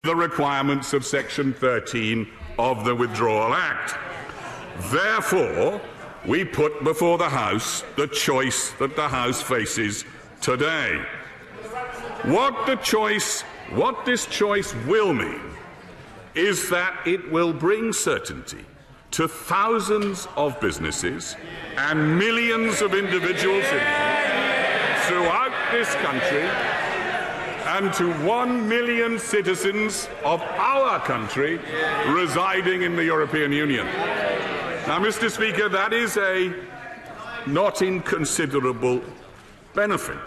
the requirements of Section 13 of the Withdrawal Act. Therefore, we put before the House the choice that the House faces today. What this choice will mean is that it will bring certainty to thousands of businesses and millions of individual citizens throughout this country, and to 1 million citizens of our country residing in the European Union. Now, Mr. Speaker, that is a not inconsiderable benefit.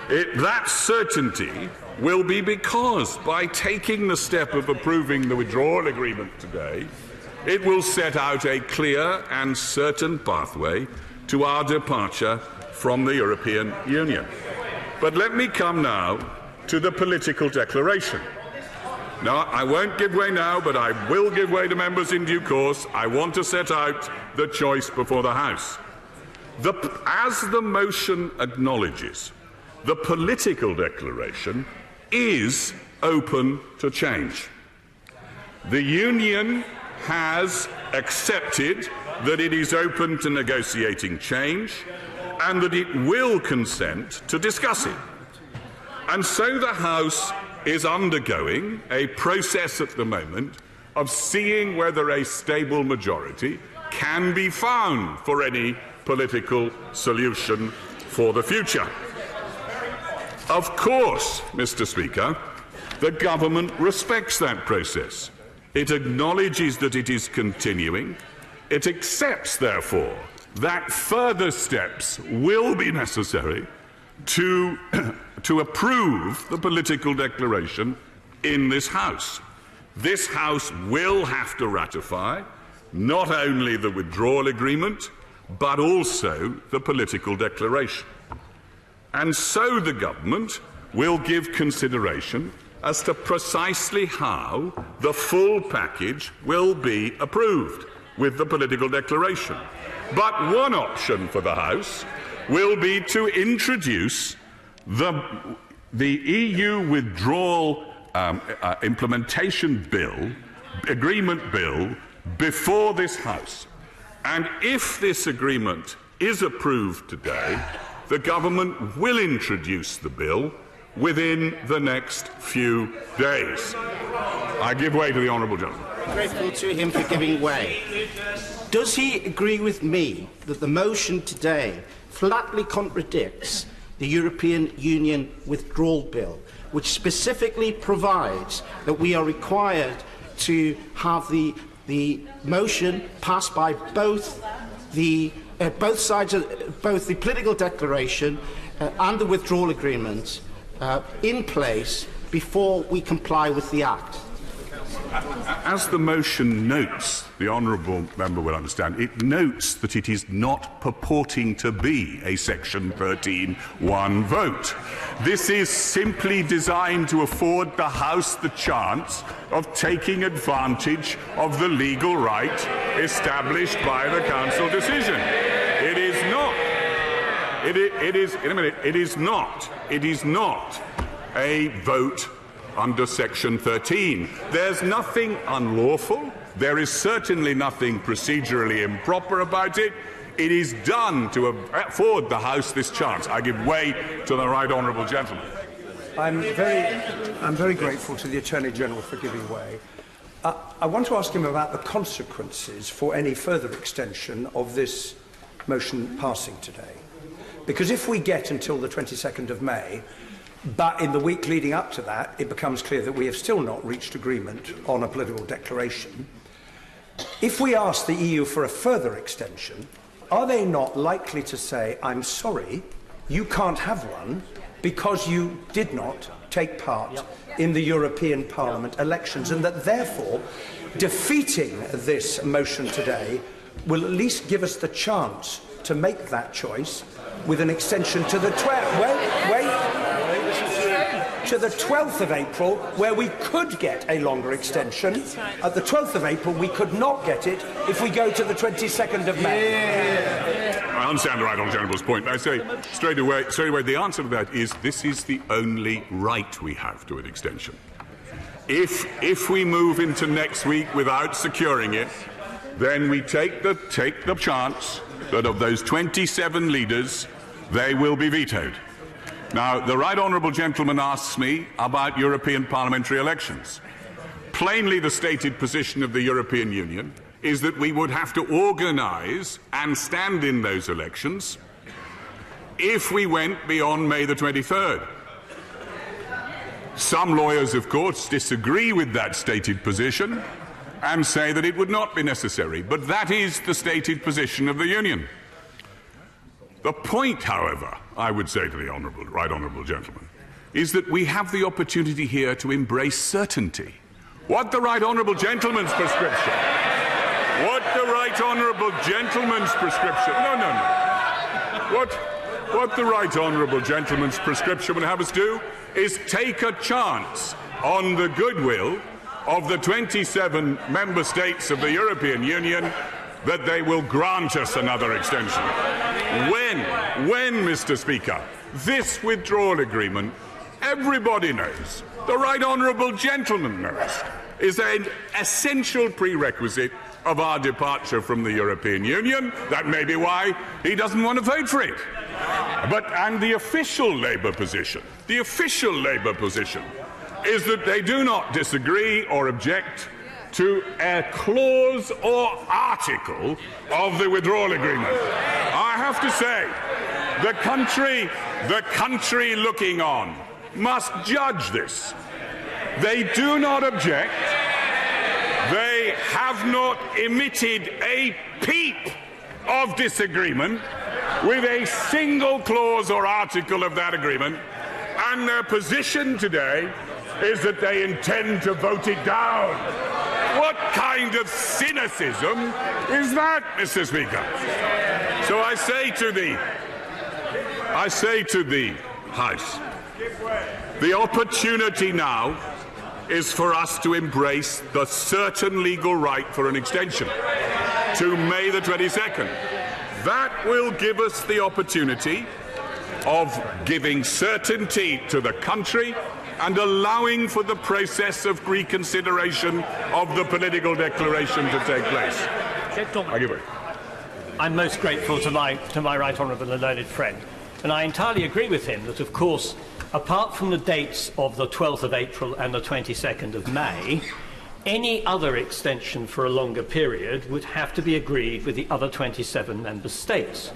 That certainty will be because, by taking the step of approving the withdrawal agreement today, it will set out a clear and certain pathway to our departure from the European Union. But let me come now to the political declaration. Now, I won't give way now, but I will give way to members in due course. I want to set out the choice before the House. As the motion acknowledges, the political declaration is open to change. The Union has accepted that it is open to negotiating change and that it will consent to discuss it. And so the House is undergoing a process at the moment of seeing whether a stable majority can be found for any political solution for the future. Of course, Mr. Speaker, the government respects that process. It acknowledges that it is continuing. It accepts, therefore, that further steps will be necessary to approve the political declaration in this House. This House will have to ratify not only the withdrawal agreement, but also the political declaration. And so the government will give consideration as to precisely how the full package will be approved with the political declaration. But one option for the House will be to introduce the EU withdrawal implementation agreement bill before this House. And if this agreement is approved today, the government will introduce the bill within the next few days. I give way to the honourable gentleman. Grateful to him for giving way. Does he agree with me that the motion today flatly contradicts the European Union withdrawal bill, which specifically provides that we are required to have the motion passed by both sides of both the political declaration and the withdrawal agreement in place before we comply with the Act? As the motion notes, the honourable member will understand, it notes that it is not purporting to be a Section 13(1) vote. This is simply designed to afford the House the chance of taking advantage of the legal right established by the Council decision. It is not. It is not a vote under Section 13. There's nothing unlawful. There is certainly nothing procedurally improper about it. It is done to afford the House this chance. I give way to the right honourable gentleman. I'm very grateful to the Attorney General for giving way. I want to ask him about the consequences for any further extension of this motion passing today. Because if we get until the 22nd of May, but in the week leading up to that, it becomes clear that we have still not reached agreement on a political declaration. If we ask the EU for a further extension, are they not likely to say, I'm sorry, you can't have one because you did not take part in the European Parliament elections, and that therefore defeating this motion today will at least give us the chance to make that choice with an extension to the 12th of April, where we could get a longer extension. At the 12th of April, we could not get it if we go to the 22nd of May. I understand the right honourable gentleman's point. I say straight away, the answer to that is this is the only right we have to an extension. if we move into next week without securing it, then we take the chance that of those 27 leaders, they will be vetoed. Now, the right honourable gentleman asks me about European parliamentary elections. Plainly, the stated position of the European Union is that we would have to organise and stand in those elections if we went beyond May the 23rd. Some lawyers, of course, disagree with that stated position and say that it would not be necessary, but that is the stated position of the Union. The point, however, I would say to the right honourable gentleman, is that we have the opportunity here to embrace certainty. What the right honourable gentleman's prescription, what the right honourable gentleman's prescription would have us do is take a chance on the goodwill of the 27 member states of the European Union that they will grant us another extension. When, Mr. Speaker, this withdrawal agreement, everybody knows, the right honourable gentleman knows, is an essential prerequisite of our departure from the European Union. That may be why he doesn't want to vote for it. And the official Labour position is that they do not disagree or object to a clause or article of the withdrawal agreement. I have to say, the country looking on must judge this. They do not object. They have not emitted a peep of disagreement with a single clause or article of that agreement, and their position today is that they intend to vote it down. What kind of cynicism is that, Mr. Speaker? So I say to the House, the opportunity now is for us to embrace the certain legal right for an extension to May the 22nd. That will give us the opportunity of giving certainty to the country and allowing for the process of reconsideration of the political declaration to take place. I'm most grateful to my right honourable and learned friend, and I entirely agree with him that, of course, apart from the dates of the 12th of April and the 22nd of May, any other extension for a longer period would have to be agreed with the other 27 member states.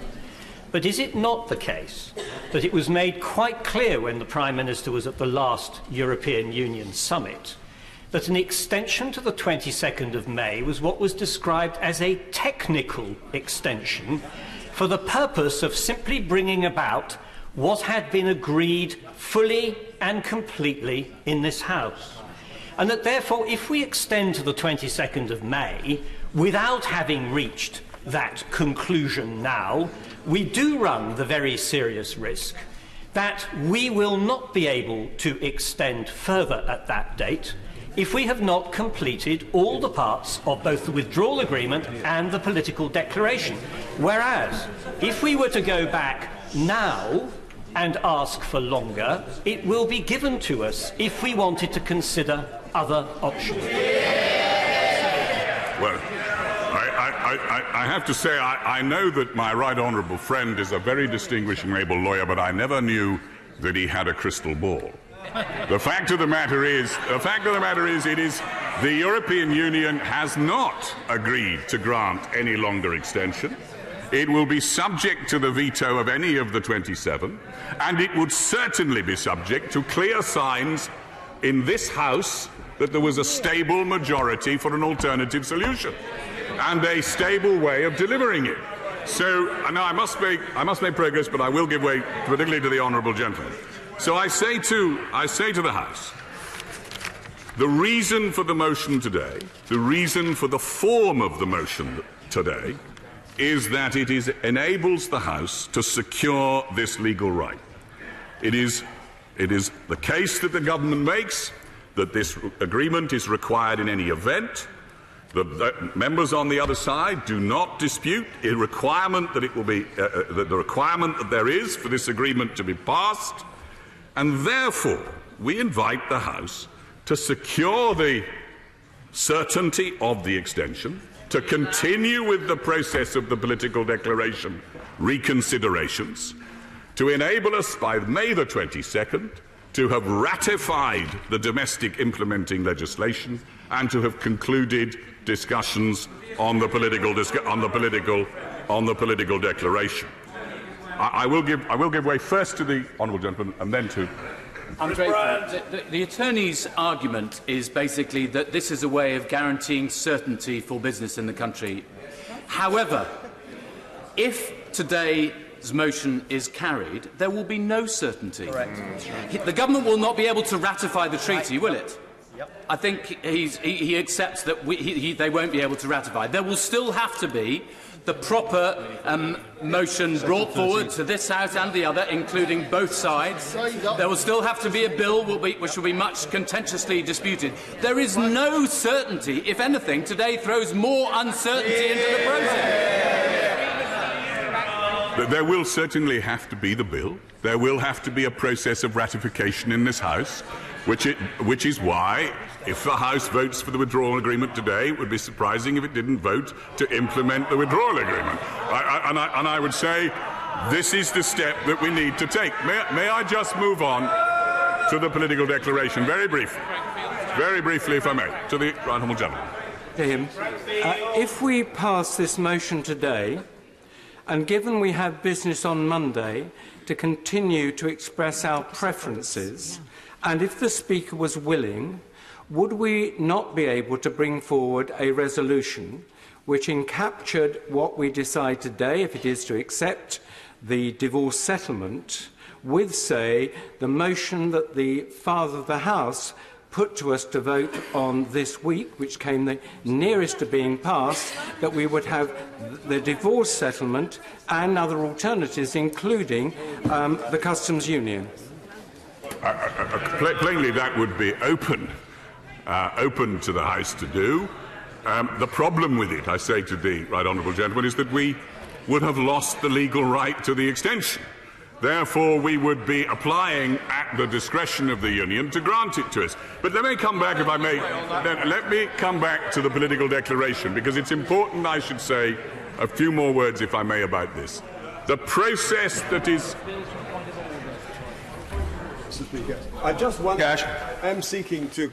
But is it not the case that it was made quite clear when the Prime Minister was at the last European Union summit that an extension to the 22nd of May was what was described as a technical extension for the purpose of simply bringing about what had been agreed fully and completely in this House? And that therefore, if we extend to the 22nd of May without having reached that conclusion now, we do run the very serious risk that we will not be able to extend further at that date if we have not completed all the parts of both the withdrawal agreement and the political declaration. Whereas, if we were to go back now and ask for longer, it will be given to us if we wanted to consider other options. Well, I have to say, I know that my right honourable friend is a very distinguished and able lawyer, but I never knew that he had a crystal ball. The fact of the matter is, the European Union has not agreed to grant any longer extension. It will be subject to the veto of any of the 27, and it would certainly be subject to clear signs in this House that there was a stable majority for an alternative solution and a stable way of delivering it. So now I must make progress, but I will give way particularly to the honourable gentleman. So I say to the House, the reason for the motion today, the reason for the form of the motion today, is that it enables the House to secure this legal right. It is the case that the government makes that this agreement is required in any event. The members on the other side do not dispute a requirement that it will be the requirement that there is for this agreement to be passed, and therefore we invite the House to secure the certainty of the extension, to continue with the process of the political declaration reconsiderations, to enable us by May the 22nd to have ratified the domestic implementing legislation and to have concluded discussions on the political declaration. I will give way first to the honourable gentleman and then to. The attorney's argument is basically that this is a way of guaranteeing certainty for business in the country. However, if today's motion is carried, there will be no certainty. Correct. The government will not be able to ratify the treaty, will it? Yep. I think he accepts that they won't be able to ratify. There will still have to be the proper motion brought forward to this House and the other, including both sides. There will still have to be a bill which will be much contentiously disputed. There is no certainty. If anything, today throws more uncertainty into the process. There will certainly have to be the bill. There will have to be a process of ratification in this House, which is why, if the House votes for the withdrawal agreement today, it would be surprising if it didn't vote to implement the withdrawal agreement. And I would say this is the step that we need to take. May I just move on to the political declaration very briefly, if I may, to the honourable gentleman. To him. If we pass this motion today, and given we have business on Monday to continue to express our preferences, and if the Speaker was willing, would we not be able to bring forward a resolution which encaptured what we decide today, if it is to accept the divorce settlement, with, say, the motion that the Father of the House put to us to vote on this week, which came the nearest to being passed, that we would have the divorce settlement and other alternatives, including the customs union? Plainly, that would be open to the House to do. The problem with it, I say to the right honourable gentleman, is that we would have lost the legal right to the extension. Therefore, we would be applying at the discretion of the Union to grant it to us. But let me come back, if I may. Let me come back to the political declaration, because it's important I should say a few more words, if I may, about this. The process that is. I just wonder. I'm seeking to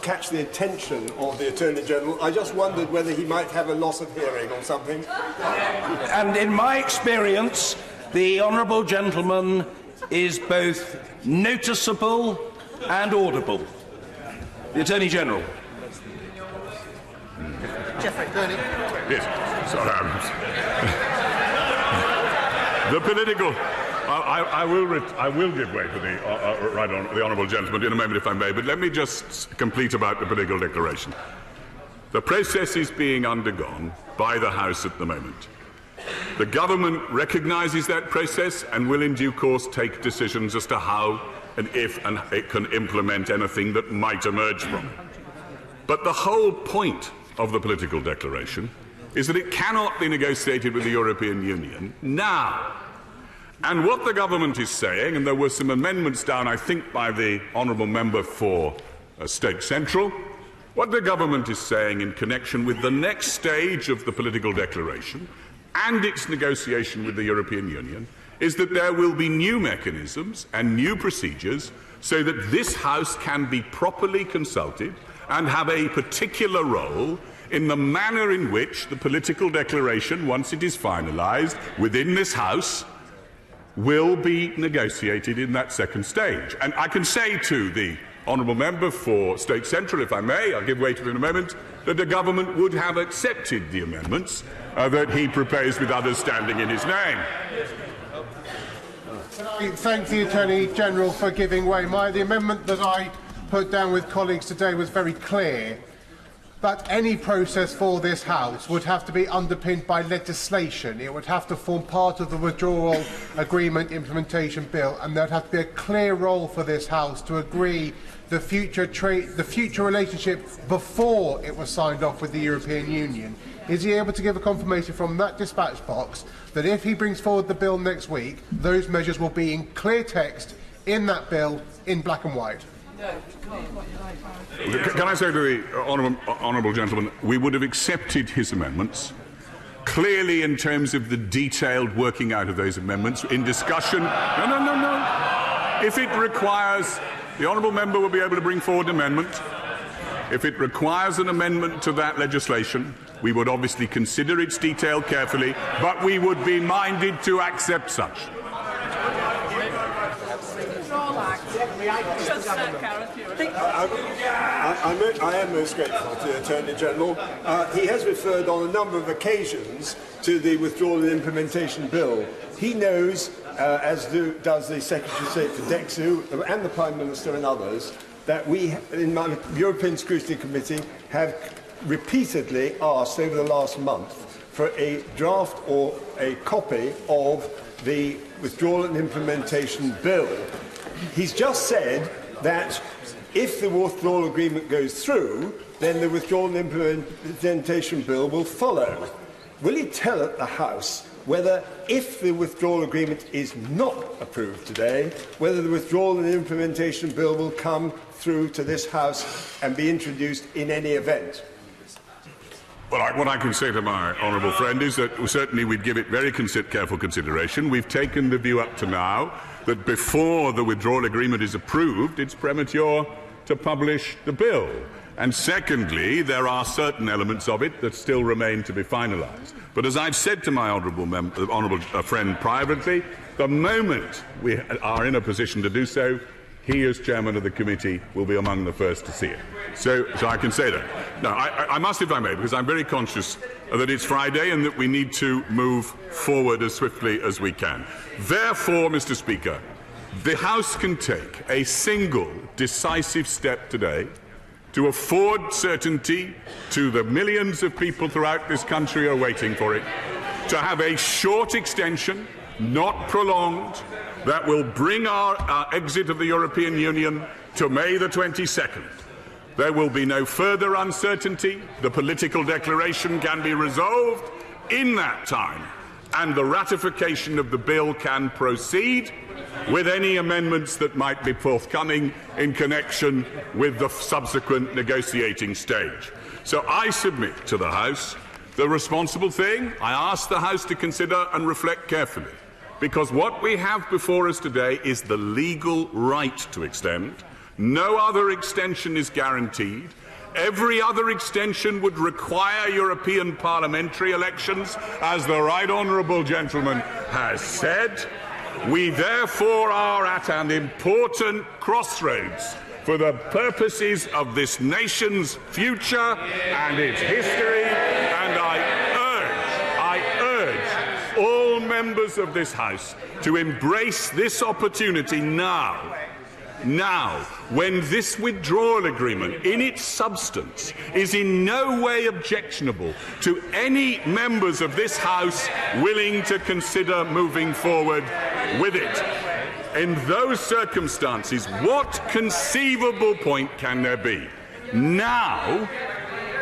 catch the attention of the Attorney General. I just wondered whether he might have a loss of hearing or something. And in my experience, the honourable gentleman is both noticeable and audible. The Attorney General. Jeffrey. Yes. Sorry. The political. I will give way to the the honourable gentleman in a moment, if I may. But let me just complete about the political declaration. The process is being undergone by the House at the moment. The government recognises that process and will in due course take decisions as to how and if it can implement anything that might emerge from it. But the whole point of the political declaration is that it cannot be negotiated with the European Union now. And what the government is saying, and there were some amendments down, I think, by the honourable member for Stoke Central, what the government is saying in connection with the next stage of the political declaration and its negotiation with the European Union is that there will be new mechanisms and new procedures so that this House can be properly consulted and have a particular role in the manner in which the political declaration, once it is finalised within this House, will be negotiated in that second stage. And I can say to the honourable member for Stoke Central, if I may, I'll give way to him in a moment, that the government would have accepted the amendments that he proposed with others standing in his name. I thank the Attorney General for giving way. The amendment that I put down with colleagues today was very clear. But any process for this House would have to be underpinned by legislation. It would have to form part of the Withdrawal Agreement implementation bill, and there would have to be a clear role for this House to agree the future relationship before it was signed off with the European Union. Is he able to give a confirmation from that dispatch box that if he brings forward the bill next week, those measures will be in clear text in that bill in black and white? Can I say to the honourable gentleman, we would have accepted his amendments, clearly in terms of the detailed working out of those amendments, in discussion. No. If it requires, the honourable member will be able to bring forward an amendment. If it requires an amendment to that legislation, we would obviously consider its detail carefully, but we would be minded to accept such. I am most grateful to the Attorney General. He has referred on a number of occasions to the Withdrawal and Implementation Bill. He knows, as does the Secretary of State for DEXU and the Prime Minister and others, that we, in my European Scrutiny Committee, have repeatedly asked over the last month for a draft or a copy of the Withdrawal and Implementation Bill. He's just said that if the Withdrawal Agreement goes through, then the Withdrawal and Implementation Bill will follow. Will he tell the House whether, if the Withdrawal Agreement is not approved today, whether the Withdrawal and Implementation Bill will come through to this House and be introduced in any event? Well, what I can say to my honourable friend is that certainly we'd give it very careful consideration. We've taken the view up to now that before the withdrawal agreement is approved, it's premature to publish the bill. And secondly, there are certain elements of it that still remain to be finalised. But as I've said to my honourable friend privately, the moment we are in a position to do so, he, as chairman of the committee, will be among the first to see it. So I can say that. Now, I must, if I may, because I'm very conscious that it's Friday and that we need to move forward as swiftly as we can. Therefore, Mr. Speaker, the House can take a single decisive step today to afford certainty to the millions of people throughout this country who are waiting for it, to have a short extension, not prolonged, that will bring our exit of the European Union to May the 22nd. There will be no further uncertainty. The political declaration can be resolved in that time, and the ratification of the bill can proceed with any amendments that might be forthcoming in connection with the subsequent negotiating stage. So I submit to the House the responsible thing. I ask the House to consider and reflect carefully, because what we have before us today is the legal right to extend. No other extension is guaranteed. Every other extension would require European parliamentary elections, as the right honourable gentleman has said. We therefore are at an important crossroads for the purposes of this nation's future and its history, and I urge all members of this House to embrace this opportunity now, when this withdrawal agreement, in its substance, is in no way objectionable to any members of this House willing to consider moving forward with it. In those circumstances, what conceivable point can there be now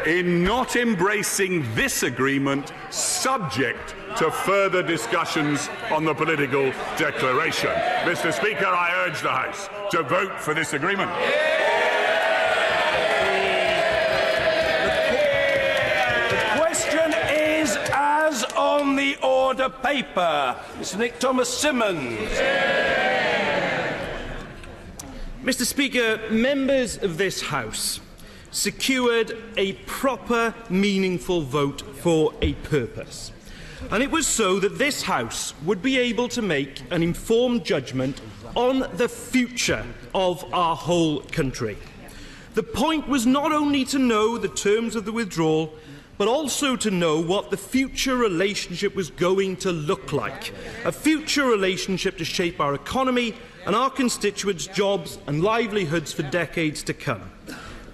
in not embracing this agreement, subject to further discussions on the political declaration? Mr. Speaker, I urge the House to vote for this agreement. The question is as on the order paper. Mr. Nick Thomas-Symonds. Mr. Speaker, members of this House secured a proper, meaningful vote for a purpose. And it was so that this House would be able to make an informed judgment on the future of our whole country. The point was not only to know the terms of the withdrawal, but also to know what the future relationship was going to look like. A future relationship to shape our economy and our constituents' jobs and livelihoods for decades to come.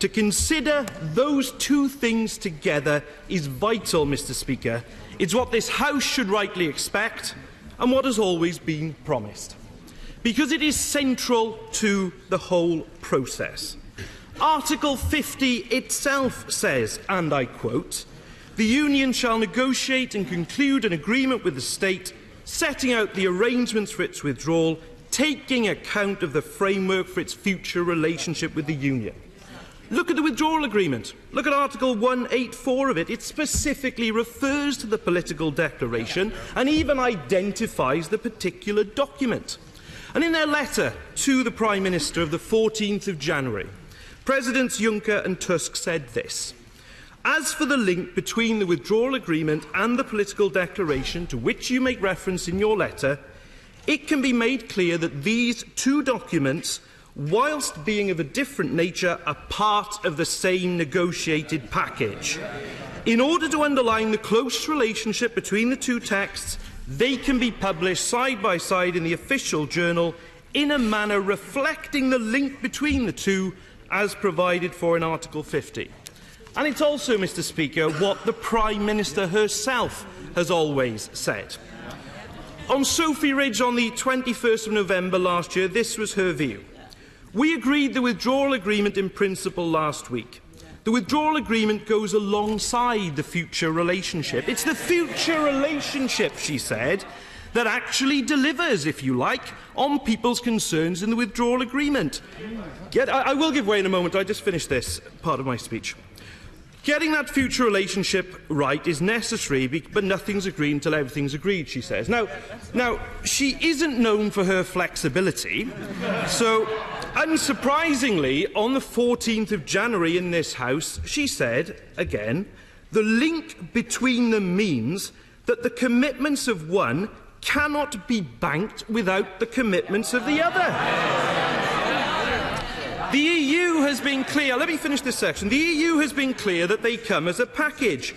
To consider those two things together is vital, Mr. Speaker. It's what this House should rightly expect and what has always been promised, because it is central to the whole process. Article 50 itself says, and I quote, "The Union shall negotiate and conclude an agreement with the State setting out the arrangements for its withdrawal, taking account of the framework for its future relationship with the Union. Look at the Withdrawal Agreement. Look at Article 184 of it. It specifically refers to the political declaration and even identifies the particular document. And in their letter to the Prime Minister of the 14th of January, Presidents Juncker and Tusk said this: "As for the link between the Withdrawal Agreement and the political declaration to which you make reference in your letter, it can be made clear that these two documents, whilst being of a different nature, are part of the same negotiated package. In order to underline the close relationship between the two texts, they can be published side by side in the official journal in a manner reflecting the link between the two as provided for in Article 50. And it's also, Mr. Speaker, what the Prime Minister herself has always said. On Sophie Ridge on the 21st of November last year, this was her view. "We agreed the withdrawal agreement in principle last week. The withdrawal agreement goes alongside the future relationship. It's the future relationship," she said, "that actually delivers, if you like, on people's concerns in the withdrawal agreement." Yet, I will give way in a moment. I just finished this part of my speech. "Getting that future relationship right is necessary, but nothing's agreed until everything's agreed," she says. Now, she isn't known for her flexibility, so unsurprisingly, on the 14th of January in this House, she said, again, "The link between them means that the commitments of one cannot be banked without the commitments of the other." The EU has been clear. Let me finish this section. The EU has been clear that they come as a package.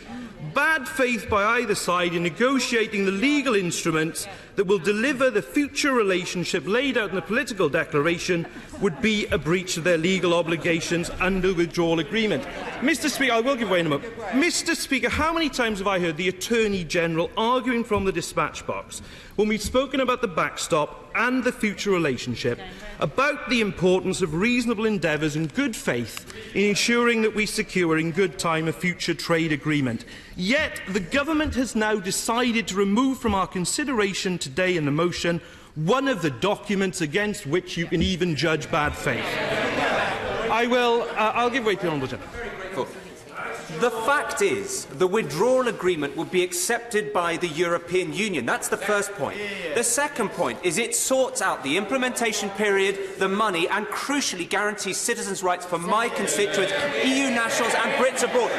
Bad faith by either side in negotiating the legal instruments that will deliver the future relationship laid out in the political declaration would be a breach of their legal obligations under the withdrawal agreement. Mr. Speaker, I will give way in a moment. Mr. Speaker, how many times have I heard the Attorney General arguing from the dispatch box when we've spoken about the backstop and the future relationship about the importance of reasonable endeavours and good faith in ensuring that we secure in good time a future trade agreement? Yet the government has now decided to remove from our consideration today in the motion one of the documents against which you can even judge bad faith. I'll give way to the Honourable Gentleman. The fact is, the withdrawal agreement would be accepted by the European Union. That's the first point. The second point is it sorts out the implementation period, the money, and crucially guarantees citizens' rights for my constituents, EU nationals and Brits abroad.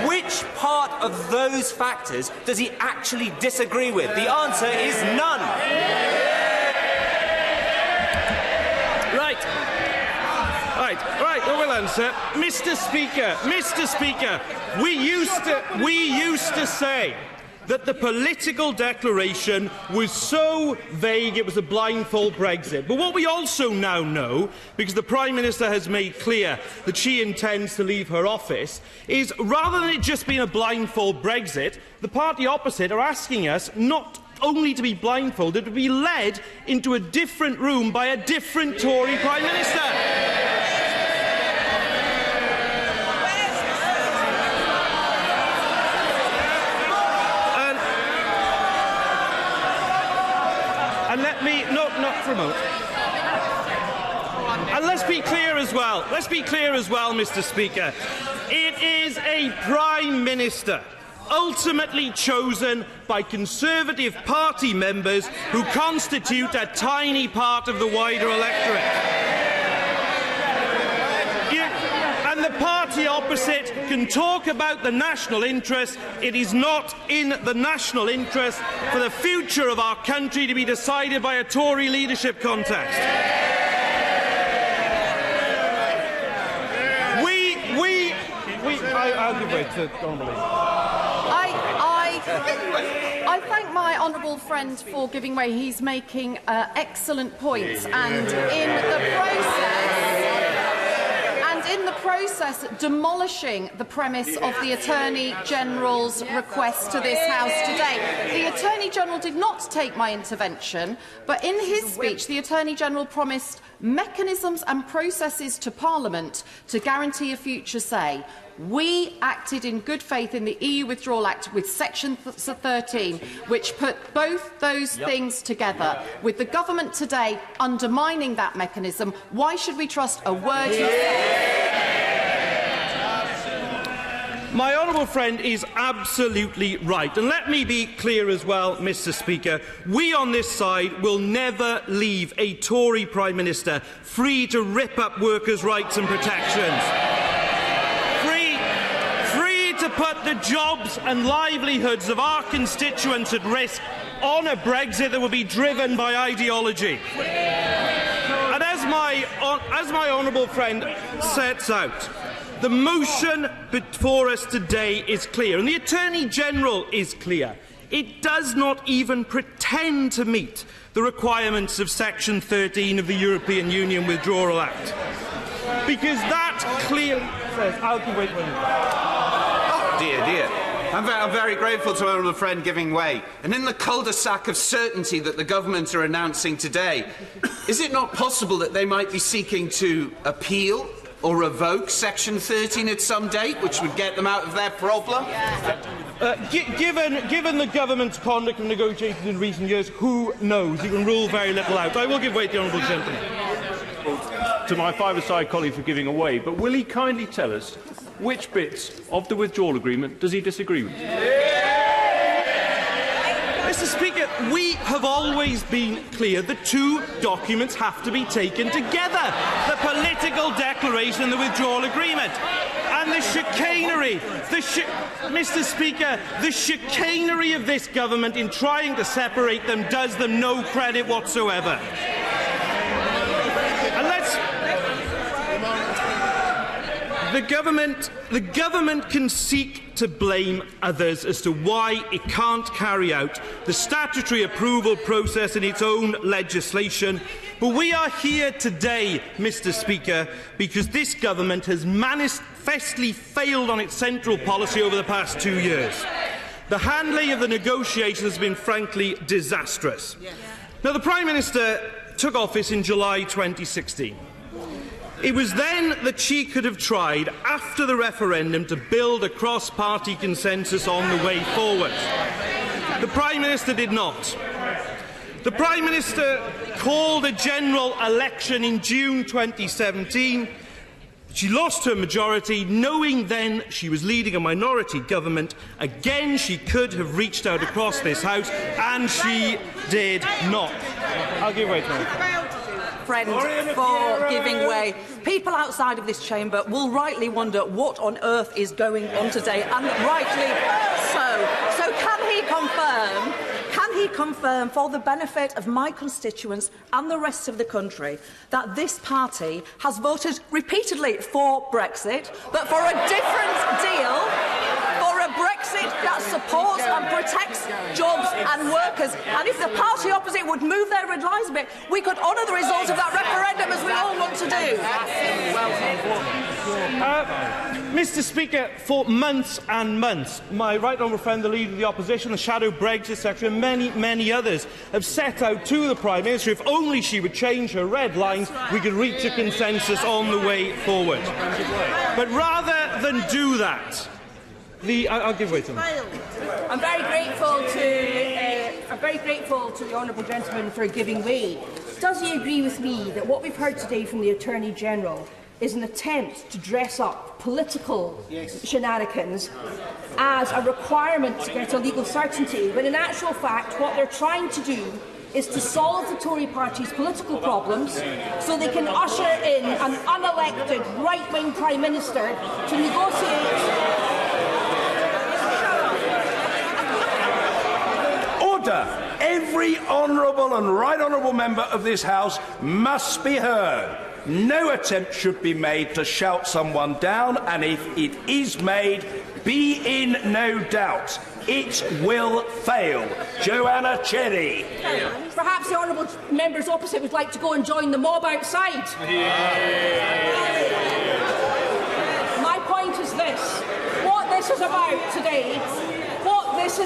Which part of those factors does he actually disagree with? The answer is none. Right, I will answer. Mr. Speaker, we used to say that the political declaration was so vague it was a blindfold Brexit. But what we also now know, because the Prime Minister has made clear that she intends to leave her office, is rather than it just being a blindfold Brexit, the party opposite are asking us not only to be blindfolded, but to be led into a different room by a different Tory Prime Minister. And let me not for a moment. And let's be clear as well. Mr. Speaker. It is a Prime Minister ultimately chosen by Conservative Party members who constitute a tiny part of the wider electorate. And the party opposite can talk about the national interest. It is not in the national interest for the future of our country to be decided by a Tory leadership contest. I'll give way to Honourable. I thank my honourable friend for giving way. He's making excellent points, and in the process, demolishing the premise of the Attorney General's request to this House today. The Attorney General did not take my intervention, but in his speech, the Attorney General promised mechanisms and processes to Parliament to guarantee a future say. We acted in good faith in the EU Withdrawal Act with Section 13, which put both those things together. With the government today undermining that mechanism, why should we trust a word you say? My honourable friend is absolutely right. And let me be clear as well, Mr. Speaker. We on this side will never leave a Tory Prime Minister free to rip up workers' rights and protections. Free to put the jobs and livelihoods of our constituents at risk on a Brexit that will be driven by ideology. And as my honourable friend sets out, the motion before us today is clear, and the Attorney-General is clear. It does not even pretend to meet the requirements of Section 13 of the European Union Withdrawal Act. Because that clearly says... Oh, dear. I'm very grateful to my honourable friend giving way. And in the cul-de-sac of certainty that the government are announcing today, is it not possible that they might be seeking to appeal or revoke Section 13 at some date, which would get them out of their problem? Given the government's conduct of negotiations in recent years, who knows? You can rule very little out. I will give way to the honourable gentleman. To my five-a-side colleague for giving away, but will he kindly tell us which bits of the withdrawal agreement does he disagree with? Mr. Speaker, we have always been clear that two documents have to be taken together: the political declaration and the withdrawal agreement. And the chicanery, Mr. Speaker, the chicanery of this government in trying to separate them does them no credit whatsoever. The government can seek to blame others as to why it can't carry out the statutory approval process in its own legislation. But we are here today, Mr. Speaker, because this government has manifestly failed on its central policy over the past 2 years. The handling of the negotiations has been frankly disastrous. Now, the Prime Minister took office in July 2016. It was then that she could have tried, after the referendum, to build a cross-party consensus on the way forward. The Prime Minister did not. The Prime Minister called a general election in June 2017. She lost her majority, knowing then she was leading a minority government. Again, she could have reached out across this House, and she did not. I'll give way to her. Friend for giving way. People outside of this chamber will rightly wonder what on earth is going on today, and rightly so. So can he confirm, for the benefit of my constituents and the rest of the country, that this party has voted repeatedly for Brexit, but for a different deal? For a Brexit that supports and protects jobs and workers. And if the party opposite would move their red lines a bit, we could honour the result of that referendum, as we all want to do. Mr. Speaker, for months and months, my right honourable friend, the Leader of the Opposition, the Shadow Brexit Secretary, and many others have set out to the Prime Minister, if only she would change her red lines, we could reach a consensus on the way forward. But rather than do that, I'll give way to him. I'm very grateful to the honourable gentleman for giving way. Does he agree with me that what we've heard today from the Attorney-General is an attempt to dress up political shenanigans as a requirement to get a legal certainty, when in actual fact what they're trying to do is to solve the Tory party's political problems so they can usher in an unelected right-wing Prime Minister to negotiate... Every honourable and right honourable member of this House must be heard. No attempt should be made to shout someone down, and if it is made, be in no doubt. It will fail. Joanna Cherry. Perhaps the honourable members opposite would like to go and join the mob outside. My point is this. What this is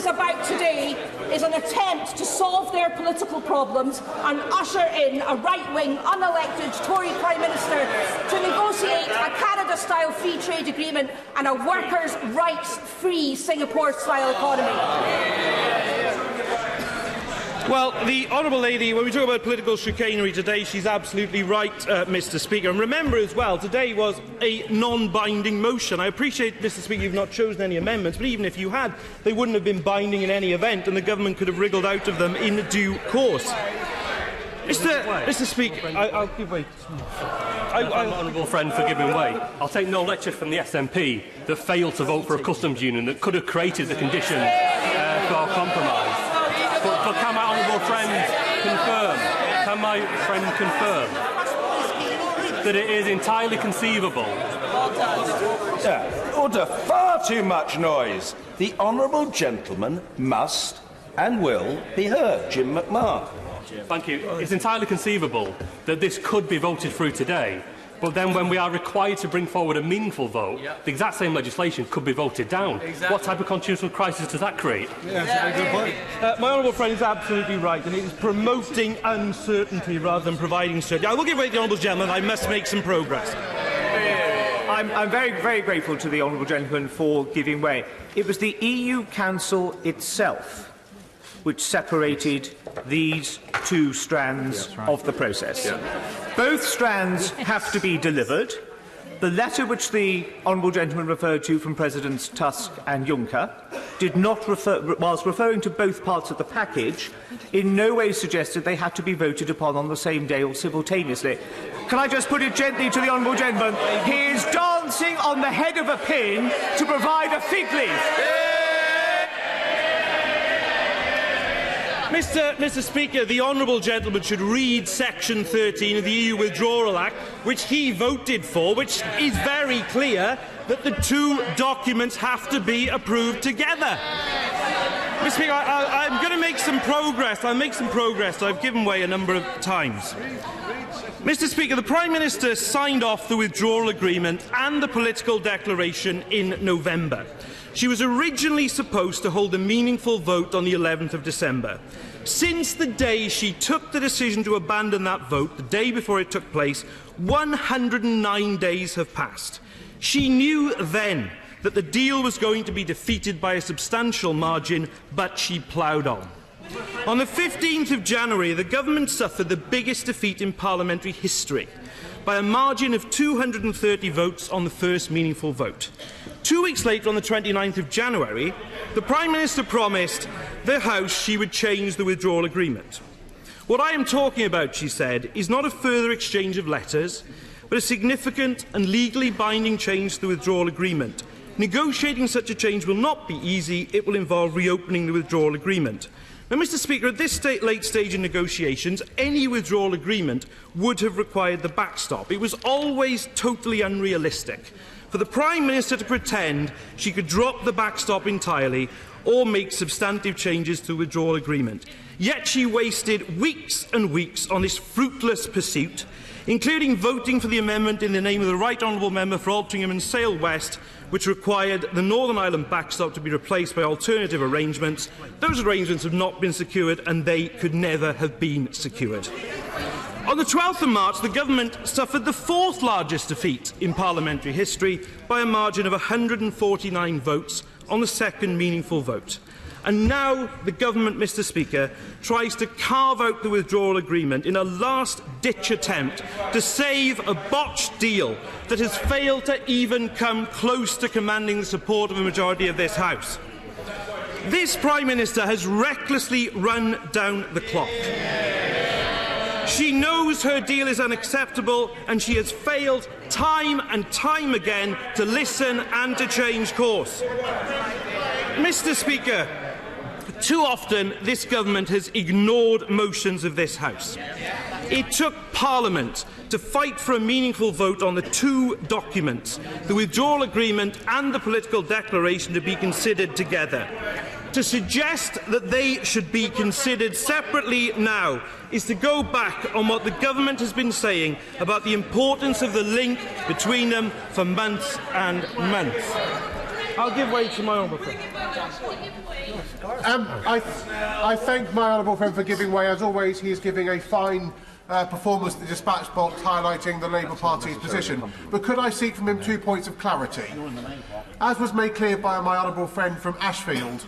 about today is an attempt to solve their political problems and usher in a right-wing, unelected Tory Prime Minister to negotiate a Canada-style free trade agreement and a workers' rights-free Singapore-style economy. Well, the Honourable Lady, when we talk about political chicanery today, she's absolutely right, Mr Speaker. And remember as well, today was a non-binding motion. I appreciate, Mr Speaker, you've not chosen any amendments, but even if you had, they wouldn't have been binding in any event, and the government could have wriggled out of them in due course. Mr Speaker, I'll give way. I'm an honourable friend for giving way. I'll take no lecture from the SNP that failed to vote for a customs union that could have created the conditions for compromise. But can my honourable friend confirm that it is entirely conceivable? Order, far too much noise. The honourable gentleman must and will be heard. Jim McMahon. Thank you. It's entirely conceivable that this could be voted through today, but then when we are required to bring forward a meaningful vote, the exact same legislation could be voted down. Exactly. What type of constitutional crisis does that create? That's a good point. My honourable friend is absolutely right, and it is promoting uncertainty rather than providing certainty. I will give way to the honourable gentleman. I must make some progress. I'm very, very grateful to the honourable gentleman for giving way. It was the EU Council itself which separated these two strands of the process. Both strands have to be delivered. The letter which the honourable gentleman referred to from Presidents Tusk and Juncker did not whilst referring to both parts of the package, in no way suggested they had to be voted upon on the same day or simultaneously. Can I just put it gently to the honourable gentleman? He is dancing on the head of a pin to provide a fig leaf. Mr Speaker, the honourable gentleman should read Section 13 of the EU Withdrawal Act, which he voted for, which is very clear that the two documents have to be approved together. Mr Speaker, I'm going to make some progress. I'll make some progress. I've given way a number of times. Mr Speaker, the Prime Minister signed off the Withdrawal Agreement and the political declaration in November. She was originally supposed to hold a meaningful vote on the 11th of December. Since the day she took the decision to abandon that vote, the day before it took place, 109 days have passed. She knew then that the deal was going to be defeated by a substantial margin, but she ploughed on. On the 15th of January, the government suffered the biggest defeat in parliamentary history, by a margin of 230 votes on the first meaningful vote. 2 weeks later, on the 29th of January, the Prime Minister promised the House she would change the withdrawal agreement. What I am talking about, she said, is not a further exchange of letters, but a significant and legally binding change to the withdrawal agreement. Negotiating such a change will not be easy. It will involve reopening the withdrawal agreement. Now, Mr Speaker, at this late stage in negotiations, any withdrawal agreement would have required the backstop. It was always totally unrealistic for the Prime Minister to pretend she could drop the backstop entirely or make substantive changes to the withdrawal agreement. Yet she wasted weeks and weeks on this fruitless pursuit, including voting for the amendment in the name of the Right Honourable Member for Altrincham and Sale West, which required the Northern Ireland backstop to be replaced by alternative arrangements. Those arrangements have not been secured, and they could never have been secured. On the 12th of March, the government suffered the fourth largest defeat in parliamentary history by a margin of 149 votes on the second meaningful vote. And now the government, Mr Speaker, tries to carve out the withdrawal agreement in a last-ditch attempt to save a botched deal that has failed to even come close to commanding the support of a majority of this House. This Prime Minister has recklessly run down the clock. She knows her deal is unacceptable, and she has failed time and time again to listen and to change course. Mr Speaker, too often this government has ignored motions of this House. It took Parliament to fight for a meaningful vote on the two documents, the withdrawal agreement and the political declaration, to be considered together. To suggest that they should be considered separately now is to go back on what the government has been saying about the importance of the link between them for months and months. I'll give way to my honourable friend. I thank my honourable friend for giving way. As always, he is giving a fine performance of the dispatch box highlighting the Labour Party's position. But could I seek from him 2 points of clarity? As was made clear by my honourable friend from Ashfield,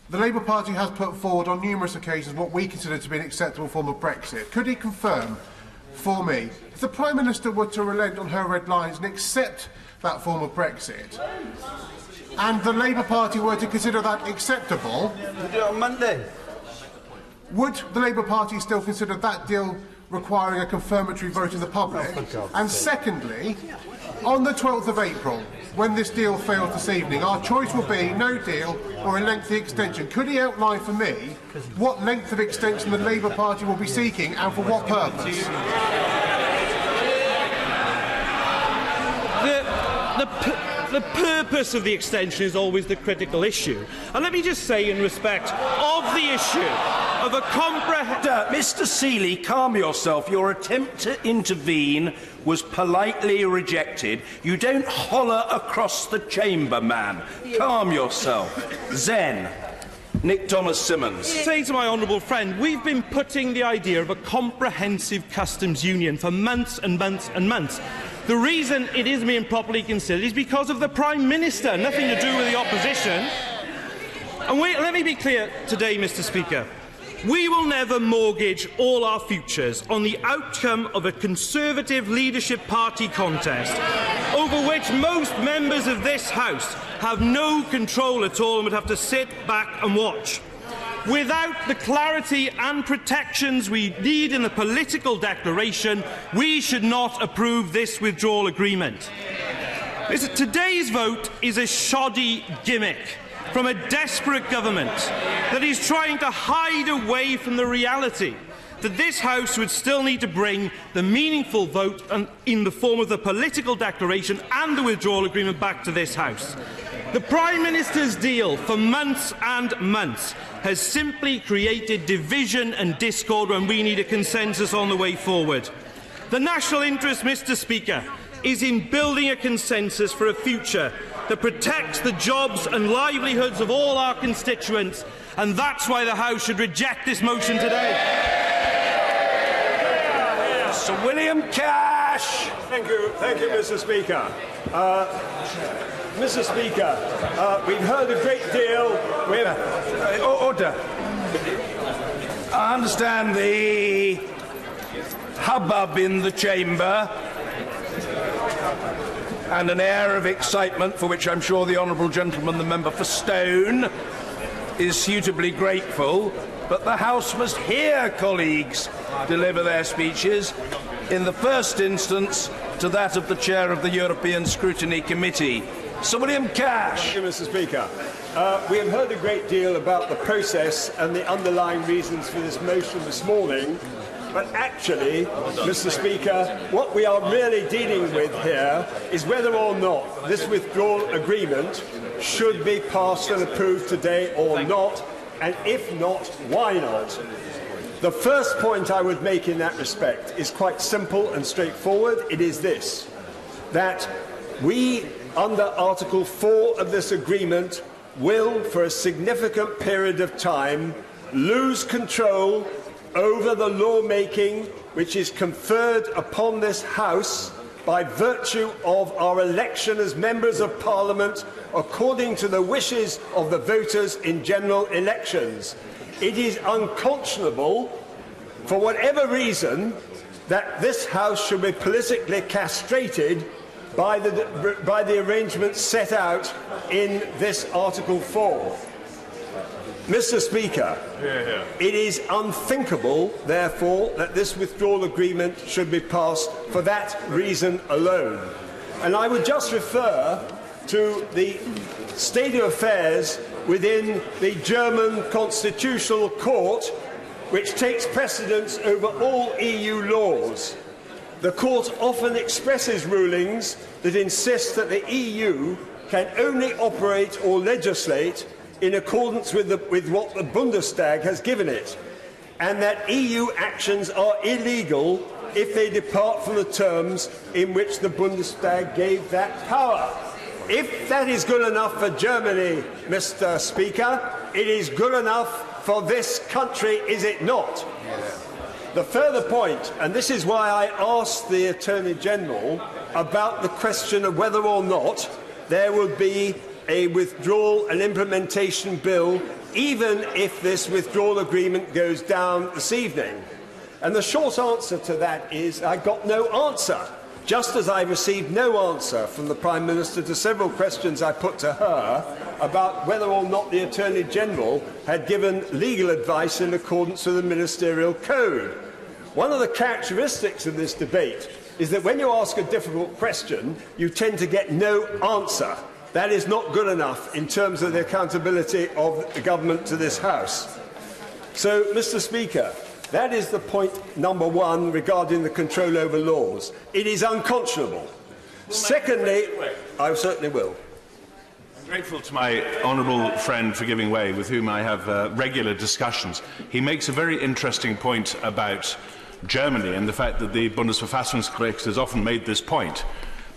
the Labour Party has put forward on numerous occasions what we consider to be an acceptable form of Brexit. Could he confirm for me, if the Prime Minister were to relent on her red lines and accept that form of Brexit, and the Labour Party were to consider that acceptable, we'll do it on Monday. Would the Labour Party still consider that deal requiring a confirmatory vote in the public? And secondly, on the 12th of April, when this deal fails this evening, our choice will be no deal or a lengthy extension. Could he outline for me what length of extension the Labour Party will be seeking and for what purpose? The purpose of the extension is always the critical issue. And let me just say, in respect of the issue of a Mr. Seeley, calm yourself. Your attempt to intervene was politely rejected. You don't holler across the chamber, man. Calm yourself. Zen. Nick Thomas-Simmons. Say to my honourable friend, we've been putting the idea of a comprehensive customs union for months and months and months. The reason it is being properly considered is because of the Prime Minister, nothing to do with the opposition. And let me be clear today, Mr. Speaker. We will never mortgage all our futures on the outcome of a Conservative leadership party contest over which most members of this House have no control at all and would have to sit back and watch. Without the clarity and protections we need in the political declaration, we should not approve this withdrawal agreement. Today's vote is a shoddy gimmick from a desperate government that is trying to hide away from the reality that this House would still need to bring the meaningful vote in the form of the political declaration and the withdrawal agreement back to this House. The Prime Minister's deal for months and months has simply created division and discord when we need a consensus on the way forward. The national interest, Mr. Speaker, is in building a consensus for a future that protects the jobs and livelihoods of all our constituents, and that's why the House should reject this motion today. Sir William Cash. Thank you, Mr. Speaker. Mr. Speaker, we've heard a great deal. Order. I understand the hubbub in the chamber and an air of excitement for which I'm sure the honourable gentleman, the member for Stone, is suitably grateful. But the House must hear colleagues deliver their speeches, in the first instance to that of the Chair of the European Scrutiny Committee. Sir William Cash. Thank you, Mr. Speaker. We have heard a great deal about the process and the underlying reasons for this motion this morning, but actually, Mr. Speaker, what we are really dealing with here is whether or not this withdrawal agreement should be passed and approved today or not, and if not, why not? The first point I would make in that respect is quite simple and straightforward. It is this, that we, under Article 4 of this agreement, will, for a significant period of time, lose control over the lawmaking which is conferred upon this House by virtue of our election as members of Parliament according to the wishes of the voters in general elections. It is unconscionable, for whatever reason, that this House should be politically castrated by the arrangements set out in this Article 4. Mr. Speaker, it is unthinkable, therefore, that this withdrawal agreement should be passed for that reason alone. And I would just refer to the state of affairs within the German Constitutional Court, which takes precedence over all EU laws. The Court often expresses rulings that insist that the EU can only operate or legislate in accordance with what the Bundestag has given it, and that EU actions are illegal if they depart from the terms in which the Bundestag gave that power. If that is good enough for Germany, Mr. Speaker, it is good enough for this country, is it not? The further point, and this is why I asked the Attorney-General about the question of whether or not there would be a withdrawal and implementation bill, even if this withdrawal agreement goes down this evening. And the short answer to that is I got no answer, just as I received no answer from the Prime Minister to several questions I put to her about whether or not the Attorney-General had given legal advice in accordance with the Ministerial Code. One of the characteristics of this debate is that when you ask a difficult question, you tend to get no answer. That is not good enough in terms of the accountability of the government to this House. So, Mr. Speaker, that is the point number one regarding the control over laws. It is unconscionable. Secondly, I certainly will. I'm grateful to my honourable friend for giving way, with whom I have regular discussions. He makes a very interesting point about Germany and the fact that the Bundesverfassungsgericht has often made this point.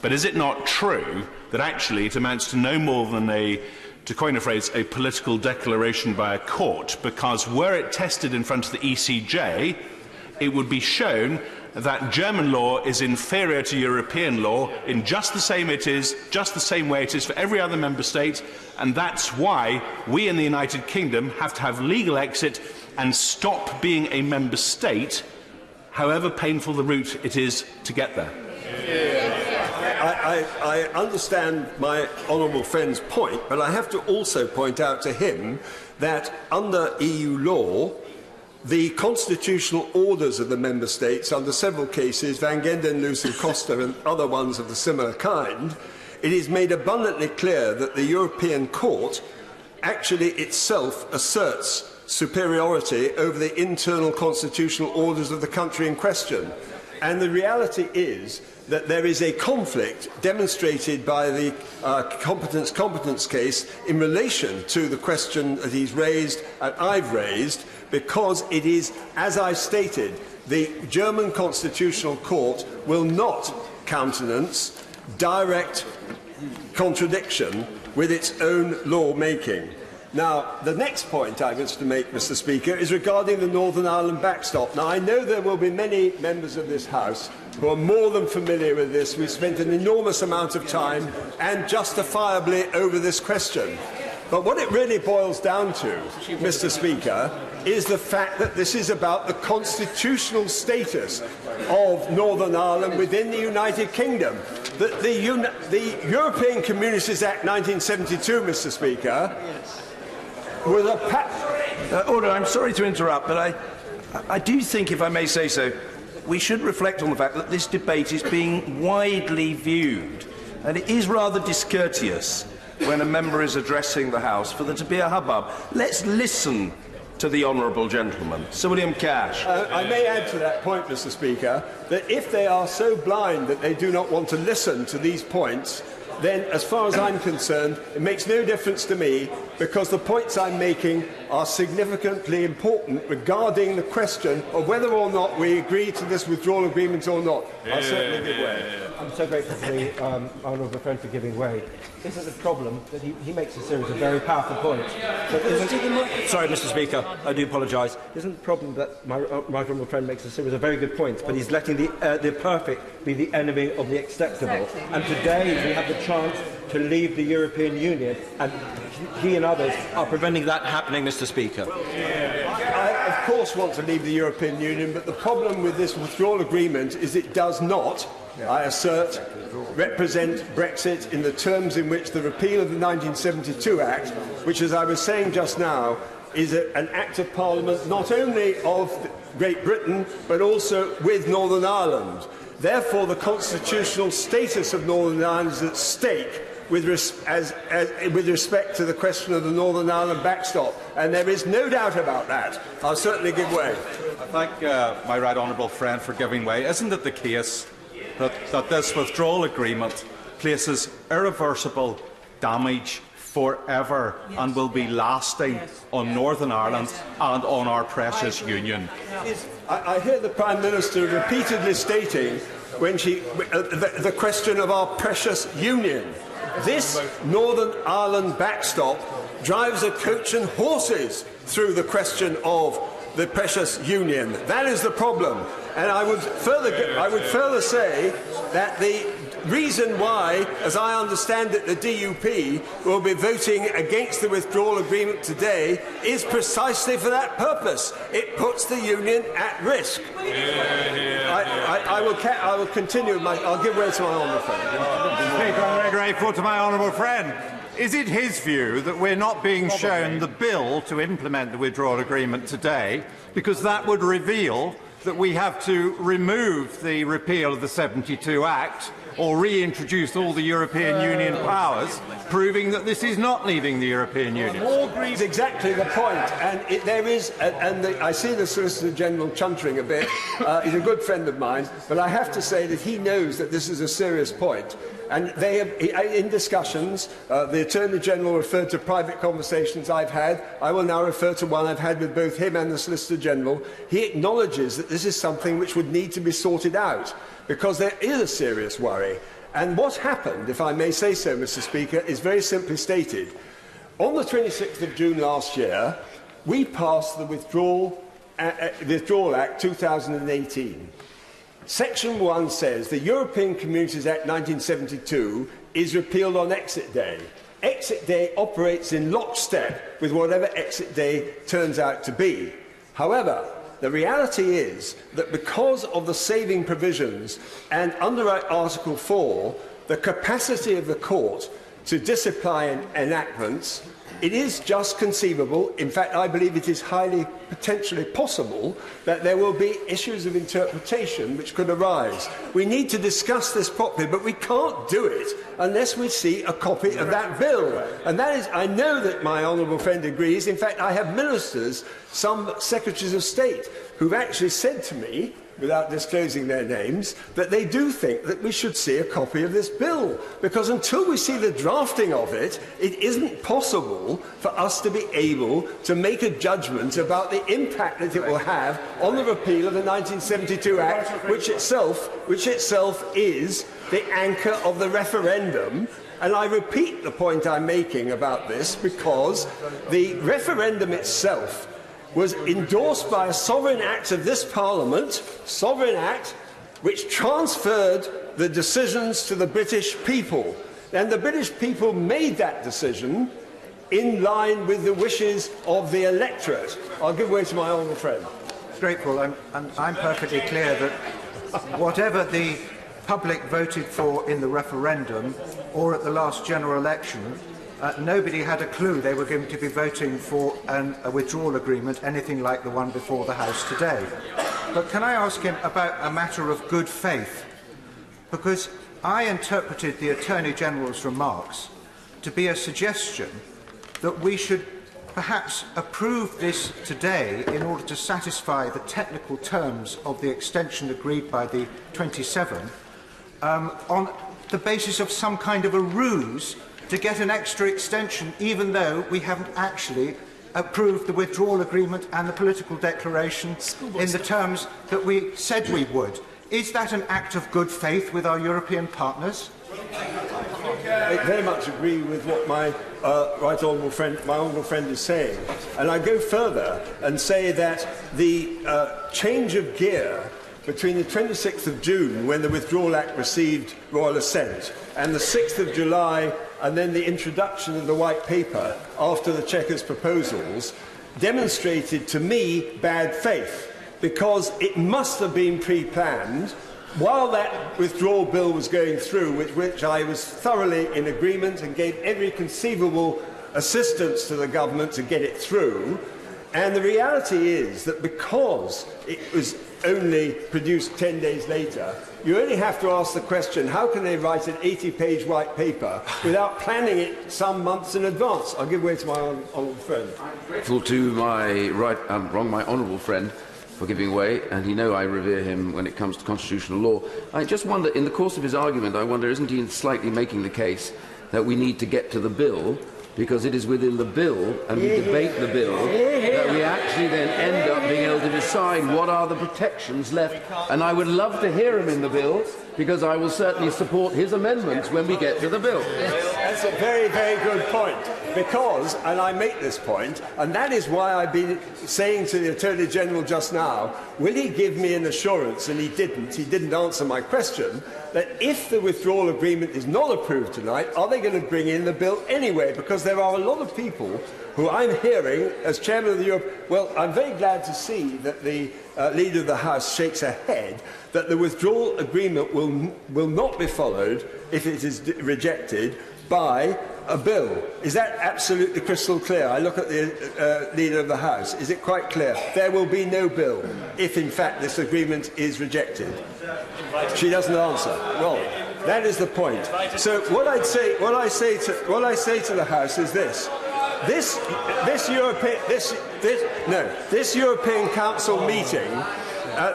But is it not true that actually it amounts to no more than to coin a phrase, a political declaration by a court? Because were it tested in front of the ECJ, it would be shown that German law is inferior to European law in just the same way it is for every other member state, and that's why we in the United Kingdom have to have legal exit and stop being a member state, however painful the route it is to get there. I understand my honourable friend's point, but I have to also point out to him that under EU law, the constitutional orders of the member states, under several cases, Van Genden, Luce and Costa and other ones of the similar kind, it is made abundantly clear that the European Court actually itself asserts superiority over the internal constitutional orders of the country in question. And the reality is that there is a conflict demonstrated by the competence case in relation to the question that he's raised and I've raised, because it is, as I stated, the German Constitutional Court will not countenance direct contradiction with its own law-making. Now, the next point I wish to make, Mr. Speaker, is regarding the Northern Ireland backstop. Now, I know there will be many members of this House who are more than familiar with this. We've spent an enormous amount of time, and justifiably, over this question. But what it really boils down to, Mr. Speaker, is the fact that this is about the constitutional status of Northern Ireland within the United Kingdom. The European Communities Act 1972, Mr. Speaker, was a Order, I'm sorry to interrupt, but I do think, if I may say so, we should reflect on the fact that this debate is being widely viewed, and it is rather discourteous when a member is addressing the House for there to be a hubbub. Let's listen to the honourable gentleman. Sir William Cash. I may add to that point, Mr. Speaker, that if they are so blind that they do not want to listen to these points, then, as far as I'm concerned, it makes no difference to me, because the points I'm making are significantly important regarding the question of whether or not we agree to this withdrawal agreement or not. I'll certainly give way. I'm so grateful to the honourable friend for giving way. This is a problem that he makes a series of very powerful points. Sorry, Mr. Speaker, I do apologise. Isn't the problem that my honourable friend makes a series of very good points, but he's letting the perfect be the enemy of the acceptable. Exactly. And today we have the chance to leave the European Union, and he and others are preventing that happening, Mr. Speaker. I, of course, want to leave the European Union, but the problem with this withdrawal agreement is it does not, I assert, represent Brexit in the terms in which the repeal of the 1972 Act, which, as I was saying just now, is an Act of Parliament not only of Great Britain, but also with Northern Ireland. Therefore, the constitutional status of Northern Ireland is at stake with respect to the question of the Northern Ireland backstop, and there is no doubt about that. I'll certainly give way. I thank my right honourable friend for giving way. Isn't it the case that this withdrawal agreement places irreversible damage forever and will be lasting on Northern Ireland and on our precious Union? I hear the Prime Minister repeatedly stating when the question of our precious Union. This Northern Ireland backstop drives a coach and horses through the question of the precious union. That is the problem. And I would further say that the reason why, as I understand it, the DUP will be voting against the withdrawal agreement today is precisely for that purpose. It puts the union at risk. I will continue. I'll give way to my honourable friend. Speaker, I'm very grateful to my honourable friend. Is it his view that we're not being shown the bill to implement the withdrawal agreement today because that would reveal that we have to remove the repeal of the 72 Act or reintroduce all the European Union powers, proving that this is not leaving the European Union? All agrees exactly the point, and I see the Solicitor General chuntering a bit. He's a good friend of mine, but I have to say that he knows that this is a serious point. And they have, in discussions, the Attorney General referred to private conversations I've had. I will now refer to one I've had with both him and the Solicitor General. He acknowledges that this is something which would need to be sorted out, because there is a serious worry. And what happened, if I may say so, Mr. Speaker, is very simply stated. On the 26th of June last year, we passed the Withdrawal Act 2018. Section 1 says the European Communities Act 1972 is repealed on exit day. Exit day operates in lockstep with whatever exit day turns out to be. However, the reality is that because of the saving provisions and under Article 4, the capacity of the court to discipline enactments, it is just conceivable, in fact I believe it is highly potentially possible, that there will be issues of interpretation which could arise. We need to discuss this properly, but we can't do it unless we see a copy of that bill. And that is, I know that my honourable friend agrees. In fact, I have ministers, some secretaries of state, who've actually said to me, without disclosing their names, that they do think that we should see a copy of this bill. Because until we see the drafting of it, it isn't possible for us to be able to make a judgment about the impact that it will have on the repeal of the 1972 Act, which itself is the anchor of the referendum. And I repeat the point I'm making about this because the referendum itself was endorsed by a sovereign act of this Parliament, sovereign act, which transferred the decisions to the British people. And the British people made that decision in line with the wishes of the electorate. I'll give way to my honourable friend. Grateful, and I'm perfectly clear that whatever the public voted for in the referendum or at the last general election, nobody had a clue they were going to be voting for a withdrawal agreement, anything like the one before the House today. But can I ask him about a matter of good faith? Because I interpreted the Attorney General's remarks to be a suggestion that we should perhaps approve this today in order to satisfy the technical terms of the extension agreed by the 27 on the basis of some kind of a ruse to get an extra extension, even though we haven't actually approved the withdrawal agreement and the political declaration in the terms that we said we would. Is that an act of good faith with our European partners? I very much agree with what my honourable friend is saying. And I go further and say that the change of gear between the 26th of June, when the Withdrawal Act received royal assent, and the 6th of July, and then the introduction of the White Paper after the Chequers proposals, demonstrated to me bad faith, because it must have been pre-planned while that withdrawal bill was going through, with which I was thoroughly in agreement and gave every conceivable assistance to the government to get it through. And the reality is that because it was only produced 10 days later, you only have to ask the question, how can they write an 80-page white paper without planning it some months in advance? I'll give way to my honourable friend. Grateful to my my honourable friend for giving way, and you know I revere him when it comes to constitutional law. I just wonder, in the course of his argument, I wonder, isn't he slightly making the case that we need to get to the bill, because it is within the bill, and we debate the bill, that we actually then end up being able to decide what are the protections left. And I would love to hear him in the bill, because I will certainly support his amendments when we get to the bill. That's a very, very good point. Because, and I make this point, and that is why I've been saying to the Attorney General just now, will he give me an assurance, and he didn't answer my question, that if the withdrawal agreement is not approved tonight, are they going to bring in the bill anyway? Because there are a lot of people who I'm hearing, as Chairman of the Europe, well, I'm very glad to see that the Leader of the House shakes her head, that the withdrawal agreement will not be followed if it is rejected by a bill. Is that absolutely crystal clear? I look at the Leader of the House. Is it quite clear? There will be no bill if, in fact, this agreement is rejected. She doesn't answer. Well, that is the point. So what I say to the House is this. This European Council meeting,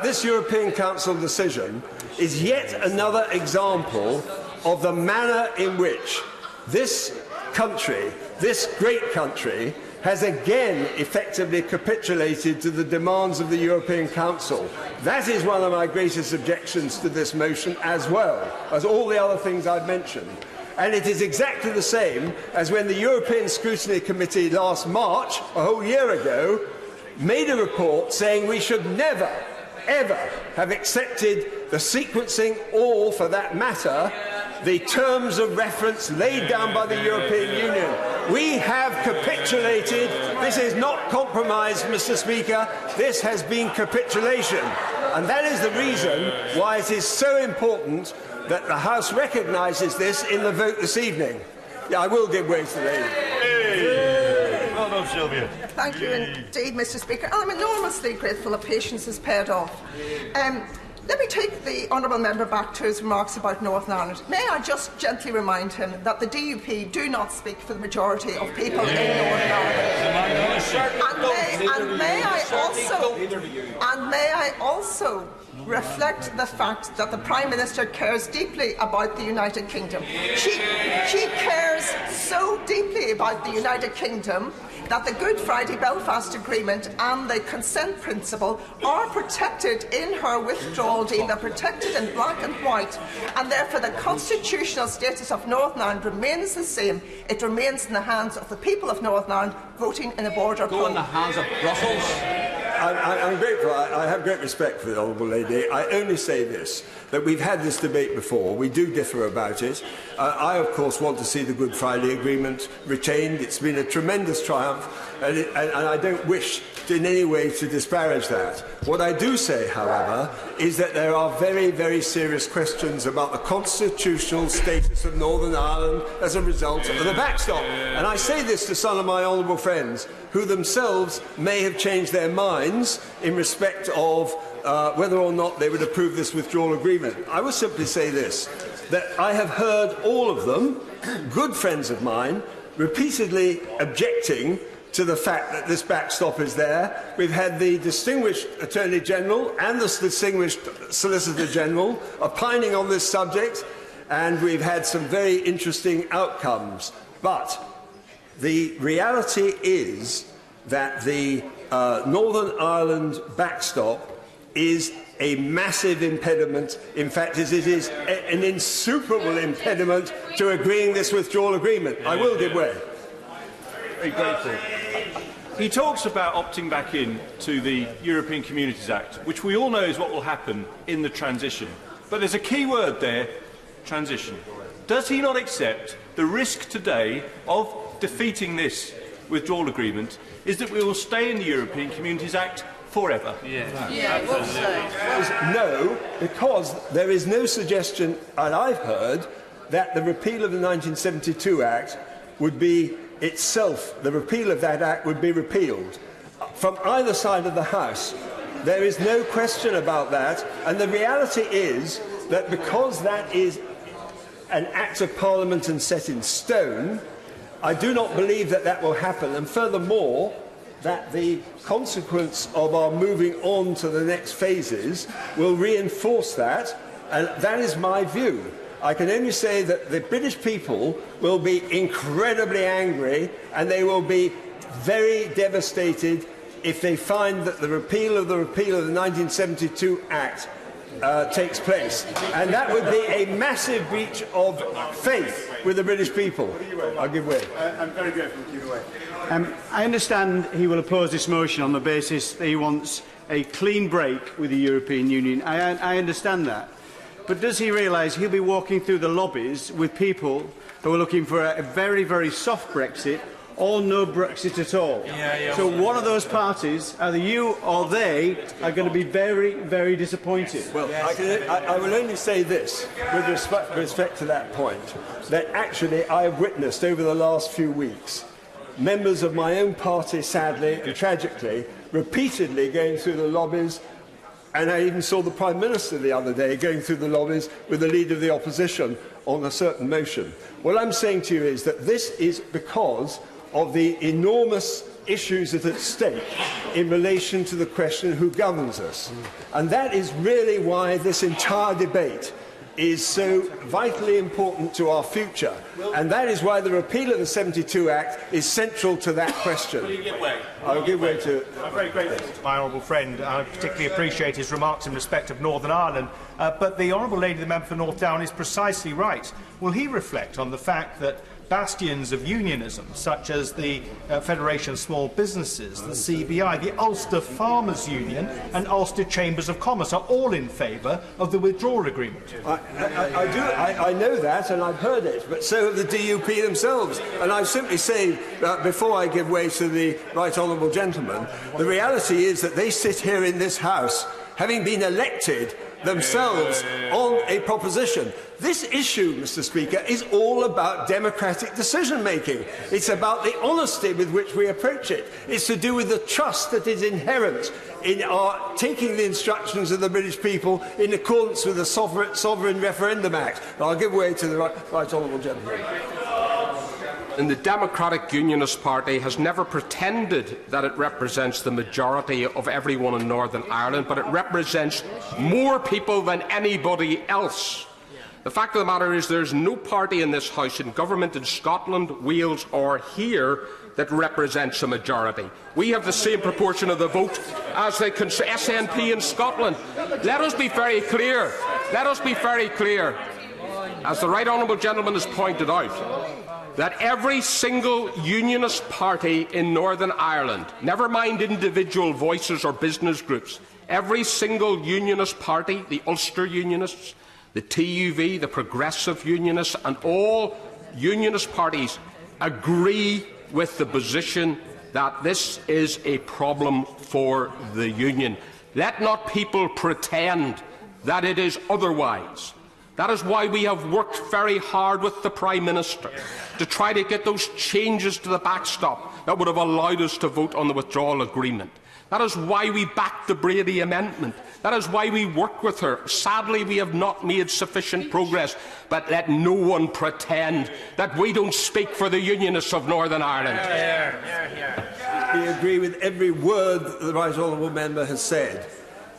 this European Council decision is yet another example of the manner in which this country, this great country, has again effectively capitulated to the demands of the European Council. That is one of my greatest objections to this motion, as well as all the other things I've mentioned. And it is exactly the same as when the European Scrutiny Committee last March, a whole year ago, made a report saying we should never, ever have accepted the sequencing or, for that matter, the terms of reference laid down by the European Union. We have capitulated. This is not compromise, Mr. Speaker. This has been capitulation. And that is the reason why it is so important that the House recognises this in the vote this evening. Yeah, I will give way to the lady. Hey. Well done, Sylvia. Thank you indeed, Mr. Speaker. I'm enormously grateful that patience has paid off. Let me take the honourable member back to his remarks about Northern Ireland. May I just gently remind him that the DUP do not speak for the majority of people in Northern Ireland. And may I also reflect the fact that the Prime Minister cares deeply about the United Kingdom. She cares so deeply about the United Kingdom that the Good Friday Belfast Agreement and the consent principle are protected in her withdrawal deal. They're protected in black and white, and therefore the constitutional status of Northern Ireland remains the same. It remains in the hands of the people of Northern Ireland voting in a border poll. Go in the hands of Brussels. I'm grateful. I have great respect for the Honourable Lady. I only say this, that we've had this debate before. We do differ about it. I, of course, want to see the Good Friday Agreement retained. It's been a tremendous triumph, and I don't wish in any way to disparage that. What I do say, however, is that there are very, very serious questions about the constitutional status of Northern Ireland as a result of the backstop. And I say this to some of my honourable friends who themselves may have changed their minds in respect of whether or not they would approve this withdrawal agreement. I will simply say this, that I have heard all of them, good friends of mine, repeatedly objecting to the fact that this backstop is there. We've had the distinguished Attorney General and the distinguished Solicitor General opining on this subject, and we've had some very interesting outcomes. But the reality is that the Northern Ireland backstop is a massive impediment. In fact, it is an insuperable impediment to agreeing this withdrawal agreement. I will give way. Very grateful. He talks about opting back in to the European Communities Act, which we all know is what will happen in the transition. But there's a key word there, transition. Does he not accept the risk today of defeating this withdrawal agreement is that we will stay in the European Communities Act forever? No, because there is no suggestion, and I've heard, that the repeal of the 1972 Act would be itself, the repeal of that Act would be repealed. From either side of the House, there is no question about that, and the reality is that because that is an Act of Parliament and set in stone, I do not believe that that will happen, and furthermore, that the consequence of our moving on to the next phases will reinforce that, and that is my view. I can only say that the British people will be incredibly angry, and they will be very devastated if they find that the repeal of the 1972 Act takes place. And that would be a massive breach of faith with the British people. I'll give way. I'm very grateful to give way. I understand he will oppose this motion on the basis that he wants a clean break with the European Union. I understand that. But does he realise he'll be walking through the lobbies with people who are looking for a very, very soft Brexit or no Brexit at all? So one of those parties, either you or they, are going to be very, very disappointed. Well, I will only say this, with respect to that point, that actually I have witnessed over the last few weeks members of my own party, sadly and tragically, repeatedly going through the lobbies, and I even saw the Prime Minister the other day going through the lobbies with the Leader of the Opposition on a certain motion. What I'm saying to you is that this is because of the enormous issues that are at stake in relation to the question who governs us. And that is really why this entire debate is so vitally important to our future. And that is why the repeal of the 72 Act is central to that question. I'll give way to... I'm very grateful to my honourable friend. I particularly appreciate his remarks in respect of Northern Ireland. But the honourable lady, the member for North Down, is precisely right. Will he reflect on the fact that bastions of unionism, such as the Federation of Small Businesses, the CBI, the Ulster Farmers Union and Ulster Chambers of Commerce are all in favour of the withdrawal agreement? I know that, and I've heard it, but so have the DUP themselves. And I simply say, before I give way to the right honourable gentleman, the reality is that they sit here in this House, having been elected themselves on a proposition. This issue, Mr. Speaker, is all about democratic decision-making. It's about the honesty with which we approach it. It's to do with the trust that is inherent in our taking the instructions of the British people in accordance with the Sovereign Referendum Act. I'll give way to the right honourable gentleman. And the Democratic Unionist Party has never pretended that it represents the majority of everyone in Northern Ireland, but it represents more people than anybody else. The fact of the matter is there is no party in this House, in government in Scotland, Wales or here, that represents a majority. We have the same proportion of the vote as the SNP in Scotland. Let us be very clear. Let us be very clear. As the right honourable gentleman has pointed out, that every single unionist party in Northern Ireland, never mind individual voices or business groups, every single unionist party, the Ulster Unionists, the TUV, the Progressive Unionists, and all unionist parties agree with the position that this is a problem for the Union. Let not people pretend that it is otherwise. That is why we have worked very hard with the Prime Minister to try to get those changes to the backstop that would have allowed us to vote on the withdrawal agreement. That is why we backed the Brady Amendment. That is why we worked with her. Sadly, we have not made sufficient progress, but let no one pretend that we don't speak for the Unionists of Northern Ireland. We agree with every word that the right honourable member has said.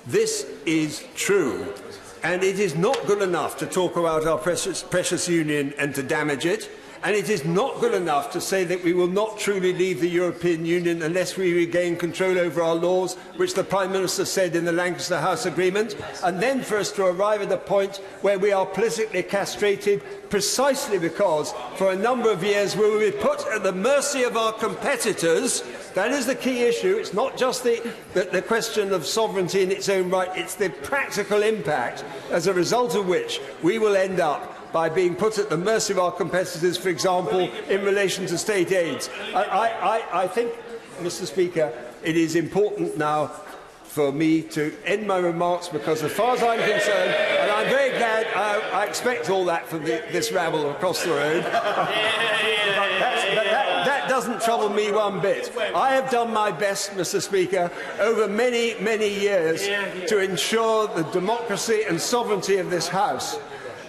This is true. And it is not good enough to talk about our precious union and to damage it. And it is not good enough to say that we will not truly leave the European Union unless we regain control over our laws, which the Prime Minister said in the Lancaster House Agreement, and then for us to arrive at a point where we are politically castrated precisely because for a number of years we will be put at the mercy of our competitors. That is the key issue. It's not just the question of sovereignty in its own right, it's the practical impact as a result of which we will end up by being put at the mercy of our competitors, for example, in relation to state aids. I think, Mr. Speaker, it is important now for me to end my remarks because, as far as I'm concerned, and I'm very glad I expect all that from this rabble across the road, that doesn't trouble me one bit. I have done my best, Mr. Speaker, over many, many years to ensure the democracy and sovereignty of this House.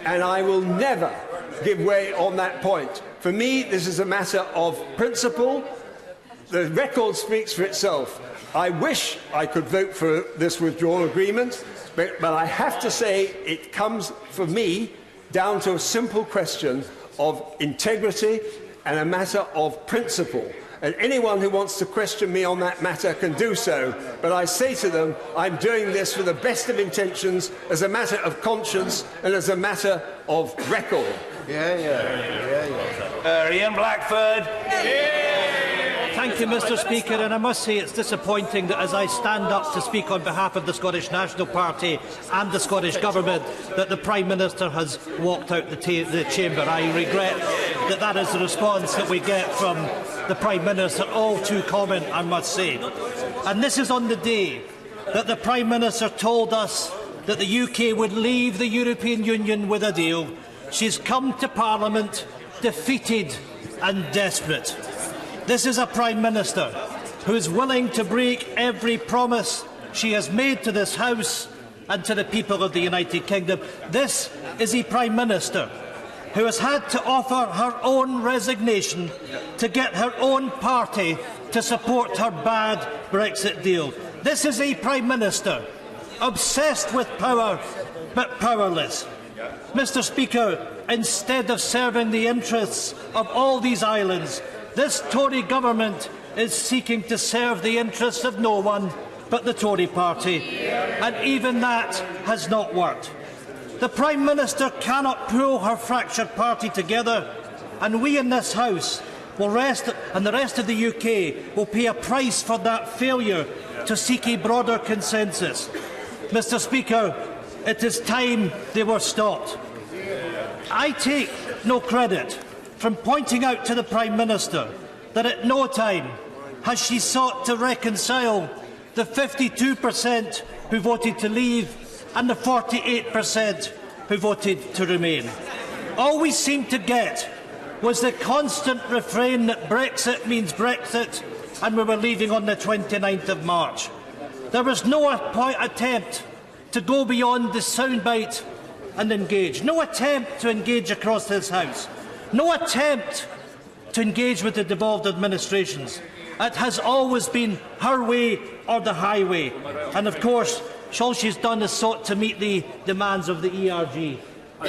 And I will never give way on that point. For me, this is a matter of principle. The record speaks for itself. I wish I could vote for this withdrawal agreement, but I have to say it comes, for me, down to a simple question of integrity and a matter of principle. and anyone who wants to question me on that matter can do so. But I say to them, I'm doing this for the best of intentions, as a matter of conscience and as a matter of record. Ian Blackford. Thank you, Mr. Speaker, and I must say it's disappointing that as I stand up to speak on behalf of the Scottish National Party and the Scottish Government, that the Prime Minister has walked out the chamber. I regret that that is the response that we get from the Prime Minister, all too common, I must say. And this is on the day that the Prime Minister told us that the UK would leave the European Union with a deal. She's come to Parliament defeated and desperate. This is a Prime Minister who is willing to break every promise she has made to this House and to the people of the United Kingdom. This is a Prime Minister who has had to offer her own resignation to get her own party to support her bad Brexit deal. This is a Prime Minister obsessed with power but powerless. Mr. Speaker, instead of serving the interests of all these islands, this Tory government is seeking to serve the interests of no one but the Tory party, and even that has not worked. The Prime Minister cannot pull her fractured party together, and we in this House and the rest of the UK will pay a price for that failure to seek a broader consensus. Mr. Speaker, it is time they were stopped. I take no credit from pointing out to the Prime Minister that at no time has she sought to reconcile the 52% who voted to leave and the 48% who voted to remain. All we seemed to get was the constant refrain that Brexit means Brexit and we were leaving on the 29th of March. There was no attempt to go beyond the soundbite and engage. No attempt to engage across this House. No attempt to engage with the devolved administrations. It has always been her way or the highway. And of course, all she's done is sought to meet the demands of the ERG.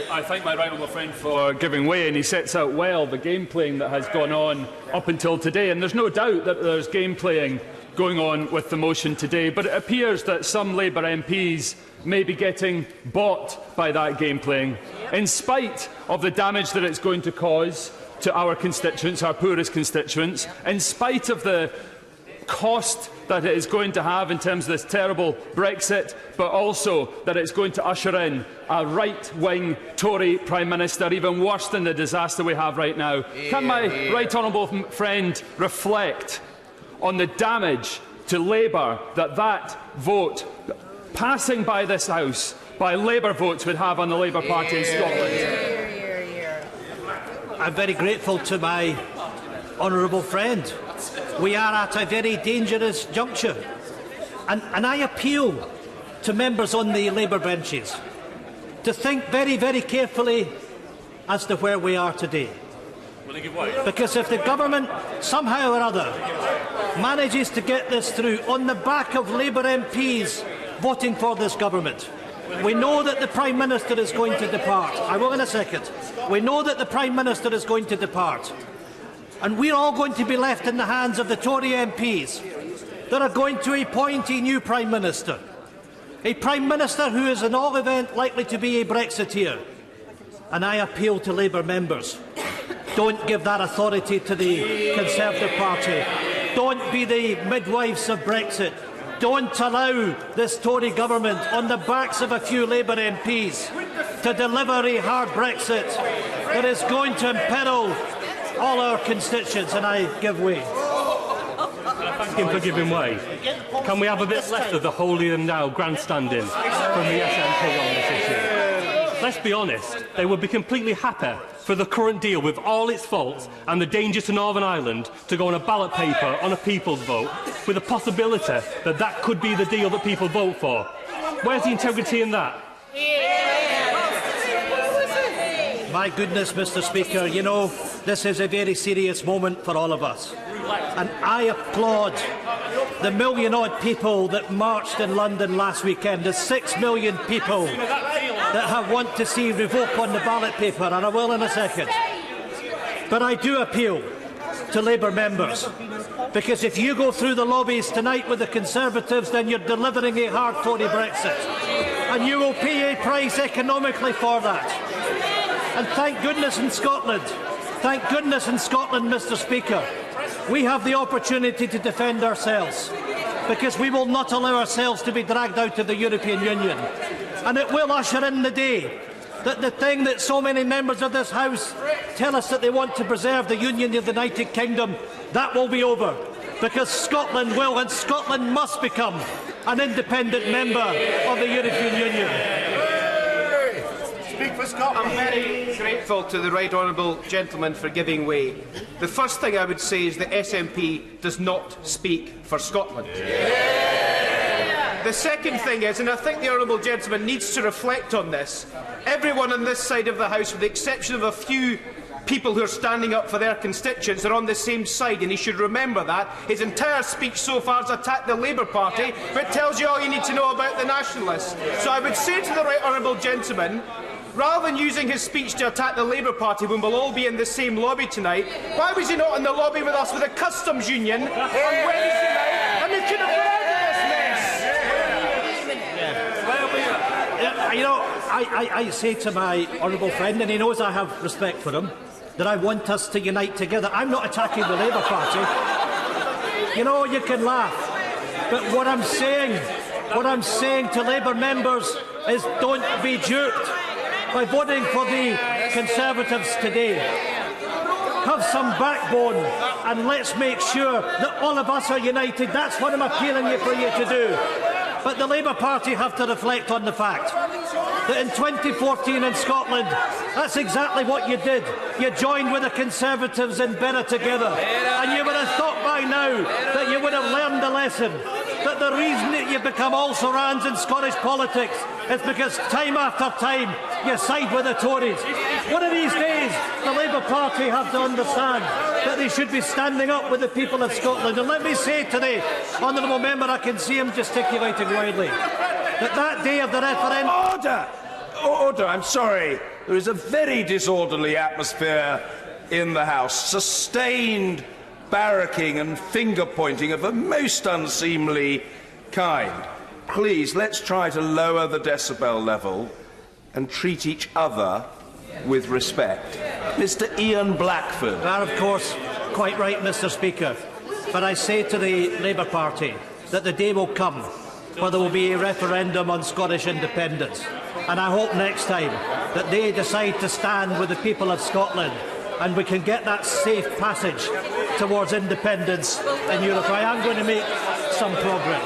I thank my right honourable friend for giving way, and he sets out well the game playing that has gone on up until today. And there's no doubt that there's game playing going on with the motion today, but it appears that some Labour MPs may be getting bought by that game playing, in spite of the damage that it's going to cause to our constituents, our poorest constituents, in spite of the cost that it is going to have in terms of this terrible Brexit, but also that it's going to usher in a right-wing Tory Prime Minister, even worse than the disaster we have right now. Can my right honourable friend reflect on the damage to Labour that that vote, passing by this House, by Labour votes, would have on the Labour Party in Scotland? I'm very grateful to my honourable friend. We are at a very dangerous juncture. And I appeal to members on the Labour benches to think very, very carefully as to where we are today. Because if the government, somehow or other, manages to get this through on the back of Labour MPs voting for this government, we know that the Prime Minister is going to depart. I will in a second. We know that the Prime Minister is going to depart. And we're all going to be left in the hands of the Tory MPs that are going to appoint a new Prime Minister. A Prime Minister who is in all event likely to be a Brexiteer. And I appeal to Labour members. Don't give that authority to the Conservative Party. Don't be the midwives of Brexit. Don't allow this Tory government, on the backs of a few Labour MPs, to deliver a hard Brexit that is going to imperil all our constituents, and I give way. Thank him for giving way. Can we have a bit less of the holier than thou grandstanding from the SNP on this issue? Let's be honest, they would be completely happy for the current deal, with all its faults and the danger to Northern Ireland, to go on a ballot paper on a people's vote, with the possibility that that could be the deal that people vote for. Where's the integrity in that? My goodness, Mr. Speaker, you know, this is a very serious moment for all of us. And I applaud the million-odd people that marched in London last weekend, the 6 million people that have want to see revoke on the ballot paper, and I will in a second. But I do appeal to Labour members. Because if you go through the lobbies tonight with the Conservatives, then you're delivering a hard Tory Brexit. And you will pay a price economically for that. And thank goodness in Scotland, Mr. Speaker, we have the opportunity to defend ourselves, because we will not allow ourselves to be dragged out of the European Union. And it will usher in the day that the thing that so many members of this House tell us that they want to preserve, the Union of the United Kingdom, that will be over. Because Scotland will and Scotland must become an independent member of the European Union. Speak for Scotland. I'm very grateful to the right honourable gentleman for giving way. The first thing I would say is that SNP does not speak for Scotland. The second thing is, and I think the honourable gentleman needs to reflect on this, everyone on this side of the House, with the exception of a few people who are standing up for their constituents, are on the same side, and he should remember that. His entire speech so far has attacked the Labour Party, but tells you all you need to know about the Nationalists. So I would say to the right honourable gentleman, rather than using his speech to attack the Labour Party when we'll all be in the same lobby tonight, why was he not in the lobby with us with the customs union on Wednesday night, and we could have got out of this mess? You know, I say to my honourable friend, and he knows I have respect for him, that I want us to unite together. I'm not attacking the Labour Party. You know, you can laugh, but what I'm saying to Labour members is don't be duped by voting for the Conservatives today. Have some backbone, and let's make sure that all of us are united. That's what I'm appealing for you to do. But the Labour Party have to reflect on the fact that in 2014 in Scotland, that's exactly what you did. You joined with the Conservatives in better together. And you would have thought by now that you would have learned the lesson. That the reason that you become also-rans in Scottish politics is because time after time you side with the Tories. One of these days, the Labour Party have to understand that they should be standing up with the people of Scotland. And let me say to the honourable member, I can see him gesticulating wildly, that day of the referendum... Order! Order, I'm sorry. There is a very disorderly atmosphere in the House. Sustained barracking and finger-pointing of a most unseemly kind. Please, let's try to lower the decibel level and treat each other with respect. Mr. Ian Blackford. You are, of course, quite right, Mr. Speaker. But I say to the Labour Party that the day will come where there will be a referendum on Scottish independence. And I hope next time that they decide to stand with the people of Scotland and we can get that safe passage towards independence in Europe. I am going to make some progress.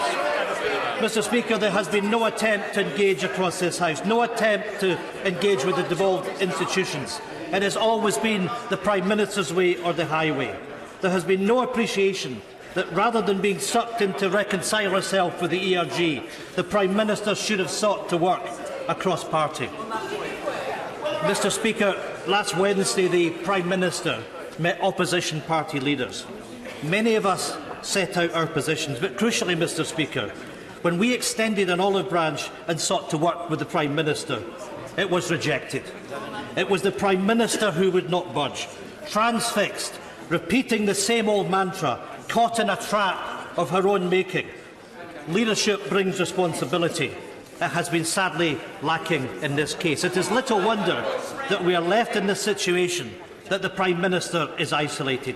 Mr. Speaker, there has been no attempt to engage across this House, no attempt to engage with the devolved institutions. It has always been the Prime Minister's way or the highway. There has been no appreciation that rather than being sucked in to reconcile herself with the ERG, the Prime Minister should have sought to work across party. Mr. Speaker, last Wednesday the Prime Minister met opposition party leaders. Many of us set out our positions, but crucially, Mr. Speaker, when we extended an olive branch and sought to work with the Prime Minister, it was rejected. It was the Prime Minister who would not budge, transfixed, repeating the same old mantra, caught in a trap of her own making. Leadership brings responsibility. It has been sadly lacking in this case. It is little wonder that we are left in this situation, that the Prime Minister is isolated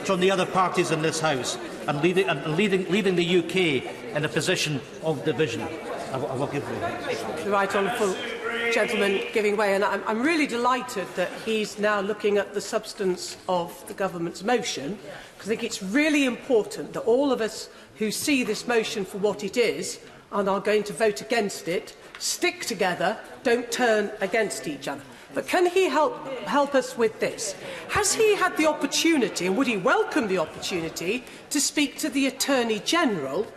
from the other parties in this House and leaving the UK in a position of division. I will give you the right honourable gentleman giving way, and I'm really delighted that he's now looking at the substance of the government's motion, because I think it's really important that all of us who see this motion for what it is and are going to vote against it stick together, don't turn against each other. But can he help us with this? Has he had the opportunity, and would he welcome the opportunity, to speak to the Attorney-General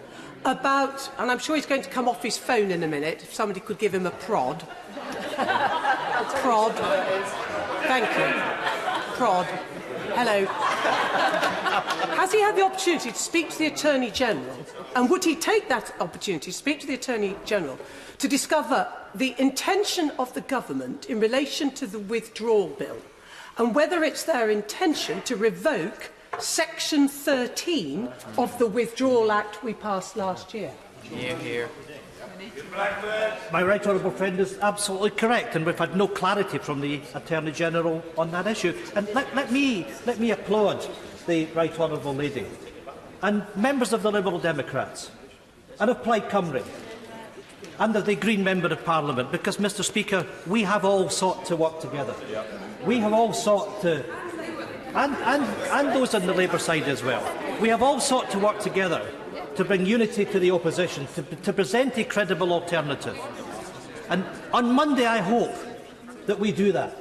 about, and I'm sure he's going to come off his phone in a minute, if somebody could give him a prod. A prod. Thank you. Prod. Hello. Has he had the opportunity to speak to the Attorney-General, and would he take that opportunity to speak to the Attorney-General to discover the intention of the government in relation to the withdrawal bill, and whether it's their intention to revoke Section 13 of the Withdrawal Act we passed last year. My right honourable friend is absolutely correct, and we've had no clarity from the Attorney General on that issue. And let me applaud the right honourable lady and members of the Liberal Democrats and of Plaid Cymru and of the Green Member of Parliament, because, Mr Speaker, we have all sought to work together. We have all sought to, and those on the Labour side as well, we have all sought to work together to bring unity to the opposition, to present a credible alternative. And on Monday, I hope that we do that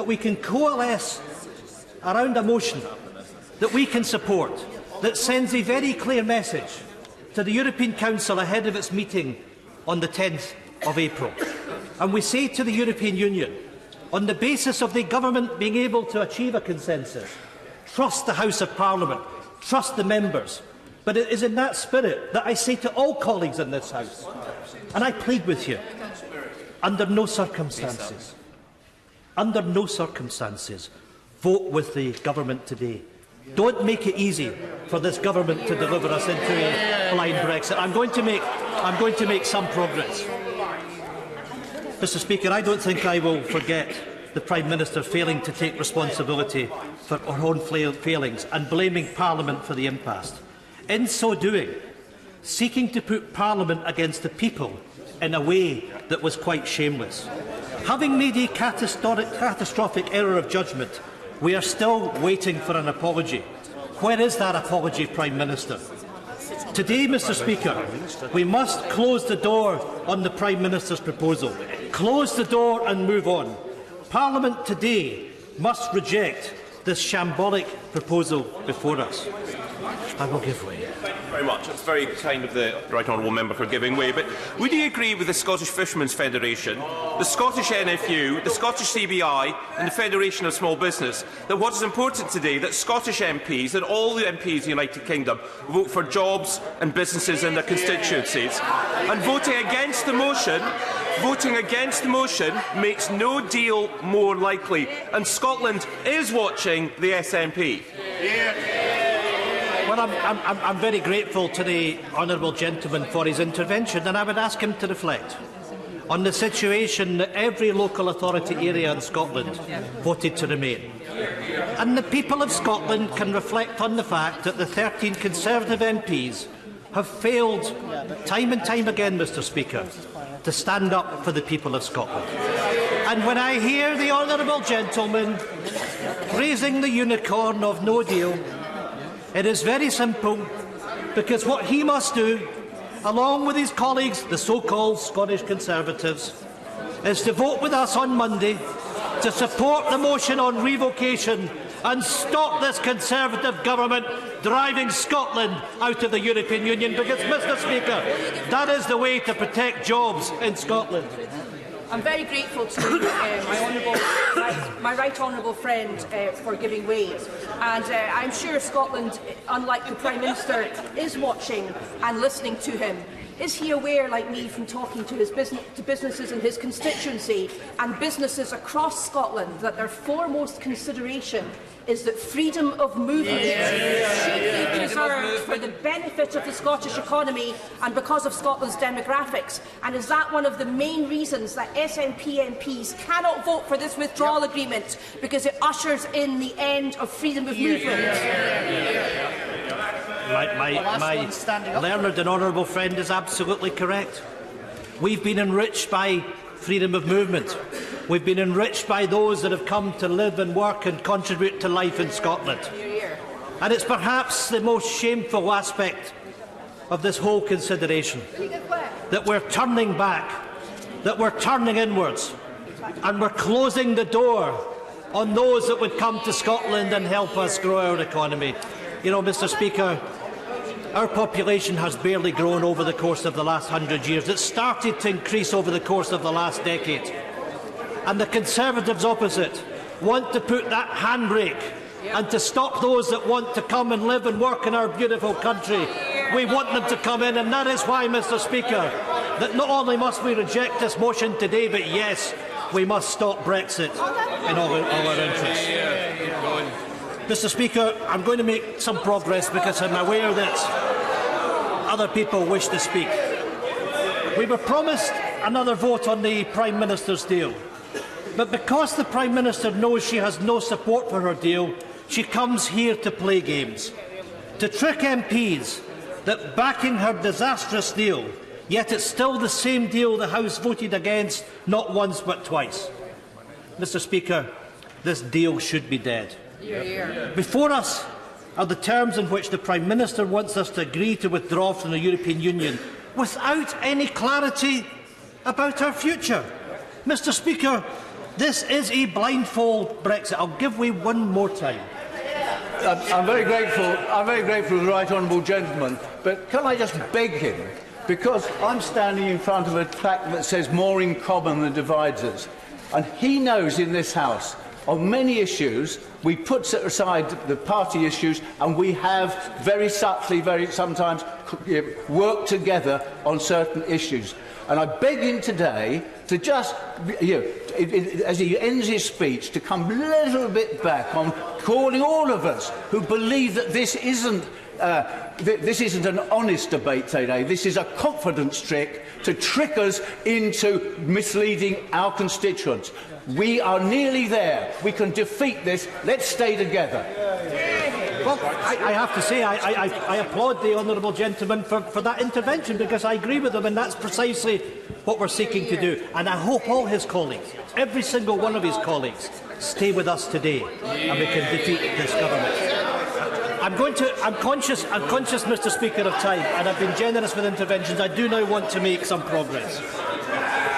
we can coalesce around a motion that we can support, that sends a very clear message to the European Council ahead of its meeting on the 10th of April. And we say to the European Union, on the basis of the government being able to achieve a consensus, trust the House of Parliament, trust the members. But it is in that spirit that I say to all colleagues in this House, and I plead with you, under no circumstances, vote with the government today. Don't make it easy for this government to deliver us into a blind Brexit. I'm going to make some progress. Mr Speaker, I don't think I will forget the Prime Minister failing to take responsibility for her own failings and blaming Parliament for the impasse. In so doing, seeking to put Parliament against the people in a way that was quite shameless. Having made a catastrophic error of judgment, we are still waiting for an apology. Where is that apology, Prime Minister? Today, Mr Speaker, we must close the door on the Prime Minister's proposal. Close the door and move on. Parliament today must reject this shambolic proposal before us. I will give way. Thank you very much. It's very kind of the right honourable member for giving way. But would you agree with the Scottish Fishermen's Federation, the Scottish NFU, the Scottish CBI and the Federation of Small Business that what is important today that Scottish MPs and all the MPs in the United Kingdom vote for jobs and businesses in their constituencies? And voting against the motion makes no deal more likely. And Scotland is watching the SNP. Well, I'm very grateful to the honourable gentleman for his intervention, and I would ask him to reflect on the situation that every local authority area in Scotland voted to remain. And the people of Scotland can reflect on the fact that the 13 Conservative MPs have failed time and time again, Mr Speaker, to stand up for the people of Scotland. And when I hear the honourable gentleman praising the unicorn of no deal, it is very simple, because what he must do, along with his colleagues, the so-called Scottish Conservatives, is to vote with us on Monday to support the motion on revocation and stop this Conservative government driving Scotland out of the European Union, because, Mr Speaker, that is the way to protect jobs in Scotland. I'm very grateful to my right honourable friend for giving way. And I'm sure Scotland, unlike the Prime Minister, is watching and listening to him. Is he aware, like me, from talking to his businesses in his constituency and businesses across Scotland, that their foremost consideration is that freedom of movement should be preserved for the benefit of the Scottish economy and because of Scotland's demographics? And is that one of the main reasons that SNP MPs cannot vote for this withdrawal agreement, because it ushers in the end of freedom of movement? My learned and honourable friend is absolutely correct. We've been enriched by freedom of movement. We've been enriched by those that have come to live and work and contribute to life in Scotland. And it's perhaps the most shameful aspect of this whole consideration, that we're turning back, that we're turning inwards, and we're closing the door on those that would come to Scotland and help us grow our economy. You know, Mr Speaker, our population has barely grown over the course of the last 100 years. It started to increase over the course of the last decade. And the Conservatives opposite want to put that handbrake and to stop those that want to come and live and work in our beautiful country. We want them to come in, and that is why, Mr Speaker, that not only must we reject this motion today, but yes, we must stop Brexit in all our interests. Mr. Speaker, I'm going to make some progress because I'm aware that other people wish to speak. We were promised another vote on the Prime Minister's deal, but because the Prime Minister knows she has no support for her deal, she comes here to play games, to trick MPs that backing her disastrous deal, yet it's still the same deal the House voted against not once but twice. Mr. Speaker, this deal should be dead. Before us are the terms in which the Prime Minister wants us to agree to withdraw from the European Union without any clarity about our future. Mr. Speaker, this is a blindfold Brexit. I'll give way one more time. I'm very grateful to the right honourable gentleman, but can I just beg him, because I'm standing in front of a plaque that says more in common than divides us, and he knows in this House on many issues we put aside the party issues and we have very subtly, sometimes worked together on certain issues. And I beg him today to just, as he ends his speech, to come a little bit back on calling all of us who believe that this isn't an honest debate today. This is a confidence trick to trick us into misleading our constituents. We are nearly there. We can defeat this. Let's stay together. Well, I have to say, I applaud the honourable gentleman for that intervention, because I agree with him, and that's precisely what we're seeking to do. And I hope all his colleagues, every single one of his colleagues, stay with us today, and we can defeat this government. I'm conscious, Mr. Speaker, of time, and I've been generous with interventions. I do now want to make some progress.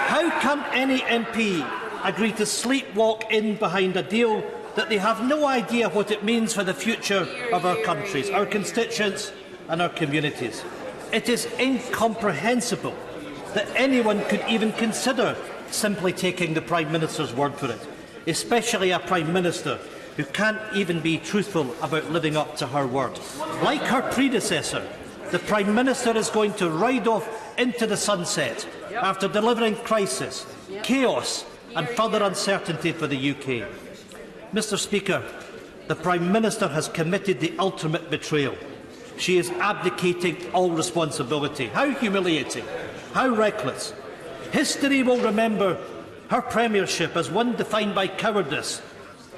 How can any MP agree to sleepwalk in behind a deal that they have no idea what it means for the future of our countries, our constituents and our communities? It is incomprehensible that anyone could even consider simply taking the Prime Minister's word for it, especially a Prime Minister who can't even be truthful about living up to her word. Like her predecessor, the Prime Minister is going to ride off into the sunset after delivering crisis, chaos and further uncertainty for the UK. Mr. Speaker, the Prime Minister has committed the ultimate betrayal. She is abdicating all responsibility. How humiliating, how reckless. History will remember her premiership as one defined by cowardice,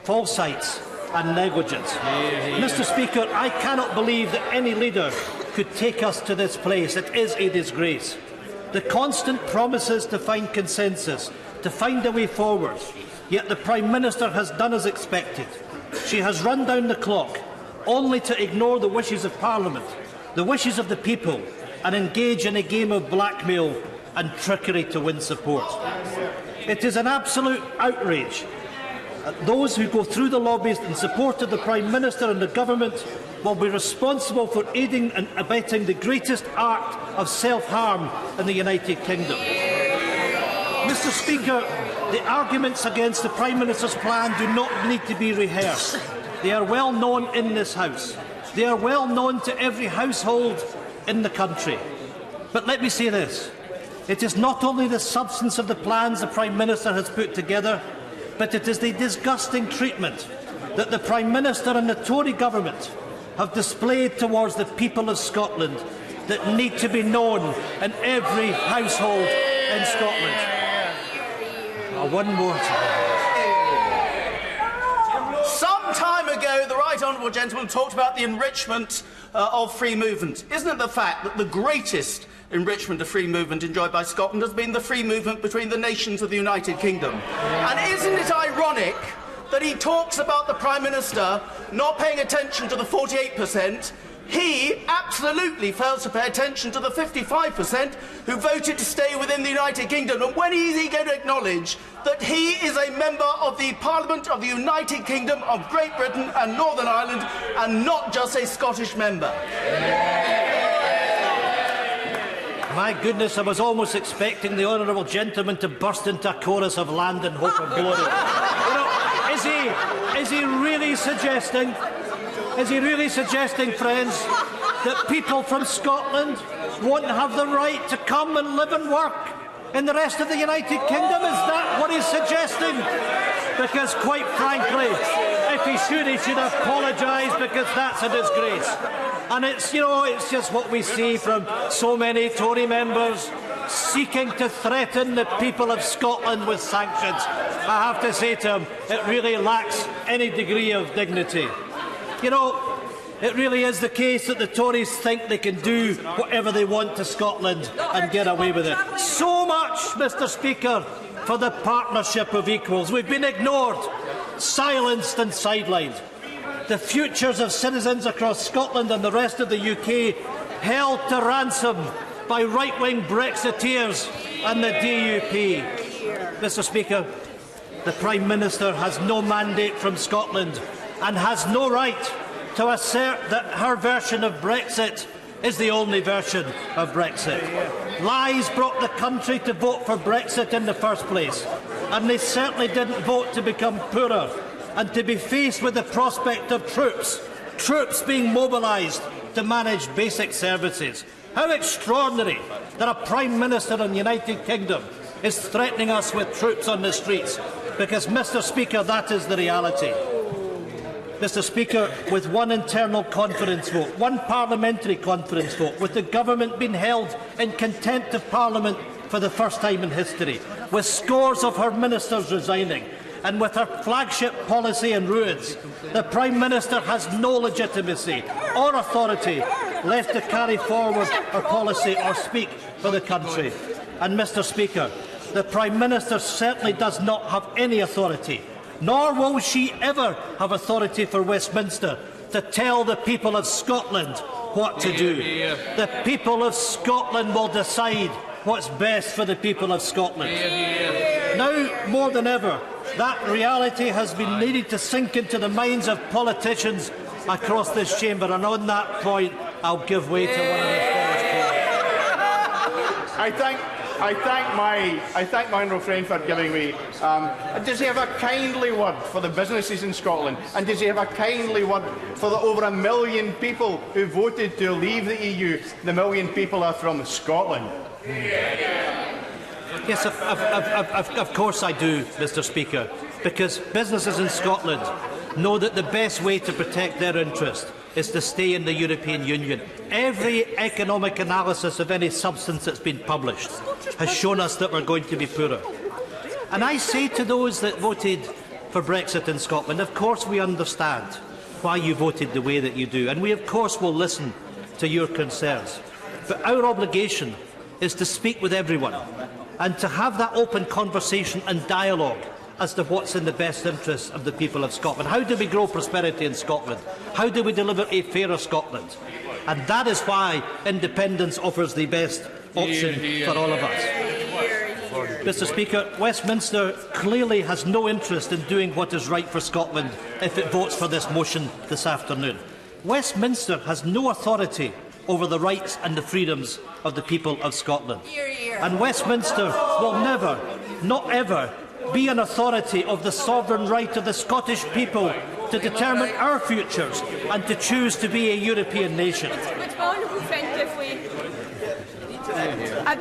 falsehoods and negligence. Mr. Speaker, I cannot believe that any leader could take us to this place. It is a disgrace. The constant promises to find consensus, to find a way forward, yet the Prime Minister has done as expected. She has run down the clock, only to ignore the wishes of Parliament, the wishes of the people, and engage in a game of blackmail and trickery to win support. It is an absolute outrage. Those who go through the lobbies in support of the Prime Minister and the Government will be responsible for aiding and abetting the greatest act of self-harm in the United Kingdom. Mr. Speaker, the arguments against the Prime Minister's plan do not need to be rehearsed. They are well known in this House. They are well known to every household in the country. But let me say this. It is not only the substance of the plans the Prime Minister has put together, but it is the disgusting treatment that the Prime Minister and the Tory government have displayed towards the people of Scotland that need to be known in every household in Scotland. One more time. Some time ago, the right honourable gentleman talked about the enrichment of free movement. Isn't it the fact that the greatest enrichment of free movement enjoyed by Scotland has been the free movement between the nations of the United Kingdom? And isn't it ironic that he talks about the Prime Minister not paying attention to the 48%? He absolutely fails to pay attention to the 55% who voted to stay within the United Kingdom. And when is he going to acknowledge that he is a member of the Parliament of the United Kingdom of Great Britain and Northern Ireland, and not just a Scottish member? My goodness, I was almost expecting the honourable gentleman to burst into a chorus of Land and Hope of Glory. You know, is he really suggesting... Is he really suggesting, friends, that people from Scotland won't have the right to come and live and work in the rest of the United Kingdom? Is that what he's suggesting? Because, quite frankly, if he should apologise, because that's a disgrace. And it's, it's just what we see from so many Tory members seeking to threaten the people of Scotland with sanctions. I have to say to him, it really lacks any degree of dignity. It really is the case that the Tories think they can do whatever they want to Scotland and get away with it. So much, Mr. Speaker, for the partnership of equals. We've been ignored, silenced and sidelined. The futures of citizens across Scotland and the rest of the UK held to ransom by right-wing Brexiteers and the DUP. Mr. Speaker, the Prime Minister has no mandate from Scotland and has no right to assert that her version of Brexit is the only version of Brexit. Lies brought the country to vote for Brexit in the first place, and they certainly didn't vote to become poorer and to be faced with the prospect of troops being mobilised to manage basic services. How extraordinary that a Prime Minister in the United Kingdom is threatening us with troops on the streets, because, Mr. Speaker, that is the reality. Mr. Speaker, with one internal confidence vote, one parliamentary confidence vote, with the government being held in contempt of Parliament for the first time in history, with scores of her ministers resigning, and with her flagship policy in ruins, the Prime Minister has no legitimacy or authority left to carry forward her policy or speak for the country. And, Mr. Speaker, the Prime Minister certainly does not have any authority, nor will she ever have authority for Westminster to tell the people of Scotland what to do. The people of Scotland will decide what's best for the people of Scotland. Now, more than ever, that reality has been needed to sink into the minds of politicians across this chamber, and on that point, I'll give way to one of the Scottish colleagues. I thank my honourable friend for giving way. Does he have a kindly word for the businesses in Scotland? And does he have a kindly word for the over 1 million people who voted to leave the EU? The million people are from Scotland. Yes, of course I do, Mr. Speaker, because businesses in Scotland know that the best way to protect their interest is to stay in the European Union. Every economic analysis of any substance that's been published has shown us that we're going to be poorer. And I say to those that voted for Brexit in Scotland, of course we understand why you voted the way that you do, and we of course will listen to your concerns. But our obligation is to speak with everyone and to have that open conversation and dialogue as to what's in the best interests of the people of Scotland. How do we grow prosperity in Scotland? How do we deliver a fairer Scotland? And that is why independence offers the best option for all of us. Mr. Speaker, Westminster clearly has no interest in doing what is right for Scotland if it votes for this motion this afternoon. Westminster has no authority over the rights and the freedoms of the people of Scotland. And Westminster will never, not ever, be an authority of the sovereign right of the Scottish people to determine our futures and to choose to be a European nation. Would my honourable friend give way? I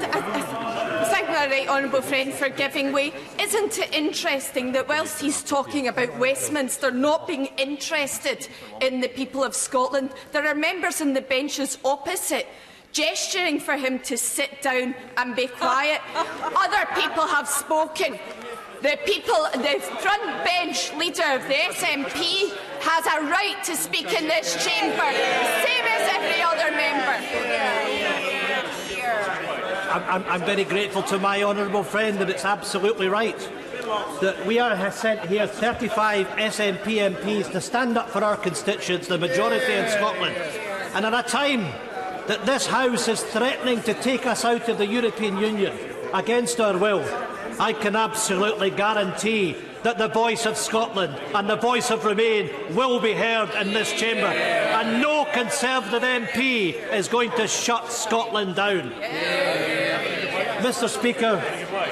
thank my right honourable friend for giving way. Isn't it interesting that whilst he's talking about Westminster not being interested in the people of Scotland, there are members on the benches opposite gesturing for him to sit down and be quiet? Other people have spoken. The front bench leader of the SNP has a right to speak in this chamber, same as every other member. I'm very grateful to my honourable friend that it's absolutely right that we are sent here 35 SNP MPs to stand up for our constituents, the majority in Scotland. And at a time that this House is threatening to take us out of the European Union against our will, I can absolutely guarantee that the voice of Scotland and the voice of Remain will be heard in this chamber, and no Conservative MP is going to shut Scotland down. Mr. Speaker,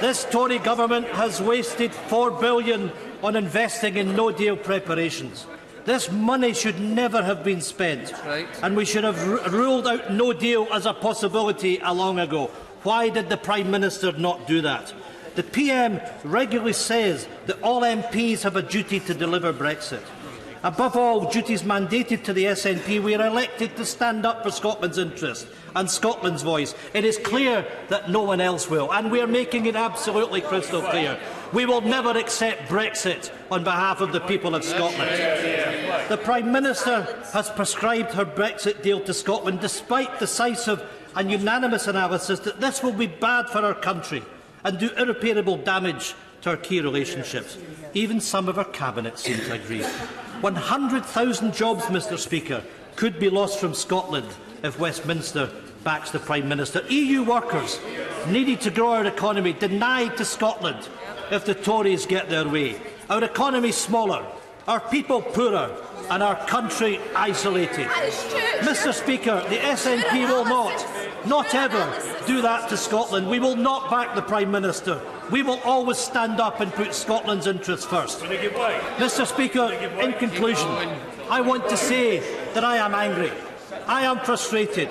this Tory government has wasted £4 billion on investing in no-deal preparations. This money should never have been spent, and we should have ruled out no deal as a possibility long ago. Why did the Prime Minister not do that? The PM regularly says that all MPs have a duty to deliver Brexit. Above all duties mandated to the SNP, we are elected to stand up for Scotland's interest and Scotland's voice. It is clear that no one else will, and we are making it absolutely crystal clear. We will never accept Brexit on behalf of the people of Scotland. The Prime Minister has prescribed her Brexit deal to Scotland despite decisive and unanimous analysis that this will be bad for our country and do irreparable damage to our key relationships. Even some of our Cabinet seem to agree. 100,000 jobs, Mr Speaker, could be lost from Scotland if Westminster backs the Prime Minister. EU workers needed to grow our economy, denied to Scotland if the Tories get their way. Our economy smaller, our people poorer, and our country isolated. Mr Speaker, the SNP will not ever do that to Scotland. We will not back the Prime Minister. We will always stand up and put Scotland's interests first. Mr Speaker, in conclusion, I want to say that I am angry. I am frustrated,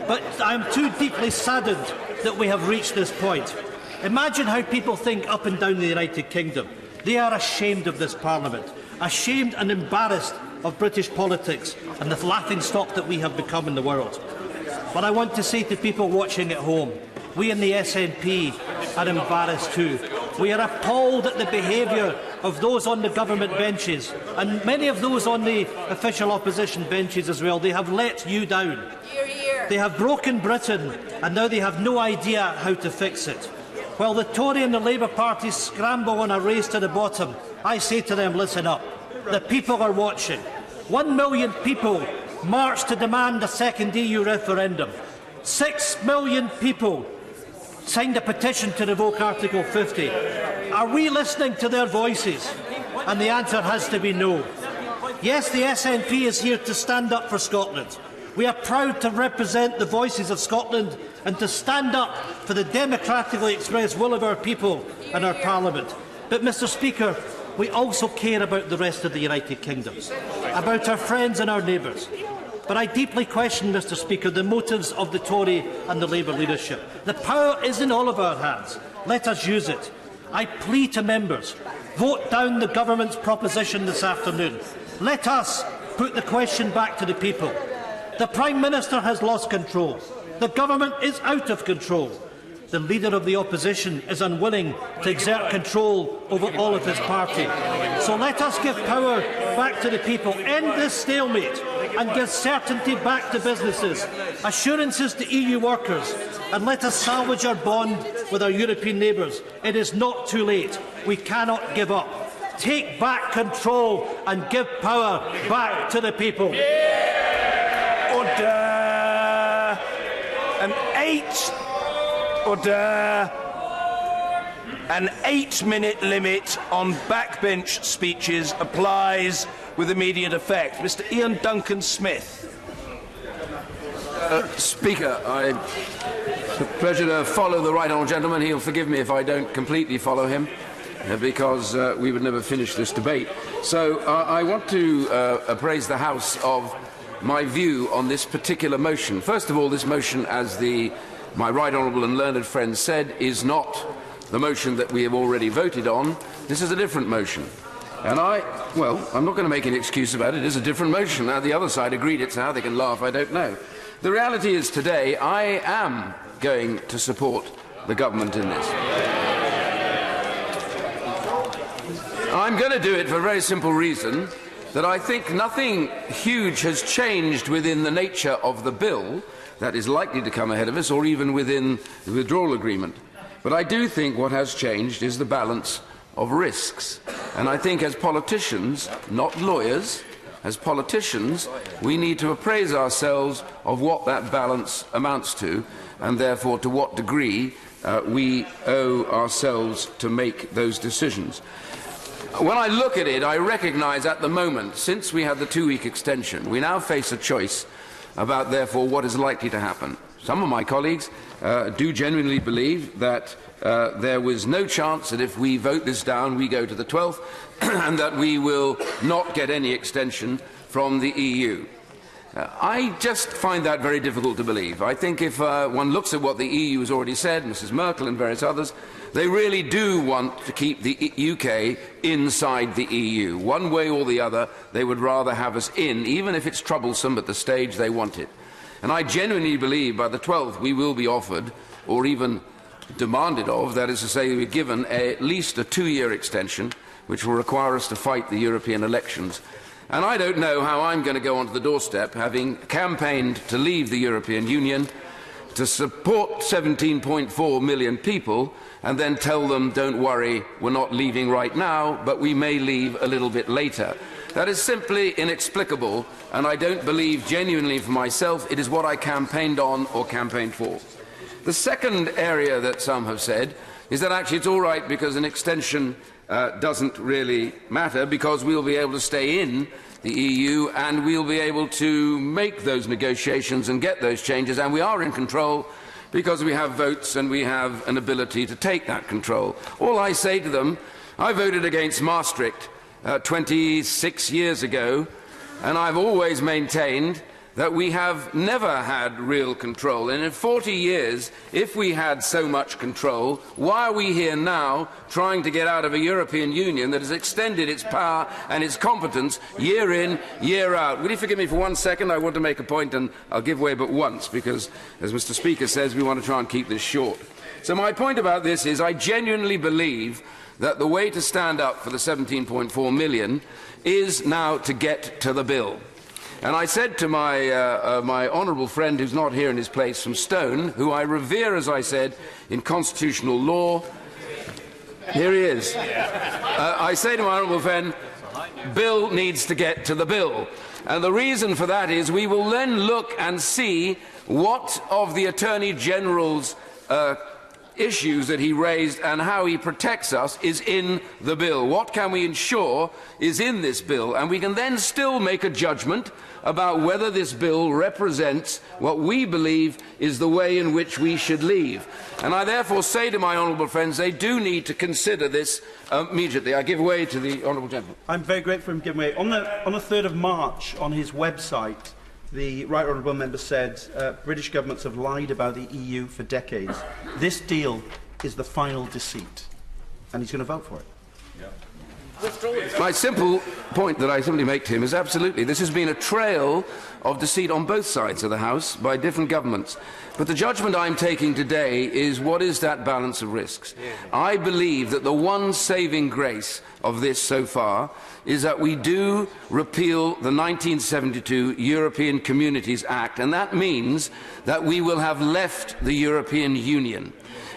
but I am too deeply saddened that we have reached this point. Imagine how people think up and down the United Kingdom. They are ashamed of this Parliament, ashamed and embarrassed of British politics and the laughingstock that we have become in the world. But I want to say to people watching at home, we in the SNP are embarrassed too. We are appalled at the behaviour of those on the government benches and many of those on the official opposition benches as well. They have let you down. They have broken Britain and now they have no idea how to fix it. While the Tory and the Labour Party scramble on a race to the bottom, I say to them, listen up. The people are watching. 1 million people marched to demand a second EU referendum. 6 million people signed a petition to revoke Article 50. Are we listening to their voices? And the answer has to be no. Yes, the SNP is here to stand up for Scotland. We are proud to represent the voices of Scotland and to stand up for the democratically expressed will of our people and our Parliament. But, Mr Speaker, we also care about the rest of the United Kingdom, about our friends and our neighbours. But I deeply question, Mr Speaker, the motives of the Tory and the Labour leadership. The power is in all of our hands. Let us use it. I plead to members, vote down the government's proposition this afternoon. Let us put the question back to the people. The Prime Minister has lost control. The government is out of control. The Leader of the Opposition is unwilling to exert control over all of his party. So let us give power back to the people, end this stalemate and give certainty back to businesses, assurances to EU workers, and let us salvage our bond with our European neighbours. It is not too late. We cannot give up. Take back control and give power back to the people. Order. An 8-minute limit on backbench speeches applies with immediate effect. Mr. Ian Duncan Smith. Speaker, it's a pleasure to follow the right honourable gentleman. He'll forgive me if I don't completely follow him, because we would never finish this debate. So I want to appraise the House of my view on this particular motion. First of all, this motion, as my right honourable and learned friend said, is not the motion that we have already voted on. This is a different motion. And I'm not going to make an excuse about it. It is a different motion. Now, the other side agreed it, so how they can laugh, I don't know. The reality is today I am going to support the government in this. I'm going to do it for a very simple reason, that I think nothing huge has changed within the nature of the bill that is likely to come ahead of us, or even within the withdrawal agreement. But I do think what has changed is the balance of risks. And I think as politicians, not lawyers, as politicians, we need to appraise ourselves of what that balance amounts to, and therefore to what degree we owe ourselves to make those decisions. When I look at it, I recognise at the moment, since we had the 2-week extension, we now face a choice about, therefore, what is likely to happen. Some of my colleagues do genuinely believe that there was no chance that if we vote this down, we go to the 12th, and that we will not get any extension from the EU. I just find that very difficult to believe. I think if one looks at what the EU has already said, Mrs Merkel and various others, they really do want to keep the UK inside the EU. One way or the other, they would rather have us in, even if it's troublesome at the stage they want it. And I genuinely believe by the 12th we will be offered, or even demanded of, that is to say, we're given at least a 2-year extension, which will require us to fight the European elections. And I don't know how I'm going to go onto the doorstep, having campaigned to leave the European Union, to support 17.4 million people, and then tell them, don't worry, we're not leaving right now, but we may leave a little bit later. That is simply inexplicable, and I don't believe genuinely for myself it is what I campaigned on or campaigned for. The second area that some have said is that actually it's all right because an extension doesn't really matter, because we'll be able to stay in the EU and we'll be able to make those negotiations and get those changes, and we are in control because we have votes and we have an ability to take that control. All I say to them, I voted against Maastricht 26 years ago, and I've always maintained that we have never had real control. And in 40 years, if we had so much control, why are we here now trying to get out of a European Union that has extended its power and its competence year in, year out? Will you forgive me for 1 second? I want to make a point, and I'll give way but once, because, as Mr. Speaker says, we want to try and keep this short. So my point about this is I genuinely believe that the way to stand up for the 17.4 million is now to get to the bill. And I said to my honourable friend who's not here in his place from Stone, who I revere, as I said, in constitutional law, here he is. I say to my honourable friend, Bill needs to get to the bill. And the reason for that is we will then look and see what of the Attorney General's issues that he raised and how he protects us is in the bill. What can we ensure is in this bill? And we can then still make a judgment about whether this bill represents what we believe is the way in which we should leave. And I therefore say to my honourable friends, they do need to consider this immediately. I give way to the honourable gentleman. I'm very grateful for him giving way. On the 3rd of March, on his website, the Right Honourable Member said British governments have lied about the EU for decades. This deal is the final deceit, and he's going to vote for it. My simple point that I simply make to him is absolutely, this has been a trail of deceit on both sides of the House by different governments. But the judgment I'm taking today is what is that balance of risks? I believe that the one saving grace of this so far is that we do repeal the 1972 European Communities Act, and that means that we will have left the European Union.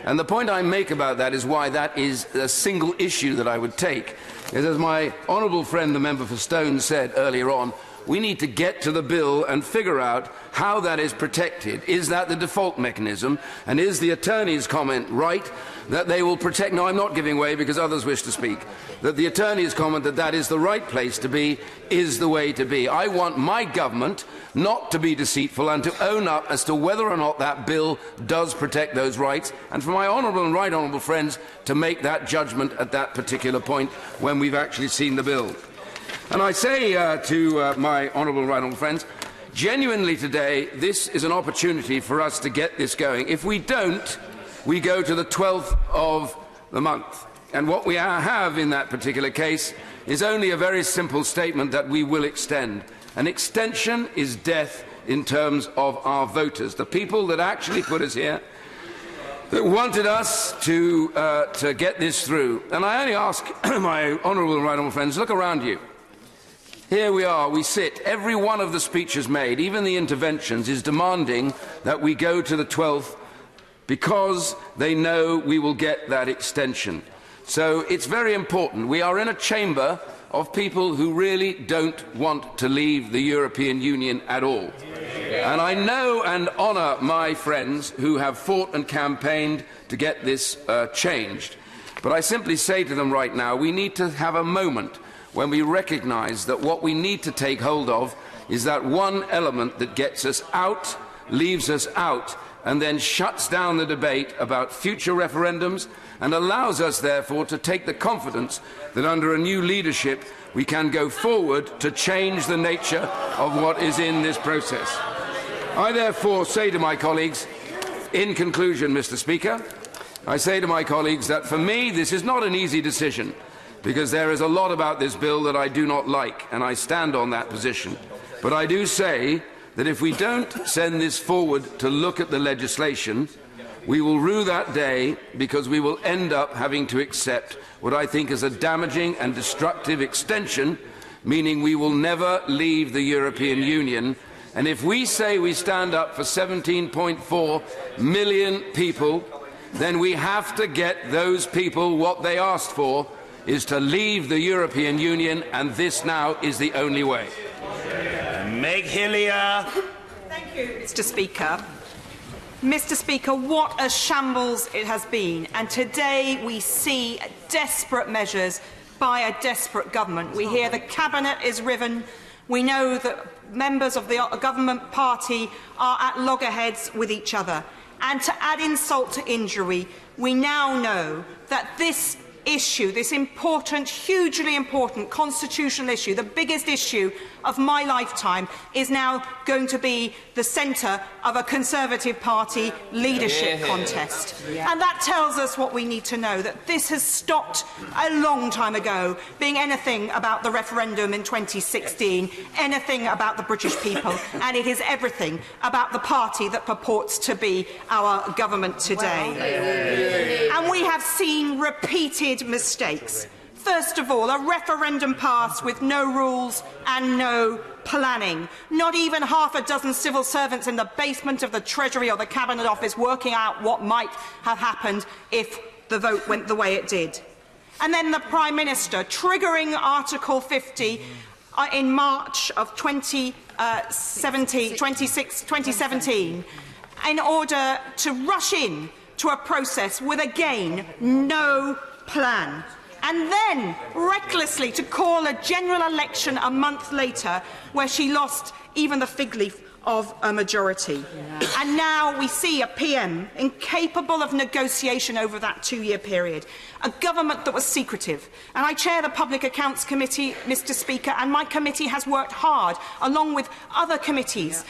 And the point I make about that is why that is a single issue that I would take. Is, as my honourable friend, the member for Stone, said earlier on, we need to get to the bill and figure out how that is protected. Is that the default mechanism? And is the attorney's comment right that they will protect? No, I'm not giving way because others wish to speak. That the attorney's comment that that is the right place to be is the way to be. I want my government not to be deceitful and to own up as to whether or not that bill does protect those rights, and for my honourable and right honourable friends to make that judgment at that particular point when we've actually seen the bill. And I say to my honourable and right honourable friends, genuinely today, this is an opportunity for us to get this going. If we don't, we go to the 12th of the month. And what we have in that particular case is only a very simple statement that we will extend. An extension is death in terms of our voters, the people that actually put us here, that wanted us to get this through. And I only ask my honourable and right honourable friends, look around you. Here we are, we sit. Every one of the speeches made, even the interventions, is demanding that we go to the 12th because they know we will get that extension. So it's very important. We are in a chamber of people who really don't want to leave the European Union at all. And I know and honour my friends who have fought and campaigned to get this changed. But I simply say to them right now, we need to have a moment when we recognise that what we need to take hold of is that one element that gets us out leaves us out and then shuts down the debate about future referendums and allows us, therefore, to take the confidence that under a new leadership we can go forward to change the nature of what is in this process. I therefore say to my colleagues, in conclusion, Mr. Speaker, I say to my colleagues that for me this is not an easy decision, because there is a lot about this bill that I do not like, and I stand on that position. But I do say that if we don't send this forward to look at the legislation, we will rue that day, because we will end up having to accept what I think is a damaging and destructive extension, meaning we will never leave the European Union. And if we say we stand up for 17.4 million people, then we have to get those people what they asked for, is to leave the European Union, and this now is the only way. Meg Hillier. Thank you, Mr. Speaker. Mr. Speaker, what a shambles it has been, and today we see desperate measures by a desperate government. We hear the cabinet is riven. We know that members of the government party are at loggerheads with each other. And to add insult to injury, we now know that this issue, this important, hugely important constitutional issue, the biggest issue of my lifetime, is now going to be the centre of a Conservative Party leadership contest. And that tells us what we need to know, that this has stopped a long time ago being anything about the referendum in 2016, anything about the British people, and it is everything about the party that purports to be our government today. And we have seen repeated mistakes. First of all, a referendum passed with no rules and no planning. Not even half a dozen civil servants in the basement of the Treasury or the Cabinet Office working out what might have happened if the vote went the way it did. And then the Prime Minister triggering Article 50 in March of 2017 in order to rush in to a process with, again, no plan. And then, recklessly, to call a general election a month later, where she lost even the fig leaf of a majority. And now we see a PM incapable of negotiation over that two-year period, a government that was secretive. And I chair the Public Accounts Committee, Mr. Speaker, and my committee has worked hard, along with other committees,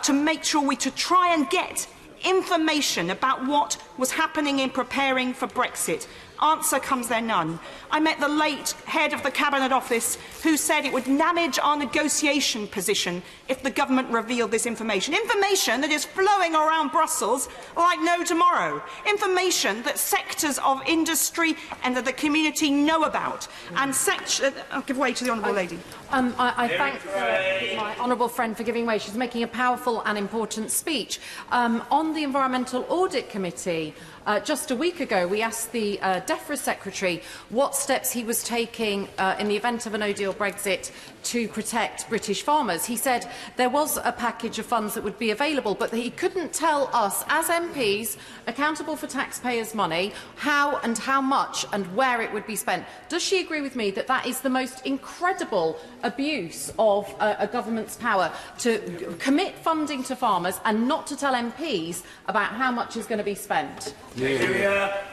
to make sure to try and get information about what was happening in preparing for Brexit. Answer comes there none. I met the late head of the Cabinet Office, who said it would damage our negotiation position if the government revealed this information. Information that is flowing around Brussels like no tomorrow. Information that sectors of industry and of the community know about. And I'll give way to the honourable lady. I thank my honourable friend for giving way. She's making a powerful and important speech. On the Environmental Audit Committee, just a week ago, we asked the DEFRA Secretary what steps he was taking in the event of a no-deal Brexit to protect British farmers. He said there was a package of funds that would be available, but he couldn't tell us, as MPs, accountable for taxpayers' money, how and how much and where it would be spent. Does she agree with me that that is the most incredible abuse of a government's power, to commit funding to farmers and not to tell MPs about how much is going to be spent?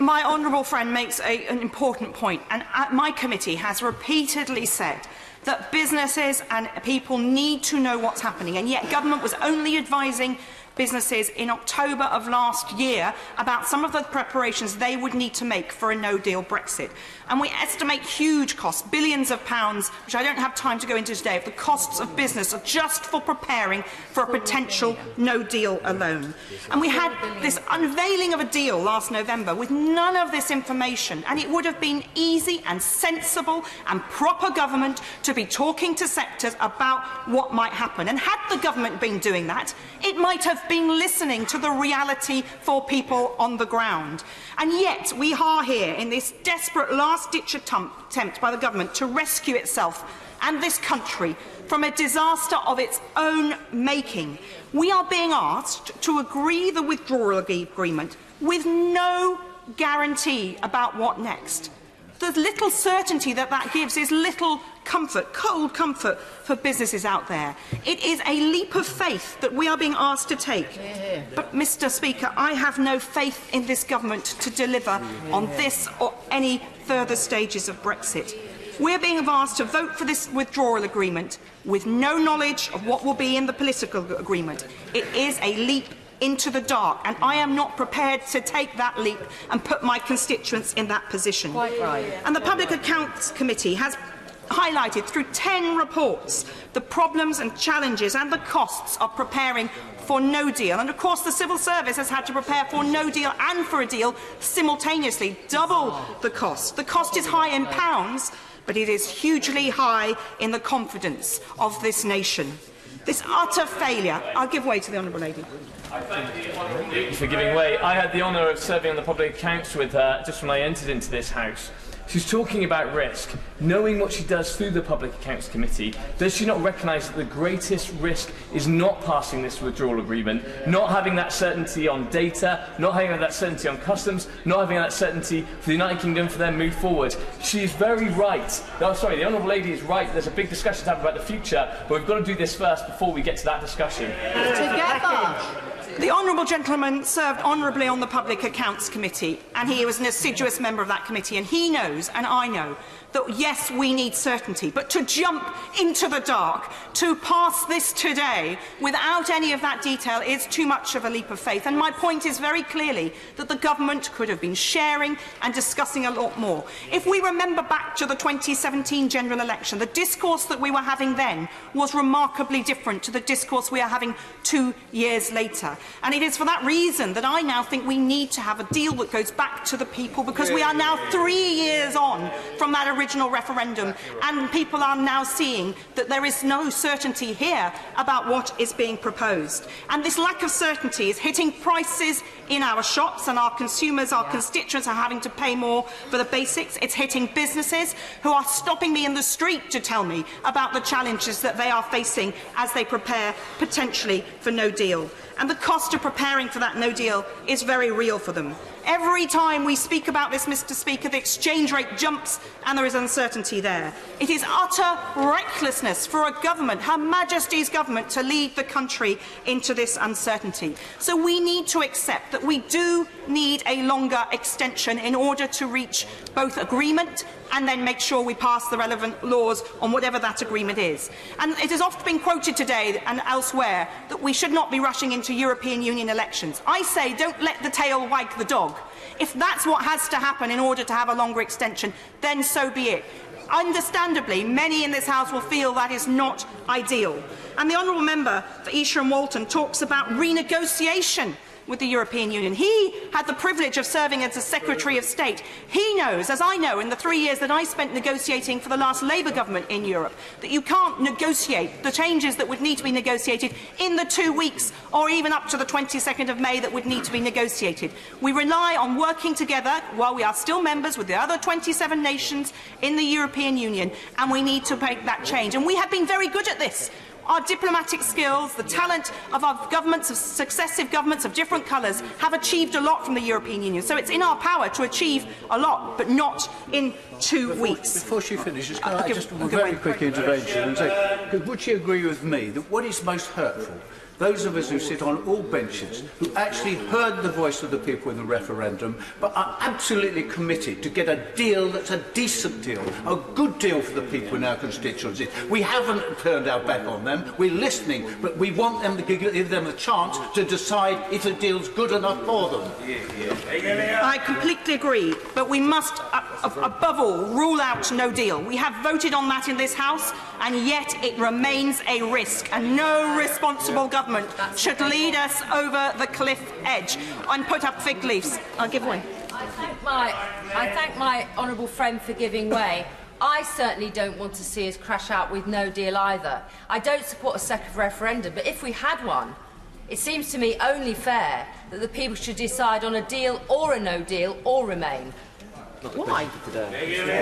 My honourable friend makes an important point, and my committee has repeatedly said that businesses and people need to know what's happening, and yet government was only advising businesses in October of last year about some of the preparations they would need to make for a no-deal Brexit. And we estimate huge costs, billions of pounds, which I don't have time to go into today, of the costs of business just for preparing for a potential no-deal alone. And we had this unveiling of a deal last November with none of this information, and it would have been easy and sensible and proper government to be talking to sectors about what might happen. And had the government been doing that, it might have been listening to the reality for people on the ground. And yet we are here in this desperate last-ditch attempt by the government to rescue itself and this country from a disaster of its own making. We are being asked to agree the withdrawal agreement with no guarantee about what next. The little certainty that that gives is little comfort, cold comfort for businesses out there. It is a leap of faith that we are being asked to take. But, Mr. Speaker, I have no faith in this government to deliver on this or any further stages of Brexit. We're being asked to vote for this withdrawal agreement with no knowledge of what will be in the political agreement. It is a leap into the dark, and I am not prepared to take that leap and put my constituents in that position. Quite right. And the Public Accounts Committee has highlighted through 10 reports the problems and challenges and the costs of preparing for no deal. And of course the civil service has had to prepare for no deal and for a deal simultaneously, double the cost. The cost is high in pounds, but it is hugely high in the confidence of this nation. This utter failure. I'll give way to the Honourable Lady. Thank you for giving way. I had the honour of serving on the Public Accounts with her just when I entered into this House. She's talking about risk. Knowing what she does through the Public Accounts Committee, does she not recognise that the greatest risk is not passing this withdrawal agreement, not having that certainty on data, not having that certainty on customs, not having that certainty for the United Kingdom for their move forward? She is very right. No, sorry, the Honourable Lady is right. There's a big discussion to have about the future, but we've got to do this first before we get to that discussion. Together. The honourable gentleman served honourably on the Public Accounts Committee, and he was an assiduous member of that committee, and he knows, and I know, that yes, we need certainty, but to jump into the dark, to pass this today without any of that detail is too much of a leap of faith. And my point is very clearly that the government could have been sharing and discussing a lot more. If we remember back to the 2017 general election, the discourse that we were having then was remarkably different to the discourse we are having 2 years later. And it is for that reason that I now think we need to have a deal that goes back to the people, because we are now 3 years on from that original referendum, and people are now seeing that there is no certainty here about what is being proposed. And this lack of certainty is hitting prices in our shops, and our consumers, our constituents are having to pay more for the basics. It's hitting businesses who are stopping me in the street to tell me about the challenges that they are facing as they prepare potentially for no deal. And the cost of preparing for that no deal is very real for them. Every time we speak about this, Mr. Speaker, the exchange rate jumps and there is uncertainty there. It is utter recklessness for a government, Her Majesty's government, to lead the country into this uncertainty. So we need to accept that we do need a longer extension in order to reach both agreement and then make sure we pass the relevant laws on whatever that agreement is. And it has often been quoted today and elsewhere that we should not be rushing into European Union elections. I say don't let the tail wag the dog. If that's what has to happen in order to have a longer extension, then so be it. Understandably, many in this House will feel that is not ideal. And the honourable member for Esher and Walton talks about renegotiation with the European Union. He had the privilege of serving as a Secretary of State. He knows, as I know, in the 3 years that I spent negotiating for the last Labour government in Europe, that you can't negotiate the changes that would need to be negotiated in the 2 weeks or even up to the 22nd of May that would need to be negotiated. We rely on working together while we are still members with the other 27 nations in the European Union, and we need to make that change. And we have been very good at this. Our diplomatic skills, the talent of our governments, of successive governments of different colours, have achieved a lot from the European Union. So it's in our power to achieve a lot, but not in 2 weeks. Before she finishes, can I just a very quick intervention and say, would she agree with me that what is most hurtful, those of us who sit on all benches, who actually heard the voice of the people in the referendum, but are absolutely committed to get a deal that's a decent deal, a good deal for the people in our constituencies. We haven't turned our back on them, we're listening, but we want them to give them a chance to decide if the deal's good enough for them. I completely agree, but we must, above all, rule out no deal. We have voted on that in this House, and yet it remains a risk, and no responsible government should lead us over the cliff edge and put up fig leaves. I'll give way. I thank my honourable friend for giving way. I certainly don't want to see us crash out with no deal either. I don't support a second referendum, but if we had one, it seems to me only fair that the people should decide on a deal or a no deal or remain. Why?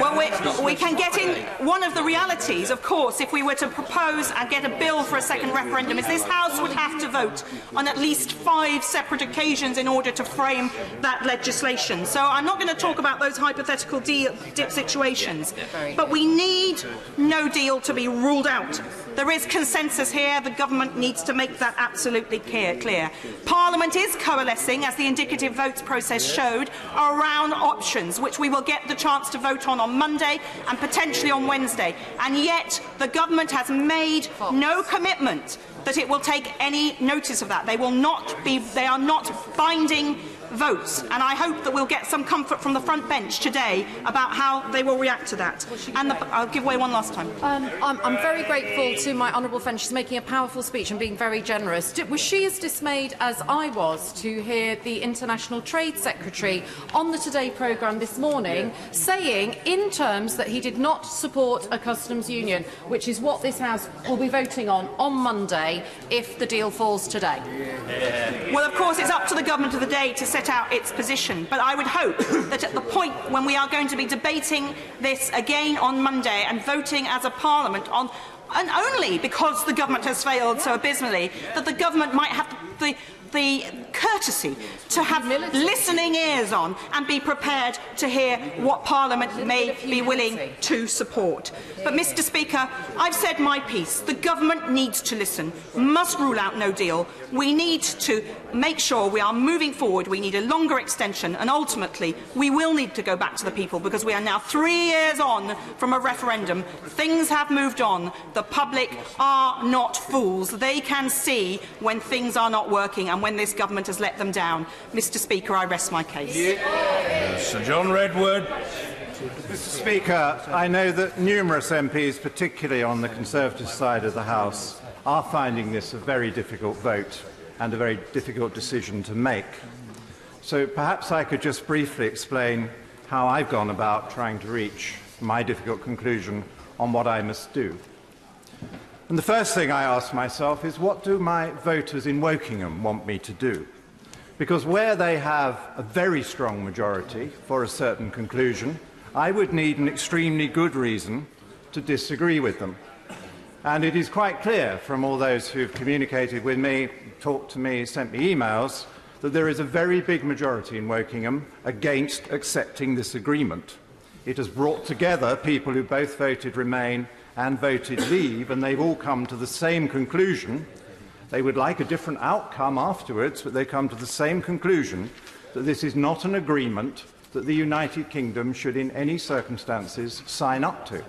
Well, we can get in. One of the realities, of course, if we were to propose and get a bill for a second referendum, is this House would have to vote on at least 5 separate occasions in order to frame that legislation. So I'm not going to talk about those hypothetical dip situations. But we need no deal to be ruled out. There is consensus here. The government needs to make that absolutely clear. Parliament is coalescing, as the indicative votes process showed, around options, which we will get the chance to vote on Monday and potentially on Wednesday. And yet the government has made no commitment that it will take any notice of that. They are not binding votes, and I hope that we'll get some comfort from the front bench today about how they will react to that. And I'll give way one last time. I'm very grateful to my honourable friend. She's making a powerful speech and being very generous. Was she as dismayed as I was to hear the International Trade Secretary on the Today programme this morning saying in terms that he did not support a customs union, which is what this House will be voting on Monday if the deal falls today? Well, of course, it's up to the government of the day to set out its position, but I would hope that at the point when we are going to be debating this again on Monday and voting as a Parliament on, and only because the government has failed so abysmally, that the government might have the courtesy to have listening ears on and be prepared to hear what Parliament may be willing to support. But, Mr. Speaker, I've said my piece. The government needs to listen, must rule out no deal. We need to make sure we are moving forward. We need a longer extension, and ultimately we will need to go back to the people, because we are now 3 years on from a referendum. Things have moved on. The public are not fools. They can see when things are not working and when this government has let them down. Mr. Speaker, I rest my case. Sir John Redwood. Mr. Speaker, I know that numerous MPs, particularly on the Conservative side of the House, are finding this a very difficult vote and a very difficult decision to make. So perhaps I could just briefly explain how I've gone about trying to reach my difficult conclusion on what I must do. And the first thing I ask myself is, what do my voters in Wokingham want me to do? Because where they have a very strong majority for a certain conclusion, I would need an extremely good reason to disagree with them. And it is quite clear from all those who have communicated with me, talked to me, sent me emails, that there is a very big majority in Wokingham against accepting this agreement. It has brought together people who both voted Remain and voted Leave, and they've all come to the same conclusion. They would like a different outcome afterwards, but they come to the same conclusion, that this is not an agreement that the United Kingdom should in any circumstances sign up to.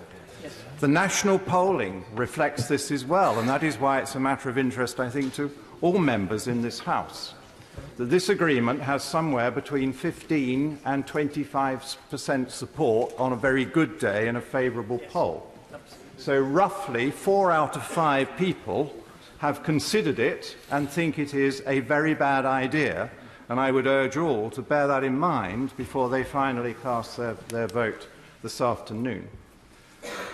The national polling reflects this as well, and that is why it's a matter of interest, I think, to all members in this House, that this agreement has somewhere between 15 and 25% support on a very good day in a favourable poll. So roughly 4 out of 5 people have considered it and think it is a very bad idea, and I would urge all to bear that in mind before they finally cast their vote this afternoon.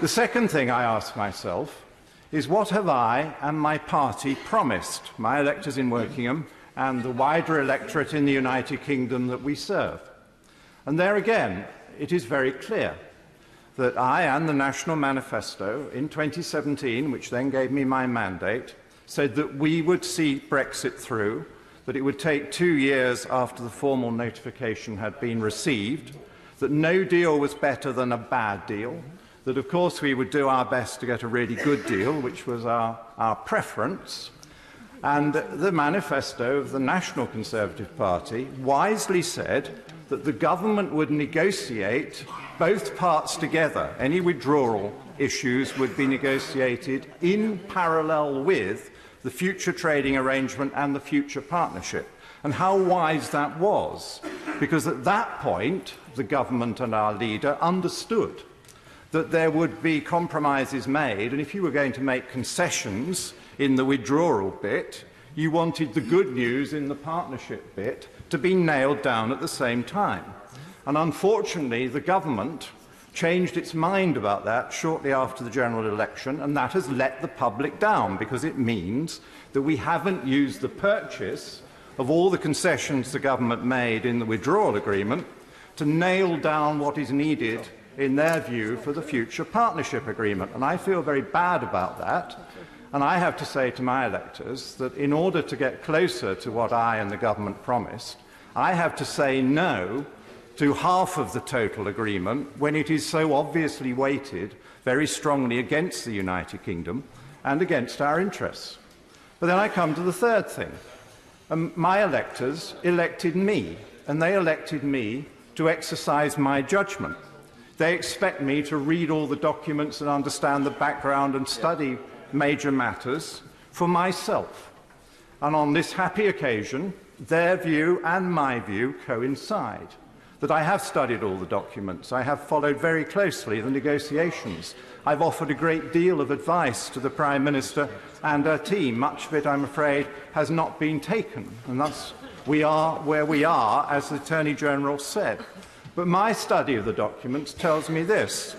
The second thing I ask myself is, what have I and my party promised my electors in Wokingham and the wider electorate in the United Kingdom that we serve? And there again, it is very clear that I and the National Manifesto in 2017, which then gave me my mandate, said that we would see Brexit through, that it would take 2 years after the formal notification had been received, that no deal was better than a bad deal, that of course we would do our best to get a really good deal, which was our preference. And the manifesto of the National Conservative Party wisely said that the government would negotiate both parts together. Any withdrawal issues would be negotiated in parallel with the future trading arrangement and the future partnership. And how wise that was, because at that point the government and our leader understood that there would be compromises made, and if you were going to make concessions in the withdrawal bit, you wanted the good news in the partnership bit to be nailed down at the same time. And unfortunately, the government changed its mind about that shortly after the general election, and that has let the public down, because it means that we haven't used the purchase of all the concessions the government made in the withdrawal agreement to nail down what is needed, in their view, for the future partnership agreement. And I feel very bad about that. And I have to say to my electors that in order to get closer to what I and the government promised, I have to say no to half of the total agreement when it is so obviously weighted very strongly against the United Kingdom and against our interests. But then I come to the third thing. My electors elected me, and they elected me to exercise my judgment. They expect me to read all the documents and understand the background and study major matters for myself. And on this happy occasion, their view and my view coincide. That I have studied all the documents, I have followed very closely the negotiations, I've offered a great deal of advice to the Prime Minister and her team. Much of it, I'm afraid, has not been taken, and thus we are where we are, as the Attorney General said. But my study of the documents tells me this,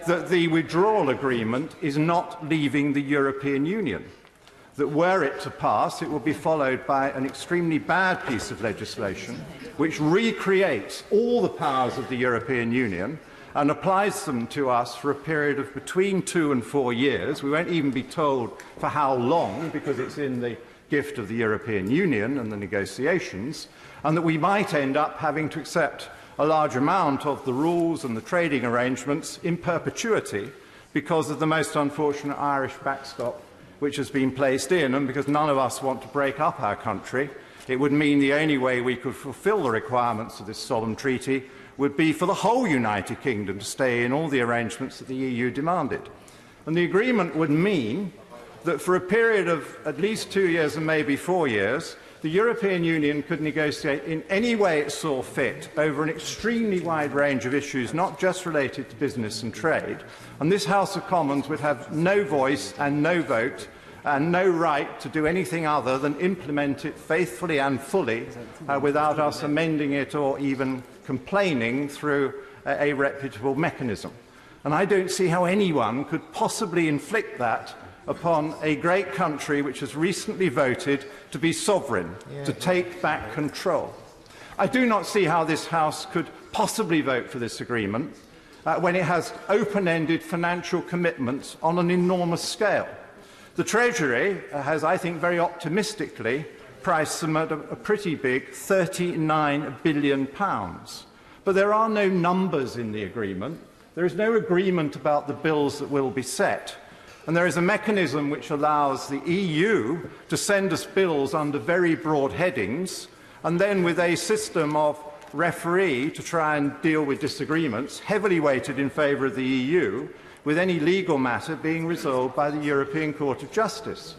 that the withdrawal agreement is not leaving the European Union, that were it to pass, it will be followed by an extremely bad piece of legislation which recreates all the powers of the European Union and applies them to us for a period of between 2 and 4 years. We won't even be told for how long, because it's in the gift of the European Union and the negotiations, and that we might end up having to accept a large amount of the rules and the trading arrangements in perpetuity because of the most unfortunate Irish backstop which has been placed in, and because none of us want to break up our country. It would mean the only way we could fulfil the requirements of this solemn treaty would be for the whole United Kingdom to stay in all the arrangements that the EU demanded. And the agreement would mean that for a period of at least 2 years and maybe 4 years, the European Union could negotiate in any way it saw fit over an extremely wide range of issues, not just related to business and trade, and this House of Commons would have no voice and no vote and no right to do anything other than implement it faithfully and fully without us amending it or even complaining through a reputable mechanism. And I don't see how anyone could possibly inflict that upon a great country which has recently voted to be sovereign, to take back control. I do not see how this House could possibly vote for this agreement when it has open-ended financial commitments on an enormous scale. The Treasury has, I think, very optimistically priced them at a pretty big £39 billion. But there are no numbers in the agreement. There is no agreement about the bills that will be set. And there is a mechanism which allows the EU to send us bills under very broad headings, and then with a system of referee to try and deal with disagreements, heavily weighted in favour of the EU, with any legal matter being resolved by the European Court of Justice.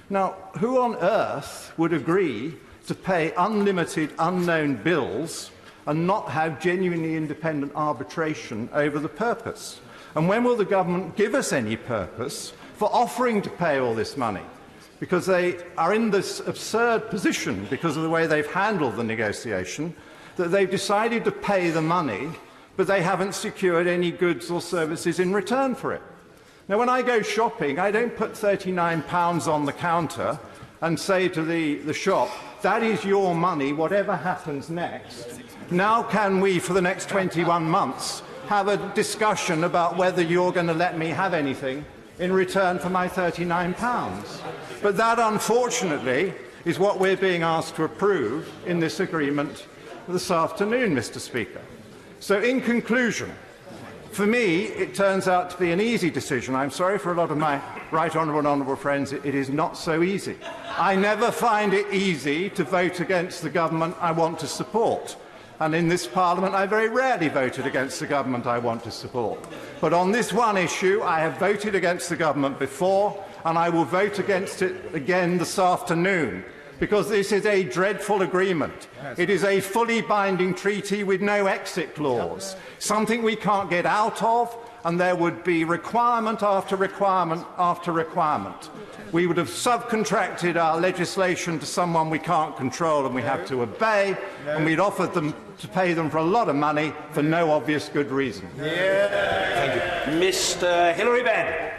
Now, who on earth would agree to pay unlimited, unknown bills and not have genuinely independent arbitration over the purpose? And when will the government give us any purpose for offering to pay all this money? Because they are in this absurd position, because of the way they've handled the negotiation, that they've decided to pay the money, but they haven't secured any goods or services in return for it. Now, when I go shopping, I don't put £39 on the counter and say to the shop, that is your money, whatever happens next. Now can we, for the next 21 months, have a discussion about whether you're going to let me have anything in return for my £39. But that, unfortunately, is what we're being asked to approve in this agreement this afternoon, Mr. Speaker. So, in conclusion, for me, it turns out to be an easy decision. I'm sorry for a lot of my right honourable and honourable friends, it is not so easy. I never find it easy to vote against the government I want to support. And in this Parliament, I very rarely voted against the government I want to support. But on this one issue, I have voted against the government before, and I will vote against it again this afternoon, because this is a dreadful agreement. It is a fully binding treaty with no exit clause, something we can't get out of, and there would be requirement after requirement after requirement. We would have subcontracted our legislation to someone we can't control and we have to obey, and we'd offered them to pay them for a lot of money for no obvious good reason. Thank you. Mr. Hilary Benn.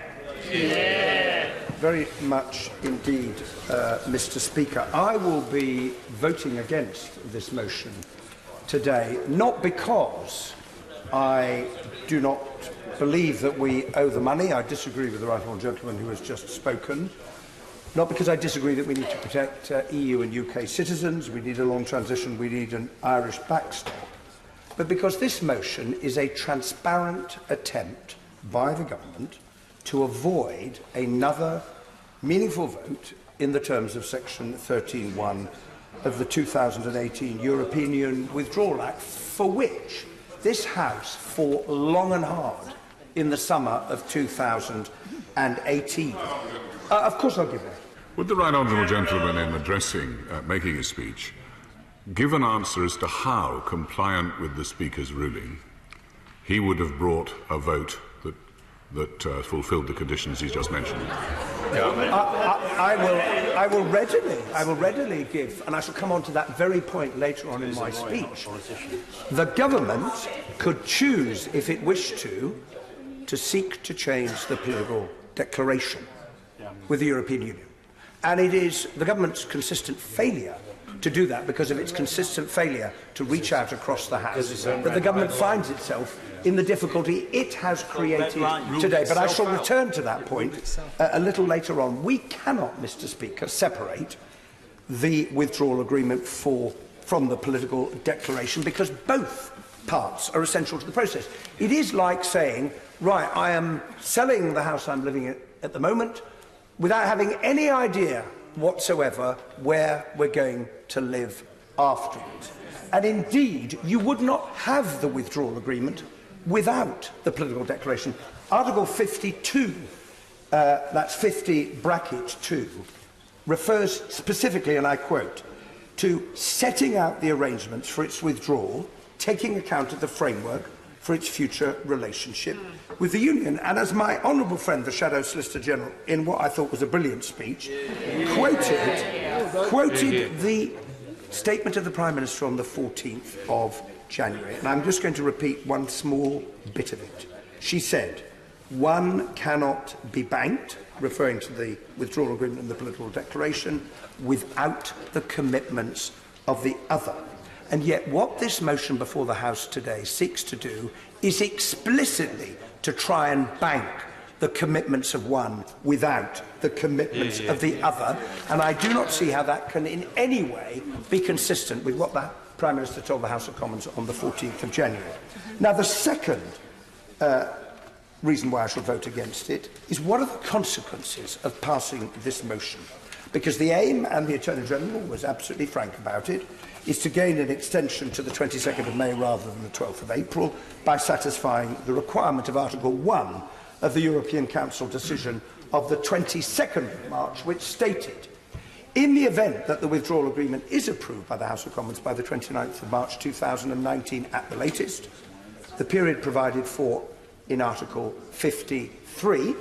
Very much indeed, Mr. Speaker. I will be voting against this motion today, not because I do not believe that we owe the money. I disagree with the right honourable gentleman who has just spoken. Not because I disagree that we need to protect EU and UK citizens, we need a long transition, we need an Irish backstop, but because this motion is a transparent attempt by the government to avoid another meaningful vote in the terms of Section 13(1) of the 2018 European Union Withdrawal Act, for which this House fought long and hard in the summer of 2018. Of course I'll give way. Would the right honourable gentleman, in making his speech, give an answer as to how, compliant with the Speaker's ruling, he would have brought a vote that fulfilled the conditions he's just mentioned? I will readily give, and I shall come on to that very point later on in my speech. The government could choose, if it wished to seek to change the political declaration with the European Union. And it is the government's consistent failure to do that, because of its consistent failure to reach out across the House, that the government finds itself in the difficulty it has created today. But I shall return to that point a little later on. We cannot, Mr. Speaker, separate the withdrawal agreement from the political declaration, because both parts are essential to the process. It is like saying, right, I am selling the house I'm living in at the moment without having any idea whatsoever where we're going to live afterwards. And indeed, you would not have the withdrawal agreement without the political declaration. Article 52, that's 50(2), refers specifically, and I quote, to setting out the arrangements for its withdrawal, taking account of the framework for its future relationship with the Union. And as my honourable friend, the Shadow Solicitor General, in what I thought was a brilliant speech, quoted the statement of the Prime Minister on the 14th of January. And I'm just going to repeat one small bit of it. She said, "One cannot be banked," referring to the withdrawal agreement and the political declaration, "without the commitments of the other." And yet what this motion before the House today seeks to do is explicitly to try and bank the commitments of one without the commitments of the other. And I do not see how that can in any way be consistent with what the Prime Minister told the House of Commons on the 14th of January. Now, the second reason why I shall vote against it is, what are the consequences of passing this motion? Because the aim, and the Attorney General was absolutely frank about it, is to gain an extension to the 22nd of May rather than the 12th of April by satisfying the requirement of Article 1 of the European Council decision of the 22nd of March, which stated, in the event that the withdrawal agreement is approved by the House of Commons by the 29th of March 2019 at the latest, the period provided for in Article 50(3)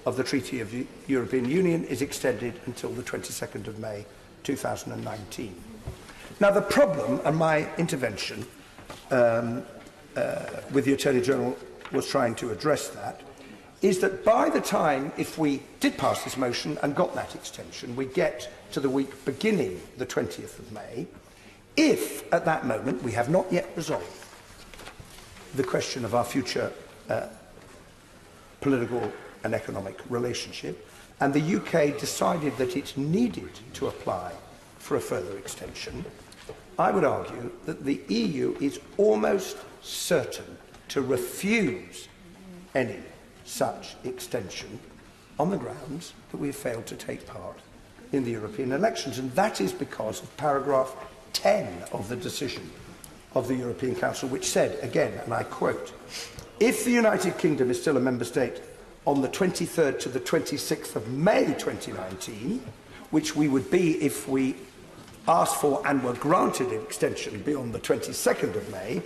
of the Treaty of the European Union is extended until the 22nd of May 2019. Now, the problem, and my intervention with the Attorney General was trying to address that, is that by the time, if we did pass this motion and got that extension, we get to the week beginning the 20th of May, if at that moment we have not yet resolved the question of our future political and economic relationship, and the UK decided that it needed to apply for a further extension, I would argue that the EU is almost certain to refuse any such extension on the grounds that we have failed to take part in the European elections. And that is because of paragraph 10 of the decision of the European Council, which said, again, and I quote, "If the United Kingdom is still a member state on the 23rd to the 26th of May 2019, which we would be if we asked for and were granted an extension beyond the 22nd of May,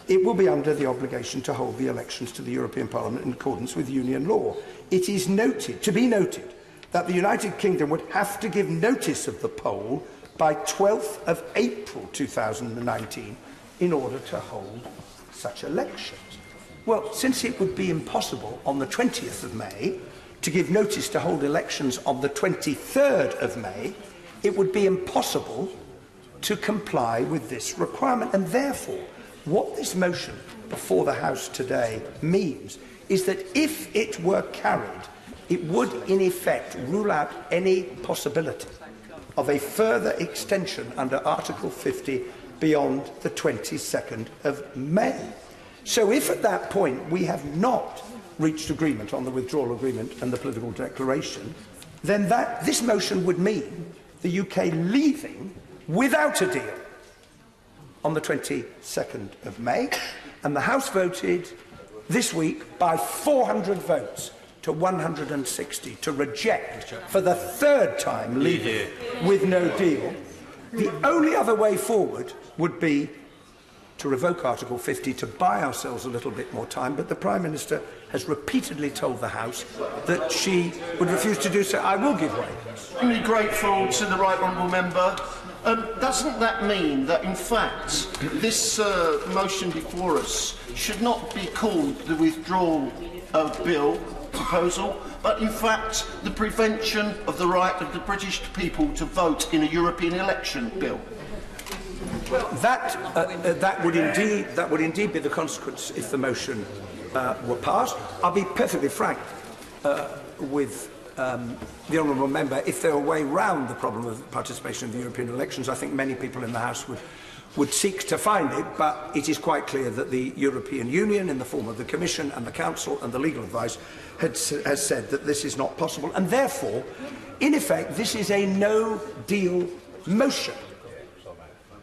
it will be under the obligation to hold the elections to the European Parliament in accordance with Union law. It is to be noted that the United Kingdom would have to give notice of the poll by 12th of April 2019 in order to hold such elections." Well, since it would be impossible on the 20th of May to give notice to hold elections on the 23rd of May, it would be impossible to comply with this requirement. And therefore, what this motion before the House today means is that if it were carried, it would in effect rule out any possibility of a further extension under Article 50 beyond the 22nd of May. So if at that point we have not reached agreement on the withdrawal agreement and the political declaration, then this motion would mean the UK leaving without a deal on the 22nd of May. And the House voted this week by 400 votes to 160 to reject for the third time leaving with no deal. The only other way forward would be to revoke Article 50 to buy ourselves a little bit more time, but the Prime Minister has repeatedly told the House that she would refuse to do so. I will give way. I'm really grateful to the Right Honourable Member. Doesn't that mean that, in fact, this motion before us should not be called the Withdrawal Bill proposal, but in fact the prevention of the right of the British people to vote in a European election bill? Well, that would indeed be the consequence if the motion were passed. I'll be perfectly frank with the honourable member. If there were a way round the problem of participation in the European elections, I think many people in the House would seek to find it, but it is quite clear that the European Union, in the form of the Commission and the Council and the legal advice, has said that this is not possible, and therefore, in effect, this is a no-deal motion.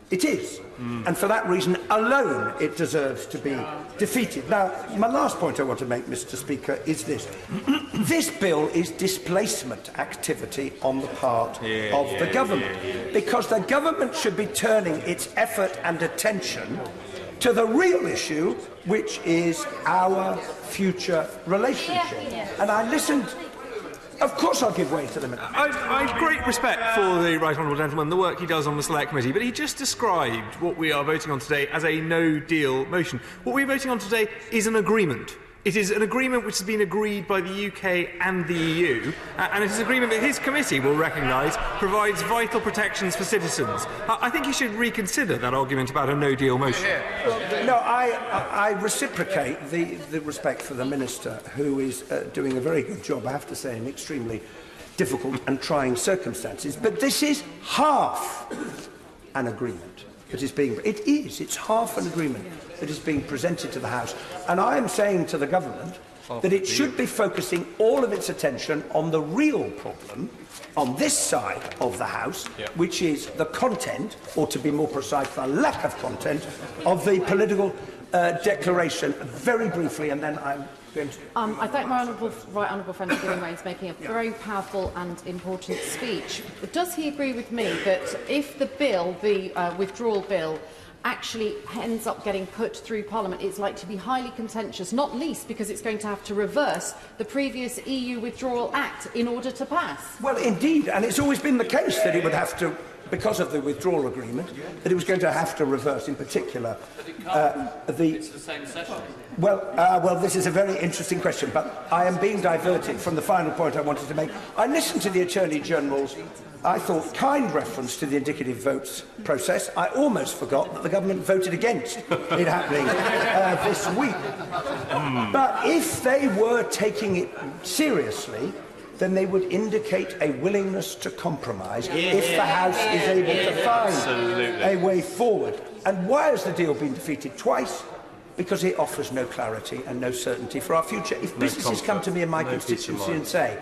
It is. And for that reason alone, it deserves to be defeated. Now, my last point I want to make, Mr. Speaker, is this. This bill is displacement activity on the part of the government, because the government should be turning its effort and attention to the real issue, which is our future relationship. And I listened. Of course I'll give way to them. I have great respect for the Right Honourable Gentleman, the work he does on the Select Committee, but he just described what we are voting on today as a no-deal motion. What we are voting on today is an agreement. It is an agreement which has been agreed by the UK and the EU, and it is an agreement that his committee will recognise provides vital protections for citizens. I think you should reconsider that argument about a no-deal motion. No, I reciprocate the respect for the Minister, who is doing a very good job, I have to say, in extremely difficult and trying circumstances. But this is half an agreement that is being... It's half an agreement that is being presented to the House. And I am saying to the government that it should be focusing all of its attention on the real problem on this side of the House, which is the content, or to be more precise, the lack of content, of the political declaration. Very briefly, and then I'm going to... I thank my right honourable friend for giving way. He's making a very powerful and important speech. Does he agree with me that if the bill, the withdrawal bill, actually ends up getting put through Parliament, it's likely to be highly contentious, not least because it's going to have to reverse the previous EU Withdrawal Act in order to pass? Well, indeed, and it's always been the case that it would have to, because of the withdrawal agreement, that it was going to have to reverse, in particular, It's the same session. Well, this is a very interesting question, but I am being diverted from the final point I wanted to make. I listened to the Attorney General's, I thought, kind reference to the indicative votes process. I almost forgot that the government voted against it happening this week. But if they were taking it seriously, then they would indicate a willingness to compromise if the House is able to find a way forward. And why has the deal been defeated twice? Because it offers no clarity and no certainty for our future. If businesses come to me in my constituency and say,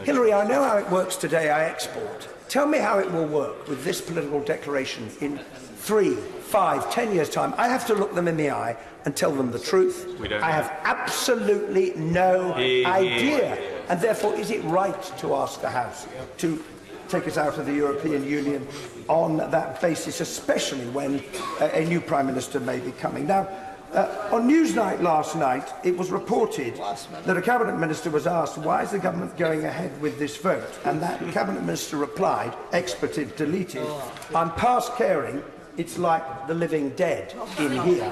Hillary, I know how it works today, I export. Tell me how it will work with this political declaration in 3, 5, 10 years' time. I have to look them in the eye and tell them the truth. I have absolutely no idea. And therefore, is it right to ask the House to take us out of the European Union on that basis, especially when a new Prime Minister may be coming? Now, on Newsnight last night, it was reported that a Cabinet Minister was asked, why is the government going ahead with this vote? And that Cabinet Minister replied, expletive deleted, I'm past caring, it's like the living dead in here.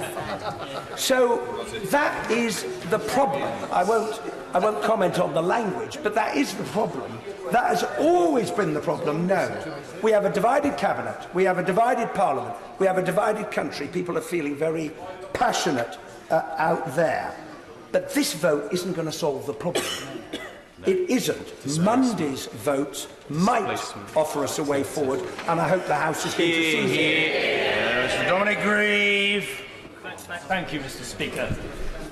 So that is the problem. I won't I won't comment on the language, but that is the problem. That has always been the problem. No. We have a divided cabinet. We have a divided parliament. We have a divided country. People are feeling very passionate out there. But this vote isn't going to solve the problem. It isn't. Monday's vote might offer us a way forward, and I hope the House is going to seize it. Mr. Dominic Grieve. Thank you, Mr. Speaker.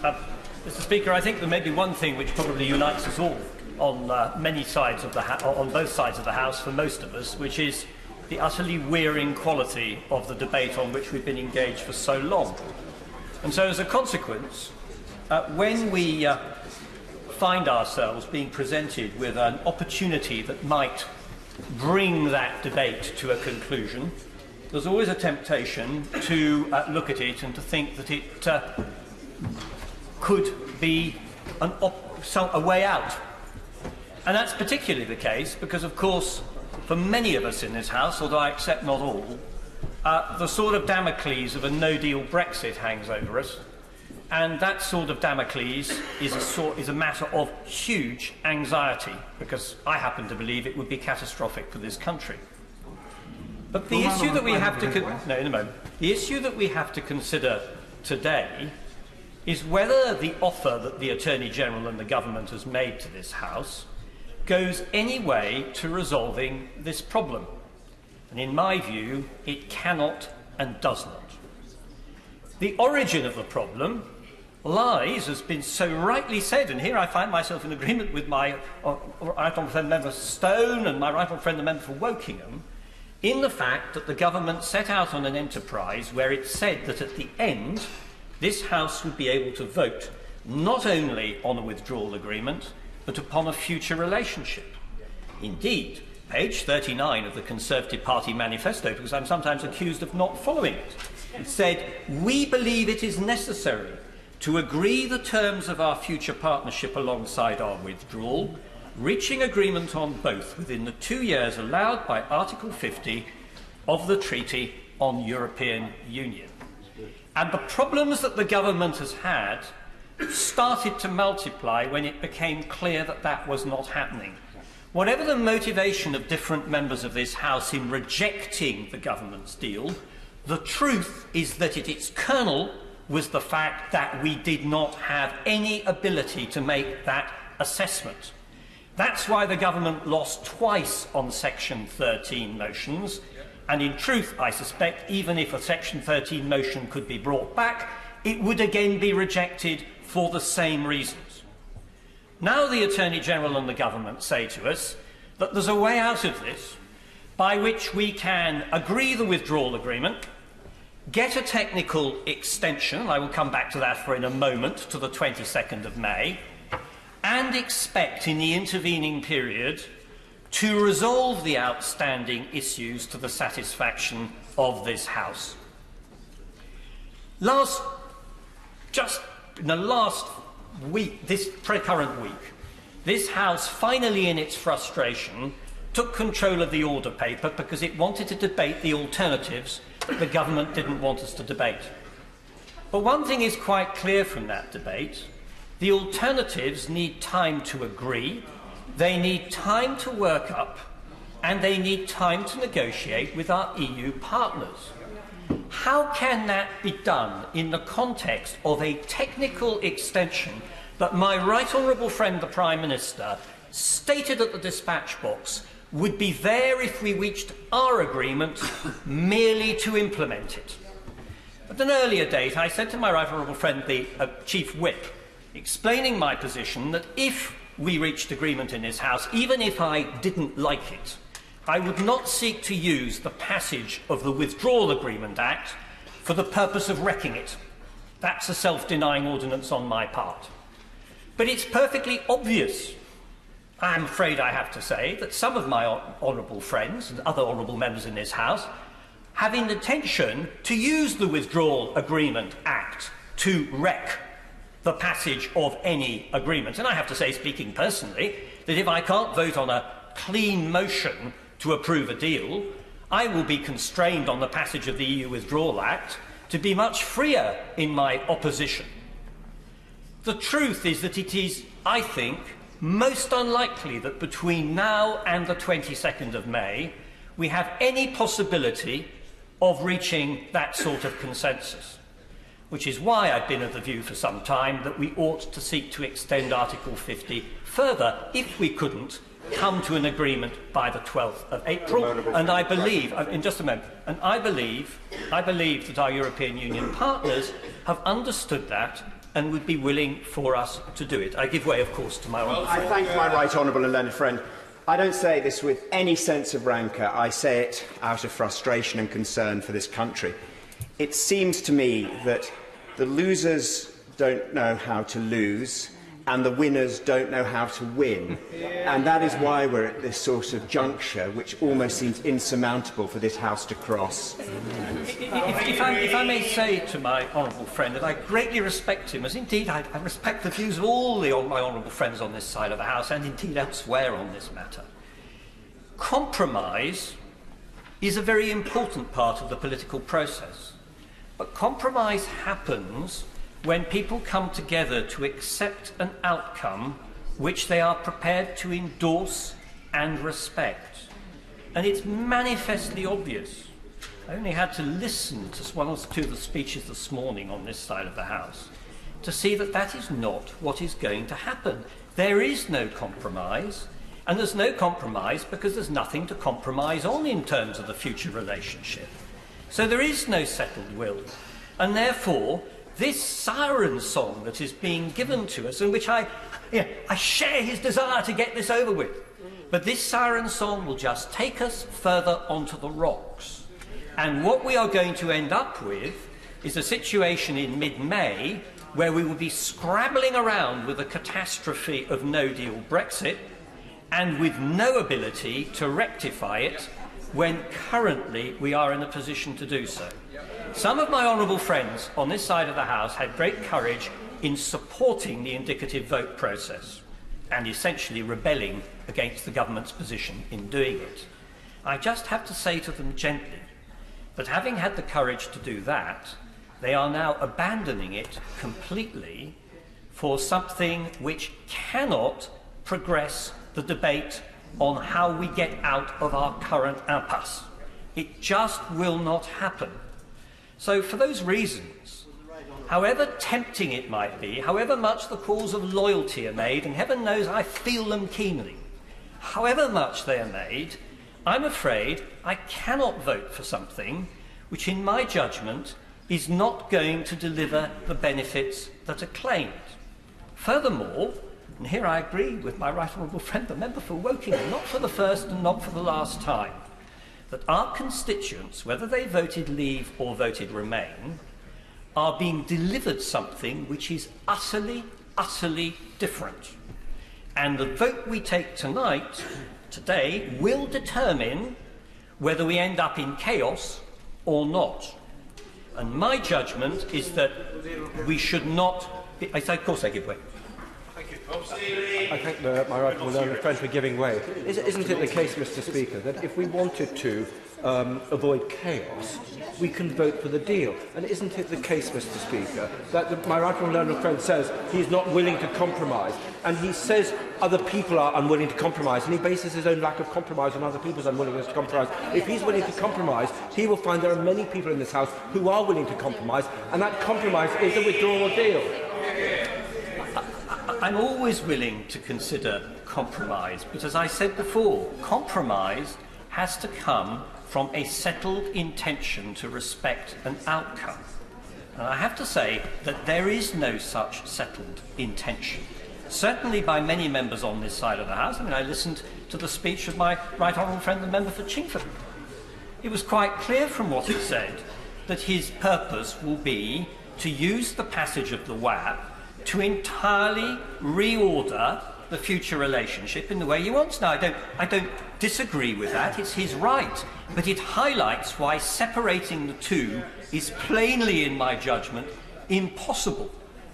Mr. Speaker, I think there may be one thing which probably unites us all on many sides of the on both sides of the House for most of us, which is the utterly wearing quality of the debate on which we've been engaged for so long. And so, as a consequence, when we find ourselves being presented with an opportunity that might bring that debate to a conclusion, there's always a temptation to look at it and to think that it could be a way out. And that's particularly the case because, of course, for many of us in this House, although I accept not all, the sword of Damocles of a no-deal Brexit hangs over us. And that sword of Damocles is a matter of huge anxiety, because I happen to believe it would be catastrophic for this country. But the issue that we have to the issue that we have to consider today is whether the offer that the Attorney General and the government has made to this House goes any way to resolving this problem. And in my view, it cannot and does not. The origin of the problem lies, has been so rightly said, and here I find myself in agreement with my right honourable friend member Stone and my right honourable friend the member for Wokingham, in the fact that the government set out on an enterprise where it said that at the end this House would be able to vote not only on a withdrawal agreement but upon a future relationship. Indeed, page 39 of the Conservative Party manifesto, because I'm sometimes accused of not following it, it said, "We believe it is necessary to agree the terms of our future partnership alongside our withdrawal, reaching agreement on both within the 2 years allowed by Article 50 of the Treaty on European Union." And the problems that the government has had started to multiply when it became clear that that was not happening. Whatever the motivation of different members of this House in rejecting the government's deal, the truth is that at its kernel was the fact that we did not have any ability to make that assessment. That's why the government lost twice on Section 13 motions, and in truth, I suspect, even if a Section 13 motion could be brought back, it would again be rejected for the same reasons. Now the Attorney General and the government say to us that there's a way out of this by which we can agree the withdrawal agreement, get a technical extension, I will come back to that in a moment, to the 22nd of May, and expect in the intervening period to resolve the outstanding issues to the satisfaction of this House. Just in the last week, this current week, this House finally, in its frustration, took control of the order paper because it wanted to debate the alternatives that the government didn't want us to debate. But one thing is quite clear from that debate: the alternatives need time to agree, they need time to work up, and they need time to negotiate with our EU partners. How can that be done in the context of a technical extension that my right honourable friend the Prime Minister stated at the dispatch box would be there if we reached our agreement merely to implement it? At an earlier date, I said to my right honourable friend the Chief Whip, explaining my position that if we reached agreement in this House, even if I didn't like it, I would not seek to use the passage of the Withdrawal Agreement Act for the purpose of wrecking it. That's a self-denying ordinance on my part. But it's perfectly obvious, I'm afraid I have to say, that some of my honourable friends and other honourable members in this House have an intention to use the Withdrawal Agreement Act to wreck the passage of any agreement. And I have to say, speaking personally, that if I can't vote on a clean motion to approve a deal, I will be constrained on the passage of the EU Withdrawal Act to be much freer in my opposition. The truth is that it is, I think, most unlikely that between now and the 22nd of May we have any possibility of reaching that sort of consensus, which is why I've been of the view for some time that we ought to seek to extend Article 50 further if we couldn't come to an agreement by the 12th of April. And I believe, in just a moment, and I believe that our European Union partners have understood that and would be willing for us to do it. I give way, of course, to my honourable friend. I thank my right honourable and learned friend. I don't say this with any sense of rancour. I say it out of frustration and concern for this country. It seems to me that the losers don't know how to lose and the winners don't know how to win. And that is why we're at this sort of juncture, which almost seems insurmountable for this House to cross. If I may say to my honourable friend that I greatly respect him, as indeed I respect the views of all my honourable friends on this side of the House and indeed elsewhere on this matter. Compromise is a very important part of the political process. But compromise happens when people come together to accept an outcome which they are prepared to endorse and respect. And it's manifestly obvious. I only had to listen to one or two of the speeches this morning on this side of the House to see that that is not what is going to happen. There is no compromise, and there's no compromise because there's nothing to compromise on in terms of the future relationship. So there is no settled will. And therefore, this siren song that is being given to us, in which I share his desire to get this over with, but this siren song will just take us further onto the rocks. And what we are going to end up with is a situation in mid-May where we will be scrabbling around with a catastrophe of no-deal Brexit and with no ability to rectify it when currently we are in a position to do so. Some of my honourable friends on this side of the House had great courage in supporting the indicative vote process and essentially rebelling against the government's position in doing it. I just have to say to them gently that having had the courage to do that, they are now abandoning it completely for something which cannot progress the debate on how we get out of our current impasse. It just will not happen. So for those reasons, however tempting it might be, however much the calls of loyalty are made, and heaven knows I feel them keenly, however much they are made, I'm afraid I cannot vote for something which, in my judgment, is not going to deliver the benefits that are claimed. Furthermore, and here I agree with my right honourable friend, the member for Woking, not for the first and not for the last time, that our constituents, whether they voted Leave or voted Remain, are being delivered something which is utterly, utterly different. And the vote we take today, will determine whether we end up in chaos or not. And my judgment is that we should not... of course I give way. I thank my right honourable friend for giving way. Isn't it the case, Mr. Speaker, that if we wanted to avoid chaos, we can vote for the deal? And isn't it the case, Mr. Speaker, that my right honourable friend says he's not willing to compromise, and he says other people are unwilling to compromise, and he bases his own lack of compromise on other people's unwillingness to compromise? If he's willing to compromise, he will find there are many people in this House who are willing to compromise, and that compromise is a withdrawal deal. I'm always willing to consider compromise, but as I said before, compromise has to come from a settled intention to respect an outcome. And I have to say that there is no such settled intention. Certainly by many members on this side of the House. I mean, I listened to the speech of my right honourable friend, the member for Chingford. It was quite clear from what he said that his purpose will be to use the passage of the WAP to entirely reorder the future relationship in the way he wants. Now, I don't disagree with that. It's his right. But it highlights why separating the two is plainly, in my judgment, impossible.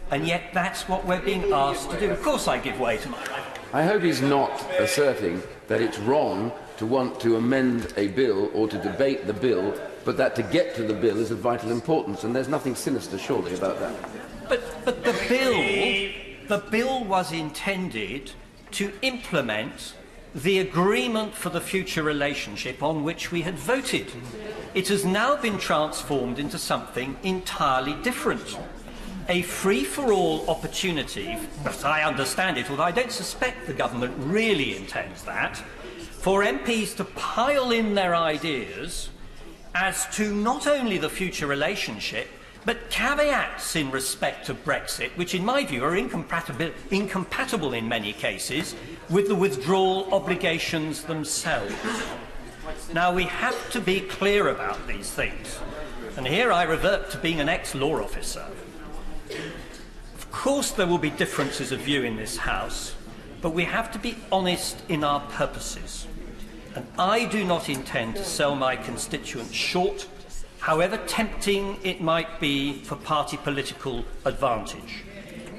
And yet that's what we're being asked to do. Of course I give way to my right. I hope he's not asserting that it's wrong to want to amend a bill or to debate the bill, but that to get to the bill is of vital importance, and there's nothing sinister, surely, about that. But But the bill was intended to implement the agreement for the future relationship on which we had voted. It has now been transformed into something entirely different. A free-for-all opportunity, as I understand it, although I don't suspect the government really intends that, for MPs to pile in their ideas as to not only the future relationship, but caveats in respect of Brexit, which in my view are incompatible in many cases with the withdrawal obligations themselves. Now, we have to be clear about these things. And here I revert to being an ex-law officer. Of course there will be differences of view in this House, but we have to be honest in our purposes. And I do not intend to sell my constituents short, however tempting it might be for party political advantage.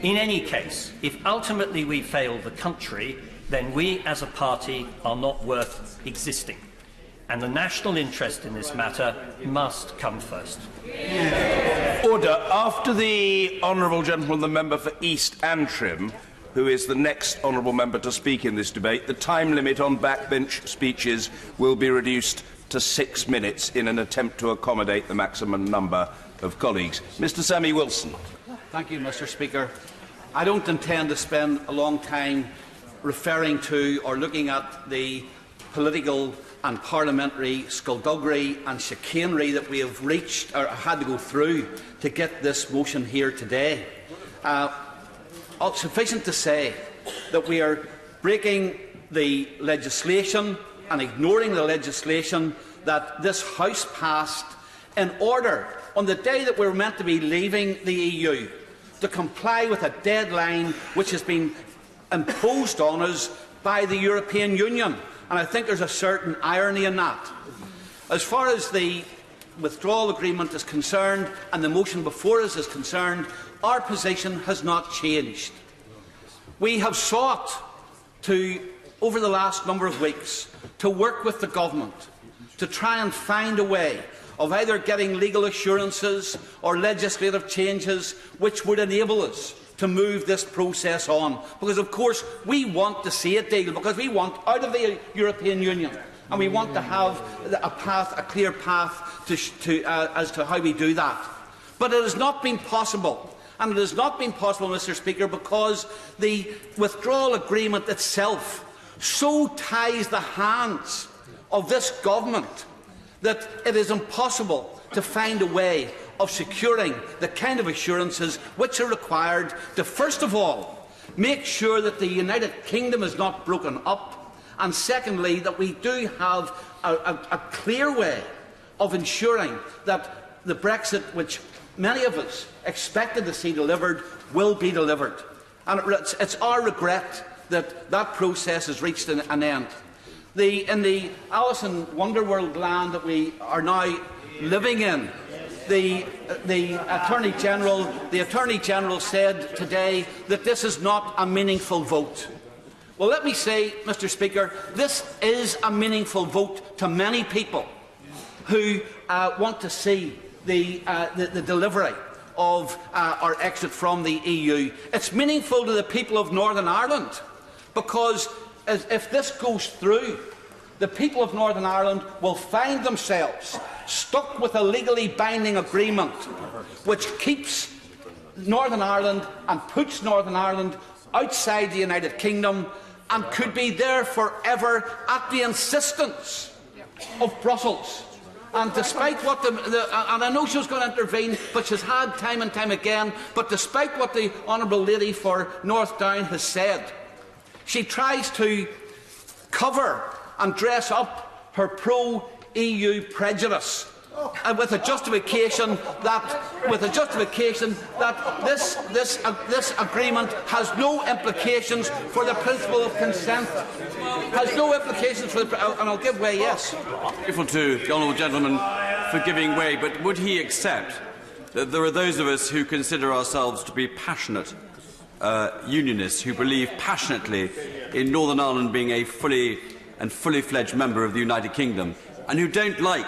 In any case, if ultimately we fail the country, then we as a party are not worth existing. And the national interest in this matter must come first. Order. After the honourable gentleman, the member for East Antrim, who is the next honourable member to speak in this debate, the time limit on backbench speeches will be reduced to 6 minutes in an attempt to accommodate the maximum number of colleagues. Mr. Sammy Wilson. Thank you, Mr. Speaker. I don't intend to spend a long time referring to or looking at the political and parliamentary skullduggery and chicanery that we have reached or had to go through to get this motion here today. Sufficient to say that we are breaking the legislation and ignoring the legislation that this House passed in order, on the day that we were meant to be leaving the EU, to comply with a deadline which has been imposed on us by the European Union. And I think there is a certain irony in that. As far as the withdrawal agreement is concerned and the motion before us is concerned, our position has not changed. We have sought to, over the last number of weeks, to work with the government to try and find a way of either getting legal assurances or legislative changes which would enable us to move this process on. Because, of course, we want to see a deal, because we want out of the European Union, and we want to have a clear path as to how we do that. But it has not been possible. And it has not been possible, Mr. Speaker, because the withdrawal agreement itself so ties the hands of this government that it is impossible to find a way of securing the kind of assurances which are required to, first of all, make sure that the United Kingdom is not broken up, and secondly, that we do have a clear way of ensuring that the Brexit, which many of us expected to see delivered, will be delivered. And it's our regret that that process has reached an end. In the Alice in Wonderworld land that we are now living in, the Attorney General said today that this is not a meaningful vote. Well, let me say, Mr. Speaker, this is a meaningful vote to many people who want to see the delivery of our exit from the EU. It's meaningful to the people of Northern Ireland, because if this goes through, the people of Northern Ireland will find themselves stuck with a legally binding agreement which keeps Northern Ireland and puts Northern Ireland outside the United Kingdom and could be there forever at the insistence of Brussels. And despite what and I know she was going to intervene, but she's had time and time again, but despite what the Honourable Lady for North Down has said, she tries to cover and dress up her pro-EU prejudice with a justification that this agreement has no implications for the principle of consent. Has no implications for the, and I'll give way. Yes. Grateful to the honourable gentleman for giving way, but would he accept that there are those of us who consider ourselves to be passionate unionists, who believe passionately in Northern Ireland being a fully fledged member of the United Kingdom, and who don't like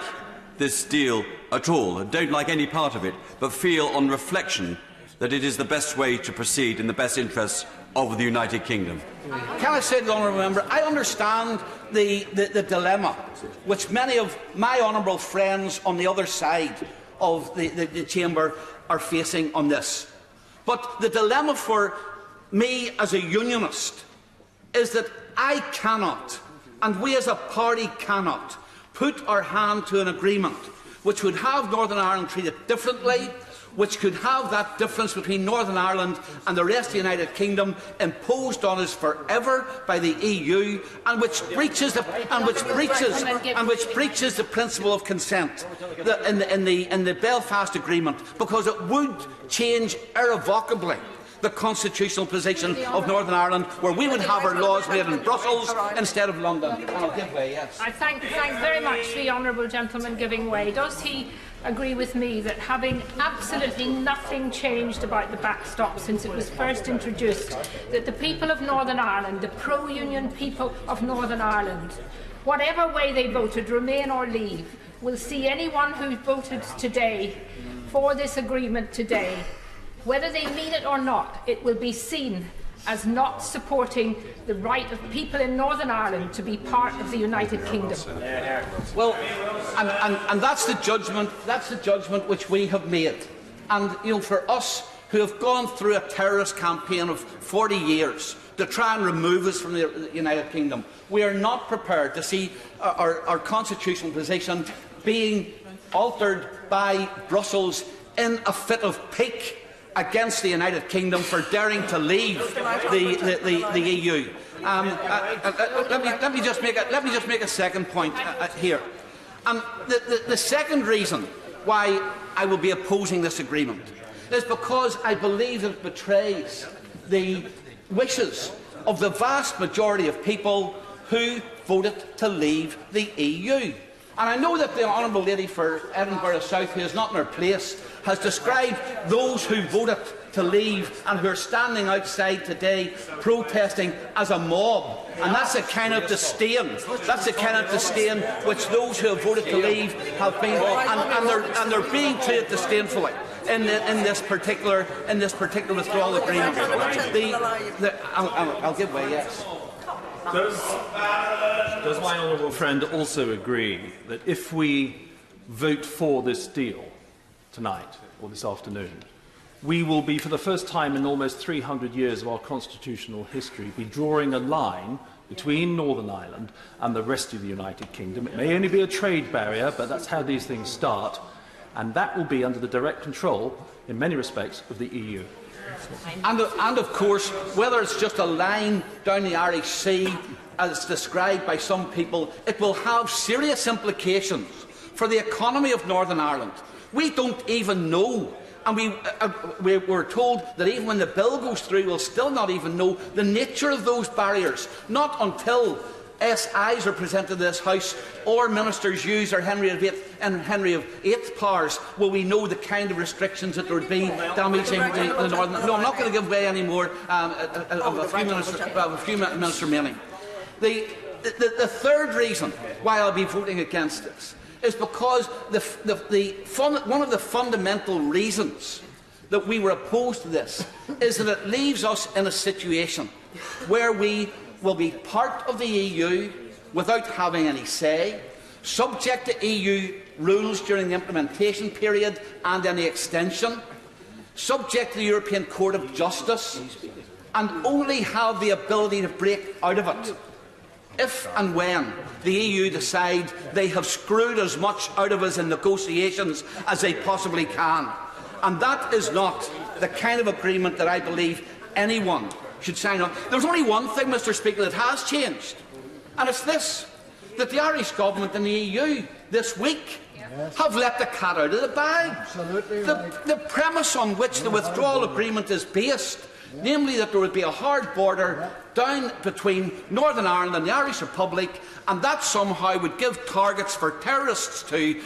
this deal at all, and don't like any part of it, but feel on reflection that it is the best way to proceed in the best interests of the United Kingdom? Can I say to the honourable member, I understand the dilemma which many of my honourable friends on the other side of the chamber are facing on this. But the dilemma for me as a unionist is that I cannot, and we as a party cannot, put our hand to an agreement which would have Northern Ireland treated differently, which could have that difference between Northern Ireland and the rest of the United Kingdom imposed on us forever by the EU, and which breaches the principle of consent in the Belfast Agreement, because it would change irrevocably the constitutional position of Northern Ireland, where we would have our laws made in Brussels instead of London. And I'll give way, yes. I thank very much the honourable gentleman giving way. Does he agree with me that having absolutely nothing changed about the backstop since it was first introduced, that the people of Northern Ireland, the pro-union people of Northern Ireland, whatever way they voted, Remain or Leave, will see anyone who voted today for this agreement today, whether they mean it or not, it will be seen as not supporting the right of people in Northern Ireland to be part of the United Kingdom? Well, and that's the judgment. That's the judgment which we have made. And for us who have gone through a terrorist campaign of 40 years to try and remove us from the United Kingdom, we are not prepared to see our constitutional position being altered by Brussels in a fit of pique against the United Kingdom for daring to leave the EU. Let me just make a second point here. The second reason why I will be opposing this agreement is because I believe it betrays the wishes of the vast majority of people who voted to leave the EU. And I know that the honourable lady for Edinburgh South, who is not in her place, has described those who voted to leave and who are standing outside today protesting as a mob. And that's a kind of disdain. That's the kind of disdain which those who have voted to leave have been, and they're being treated disdainfully in this particular withdrawal agreement. I'll give way, yes. Does my honourable friend also agree that if we vote for this deal tonight or this afternoon, we will be, for the first time in almost 300 years of our constitutional history, be drawing a line between Northern Ireland and the rest of the United Kingdom? It may only be a trade barrier, but that's how these things start, and that will be under the direct control, in many respects, of the EU. And of course, whether it's just a line down the Irish Sea, as described by some people, it will have serious implications for the economy of Northern Ireland. We don't even know, and we were told that even when the bill goes through, we'll still not even know the nature of those barriers, not until SIs are presented to this House or ministers use their Henry VIII powers will we know the kind of restrictions that there would be damaging the Northern. No, I'm not going to give way any more of a few minutes remaining. The third reason why I'll be voting against this is because one of the fundamental reasons that we were opposed to this is that it leaves us in a situation where we will be part of the EU without having any say, subject to EU rules during the implementation period and any extension, subject to the European Court of Justice, and only have the ability to break out of it if and when the EU decide they have screwed as much out of us in negotiations as they possibly can. And that is not the kind of agreement that I believe anyone should sign on. There's only one thing, Mr. Speaker, that has changed, and it's this: that the Irish government and the EU this week have let the cat out of the bag. The premise on which the withdrawal agreement is based, namely that there would be a hard border down between Northern Ireland and the Irish Republic, and that somehow would give targets for terrorists to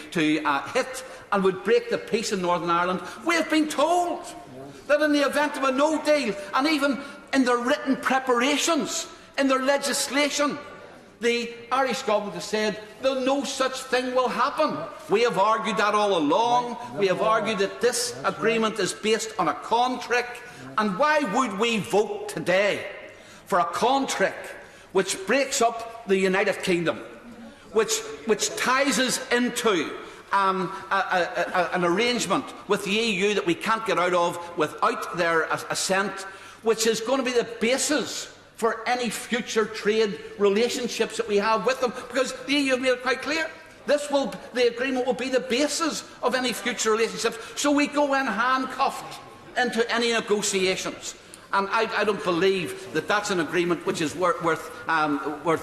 hit and would break the peace in Northern Ireland. We have been told that in the event of a no deal, and even in their written preparations, in their legislation, The Irish government has said that no such thing will happen. We have argued that all along. We have argued that this agreement is based on a contract. And why would we vote today for a contract which breaks up the United Kingdom, which ties us into an arrangement with the EU that we can't get out of without their assent, which is going to be the basis for any future trade relationships that we have with them? Because the EU have made it quite clear. The agreement will be the basis of any future relationships. So we go in handcuffed into any negotiations. And I don't believe that that's an agreement which is worth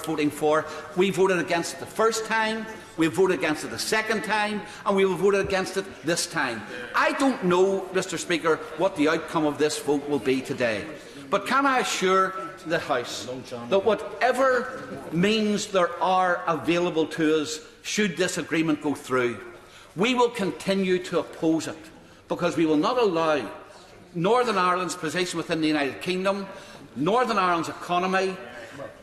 voting for. We voted against it the first time, we voted against it the second time, and we will vote against it this time. I don't know, Mr. Speaker, what the outcome of this vote will be today. But can I assure the House that whatever means there are available to us should this agreement go through, we will continue to oppose it, because we will not allow Northern Ireland's position within the United Kingdom, Northern Ireland's economy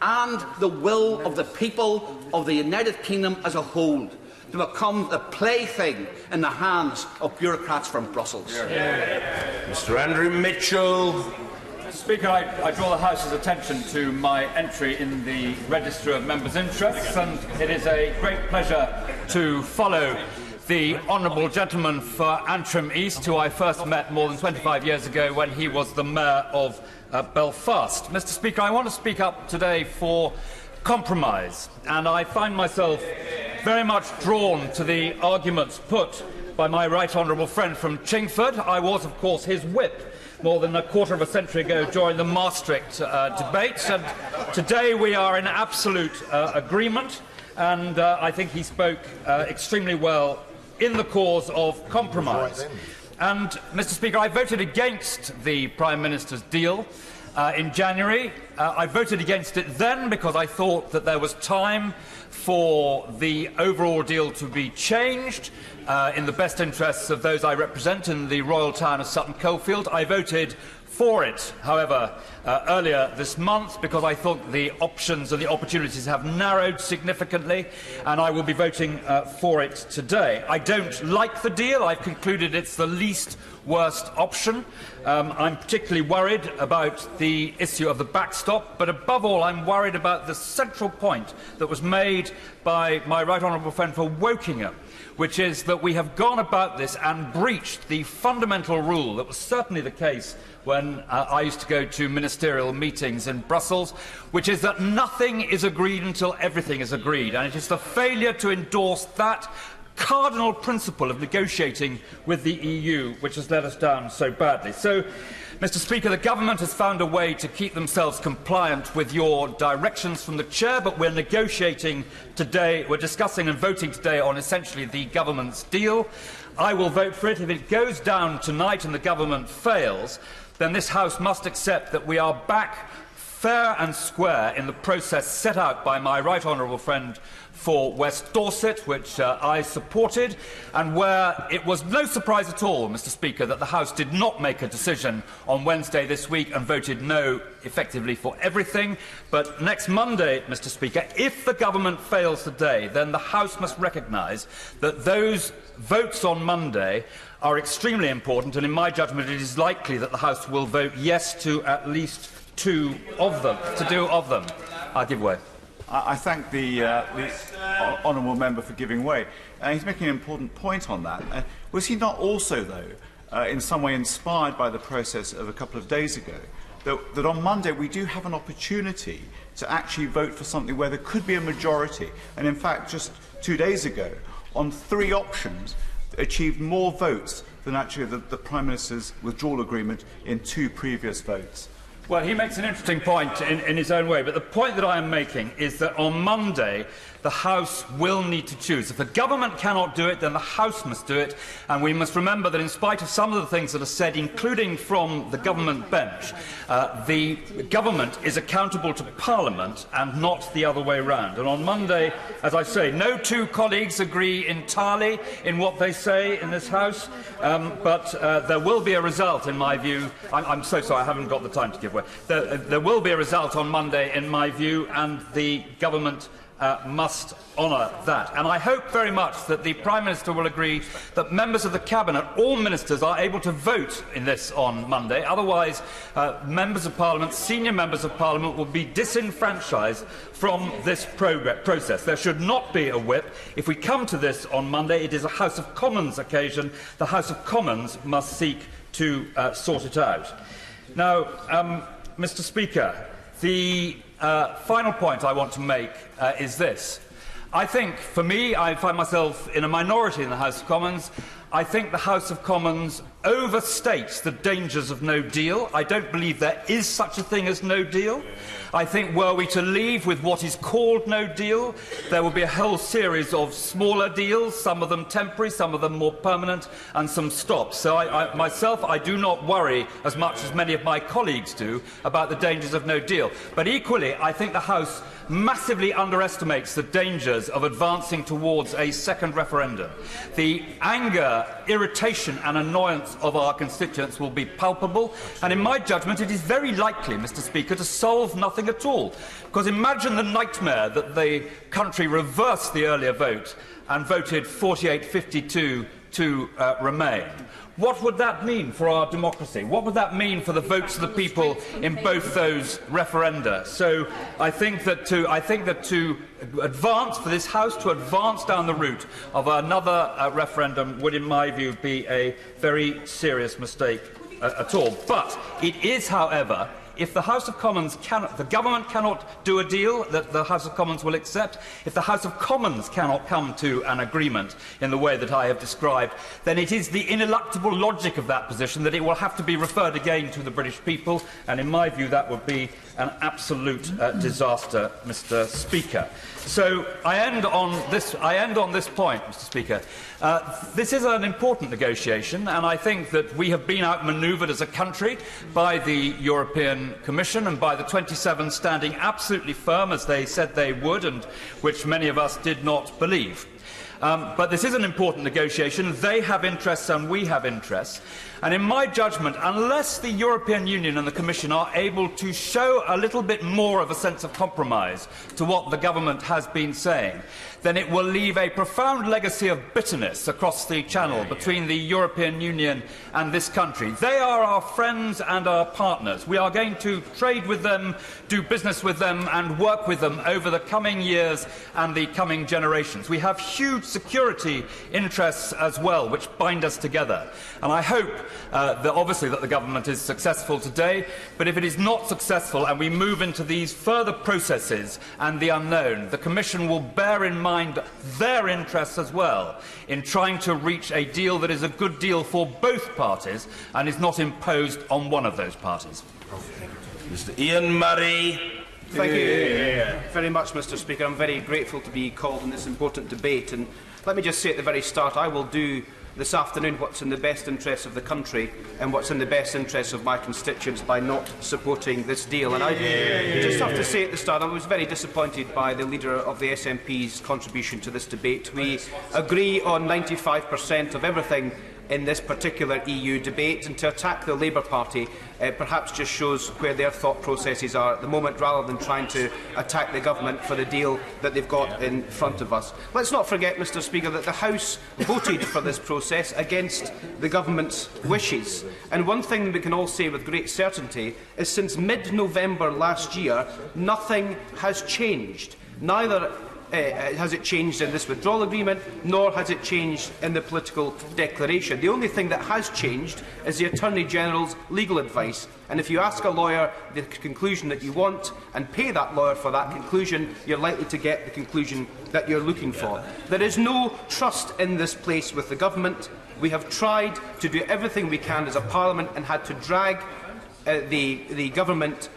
and the will of the people of the United Kingdom as a whole to become the plaything in the hands of bureaucrats from Brussels. Mr. Andrew Mitchell. Speaker, I draw the House's attention to my entry in the Register of Members' Interests, and it is a great pleasure to follow the honourable gentleman for Antrim East, who I first met more than 25 years ago when he was the Mayor of Belfast. Mr. Speaker, I want to speak up today for compromise, and I find myself very much drawn to the arguments put by my right honourable friend from Chingford. I was, of course, his whip more than a quarter of a century ago during the Maastricht debates, and today we are in absolute agreement, and I think he spoke extremely well in the cause of compromise. And, Mr. Speaker, I voted against the Prime Minister's deal in January. I voted against it then because I thought that there was time for the overall deal to be changed in the best interests of those I represent in the royal town of Sutton Coldfield. I voted for it, however, earlier this month because I thought the options and the opportunities have narrowed significantly, and I will be voting for it today. I don't like the deal. I've concluded it's the least worst option. I'm particularly worried about the issue of the backstop, but above all I'm worried about the central point that was made by my right honourable friend for Wokingham, which is that we have gone about this and breached the fundamental rule that was certainly the case when I used to go to ministerial meetings in Brussels, which is that nothing is agreed until everything is agreed. And it is the failure to endorse that cardinal principle of negotiating with the EU which has let us down so badly. So, Mr. Speaker, the government has found a way to keep themselves compliant with your directions from the Chair, but we're negotiating today, we're discussing and voting today on essentially the government's deal. I will vote for it. If it goes down tonight and the government fails, then this House must accept that we are back fair and square in the process set out by my right honourable friend for West Dorset, which I supported, and where it was no surprise at all, Mr. Speaker, that the House did not make a decision on Wednesday this week and voted no effectively for everything. But next Monday, Mr. Speaker, if the government fails today, then the House must recognise that those votes on Monday are extremely important, and in my judgment it is likely that the House will vote yes to at least two of them. I'll give way. I thank the honourable member for giving way. He's making an important point on that. Was he not also, though, in some way inspired by the process of a couple of days ago, that on Monday we do have an opportunity to actually vote for something where there could be a majority, and in fact just 2 days ago, on 3 options, achieved more votes than actually the Prime Minister's withdrawal agreement in 2 previous votes? Well, he makes an interesting point in his own way, but the point that I am making is that on Monday the House will need to choose. If the government cannot do it, then the House must do it, and we must remember that in spite of some of the things that are said, including from the government bench, the government is accountable to Parliament and not the other way round. And on Monday, as I say, no 2 colleagues agree entirely in what they say in this House, but there will be a result, in my view. I'm so sorry, I haven't got the time to give way. way. There will be a result on Monday, in my view, and the government must honour that. And I hope very much that the Prime Minister will agree that members of the Cabinet, all ministers, are able to vote in this on Monday. Otherwise, members of Parliament, senior members of Parliament, will be disenfranchised from this process. There should not be a whip. If we come to this on Monday, it is a House of Commons occasion. The House of Commons must seek to sort it out. Now, Mr. Speaker, the final point I want to make is this. I think, for me, I find myself in a minority in the House of Commons. I think the House of Commons overstates the dangers of no deal. I don't believe there is such a thing as no deal. I think were we to leave with what is called no deal, there will be a whole series of smaller deals, some of them temporary, some of them more permanent, and some stops. So I do not worry as much as many of my colleagues do about the dangers of no deal. But equally, I think the House massively underestimates the dangers of advancing towards a second referendum. The anger, irritation and annoyance of our constituents will be palpable, and in my judgment it is very likely, Mr. Speaker, to solve nothing at all. Because imagine the nightmare that the country reversed the earlier vote and voted 48-52 to remain. What would that mean for our democracy? What would that mean for the votes of the people in both those referenda? So I think that to advance, for this House to advance down the route of another referendum would, in my view, be a very serious mistake at all. But it is, however, if the House of Commons the government cannot do a deal that the House of Commons will accept, if the House of Commons cannot come to an agreement in the way that I have described, then it is the ineluctable logic of that position that it will have to be referred again to the British people, and in my view that would be an absolute disaster, Mr. Speaker. So I end on this point, Mr. Speaker. This is an important negotiation, and I think that we have been outmanoeuvred as a country by the European Commission and by the 27 standing absolutely firm, as they said they would, and which many of us did not believe. But this is an important negotiation. They have interests and we have interests. And in my judgment, unless the European Union and the Commission are able to show a little bit more of a sense of compromise to what the government has been saying, then it will leave a profound legacy of bitterness across the Channel between the European Union and this country. They are our friends and our partners. We are going to trade with them, do business with them and work with them over the coming years and the coming generations. We have huge security interests as well, which bind us together. And I hope obviously that the government is successful today, but if it is not successful and we move into these further processes and the unknown, the Commission will bear in mind their interests as well in trying to reach a deal that is a good deal for both parties and is not imposed on one of those parties. Mr. Ian Murray. Thank you very much, Mr. Speaker. I'm very grateful to be called in this important debate. And let me just say at the very start, I will do this afternoon what's in the best interests of the country and what's in the best interests of my constituents by not supporting this deal. And I just have to say at the start, I was very disappointed by the leader of the SNP's contribution to this debate. We agree on 95% of everything in this particular EU debate, and to attack the Labour Party perhaps just shows where their thought processes are at the moment, rather than trying to attack the government for the deal that they've got in front of us. Let's not forget, Mr. Speaker, that the House voted for this process against the government's wishes. And one thing we can all say with great certainty is since mid-November last year, nothing has changed. Neither has it changed in this withdrawal agreement, nor has it changed in the political declaration. The only thing that has changed is the Attorney General's legal advice. And if you ask a lawyer the conclusion that you want and pay that lawyer for that conclusion, you're likely to get the conclusion that you're looking for. There is no trust in this place with the government. We have tried to do everything we can as a parliament and had to drag the government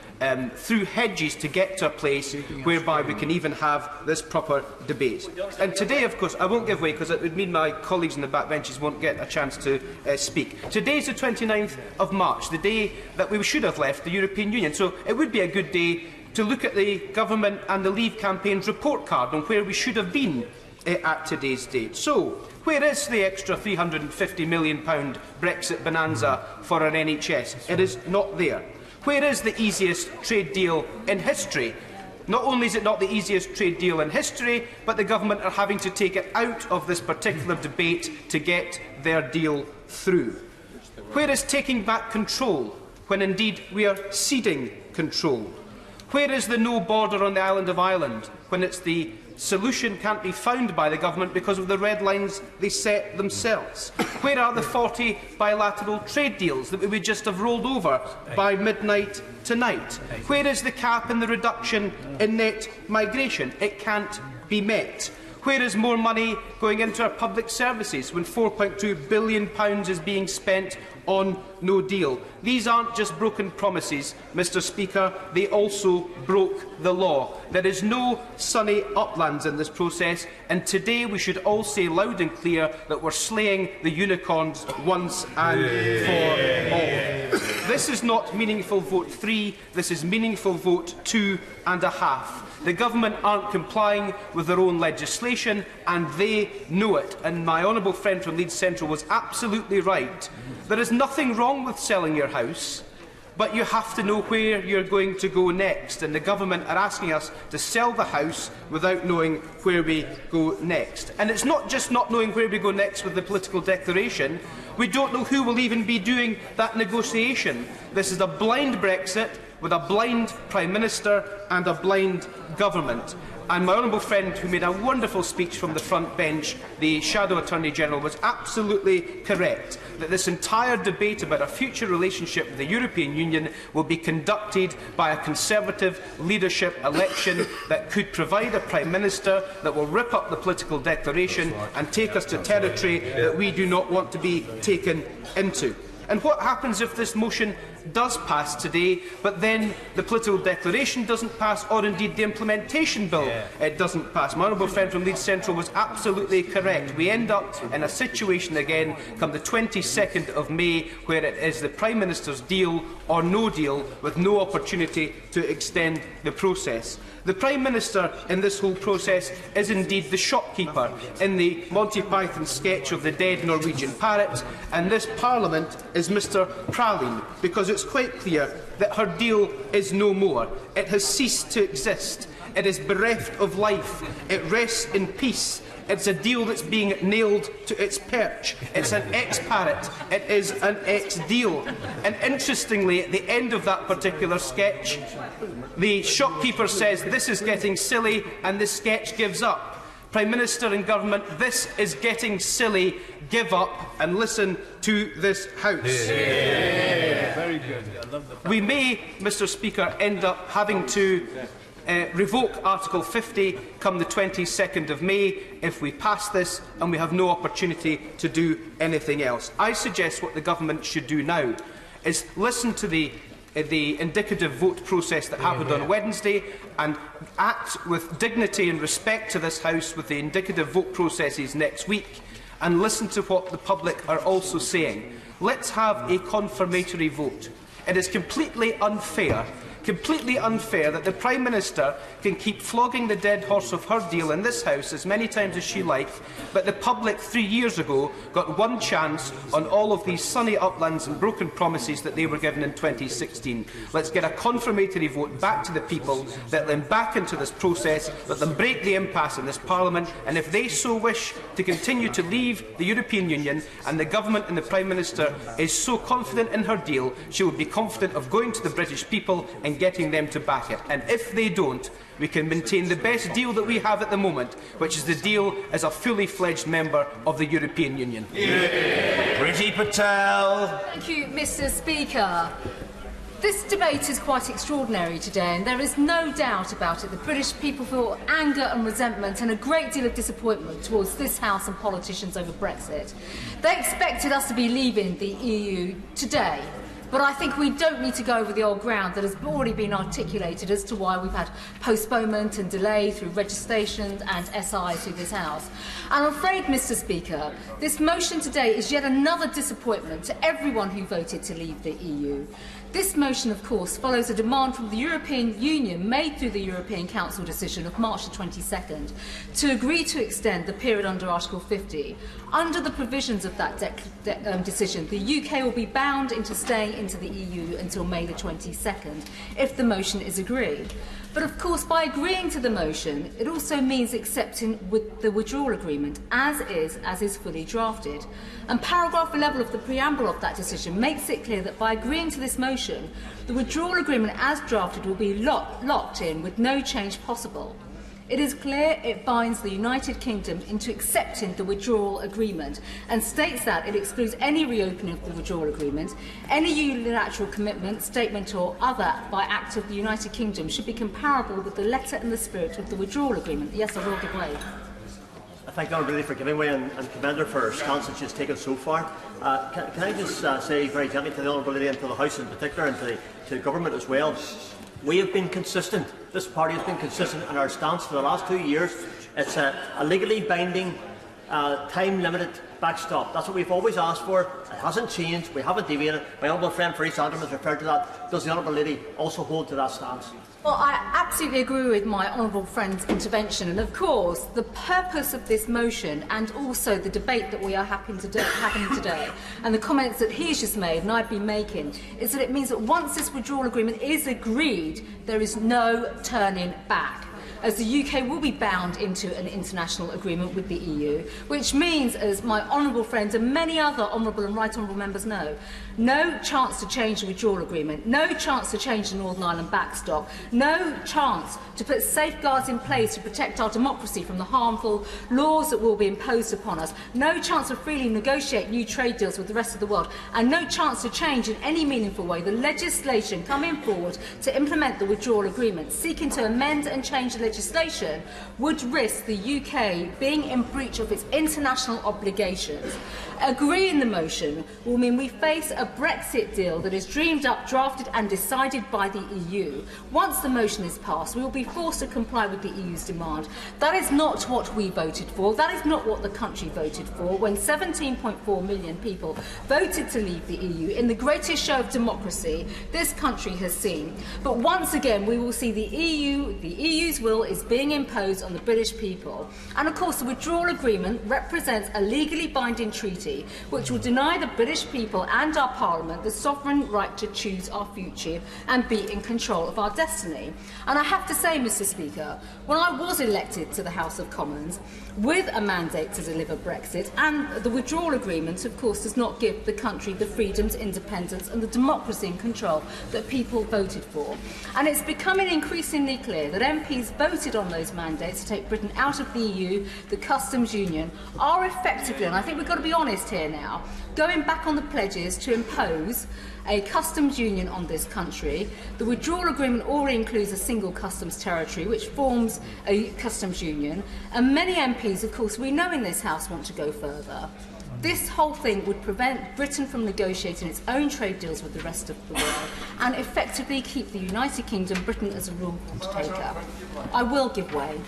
through hedges to get to a place whereby we can even have this proper debate. And today, of course, I won't give way because it would mean my colleagues in the backbenches won't get a chance to speak. Today is the 29th of March, the day that we should have left the European Union. So it would be a good day to look at the government and the Leave campaign's report card on where we should have been at today's date. So, where is the extra £350 million Brexit bonanza for our NHS? It is not there. Where is the easiest trade deal in history? Not only is it not the easiest trade deal in history, but the government are having to take it out of this particular debate to get their deal through. Where is taking back control, when indeed we are ceding control? Where is the no border on the island of Ireland, when it's the solution can't be found by the government because of the red lines they set themselves? Where are the 40 bilateral trade deals that we would just have rolled over by midnight tonight? Where is the cap and the reduction in net migration? It can't be met. Where is more money going into our public services when £4.2 billion is being spent on no deal? These aren't just broken promises, Mr Speaker, they also broke the law. There is no sunny uplands in this process, and today we should all say loud and clear that we're slaying the unicorns once and for all. This is not meaningful vote 3, this is meaningful vote 2.5. The government aren't complying with their own legislation, and they know it. And my honourable friend from Leeds Central was absolutely right. There is nothing wrong with selling your house, but you have to know where you're going to go next. And the government are asking us to sell the house without knowing where we go next. And it's not just not knowing where we go next with the political declaration. We don't know who will even be doing that negotiation. This is a blind Brexit with a blind Prime Minister and a blind government. And my honourable friend, who made a wonderful speech from the front bench, the Shadow Attorney-General, was absolutely correct that this entire debate about our future relationship with the European Union will be conducted by a Conservative leadership election that could provide a Prime Minister that will rip up the political declaration and take us to territory that we do not want to be taken into. And what happens if this motion does pass today, but then the political declaration doesn't pass, or indeed the implementation bill doesn't pass? My honourable friend from Leeds Central was absolutely correct. We end up in a situation again come the 22nd of May where it is the Prime Minister's deal or no deal, with no opportunity to extend the process. The Prime Minister in this whole process is indeed the shopkeeper in the Monty Python sketch of the dead Norwegian parrot, and this Parliament is Mr Praline, because it's quite clear that her deal is no more. It has ceased to exist. It is bereft of life. It rests in peace. It's a deal that's being nailed to its perch. It's an ex-parrot. It is an ex-deal. And interestingly, at the end of that particular sketch, the shopkeeper says, "This is getting silly," and the sketch gives up. Prime Minister and Government, this is getting silly. Give up and listen to this House. Very good. I love the... We may, Mr Speaker, end up having to revoke Article 50 come the 22nd of May if we pass this and we have no opportunity to do anything else. I suggest what the government should do now is listen to the indicative vote process that happened on Wednesday and act with dignity and respect to this House with the indicative vote processes next week, and listen to what the public are also saying. Let's have a confirmatory vote. It is completely unfair that the Prime Minister can keep flogging the dead horse of her deal in this House as many times as she likes, but the public 3 years ago got one chance on all of these sunny uplands and broken promises that they were given in 2016. Let's get a confirmatory vote back to the people, let them back into this process, let them break the impasse in this Parliament, and if they so wish to continue to leave the European Union, and the Government and the Prime Minister is so confident in her deal, she will be confident of going to the British people and getting them to back it. And if they don't, we can maintain the best deal that we have at the moment, which is the deal as a fully fledged member of the European Union. Priti Patel. Thank you, Mr Speaker. This debate is quite extraordinary today, and there is no doubt about it. The British people feel anger and resentment and a great deal of disappointment towards this House and politicians over Brexit. They expected us to be leaving the EU today. But I think we don't need to go over the old ground that has already been articulated as to why we've had postponement and delay through registrations and SIs through this House. And I'm afraid, Mr Speaker, this motion today is yet another disappointment to everyone who voted to leave the EU. This motion, of course, follows a demand from the European Union made through the European Council decision of March the 22nd to agree to extend the period under Article 50. Under the provisions of that decision, the UK will be bound into staying into the EU until May the 22nd, if the motion is agreed. But of course, by agreeing to the motion, it also means accepting the withdrawal agreement as is fully drafted. And paragraph 11 of the preamble of that decision makes it clear that by agreeing to this motion, the withdrawal agreement as drafted will be locked in with no change possible. It is clear it binds the United Kingdom into accepting the withdrawal agreement and states that it excludes any reopening of the withdrawal agreement. Any unilateral commitment, statement or other by act of the United Kingdom should be comparable with the letter and the spirit of the withdrawal agreement. Yes, I will give way. I thank the Honourable Lady for giving way and commend her for her stance that she has taken so far. Can I just say very gently to the Honourable Lady and to the House in particular and to the Government as well, we have been consistent. This party has been consistent in our stance for the last 2 years. It's a legally binding, time-limited backstop. That's what we've always asked for. It hasn't changed. We haven't deviated. My honourable friend Faris Adam has referred to that. Does the Honourable Lady also hold to that stance? Well, I absolutely agree with my honourable friend's intervention, and of course the purpose of this motion and also the debate that we are having today and the comments that he's just made and I've been making is that it means that once this withdrawal agreement is agreed, there is no turning back, as the UK will be bound into an international agreement with the EU, which means, as my honourable friends and many other honourable and right honourable members know, no chance to change the withdrawal agreement, no chance to change the Northern Ireland backstop, no chance to put safeguards in place to protect our democracy from the harmful laws that will be imposed upon us, no chance to freely negotiate new trade deals with the rest of the world, and no chance to change in any meaningful way the legislation coming forward to implement the withdrawal agreement. Seeking to amend and change the legislation would risk the UK being in breach of its international obligations. Agreeing the motion will mean we face a Brexit deal that is dreamed up, drafted and decided by the EU. Once the motion is passed, we will be forced to comply with the EU's demand. That is not what we voted for. That is not what the country voted for when 17.4 million people voted to leave the EU in the greatest show of democracy this country has seen. But once again, we will see the EU's will is being imposed on the British people. And of course, the withdrawal agreement represents a legally binding treaty which will deny the British people and our Parliament the sovereign right to choose our future and be in control of our destiny. And I have to say, Mr. Speaker, when I was elected to the House of Commons with a mandate to deliver Brexit, and the withdrawal agreement, of course, does not give the country the freedoms, independence and the democracy and control that people voted for. And it's becoming increasingly clear that MPs voted on those mandates to take Britain out of the EU, the customs union, are effectively, and I think we've got to be honest here now, going back on the pledges to impose a customs union on this country. The withdrawal agreement already includes a single customs territory, which forms a customs union, and many MPs, of course, we know in this House want to go further. This whole thing would prevent Britain from negotiating its own trade deals with the rest of the world and effectively keep the United Kingdom, Britain, as a rule taker. I will give way.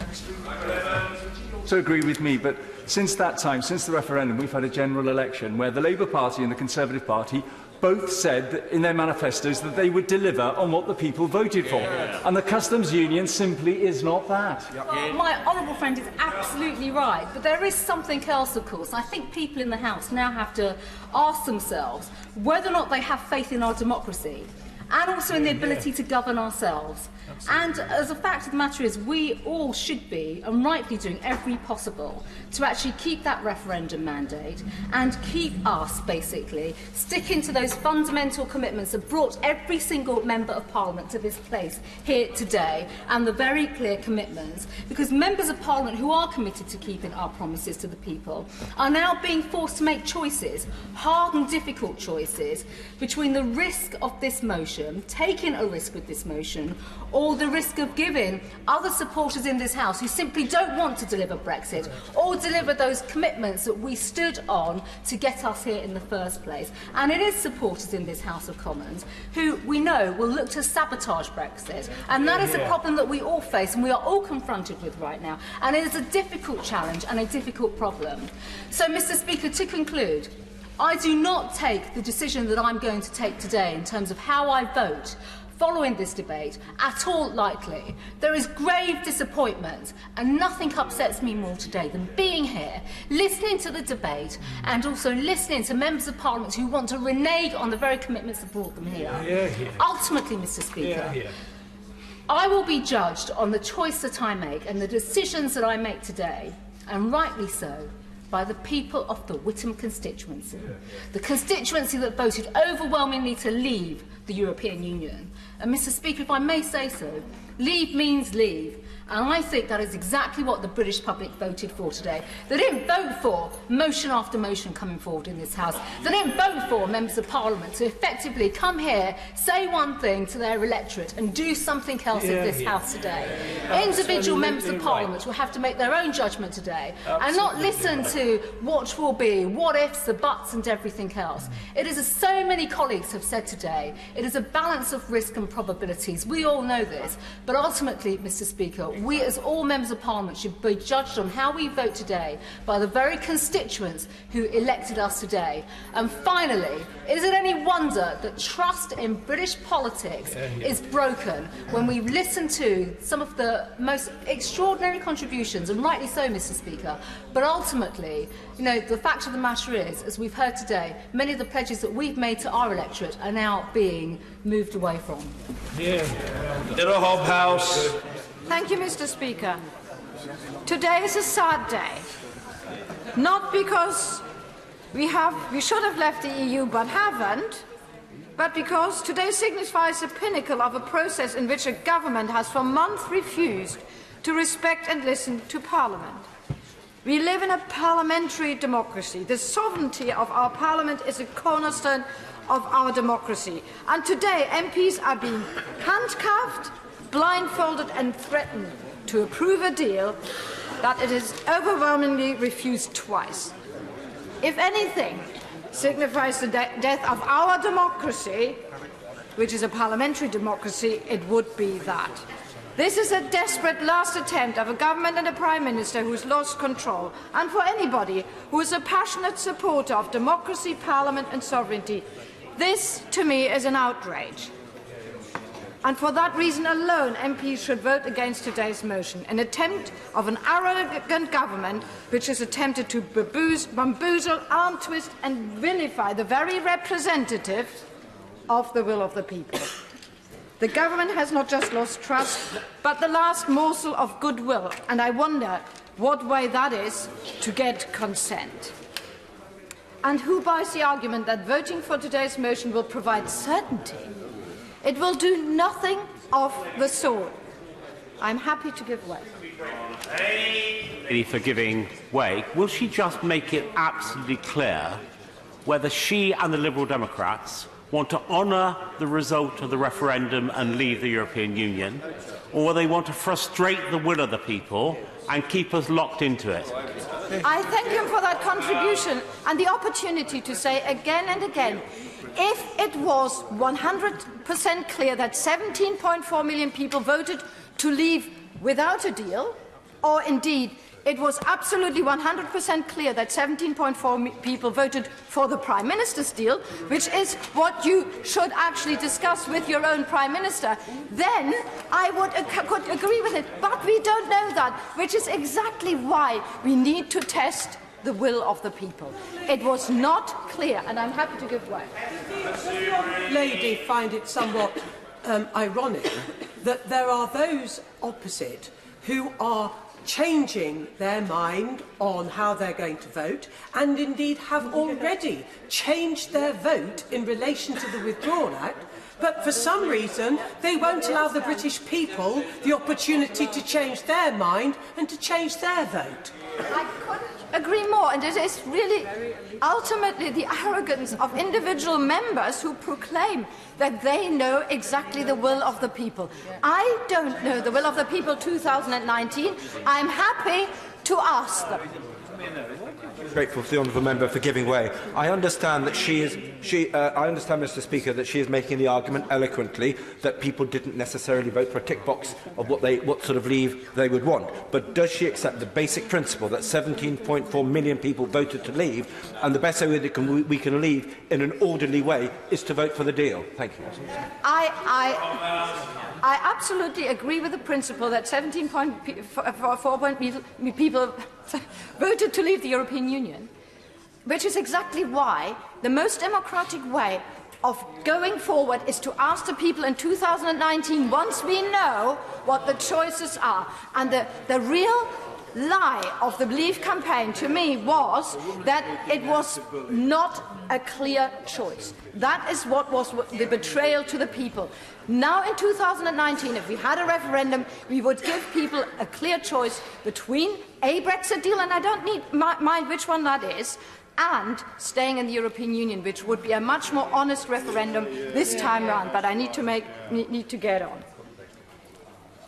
So agree with me, but since that time, since the referendum, we've had a general election where the Labour Party and the Conservative Party both said that in their manifestos that they would deliver on what the people voted for. And the customs union simply is not that. Well, my honourable friend is absolutely right, but there is something else, of course. I think people in the House now have to ask themselves whether or not they have faith in our democracy and also in the ability to govern ourselves. And as a fact of the matter is, we all should be, and rightly doing every possible, to actually keep that referendum mandate and keep us, basically, sticking to those fundamental commitments that brought every single Member of Parliament to this place here today, and the very clear commitments, because Members of Parliament who are committed to keeping our promises to the people are now being forced to make choices, hard and difficult choices, between the risk of this motion, taking a risk with this motion, or the risk of giving other supporters in this House who simply don't want to deliver Brexit or deliver those commitments that we stood on to get us here in the first place. And it is supporters in this House of Commons who we know will look to sabotage Brexit. And that is a problem that we all face and we are all confronted with right now. And it is a difficult challenge and a difficult problem. So, Mr. Speaker, to conclude, I do not take the decision that I'm going to take today in terms of how I vote following this debate at all likely. There is grave disappointment, and nothing upsets me more today than being here, listening to the debate, and also listening to members of Parliament who want to renege on the very commitments that brought them here. Ultimately, Mr. Speaker, I will be judged on the choice that I make and the decisions that I make today, and rightly so, by the people of the Whittam constituency, the constituency that voted overwhelmingly to leave the European Union. And Mr. Speaker, if I may say so, leave means leave. And I think that is exactly what the British public voted for today. They didn't vote for motion after motion coming forward in this House. They didn't vote for members of Parliament to effectively come here, say one thing to their electorate and do something else in this House today. Individual members of Parliament will have to make their own judgment today and not listen to what will be, what ifs, the buts and everything else. It is, as so many colleagues have said today, it is a balance of risk and probabilities. We all know this. But ultimately, Mr. Speaker, we as all members of Parliament should be judged on how we vote today by the very constituents who elected us today. And finally, is it any wonder that trust in British politics is broken when we listen to some of the most extraordinary contributions, and rightly so, Mr. Speaker, but ultimately, the fact of the matter is, as we've heard today, many of the pledges that we've made to our electorate are now being moved away from. Little Hob House. Thank you, Mr. Speaker. Today is a sad day. Not because we should have left the EU but haven't, but because today signifies the pinnacle of a process in which a government has for months refused to respect and listen to Parliament. We live in a parliamentary democracy. The sovereignty of our Parliament is a cornerstone of our democracy. And today, MPs are being handcuffed, blindfolded and threatened to approve a deal that it has overwhelmingly refused twice. If anything signifies the death of our democracy, which is a parliamentary democracy, it would be that. This is a desperate last attempt of a government and a prime minister who has lost control, and for anybody who is a passionate supporter of democracy, parliament and sovereignty, this, to me, is an outrage. And for that reason alone, MPs should vote against today's motion, an attempt of an arrogant government which has attempted to bamboozle, arm twist and vilify the very representatives of the will of the people. The government has not just lost trust, but the last morsel of goodwill, and I wonder what way that is to get consent. And who buys the argument that voting for today's motion will provide certainty? It will do nothing of the sort. I'm happy to give way. For giving way, will she just make it absolutely clear whether she and the Liberal Democrats want to honour the result of the referendum and leave the European Union, or whether they want to frustrate the will of the people and keep us locked into it? I thank him for that contribution and the opportunity to say again and again, if it was 100% clear that 17.4 million people voted to leave without a deal, or indeed it was absolutely 100% clear that 17.4 people voted for the Prime Minister's deal, which is what you should actually discuss with your own Prime Minister, then I could agree with it. But we don't know that, which is exactly why we need to test the will of the people. It was not clear, and I'm happy to give way. Lady find it somewhat ironic that there are those opposite who are changing their mind on how they're going to vote, and indeed have already changed their vote in relation to the Withdrawal Act, but for some reason they won't allow the British people the opportunity to change their mind and to change their vote. I couldn't agree more, and it is really ultimately the arrogance of individual members who proclaim that they know exactly the will of the people. I don't know the will of the people 2019. I'm happy to ask them. grateful to the honourable member for giving way. I understand that I understand, Mr. Speaker, that she is making the argument eloquently that people didn't necessarily vote for a tick box of what sort of leave they would want. But does she accept the basic principle that 17.4 million people voted to leave, and the best way that we can leave in an orderly way is to vote for the deal? Thank you. I absolutely agree with the principle that 17.4 million people voted to leave the European Union, which is exactly why the most democratic way of going forward is to ask the people in 2019, once we know what the choices are. And the real lie of the Leave campaign to me was that it was not a clear choice. That is what was the betrayal to the people. Now in 2019, if we had a referendum, we would give people a clear choice between a Brexit deal, and I don't mind which one that is, and staying in the European Union, which would be a much more honest referendum this time round. But I need to get on.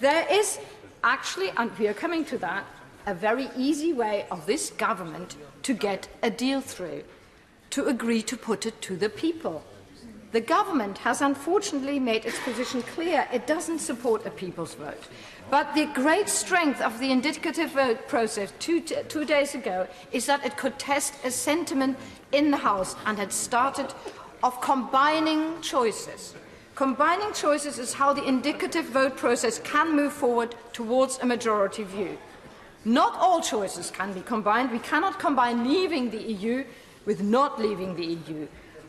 There is actually, and we are coming to that, a very easy way of this government to get a deal through, to agree to put it to the people. The government has unfortunately made its position clear. It doesn't support a people's vote. But the great strength of the indicative vote process two days ago is that it could test a sentiment in the House and had started of combining choices. Combining choices is how the indicative vote process can move forward towards a majority view. Not all choices can be combined. We cannot combine leaving the EU with not leaving the EU.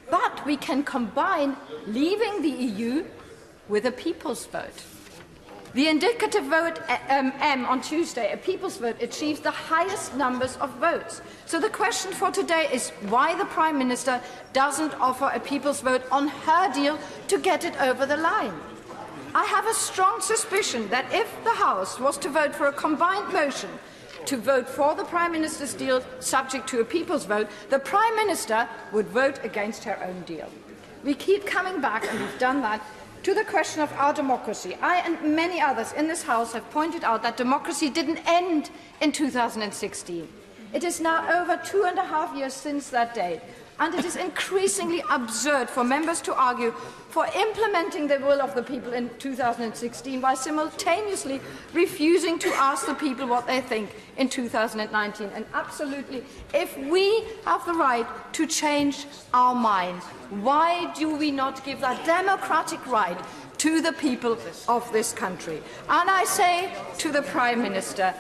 But we can combine leaving the EU with a people's vote. The indicative vote on Tuesday, a people's vote, achieves the highest numbers of votes. So the question for today is why the Prime Minister doesn't offer a people's vote on her deal to get it over the line. I have a strong suspicion that if the House was to vote for a combined motion to vote for the Prime Minister's deal subject to a people's vote, the Prime Minister would vote against her own deal. We keep coming back, and we've done that, to the question of our democracy. I and many others in this House have pointed out that democracy didn't end in 2016. It is now over 2.5 years since that date, and it is increasingly absurd for members to argue for implementing the will of the people in 2016 while simultaneously refusing to ask the people what they think in 2019. And absolutely, if we have the right to change our minds, why do we not give that democratic right to the people of this country? And I say to the Prime Minister,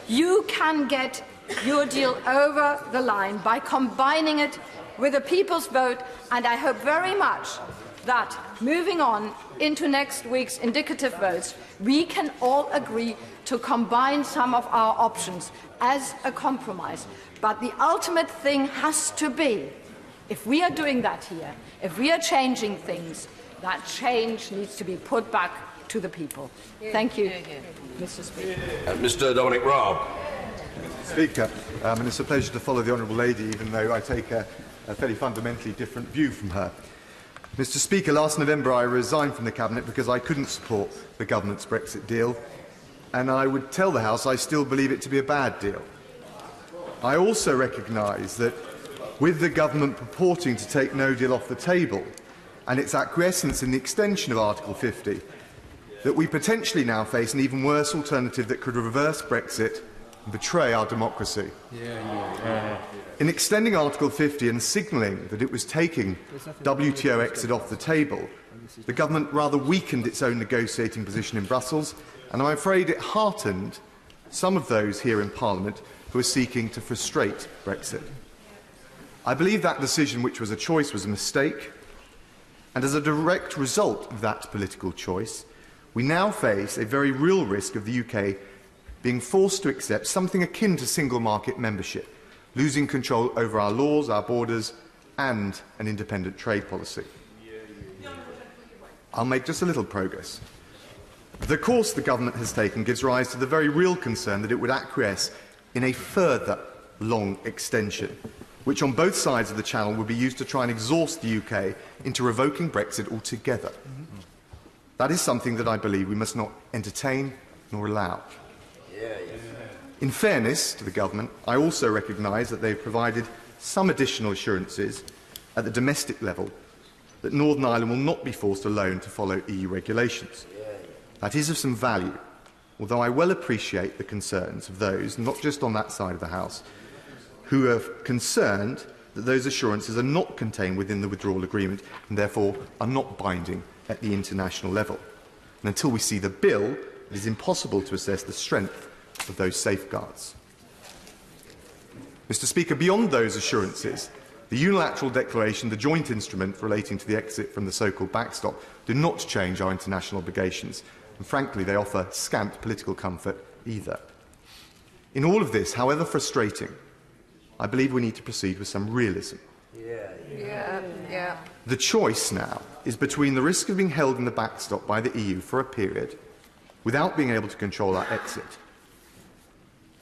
you can get your deal over the line by combining it with a people's vote, and I hope very much that moving on into next week's indicative votes, we can all agree to combine some of our options as a compromise. But the ultimate thing has to be, if we are doing that here, if we are changing things, that change needs to be put back to the people. Thank you, Mr. Speaker. Mr. Dominic Raab. Speaker, and it's a pleasure to follow the Honourable Lady, even though I take a fairly fundamentally different view from her. Mr. Speaker, last November I resigned from the Cabinet because I couldn't support the government's Brexit deal, and I would tell the House I still believe it to be a bad deal. I also recognise that with the government purporting to take no deal off the table and its acquiescence in the extension of Article 50, that we potentially now face an even worse alternative that could reverse Brexit and betray our democracy. In extending Article 50 and signalling that it was taking WTO exit off the table, the government rather weakened its own negotiating position in Brussels, and I'm afraid it heartened some of those here in Parliament who are seeking to frustrate Brexit. I believe that decision, which was a choice, was a mistake, and as a direct result of that political choice, we now face a very real risk of the UK being forced to accept something akin to single market membership, losing control over our laws, our borders, and an independent trade policy. I'll make just a little progress. The course the government has taken gives rise to the very real concern that it would acquiesce in a further long extension, which on both sides of the Channel would be used to try and exhaust the UK into revoking Brexit altogether. That is something that I believe we must not entertain nor allow. In fairness to the government, I also recognise that they have provided some additional assurances at the domestic level that Northern Ireland will not be forced alone to follow EU regulations. That is of some value, although I well appreciate the concerns of those, not just on that side of the House, who are concerned that those assurances are not contained within the Withdrawal Agreement and therefore are not binding at the international level. And until we see the bill, it is impossible to assess the strength of those safeguards. Mr. Speaker, beyond those assurances, the unilateral declaration, the joint instrument relating to the exit from the so-called backstop, do not change our international obligations, and frankly they offer scant political comfort either. In all of this, however frustrating, I believe we need to proceed with some realism. The choice now is between the risk of being held in the backstop by the EU for a period without being able to control our exit,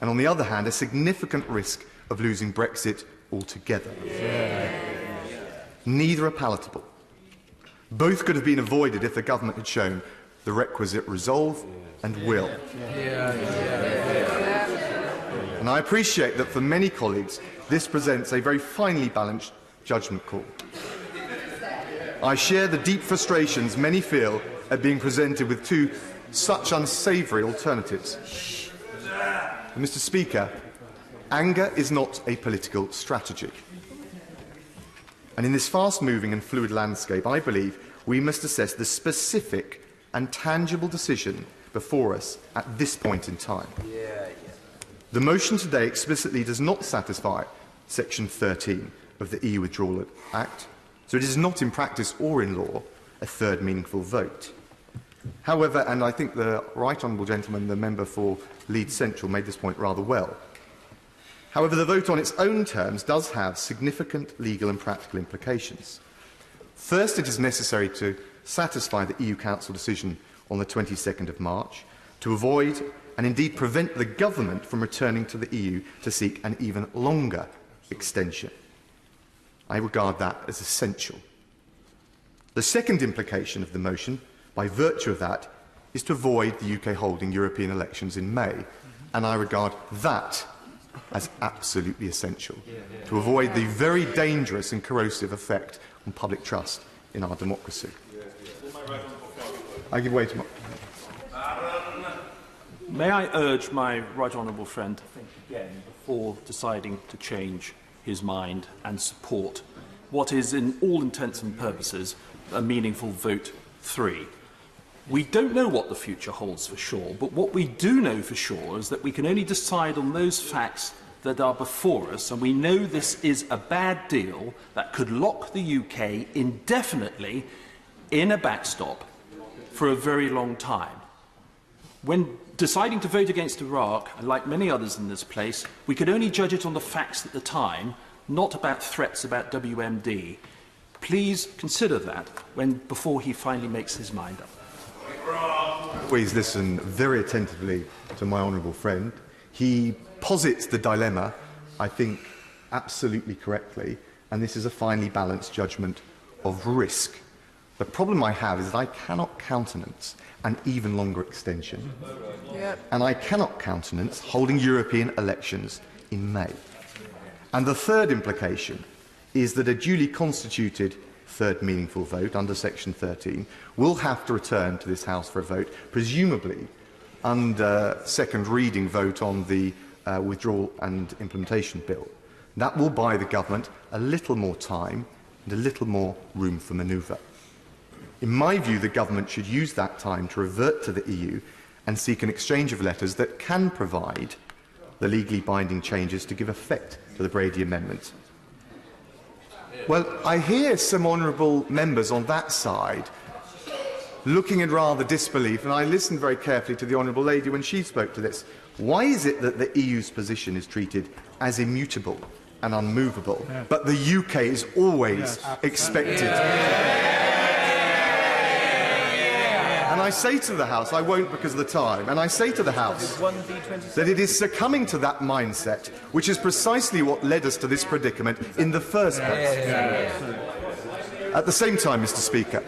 and on the other hand, a significant risk of losing Brexit altogether. Neither are palatable. Both could have been avoided if the government had shown the requisite resolve and will. And I appreciate that for many colleagues, this presents a very finely balanced judgment call. I share the deep frustrations many feel at being presented with two such unsavoury alternatives. And Mr. Speaker, anger is not a political strategy. And in this fast-moving and fluid landscape, I believe we must assess the specific and tangible decision before us at this point in time. The motion today explicitly does not satisfy Section 13 of the EU Withdrawal Act, so it is not in practice or in law a third meaningful vote. However, and I think the right honourable gentleman, the member for Leeds Central, made this point rather well. However, the vote on its own terms does have significant legal and practical implications. First, it is necessary to satisfy the EU Council decision on the 22nd of March to avoid and indeed prevent the government from returning to the EU to seek an even longer extension. I regard that as essential. The second implication of the motion, by virtue of that, is to avoid the UK holding European elections in May, and I regard that as absolutely essential, to avoid the very dangerous and corrosive effect on public trust in our democracy. I give way to my... May I urge my right honourable friend to think again before deciding to change his mind and support what is, in all intents and purposes, a meaningful vote 3. We don't know what the future holds for sure, but what we do know for sure is that we can only decide on those facts that are before us, and we know this is a bad deal that could lock the UK indefinitely in a backstop for a very long time. When deciding to vote against Iraq, and like many others in this place, we could only judge it on the facts at the time, not about threats about WMD. Please consider that before he finally makes his mind up. Always listen very attentively to my honourable friend. He posits the dilemma, I think, absolutely correctly, and this is a finely balanced judgment of risk. The problem I have is that I cannot countenance an even longer extension, and I cannot countenance holding European elections in May. And the third implication is that a duly constituted third meaningful vote under Section 13 will have to return to this House for a vote, presumably under second reading vote on the Withdrawal and Implementation Bill. That will buy the government a little more time and a little more room for manoeuvre. In my view, the government should use that time to revert to the EU and seek an exchange of letters that can provide the legally binding changes to give effect to the Brady Amendment. Well, I hear some honourable members on that side looking in rather disbelief, and I listened very carefully to the honourable lady when she spoke to this. Why is it that the EU's position is treated as immutable and unmovable, but the UK is always expected? And I say to the House, I won't because of the time, and I say to the House that it is succumbing to that mindset, which is precisely what led us to this predicament in the first place. At the same time, Mr. Speaker,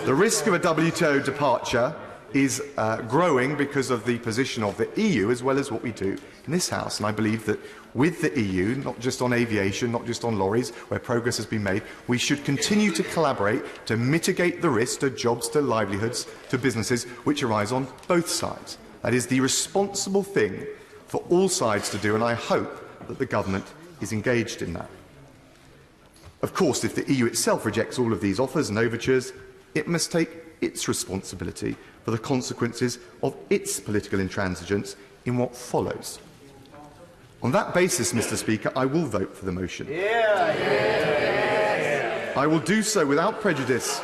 the risk of a WTO departure is growing because of the position of the EU as well as what we do in this House. And I believe that with the EU, not just on aviation, not just on lorries, where progress has been made, we should continue to collaborate to mitigate the risk to jobs, to livelihoods, to businesses which arise on both sides. That is the responsible thing for all sides to do, and I hope that the government is engaged in that. Of course, if the EU itself rejects all of these offers and overtures, it must take its responsibility for the consequences of its political intransigence in what follows. On that basis, Mr. Speaker, I will vote for the motion. I will do so without prejudice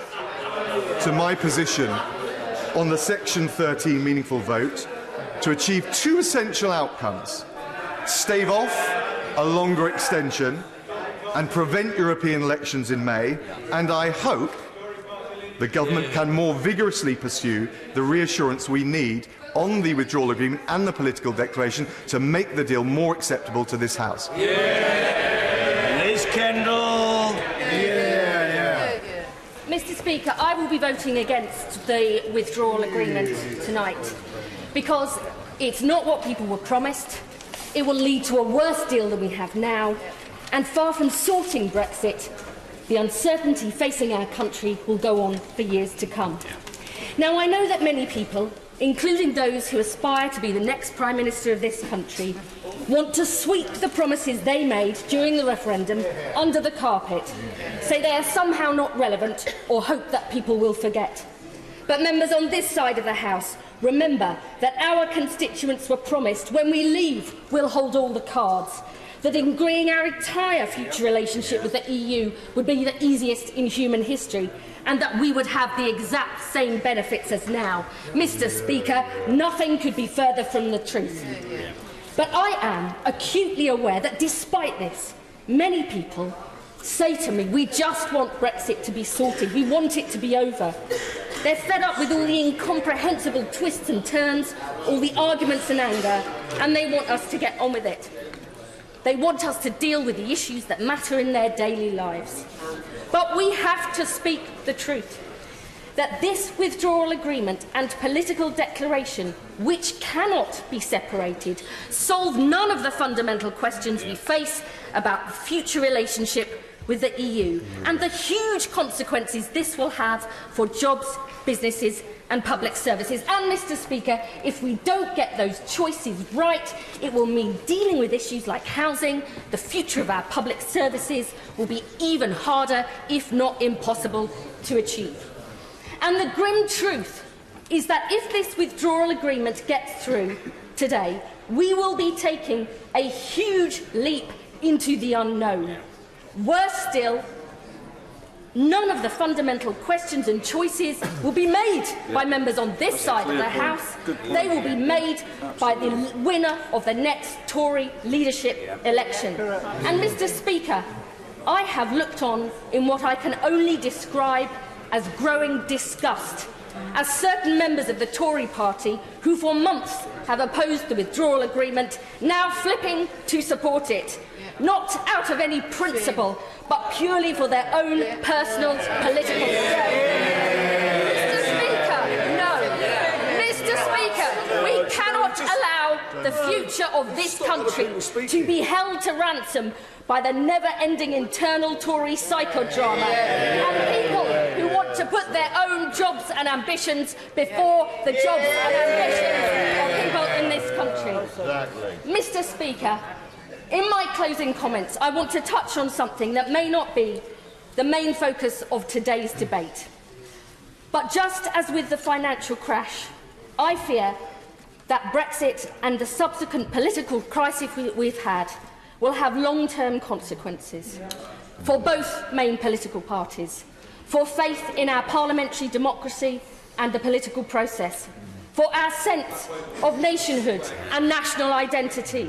to my position on the Section 13 meaningful vote to achieve two essential outcomes: stave off a longer extension and prevent European elections in May, and I hope the government can more vigorously pursue the reassurance we need on the withdrawal agreement and the political declaration to make the deal more acceptable to this House. Liz Kendall. Mr. Speaker, I will be voting against the withdrawal agreement tonight because it's not what people were promised. It will lead to a worse deal than we have now, and far from sorting Brexit, the uncertainty facing our country will go on for years to come. Now, I know that many people, including those who aspire to be the next Prime Minister of this country, want to sweep the promises they made during the referendum under the carpet, say they are somehow not relevant, or hope that people will forget. But members on this side of the House, remember that our constituents were promised when we leave we'll hold all the cards, that agreeing our entire future relationship with the EU would be the easiest in human history, and that we would have the exact same benefits as now. Mr. Speaker, nothing could be further from the truth. But I am acutely aware that despite this, many people say to me, we just want Brexit to be sorted, we want it to be over. They're fed up with all the incomprehensible twists and turns, all the arguments and anger, and they want us to get on with it. They want us to deal with the issues that matter in their daily lives. But we have to speak the truth, that this withdrawal agreement and political declaration, which cannot be separated, solve none of the fundamental questions we face about the future relationship with the EU and the huge consequences this will have for jobs, businesses and public services. And, Mr. Speaker, if we don't get those choices right, it will mean dealing with issues like housing. The future of our public services will be even harder, if not impossible, to achieve. And the grim truth is that if this withdrawal agreement gets through today, we will be taking a huge leap into the unknown. Worse still, none of the fundamental questions and choices will be made by members on this side of the House. They will be made by the winner of the next Tory leadership election. And, Mr. Speaker, I have looked on in what I can only describe as growing disgust as certain members of the Tory party, who for months have opposed the withdrawal agreement, now flipping to support it. Not out of any principle, but purely for their own personal political gain. Mr. Speaker, no. Mr. Speaker, we cannot allow the future of this country to be held to ransom by the never-ending internal Tory psychodrama and people who want to put their own jobs and ambitions before the jobs and ambitions of people in this country. Mr. Speaker, in my closing comments, I want to touch on something that may not be the main focus of today's debate. But just as with the financial crash, I fear that Brexit and the subsequent political crisis we've had will have long-term consequences for both main political parties, for faith in our parliamentary democracy and the political process, for our sense of nationhood and national identity,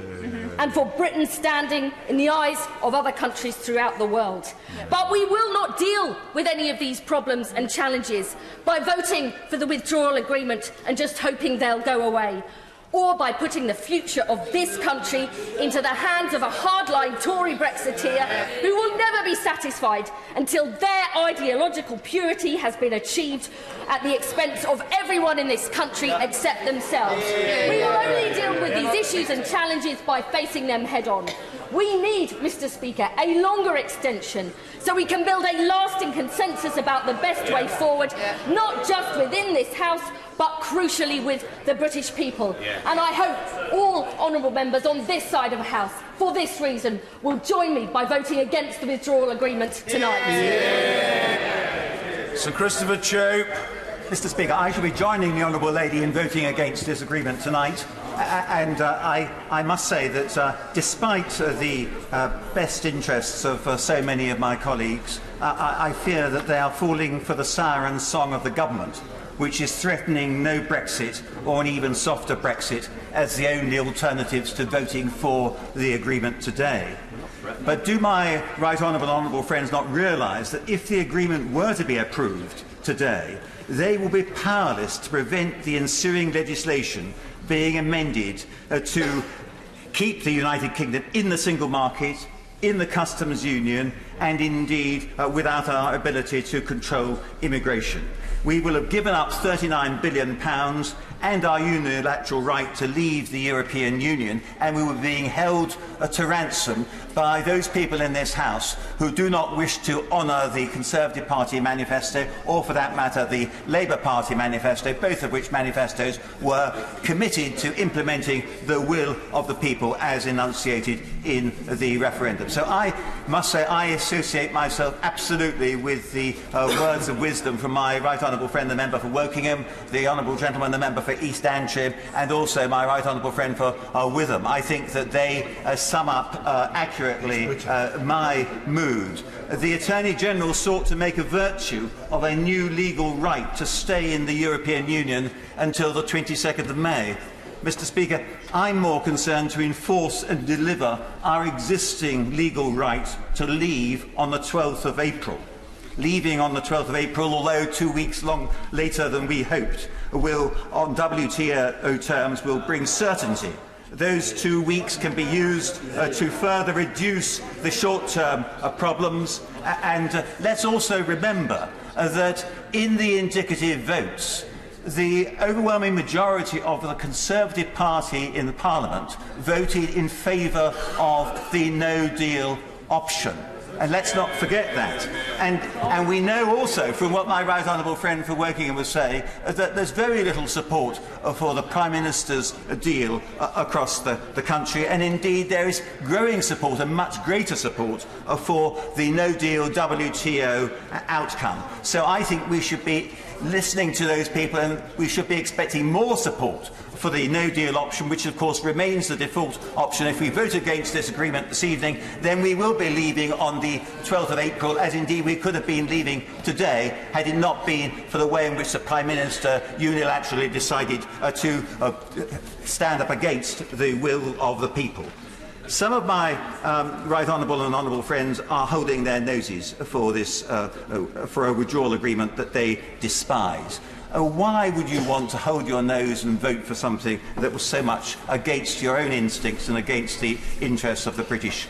and for Britain's standing in the eyes of other countries throughout the world. But we will not deal with any of these problems and challenges by voting for the withdrawal agreement and just hoping they'll go away. or by putting the future of this country into the hands of a hardline Tory Brexiteer who will never be satisfied until their ideological purity has been achieved at the expense of everyone in this country except themselves. We will only deal with these issues and challenges by facing them head-on. We need, Mr. Speaker, a longer extension so we can build a lasting consensus about the best way forward, not just within this House, but crucially with the British people. And I hope all honourable members on this side of the House, for this reason, will join me by voting against the withdrawal agreement tonight. Sir Christopher Chope. Mr. Speaker, I shall be joining the honourable lady in voting against this agreement tonight. And I must say that despite the best interests of so many of my colleagues, I fear that they are falling for the siren song of the government, which is threatening no Brexit or an even softer Brexit as the only alternatives to voting for the agreement today. But do my right honourable friends not realise that if the agreement were to be approved today, they will be powerless to prevent the ensuing legislation being amended to keep the United Kingdom in the single market, in the customs union, and indeed without our ability to control immigration. We will have given up £39 billion and our unilateral right to leave the European Union, and we were being held to ransom by those people in this House who do not wish to honour the Conservative Party manifesto, or for that matter the Labour Party manifesto, both of which manifestos were committed to implementing the will of the people as enunciated in the referendum. So I must say I associate myself absolutely with the words of wisdom from my right honourable friend the member for Wokingham, the honourable gentleman the member for East Antrim, and also my right honourable friend for Witham. I think that they sum up accurately my mood. The Attorney General sought to make a virtue of a new legal right to stay in the European Union until the 22nd of May. Mr. Speaker, I'm more concerned to enforce and deliver our existing legal right to leave on the 12th of April. Leaving on the 12th of April, although 2 weeks later than we hoped, will, on WTO terms, will bring certainty. Those 2 weeks can be used to further reduce the short-term problems. And let's also remember that in the indicative votes, the overwhelming majority of the Conservative Party in the Parliament voted in favour of the no-deal option. And let's not forget that. And we know also from what my right honourable friend for Wokingham was saying that there's very little support for the Prime Minister's deal across the country, and indeed there is growing support and much greater support for the no-deal WTO outcome. So I think we should be listening to those people, and we should be expecting more support for the no-deal option, which of course remains the default option. If we vote against this agreement this evening, then we will be leaving on the 12th of April, as indeed we could have been leaving today had it not been for the way in which the Prime Minister unilaterally decided to stand up against the will of the people. Some of my right honourable and honourable friends are holding their noses for this, for a withdrawal agreement that they despise. Why would you want to hold your nose and vote for something that was so much against your own instincts and against the interests of the British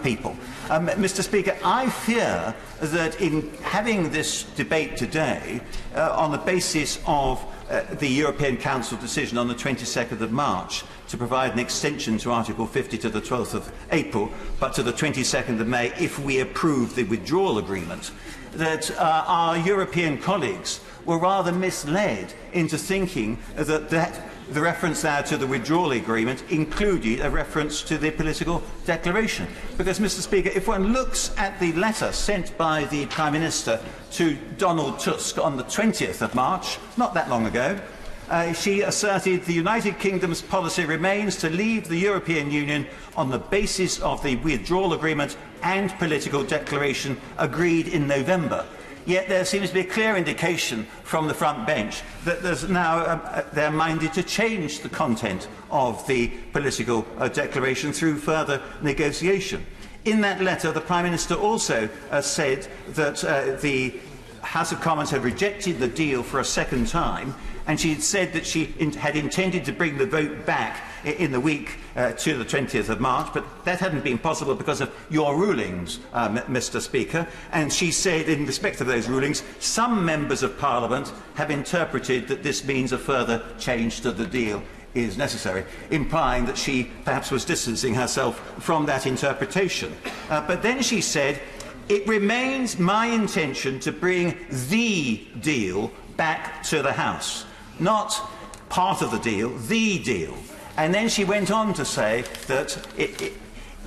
people? Mr. Speaker, I fear that in having this debate today, on the basis of the European Council decision on the 22nd of March to provide an extension to Article 50 to the 12th of April, but to the 22nd of May if we approve the withdrawal agreement, that our European colleagues were rather misled into thinking that the reference there to the withdrawal agreement included a reference to the political declaration. Because, Mr. Speaker, if one looks at the letter sent by the Prime Minister to Donald Tusk on the 20th of March, not that long ago, she asserted the United Kingdom's policy remains to leave the European Union on the basis of the withdrawal agreement and political declaration agreed in November. Yet there seems to be a clear indication from the front bench that there's now they're minded to change the content of the political declaration through further negotiation. In that letter, the Prime Minister also said that the House of Commons had rejected the deal for a second time, and she had said that she had intended to bring the vote back in the week to the 20th of March, but that hadn't been possible because of your rulings, Mr. Speaker. And she said, in respect of those rulings, some members of Parliament have interpreted that this means a further change to the deal is necessary, implying that she perhaps was distancing herself from that interpretation. But then she said, it remains my intention to bring the deal back to the House. Not part of the deal, the deal. And then she went on to say that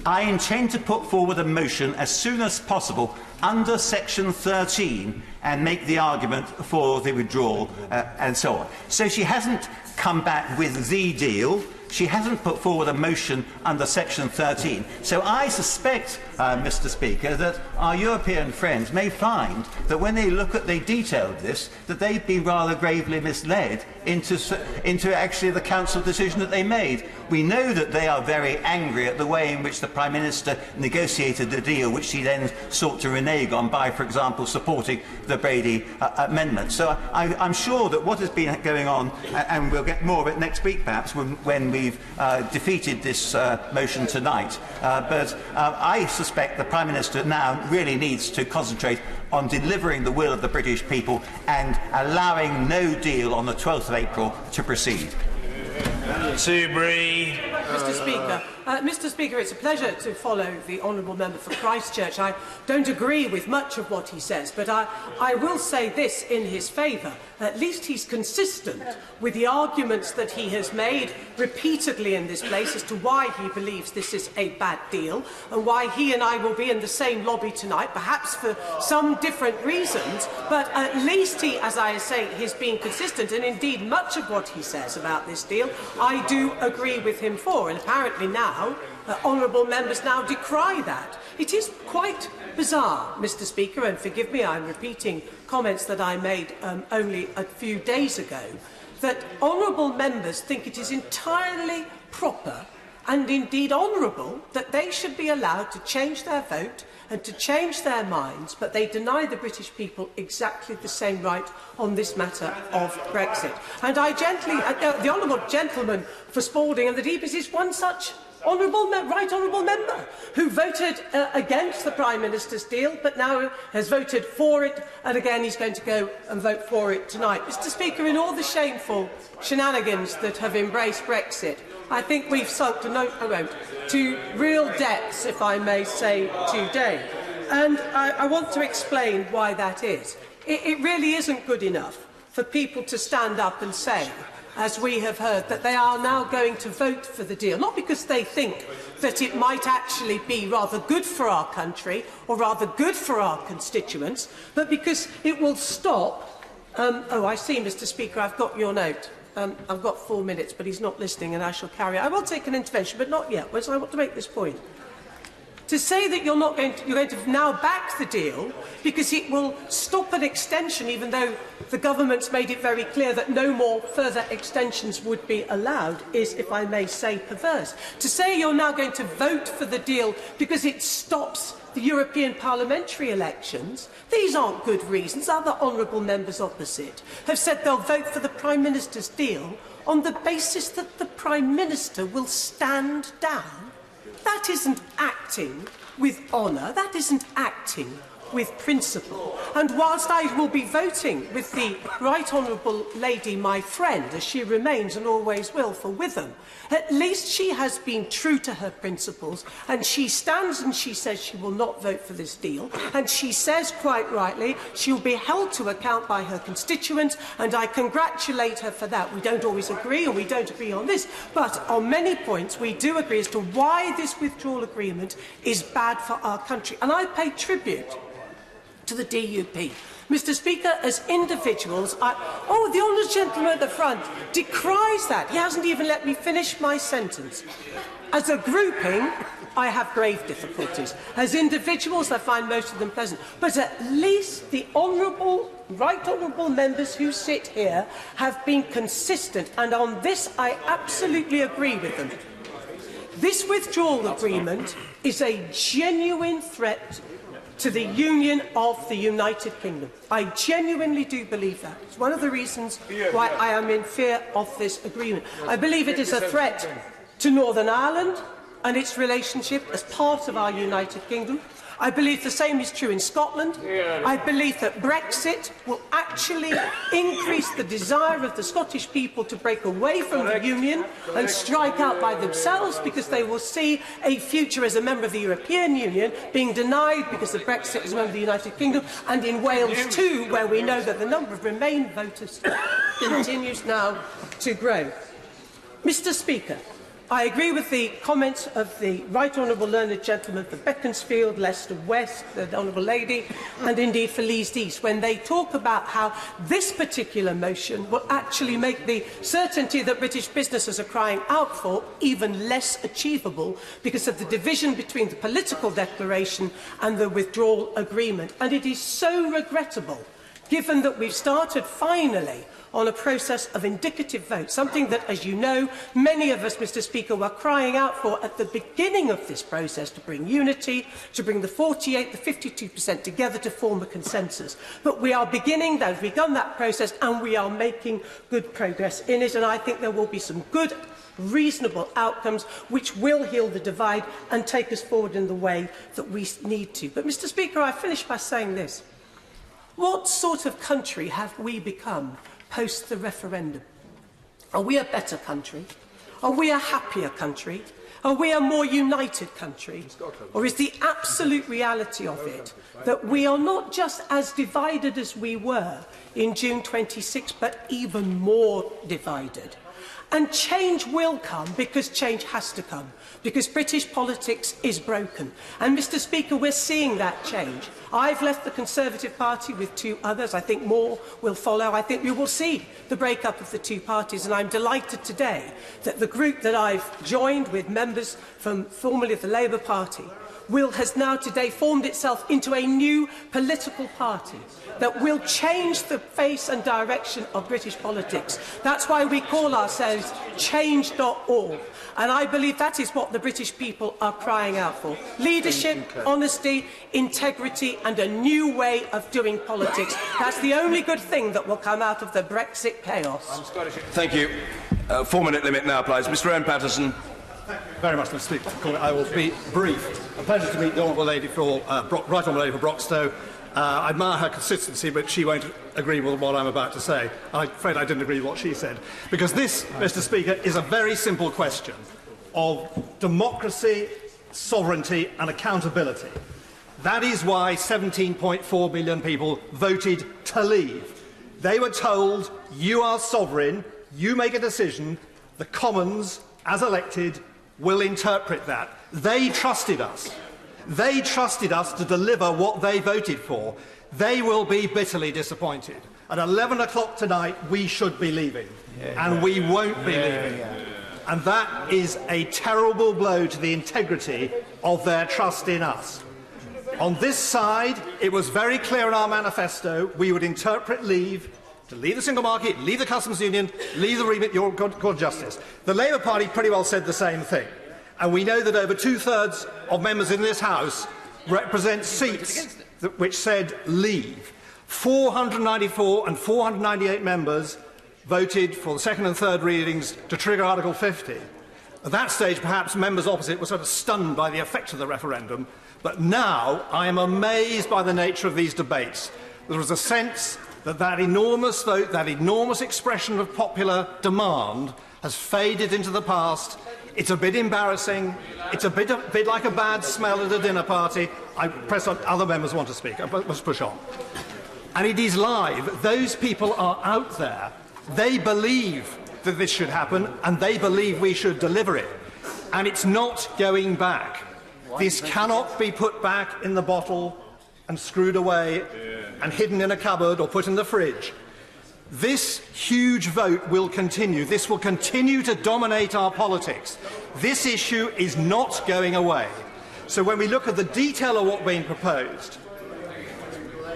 I intend to put forward a motion as soon as possible under Section 13 and make the argument for the withdrawal and so on. So she hasn't come back with the deal. She hasn't put forward a motion under Section 13. So I suspect, Mr. Speaker, that our European friends may find that when they look at the detail of this, that they've been rather gravely misled into actually the Council decision that they made. We know that they are very angry at the way in which the Prime Minister negotiated the deal, which she then sought to renege on by, for example, supporting the Brady Amendment. So I'm sure that what has been going on, and we'll get more of it next week perhaps, when we've defeated this motion tonight, but I suspect the Prime Minister now really needs to concentrate on delivering the will of the British people and allowing no deal on the 12th of April to proceed. Mr. Speaker, it's a pleasure to follow the honourable member for Christchurch. I don't agree with much of what he says, but I will say this in his favour. At least he's consistent with the arguments that he has made repeatedly in this place as to why he believes this is a bad deal and why he and I will be in the same lobby tonight, perhaps for some different reasons, but at least he, as I say, has been consistent, and indeed much of what he says about this deal I do agree with him for, and apparently now honourable members now decry that. It is quite bizarre, Mr. Speaker, and forgive me, I'm repeating comments that I made only a few days ago, that honourable members think it is entirely proper and indeed honourable that they should be allowed to change their vote and to change their minds, but they deny the British people exactly the same right on this matter of Brexit. And I gently, the honourable gentleman for Spalding and the Deepest is one such right honourable member who voted against the Prime Minister's deal but now has voted for it, and again he's going to go and vote for it tonight. Mr. Speaker, in all the shameful shenanigans that have embraced Brexit, I think we've sunk to real depths, if I may say, today. And I want to explain why that is. It really isn't good enough for people to stand up and say, as we have heard, that they are now going to vote for the deal, not because they think that it might actually be rather good for our country or rather good for our constituents, but because it will stop... oh, I see, Mr. Speaker, I've got your note. I've got 4 minutes, but he's not listening, and I shall carry on. I will take an intervention, but not yet, because I want to make this point. To say that you're going to now back the deal because it will stop an extension, even though the government's made it very clear that no more further extensions would be allowed, is, if I may say, perverse. To say you're now going to vote for the deal because it stops the European parliamentary elections, these aren't good reasons. Other honourable members opposite have said they'll vote for the Prime Minister's deal on the basis that the Prime Minister will stand down. That isn't acting with honour, that isn't acting with principle. And whilst I will be voting with the Right Honourable Lady, my friend, as she remains and always will for Witham, at least she has been true to her principles, and she stands and she says she will not vote for this deal, and she says quite rightly she'll be held to account by her constituents, and I congratulate her for that. We don't always agree, and we don't agree on this, but on many points we do agree as to why this withdrawal agreement is bad for our country. And I pay tribute to the DUP. Mr. Speaker, as individuals, the honourable gentleman at the front decries that. He hasn't even let me finish my sentence. As a grouping, I have grave difficulties. As individuals, I find most of them pleasant. But at least the right honourable members who sit here have been consistent, and on this I absolutely agree with them. This withdrawal agreement is a genuine threat to the union of the United Kingdom. I genuinely do believe that. It's one of the reasons why I am in fear of this agreement. I believe it is a threat to Northern Ireland and its relationship as part of our United Kingdom. I believe the same is true in Scotland. I believe that Brexit will actually increase the desire of the Scottish people to break away from the Union and strike out by themselves, because they will see a future as a member of the European Union being denied because of Brexit as a member of the United Kingdom, and in Wales too, where we know that the number of Remain voters continues now to grow. Mr. Speaker, I agree with the comments of the Right Honourable Learned Gentleman for Beaconsfield, Leicester West, the Honourable Lady, and indeed for Leeds East, when they talk about how this particular motion will actually make the certainty that British businesses are crying out for even less achievable because of the division between the political declaration and the withdrawal agreement. And it is so regrettable, given that we've started finally on a process of indicative vote, something that, as you know, many of us, Mr. Speaker, were crying out for at the beginning of this process, to bring unity, to bring the 48, the 52% together to form a consensus. But we are beginning, we've begun that process, and we are making good progress in it, and I think there will be some good, reasonable outcomes which will heal the divide and take us forward in the way that we need to. But, Mr. Speaker, I finish by saying this. What sort of country have we become post the referendum? Are we a better country? Are we a happier country? Are we a more united country? Or is the absolute reality of it that we are not just as divided as we were in June 26, but even more divided? And change will come, because change has to come, because British politics is broken. And, Mr. Speaker, we're seeing that change. I've left the Conservative Party with 2 others. I think more will follow. I think we will see the breakup of the 2 parties, and I'm delighted today that the group that I've joined with members from formerly of the Labour Party has now today formed itself into a new political party that will change the face and direction of British politics. That's why we call ourselves Change.org. And I believe that is what the British people are crying out for. Leadership, honesty, integrity, and a new way of doing politics. That's the only good thing that will come out of the Brexit chaos. Thank you. 4-minute limit now, please. Mr. Owen Patterson. Thank you very much, Mr. Speaker. I will be brief. A pleasure to meet the Honourable Lady for Right Honourable Lady for Broxtowe. I admire her consistency, but she won't agree with what I'm about to say. I'm afraid I didn't agree with what she said. Because this, Mr. Speaker, is a very simple question of democracy, sovereignty and accountability. That is why 17.4 million people voted to leave. They were told, you are sovereign, you make a decision, the Commons, as elected, will interpret that. They trusted us. They trusted us to deliver what they voted for. They will be bitterly disappointed. At 11 o'clock tonight, we should be leaving. And we won't be leaving. And that is a terrible blow to the integrity of their trust in us. On this side, it was very clear in our manifesto we would interpret leave to leave the single market, leave the customs union, leave the remit of court of justice. The Labour Party pretty well said the same thing. And we know that over 2/3 of members in this House represent seats which said leave. 494 and 498 members voted for the second and third readings to trigger Article 50. At that stage, perhaps members opposite were sort of stunned by the effect of the referendum. But now I am amazed by the nature of these debates. There was a sense that that enormous vote, that enormous expression of popular demand has faded into the past. It's a bit embarrassing. It's a bit like a bad smell at a dinner party. I press on. Other members want to speak. Let's push on. And it is live. Those people are out there. They believe that this should happen, and they believe we should deliver it. And it's not going back. This cannot be put back in the bottle and screwed away and hidden in a cupboard or put in the fridge. This huge vote will continue. This will continue to dominate our politics. This issue is not going away. So when we look at the detail of what's being proposed,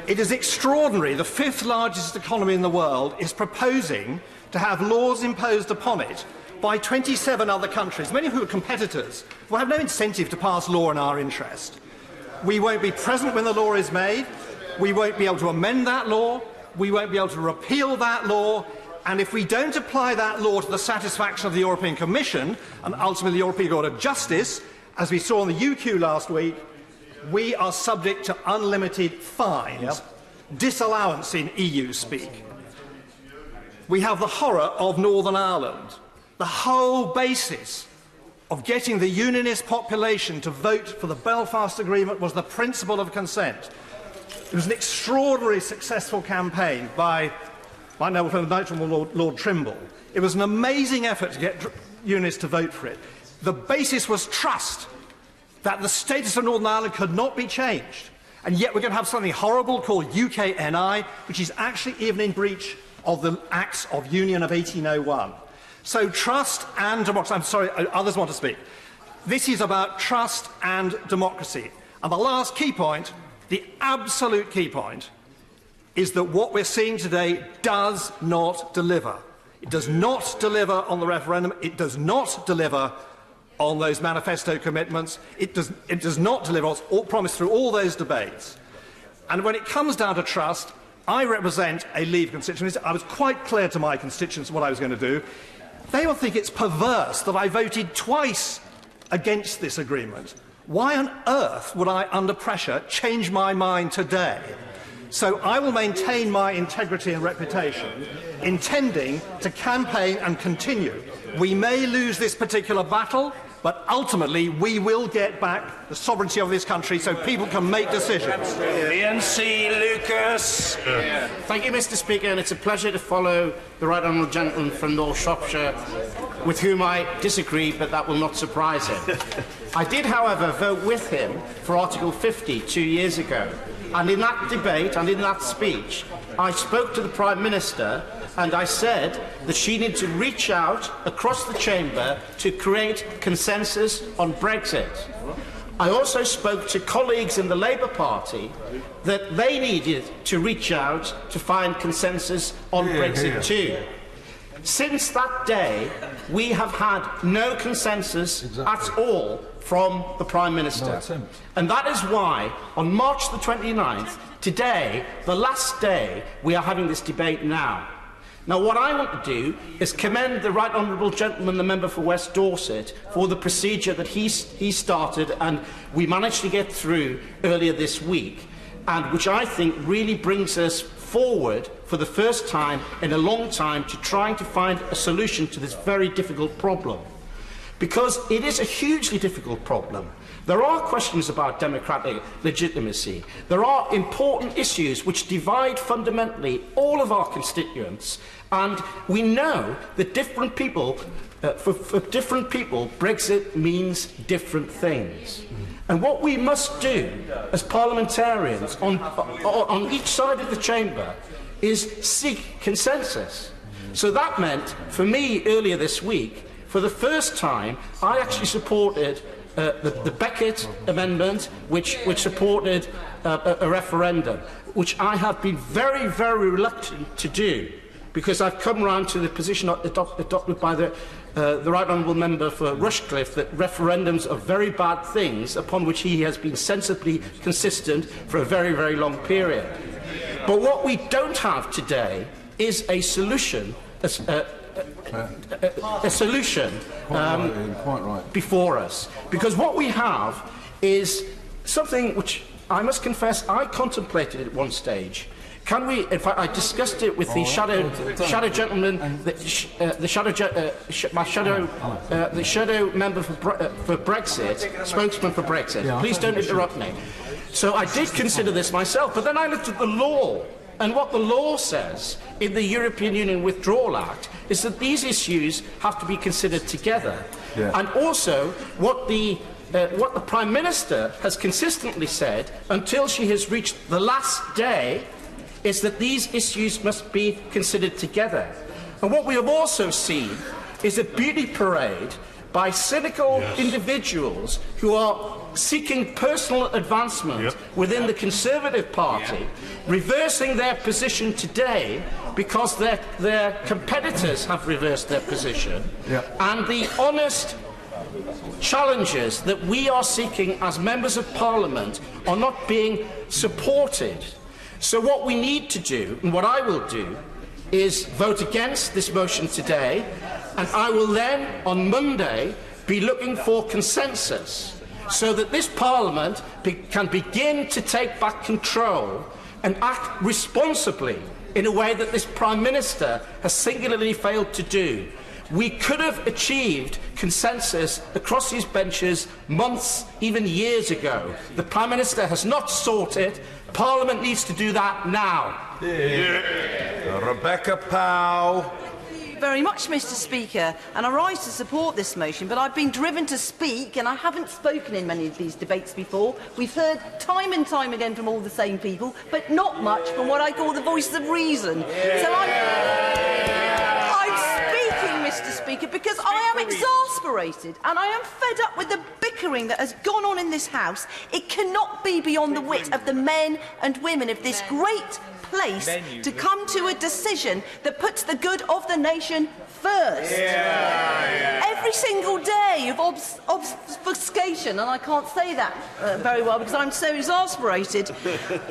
it is extraordinary. The 5th largest economy in the world is proposing to have laws imposed upon it by 27 other countries, many of whom are competitors, who have no incentive to pass law in our interest. We won't be present when the law is made. We won't be able to amend that law. We won't be able to repeal that law. And if we don't apply that law to the satisfaction of the European Commission and ultimately the European Court of Justice, as we saw in the UQ last week, we are subject to unlimited fines, disallowance in EU speak. We have the horror of Northern Ireland. The whole basis of getting the unionist population to vote for the Belfast Agreement was the principle of consent. It was an extraordinarily successful campaign by my noble friend, the Honourable Lord Trimble. It was an amazing effort to get unionists to vote for it. The basis was trust, that the status of Northern Ireland could not be changed. And yet we're going to have something horrible called UKNI, which is actually even in breach of the Acts of Union of 1801. So trust and democracy. I'm sorry, others want to speak. This is about trust and democracy. And the last key point, the absolute key point, is that what we're seeing today does not deliver. It does not deliver on the referendum. It does not deliver on those manifesto commitments. It does not deliver on all promised through all those debates. And when it comes down to trust, I represent a Leave constituency. I was quite clear to my constituents what I was going to do. They will think it's perverse that I voted twice against this agreement. Why on earth would I, under pressure, change my mind today? So I will maintain my integrity and reputation, intending to campaign and continue. We may lose this particular battle, but ultimately we will get back the sovereignty of this country so people can make decisions. BNC Lucas. Thank you, Mr. Speaker, and it's a pleasure to follow the right honourable gentleman from North Shropshire, with whom I disagree, but that will not surprise him. I did, however, vote with him for Article 50 2 years ago, and in that debate and in that speech, I spoke to the Prime Minister and I said that she needed to reach out across the chamber to create consensus on Brexit. I also spoke to colleagues in the Labour Party that they needed to reach out to find consensus on Brexit too. Since that day, we have had no consensus at all from the Prime Minister. And that is why, on March the 29th, today, the last day, we are having this debate now. Now, what I want to do is commend the Right Honourable Gentleman, the member for West Dorset, for the procedure that he started and we managed to get through earlier this week, and which I think really brings us forward for the first time in a long time to trying to find a solution to this very difficult problem. Because it is a hugely difficult problem. There are questions about democratic legitimacy. There are important issues which divide fundamentally all of our constituents, and we know that different people, for different people, Brexit means different things. And what we must do as parliamentarians on each side of the chamber is seek consensus. So that meant, for me, earlier this week, for the first time, I actually supported the Beckett Amendment, which supported a referendum, which I have been very, very reluctant to do, because I've come round to the position adopted by the Right Honourable Member for Rushcliffe that referendums are very bad things, upon which he has been sensibly consistent for a very, very long period. But what we don't have today is a solution. A solution before us, because what we have is something which I must confess I contemplated at one stage. Can we? In fact, I discussed it with the shadow gentleman, the shadow member for Brexit, spokesman for Brexit. Please don't interrupt me. So I did consider this myself, but then I looked at the law. And what the law says in the European Union Withdrawal Act is that these issues have to be considered together. And also, what the Prime Minister has consistently said, until she has reached the last day, is that these issues must be considered together. And what we have also seen is a beauty parade by cynical individuals who are seeking personal advancement within the Conservative Party, reversing their position today because their competitors have reversed their position, and the honest challenges that we are seeking as members of Parliament are not being supported. So what we need to do, and what I will do, is vote against this motion today, and I will then, on Monday, be looking for consensus so that this Parliament can begin to take back control and act responsibly in a way that this Prime Minister has singularly failed to do. We could have achieved consensus across these benches months, even years ago. The Prime Minister has not sought it. Parliament needs to do that now. Rebecca Powell. Very much, Mr. Speaker, and I rise to support this motion, but I've been driven to speak, and I haven't spoken in many of these debates before. We've heard time and time again from all the same people, but not much from what I call the voices of reason. So I'm speaking, Mr. Speaker, because I am exasperated and I am fed up with the bickering that has gone on in this House. It cannot be beyond the wit of the men and women of this great place to come to a decision that puts the good of the nation first. Every single day of obfuscation, and I can't say that very well because I'm so exasperated,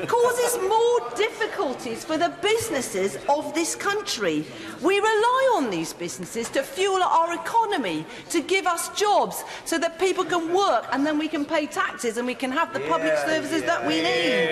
causes more difficulties for the businesses of this country. We rely on these businesses to fuel our economy, to give us jobs so that people can work and then we can pay taxes and we can have the public services that we need.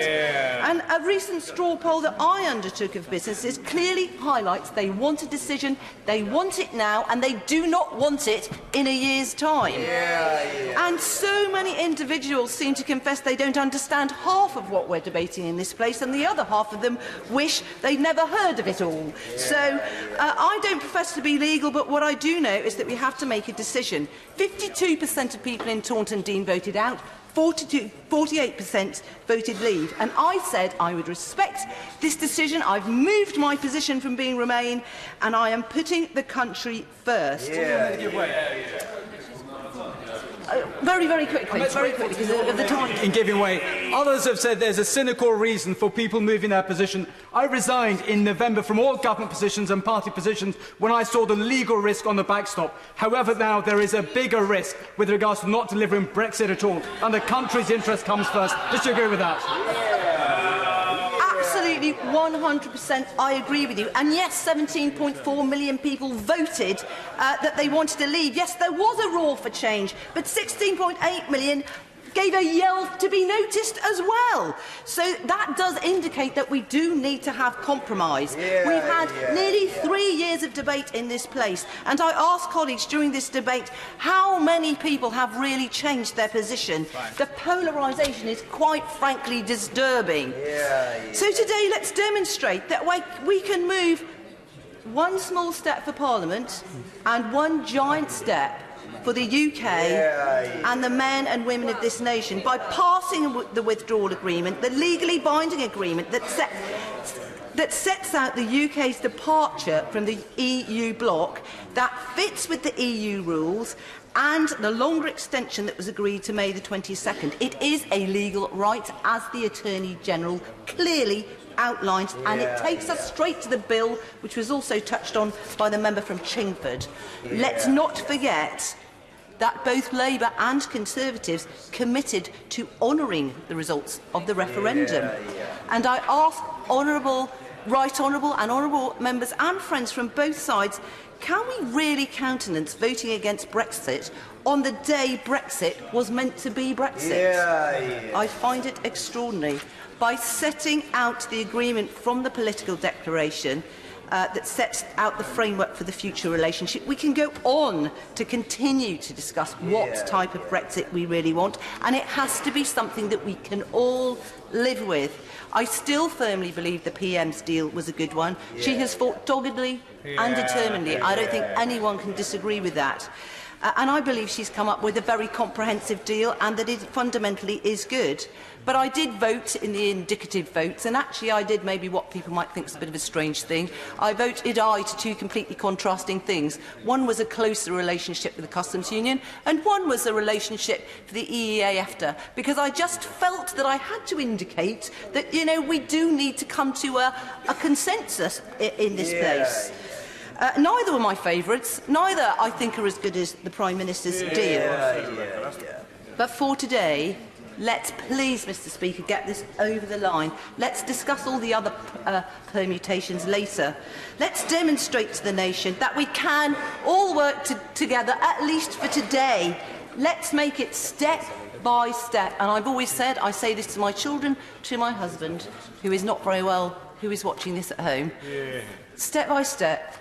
And a recent straw poll that I undertook of businesses clearly highlights they want a decision, they want it now, and they do not want it in a year's time. And so many individuals seem to confess they don't understand half of what we're debating in this place, and the other half of them wish they'd never heard of it all. So I don't profess to be legal, but what I do know is that we have to make a decision. 52% of people in Taunton Deane voted out. 48% voted leave, and I said I would respect this decision. I've moved my position from being Remain, and I am putting the country first. Very, very quickly, because of the time. In giving way, others have said there's a cynical reason for people moving their position. I resigned in November from all government positions and party positions when I saw the legal risk on the backstop. However, now there is a bigger risk with regards to not delivering Brexit at all, and the country's interest comes first. Does you agree with that? Absolutely, 100% I agree with you. And yes, 17.4 million people voted that they wanted to leave. Yes, there was a roar for change, but 16.8 million gave a yell to be noticed as well. So that does indicate that we do need to have compromise. We've had nearly 3 years of debate in this place, and I asked colleagues during this debate how many people have really changed their position. The polarisation is quite frankly disturbing. So today let's demonstrate that we can move one small step for Parliament and one giant step for the UK and the men and women of this nation by passing the Withdrawal Agreement, the legally binding agreement that sets out the UK's departure from the EU bloc, that fits with the EU rules and the longer extension that was agreed to May the 22nd. It is a legal right, as the Attorney-General clearly outlined, and it takes us straight to the bill, which was also touched on by the member from Chingford. Let's not forget that both Labour and Conservatives committed to honouring the results of the referendum. And I ask right honourable and honourable members and friends from both sides, can we really countenance voting against Brexit on the day Brexit was meant to be Brexit? I find it extraordinary. By setting out the agreement from the political declaration that sets out the framework for the future relationship, we can go on to continue to discuss what type of Brexit we really want, and it has to be something that we can all live with. I still firmly believe the PM's deal was a good one. She has fought doggedly and determinedly. I don't think anyone can disagree with that. And I believe she's come up with a very comprehensive deal and that it fundamentally is good. But I did vote in the indicative votes, and actually I did maybe what people might think is a bit of a strange thing. I voted aye to two completely contrasting things. One was a closer relationship with the Customs Union, and one was a relationship for the EEA EFTA, because I just felt that I had to indicate that, you know, we do need to come to a consensus in this place. Neither were my favourites. Neither, I think, are as good as the Prime Minister's deal. But for today, let's please, Mr Speaker, get this over the line. Let's discuss all the other permutations later. Let's demonstrate to the nation that we can all work together, at least for today. Let's make it step by step. And I've always said, I say this to my children, to my husband, who is not very well, who is watching this at home. Step by step,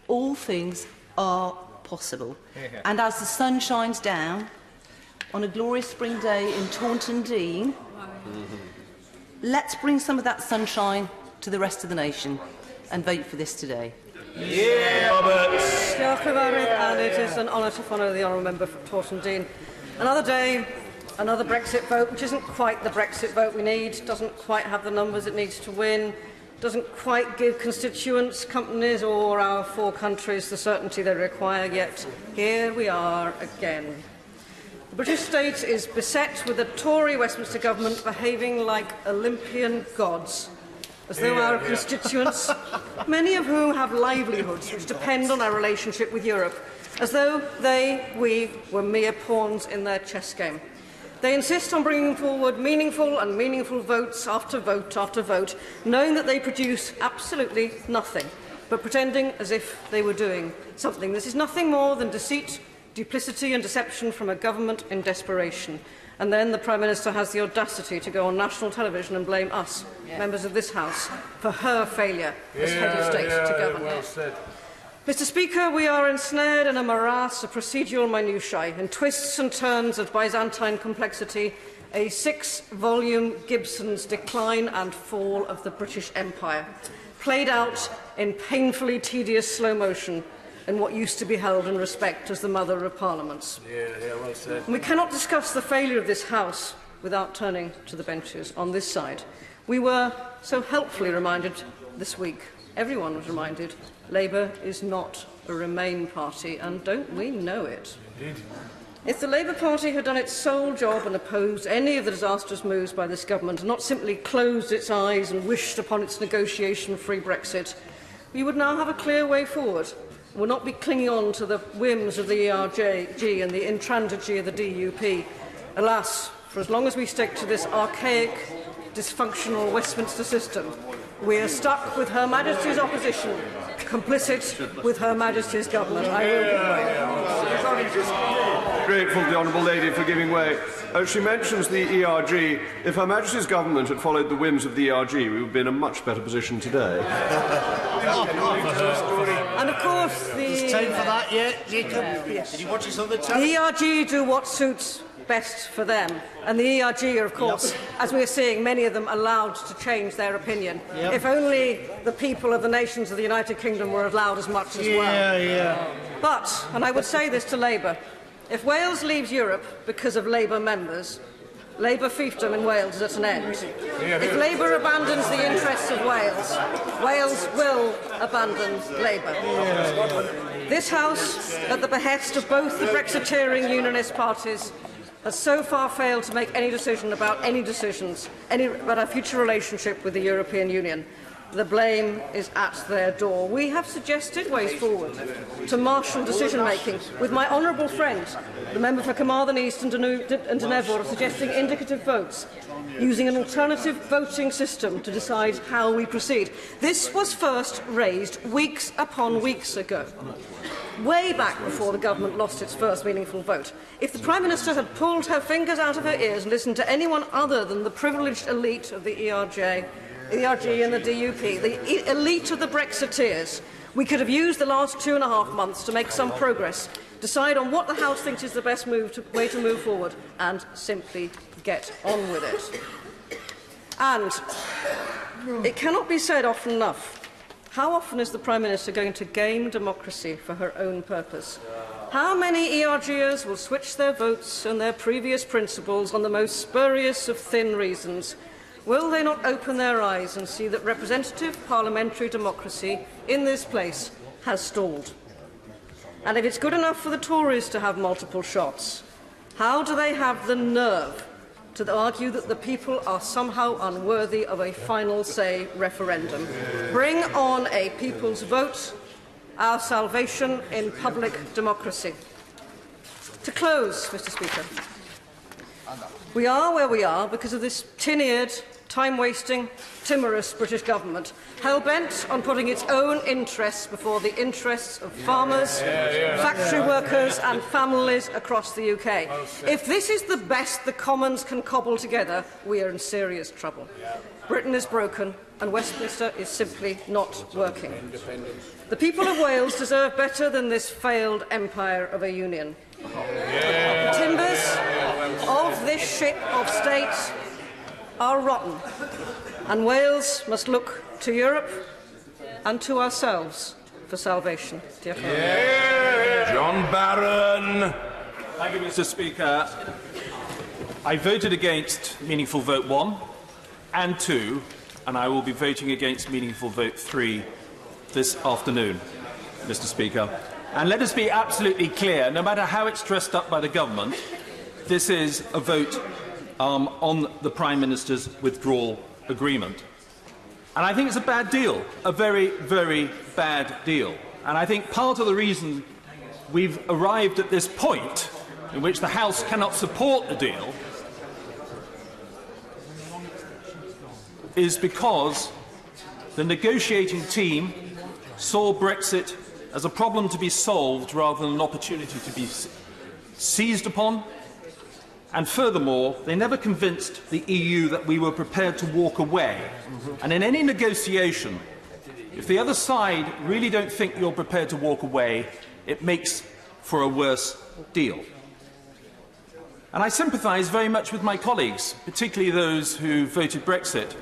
all things are possible. And as the sun shines down on a glorious spring day in Taunton Deane, let's bring some of that sunshine to the rest of the nation and vote for this today. And it is an honour to follow the honourable member for Taunton Deane. Another day, another Brexit vote, which isn't quite the Brexit vote we need, doesn't quite have the numbers it needs to win, doesn't quite give constituents, companies or our four countries the certainty they require, yet here we are again. The British state is beset with a Tory Westminster government behaving like Olympian gods, as though our constituents, many of whom have livelihoods which depend on our relationship with Europe, as though we were mere pawns in their chess game. They insist on bringing forward meaningful votes after vote after vote, knowing that they produce absolutely nothing, but pretending as if they were doing something. This is nothing more than deceit, duplicity and deception from a government in desperation. And then the Prime Minister has the audacity to go on national television and blame us, members of this House, for her failure as head of state to govern. Well said. Mr Speaker, we are ensnared in a morass of procedural minutiae, in twists and turns of Byzantine complexity, a 6-volume Gibson's Decline and Fall of the British Empire, played out in painfully tedious slow motion in what used to be held in respect as the mother of parliaments. Well said. And we cannot discuss the failure of this House without turning to the benches on this side. We were so helpfully reminded this week, everyone was reminded, Labour is not a Remain party, and don't we know it? Indeed. If the Labour Party had done its sole job and opposed any of the disastrous moves by this government, and not simply closed its eyes and wished upon its negotiation-free Brexit, we would now have a clear way forward. We will not be clinging on to the whims of the ERG and the intransigence of the DUP. Alas, for as long as we stick to this archaic, dysfunctional Westminster system, we are stuck with Her Majesty's opposition, complicit with Her Majesty's government. I will give way. Grateful to the Honourable Lady for giving way. She mentions the ERG. If Her Majesty's government had followed the whims of the ERG, we would be in a much better position today. And of course, There's time for that yet, Jacob? Yes. Did you watch this on the telly? The ERG do what suits best for them, and the ERG are, of course, as we are seeing, many of them allowed to change their opinion. If only the people of the nations of the United Kingdom were allowed as much as well. But, and I would say this to Labour, if Wales leaves Europe because of Labour members, Labour fiefdom in Wales is at an end. If Labour abandons the interests of Wales, Wales will abandon Labour. This House, at the behest of both the Brexiteering unionist parties, has so far failed to make any decision about about our future relationship with the European Union. The blame is at their door. We have suggested ways forward to marshal decision-making, with my honourable friend, the member for Carmarthen East and Dunevor, suggesting indicative votes, using an alternative voting system to decide how we proceed. This was first raised weeks upon weeks ago, way back before the government lost its first meaningful vote. If the Prime Minister had pulled her fingers out of her ears and listened to anyone other than the privileged elite of the ERG and the DUP, the elite of the Brexiteers, we could have used the last 2.5 months to make some progress, decide on what the House thinks is the best way to move forward, and simply get on with it. And it cannot be said often enough, how often is the Prime Minister going to game democracy for her own purpose? How many ERGers will switch their votes and their previous principles on the most spurious of thin reasons? Will they not open their eyes and see that representative parliamentary democracy in this place has stalled? And if it's good enough for the Tories to have multiple shots, how do they have the nerve to argue that the people are somehow unworthy of a final say referendum? Bring on a people's vote, our salvation in public democracy. To close, Mr. Speaker, we are where we are because of this tin-eared, time-wasting, timorous British government, hell-bent on putting its own interests before the interests of farmers, factory workers and families across the UK. If this is the best the Commons can cobble together, we are in serious trouble. Britain is broken and Westminster is simply not working. The people of Wales deserve better than this failed empire of a union. The timbers of this ship of state are rotten, and Wales must look to Europe and to ourselves for salvation. Dear John Barron. Thank you, Mr. Speaker. I voted against meaningful vote 1 and 2, and I will be voting against meaningful vote 3 this afternoon, Mr. Speaker. And let us be absolutely clear, no matter how it's dressed up by the government, this is a vote on the Prime Minister's withdrawal agreement. And I think it's a bad deal, a very, very bad deal. And I think part of the reason we've arrived at this point in which the House cannot support the deal is because the negotiating team saw Brexit as a problem to be solved rather than an opportunity to be seized upon. And furthermore, they never convinced the EU that we were prepared to walk away. And in any negotiation, if the other side really don't think you're prepared to walk away, it makes for a worse deal. And I sympathise very much with my colleagues, particularly those who voted Brexit,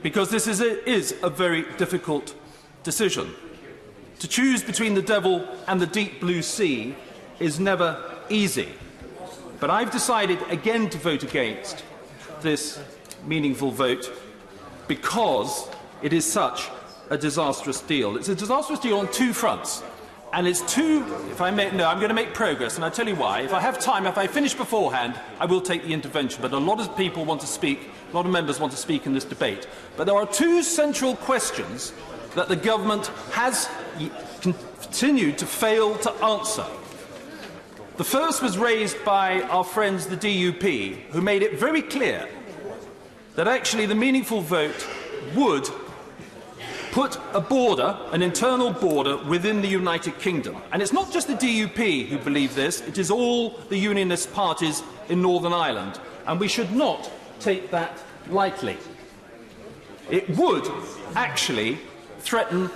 because this is a very difficult decision. To choose between the devil and the deep blue sea is never easy. But I've decided again to vote against this meaningful vote because it is such a disastrous deal. It's a disastrous deal on two fronts. And it's if I may, no, I'm going to make progress, and I'll tell you why. If I have time, if I finish beforehand, I will take the intervention. But a lot of people want to speak, a lot of members want to speak in this debate. But there are two central questions that the government has continued to fail to answer. The first was raised by our friends, the DUP, who made it very clear that actually the meaningful vote would put a border, an internal border, within the United Kingdom. And it's not just the DUP who believe this, it is all the unionist parties in Northern Ireland. And we should not take that lightly. It would actually threaten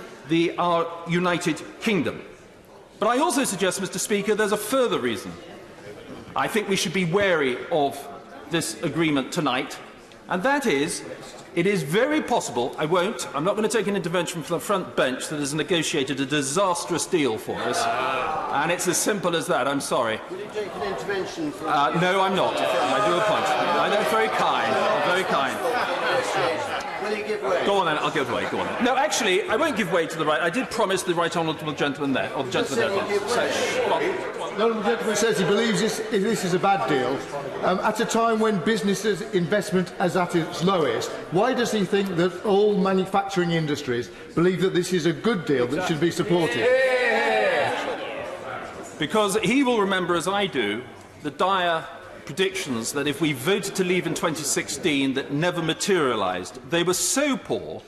our United Kingdom. But I also suggest, Mr. Speaker, there's a further reason. I think we should be wary of this agreement tonight, and that is, it is very possible, I'm not going to take an intervention from the front bench that has negotiated a disastrous deal for us, and it's as simple as that, I'm sorry. Will you take an intervention from no, I'm not. I do apologise. That's very kind, very kind. Will you give way? Go on then, I'll give way, go on then. No, actually, I won't give way to the right. I did promise the right honourable gentleman there, or the gentleman there. The honourable gentleman says he believes this is a bad deal. At a time when businesses' investment is at its lowest, why does he think that all manufacturing industries believe that this is a good deal that should be supported? Because he will remember, as I do, the dire predictions that if we voted to leave in 2016 that never materialised. They were so poor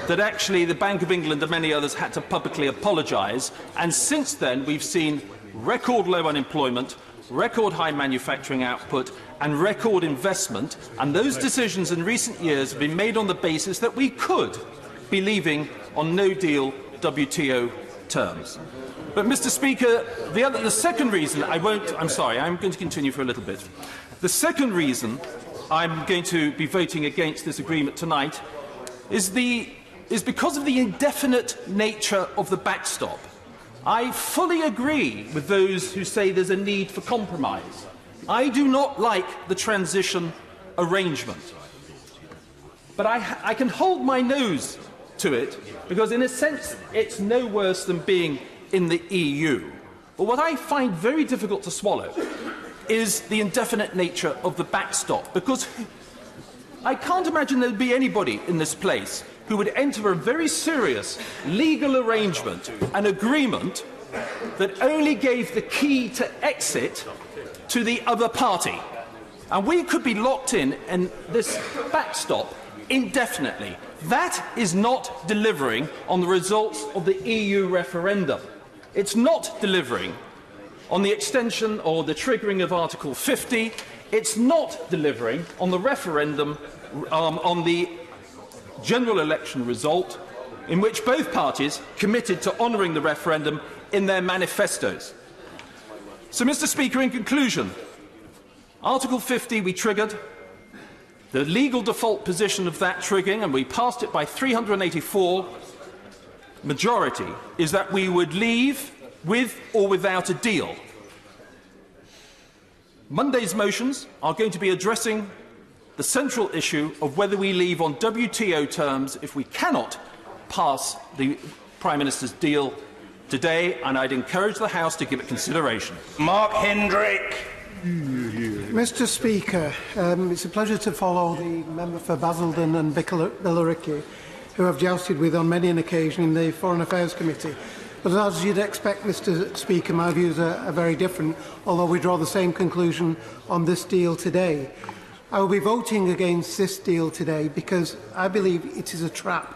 that actually the Bank of England and many others had to publicly apologise, and since then we've seen record low unemployment, record high manufacturing output and record investment, and those decisions in recent years have been made on the basis that we could be leaving on no-deal WTO terms. But, Mr. Speaker, the second reason I'm going to continue for a little bit. The second reason I'm going to be voting against this agreement tonight is because of the indefinite nature of the backstop. I fully agree with those who say there's a need for compromise. I do not like the transition arrangement. But I can hold my nose to it because, in a sense, it's no worse than being in the EU. But what I find very difficult to swallow is the indefinite nature of the backstop, because I can't imagine there'd be anybody in this place who would enter a very serious legal arrangement, an agreement that only gave the key to exit to the other party. And we could be locked in this backstop indefinitely. That is not delivering on the results of the EU referendum. It's not delivering on the extension or the triggering of Article 50. It's not delivering on the referendum on the general election result, in which both parties committed to honouring the referendum in their manifestos. So, Mr. Speaker, in conclusion, Article 50 we triggered. The legal default position of that triggering, and we passed it by 384 majority, is that we would leave with or without a deal. Monday's motions are going to be addressing the central issue of whether we leave on WTO terms if we cannot pass the Prime Minister's deal today, and I'd encourage the House to give it consideration. Mark Hendrick. Mr. Speaker, it's a pleasure to follow the member for Basildon and Billericay, who I've jousted with on many an occasion in the Foreign Affairs Committee. But as you'd expect, Mr. Speaker, my views are very different, although we draw the same conclusion on this deal today. I will be voting against this deal today because I believe it is a trap,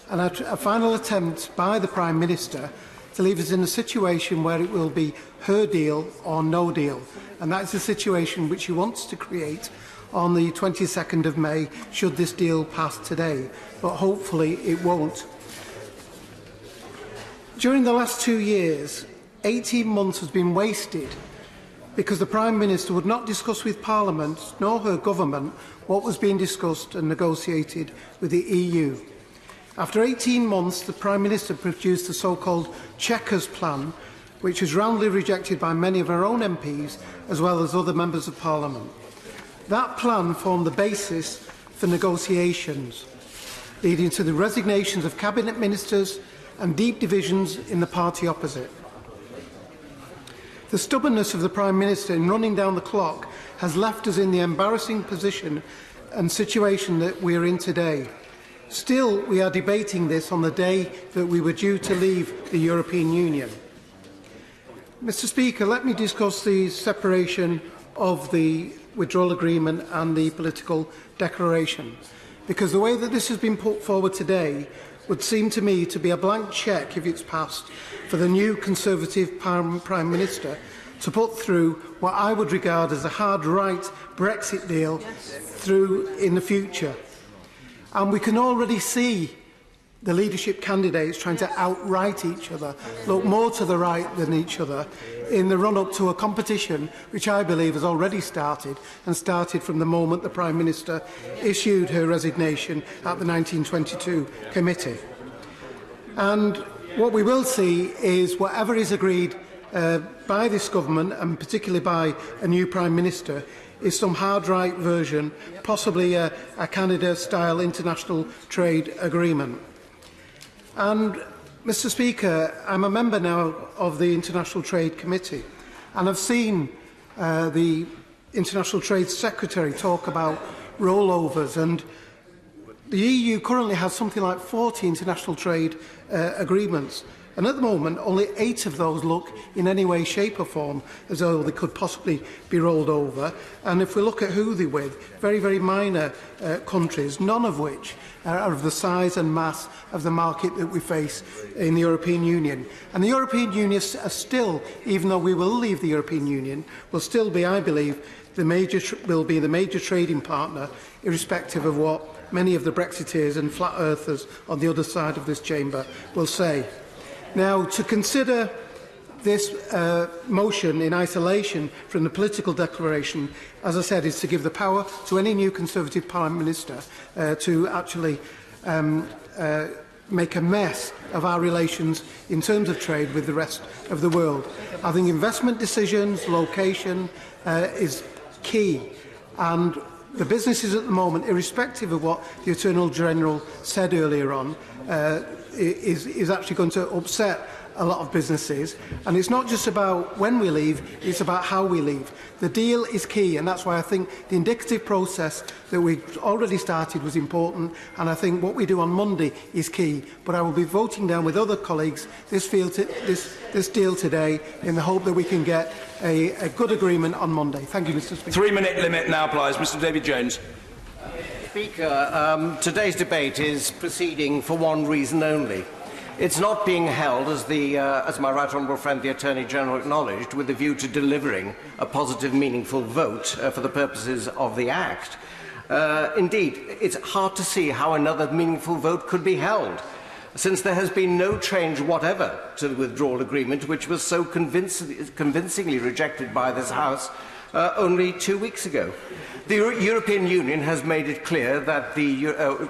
and a final attempt by the Prime Minister to leave us in a situation where it will be her deal or no deal. And that is the situation which she wants to create on the 22nd of May, should this deal pass today. But hopefully it won't. During the last 2 years, 18 months has been wasted because the Prime Minister would not discuss with Parliament, nor her government, what was being discussed and negotiated with the EU. After 18 months, the Prime Minister produced the so-called Chequers Plan, which was roundly rejected by many of her own MPs, as well as other members of Parliament. That plan formed the basis for negotiations, leading to the resignations of Cabinet Ministers and deep divisions in the party opposite. The stubbornness of the Prime Minister in running down the clock has left us in the embarrassing position and situation that we are in today. Still, we are debating this on the day that we were due to leave the European Union. Mr. Speaker, let me discuss the separation of the withdrawal agreement and the political declaration, because the way that this has been put forward today would seem to me to be a blank cheque, if it's passed, for the new Conservative Prime Minister to put through what I would regard as a hard-right Brexit deal through in the future. And we can already see the leadership candidates trying to outright each other, look more to the right than each other, in the run-up to a competition which I believe has already started, and started from the moment the Prime Minister issued her resignation at the 1922 committee. And what we will see is whatever is agreed by this government, and particularly by a new Prime Minister, is some hard-right version, possibly a Canada-style international trade agreement. And, Mr. Speaker, I'm a member now of the International Trade Committee, and I've seen the International Trade Secretary talk about rollovers, and the EU currently has something like 40 international trade agreements, and at the moment only 8 of those look in any way, shape or form as though they could possibly be rolled over. And if we look at who they're with, very, very minor countries, none of which are of the size and mass of the market that we face in the European Union. And the European Union are still, even though we will leave the European Union, will still be, I believe, the major trading partner, irrespective of what many of the Brexiteers and flat earthers on the other side of this chamber will say. Now, to consider this motion in isolation from the political declaration, as I said, is to give the power to any new Conservative Prime Minister to actually make a mess of our relations in terms of trade with the rest of the world. I think investment decisions, location is key, and the businesses at the moment, irrespective of what the Attorney General said earlier on, is actually going to upset a lot of businesses. And it's not just about when we leave, it's about how we leave. The deal is key, and that's why I think the indicative process that we've already started was important, and I think what we do on Monday is key. But I will be voting down with other colleagues this deal today in the hope that we can get a good agreement on Monday. Thank you, Mr. Speaker. 3-minute limit now applies. Mr. David Jones. Speaker, today's debate is proceeding for one reason only. It's not being held, as my right honourable friend the Attorney General acknowledged, with a view to delivering a positive, meaningful vote for the purposes of the Act. Indeed, it's hard to see how another meaningful vote could be held, since there has been no change whatever to the withdrawal agreement, which was so convincingly rejected by this House only 2 weeks ago. The European Union has made it clear that the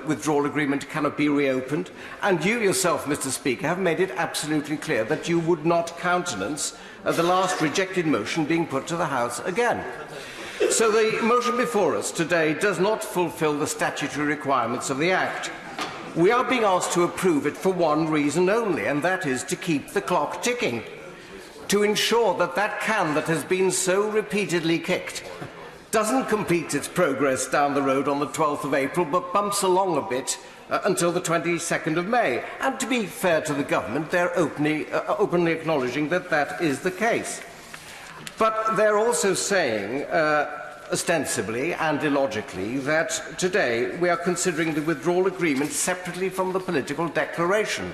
withdrawal agreement cannot be reopened, and you yourself, Mr. Speaker, have made it absolutely clear that you would not countenance the last rejected motion being put to the House again. So the motion before us today does not fulfil the statutory requirements of the Act. We are being asked to approve it for one reason only, and that is to keep the clock ticking, to ensure that that can that has been so repeatedly kicked doesn't complete its progress down the road on the 12th of April, but bumps along a bit until the 22nd of May. And to be fair to the government, they're openly acknowledging that that is the case. But they're also saying, ostensibly and illogically, that today we are considering the withdrawal agreement separately from the political declaration.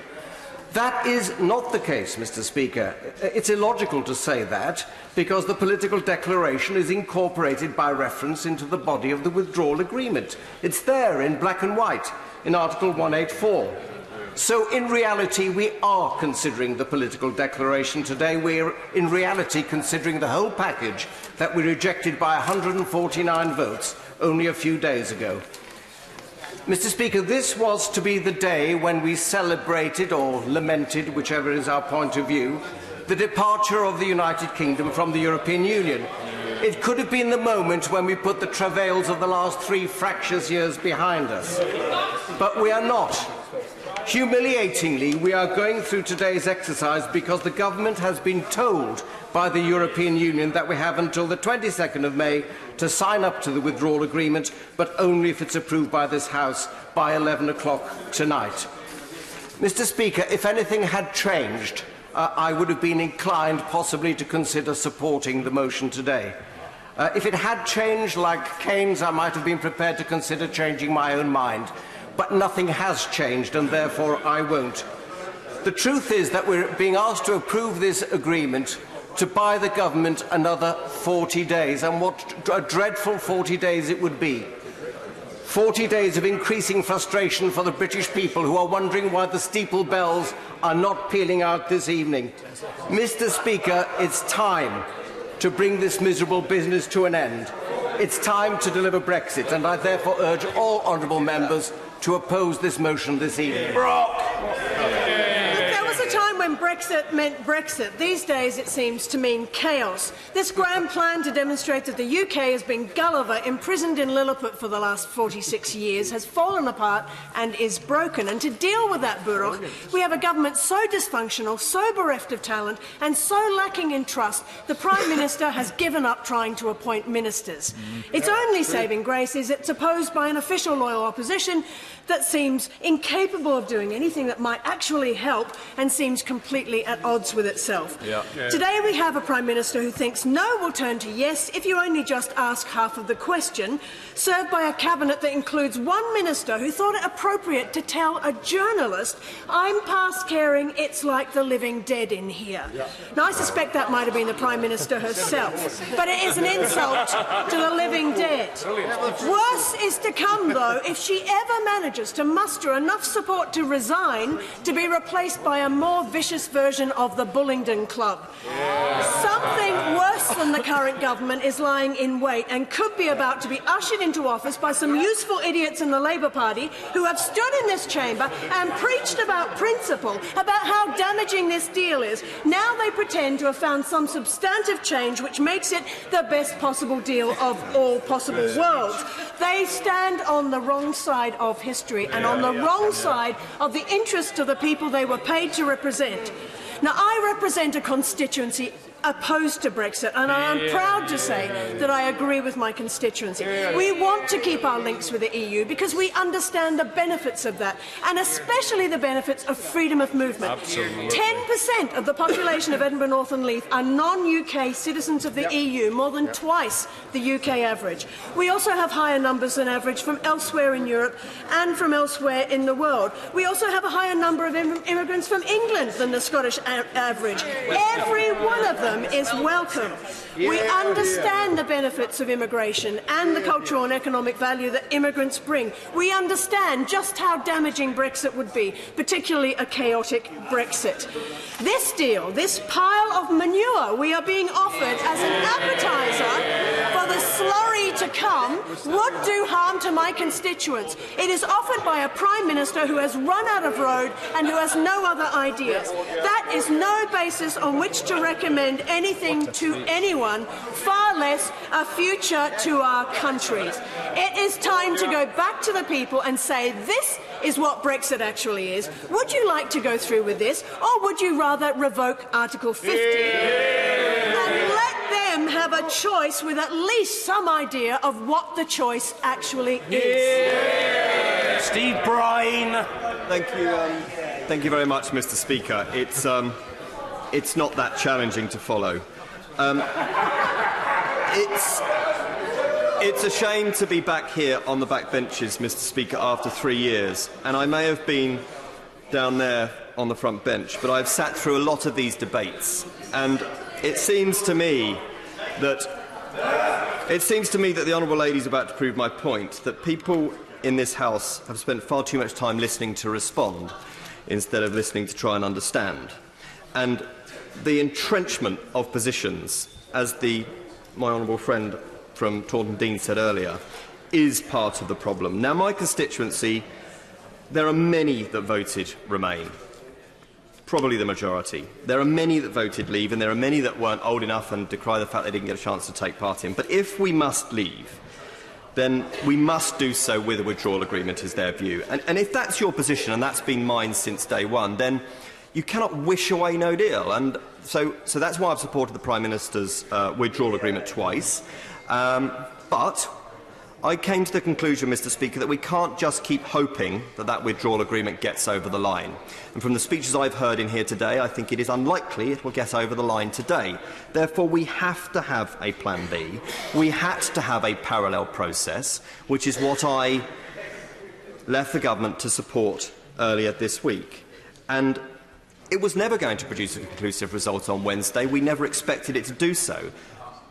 That is not the case, Mr. Speaker. It's illogical to say that, because the political declaration is incorporated by reference into the body of the withdrawal agreement. It's there in black and white in Article 184. So in reality, we are considering the political declaration today. We're in reality considering the whole package that we rejected by 149 votes only a few days ago. Mr. Speaker, this was to be the day when we celebrated or lamented, whichever is our point of view, the departure of the United Kingdom from the European Union. It could have been the moment when we put the travails of the last 3 fractious years behind us. But we are not. Humiliatingly, we are going through today's exercise because the government has been told by the European Union that we have until the 22nd of May to sign up to the withdrawal agreement, but only if it's approved by this House by 11 o'clock tonight. Mr. Speaker, if anything had changed, I would have been inclined possibly to consider supporting the motion today. If it had changed like Keynes, I might have been prepared to consider changing my own mind. But nothing has changed, and therefore I won't. The truth is that we're being asked to approve this agreement to buy the government another 40 days, and what a dreadful 40 days it would be. 40 days of increasing frustration for the British people who are wondering why the steeple bells are not pealing out this evening. Mr. Speaker, it's time to bring this miserable business to an end. It's time to deliver Brexit, and I therefore urge all honourable members to oppose this motion this evening. There was a time when Brexit meant Brexit. These days it seems to mean chaos. This grand plan to demonstrate that the UK has been Gulliver imprisoned in Lilliput for the last 46 years has fallen apart and is broken. And to deal with that Buruk, we have a government so dysfunctional, so bereft of talent and so lacking in trust, the Prime Minister has given up trying to appoint ministers. Its only saving grace is it's opposed by an official loyal opposition that seems incapable of doing anything that might actually help and seems completely at odds with itself. Today we have a Prime Minister who thinks no will turn to yes if you only just ask half of the question, served by a cabinet that includes one minister who thought it appropriate to tell a journalist, "I'm past caring, it's like the living dead in here." Now I suspect that might have been the Prime Minister herself, but it is an insult to the living dead. Worse is to come, though, if she ever manages to muster enough support to resign to be replaced by a more vicious version of the Bullingdon Club. Something worse than the current government is lying in wait and could be about to be ushered into office by some useful idiots in the Labour Party who have stood in this chamber and preached about principle, about how damaging this deal is. Now they pretend to have found some substantive change which makes it the best possible deal of all possible worlds. They stand on the wrong side of history and on the wrong side of the interests of the people they were paid to represent. Now, I represent a constituency opposed to Brexit, and I am proud to say that I agree with my constituency. We want to keep our links with the EU because we understand the benefits of that, and especially the benefits of freedom of movement. Absolutely. 10% of the population of Edinburgh North and Leith are non-UK citizens of the EU, more than twice the UK average. We also have higher numbers than average from elsewhere in Europe and from elsewhere in the world. We also have a higher number of immigrants from England than the Scottish average. Every one of them is welcome. We understand the benefits of immigration and the cultural and economic value that immigrants bring. We understand just how damaging Brexit would be, particularly a chaotic Brexit. This deal, this pile of manure we are being offered as an appetiser for the slurry to come, would do harm to my constituents. It is offered by a Prime Minister who has run out of road and who has no other ideas. That is no basis on which to recommend anything to anyone, far less a future to our countries. It is time to go back to the people and say this is what Brexit actually is. Would you like to go through with this, or would you rather revoke Article 50 and let them have a choice with at least some idea of what the choice actually is? Steve Bryan. Thank you very much, Mr. Speaker. It's not that challenging to follow. It's a shame to be back here on the back benches, Mr. Speaker, after 3 years, and I may have been down there on the front bench, but I've sat through a lot of these debates, and it seems to me that the Honourable Lady is about to prove my point, that people in this House have spent far too much time listening to respond instead of listening to try and understand. And the entrenchment of positions, as my honourable friend from Taunton Deane said earlier, is part of the problem. Now, my constituency, there are many that voted Remain, probably the majority. There are many that voted Leave, and there are many that weren't old enough and decry the fact they didn't get a chance to take part in. But if we must leave, then we must do so with a withdrawal agreement, is their view. And if that's your position, and that's been mine since day one, then you cannot wish away no deal. And so that's why I've supported the Prime Minister's withdrawal agreement twice. But I came to the conclusion, Mr. Speaker, that we can't just keep hoping that that withdrawal agreement gets over the line. And from the speeches I've heard in here today, I think it is unlikely it will get over the line today. Therefore, we have to have a plan B. We had to have a parallel process, which is what I left the government to support earlier this week. And it was never going to produce a conclusive result on Wednesday. We never expected it to do so.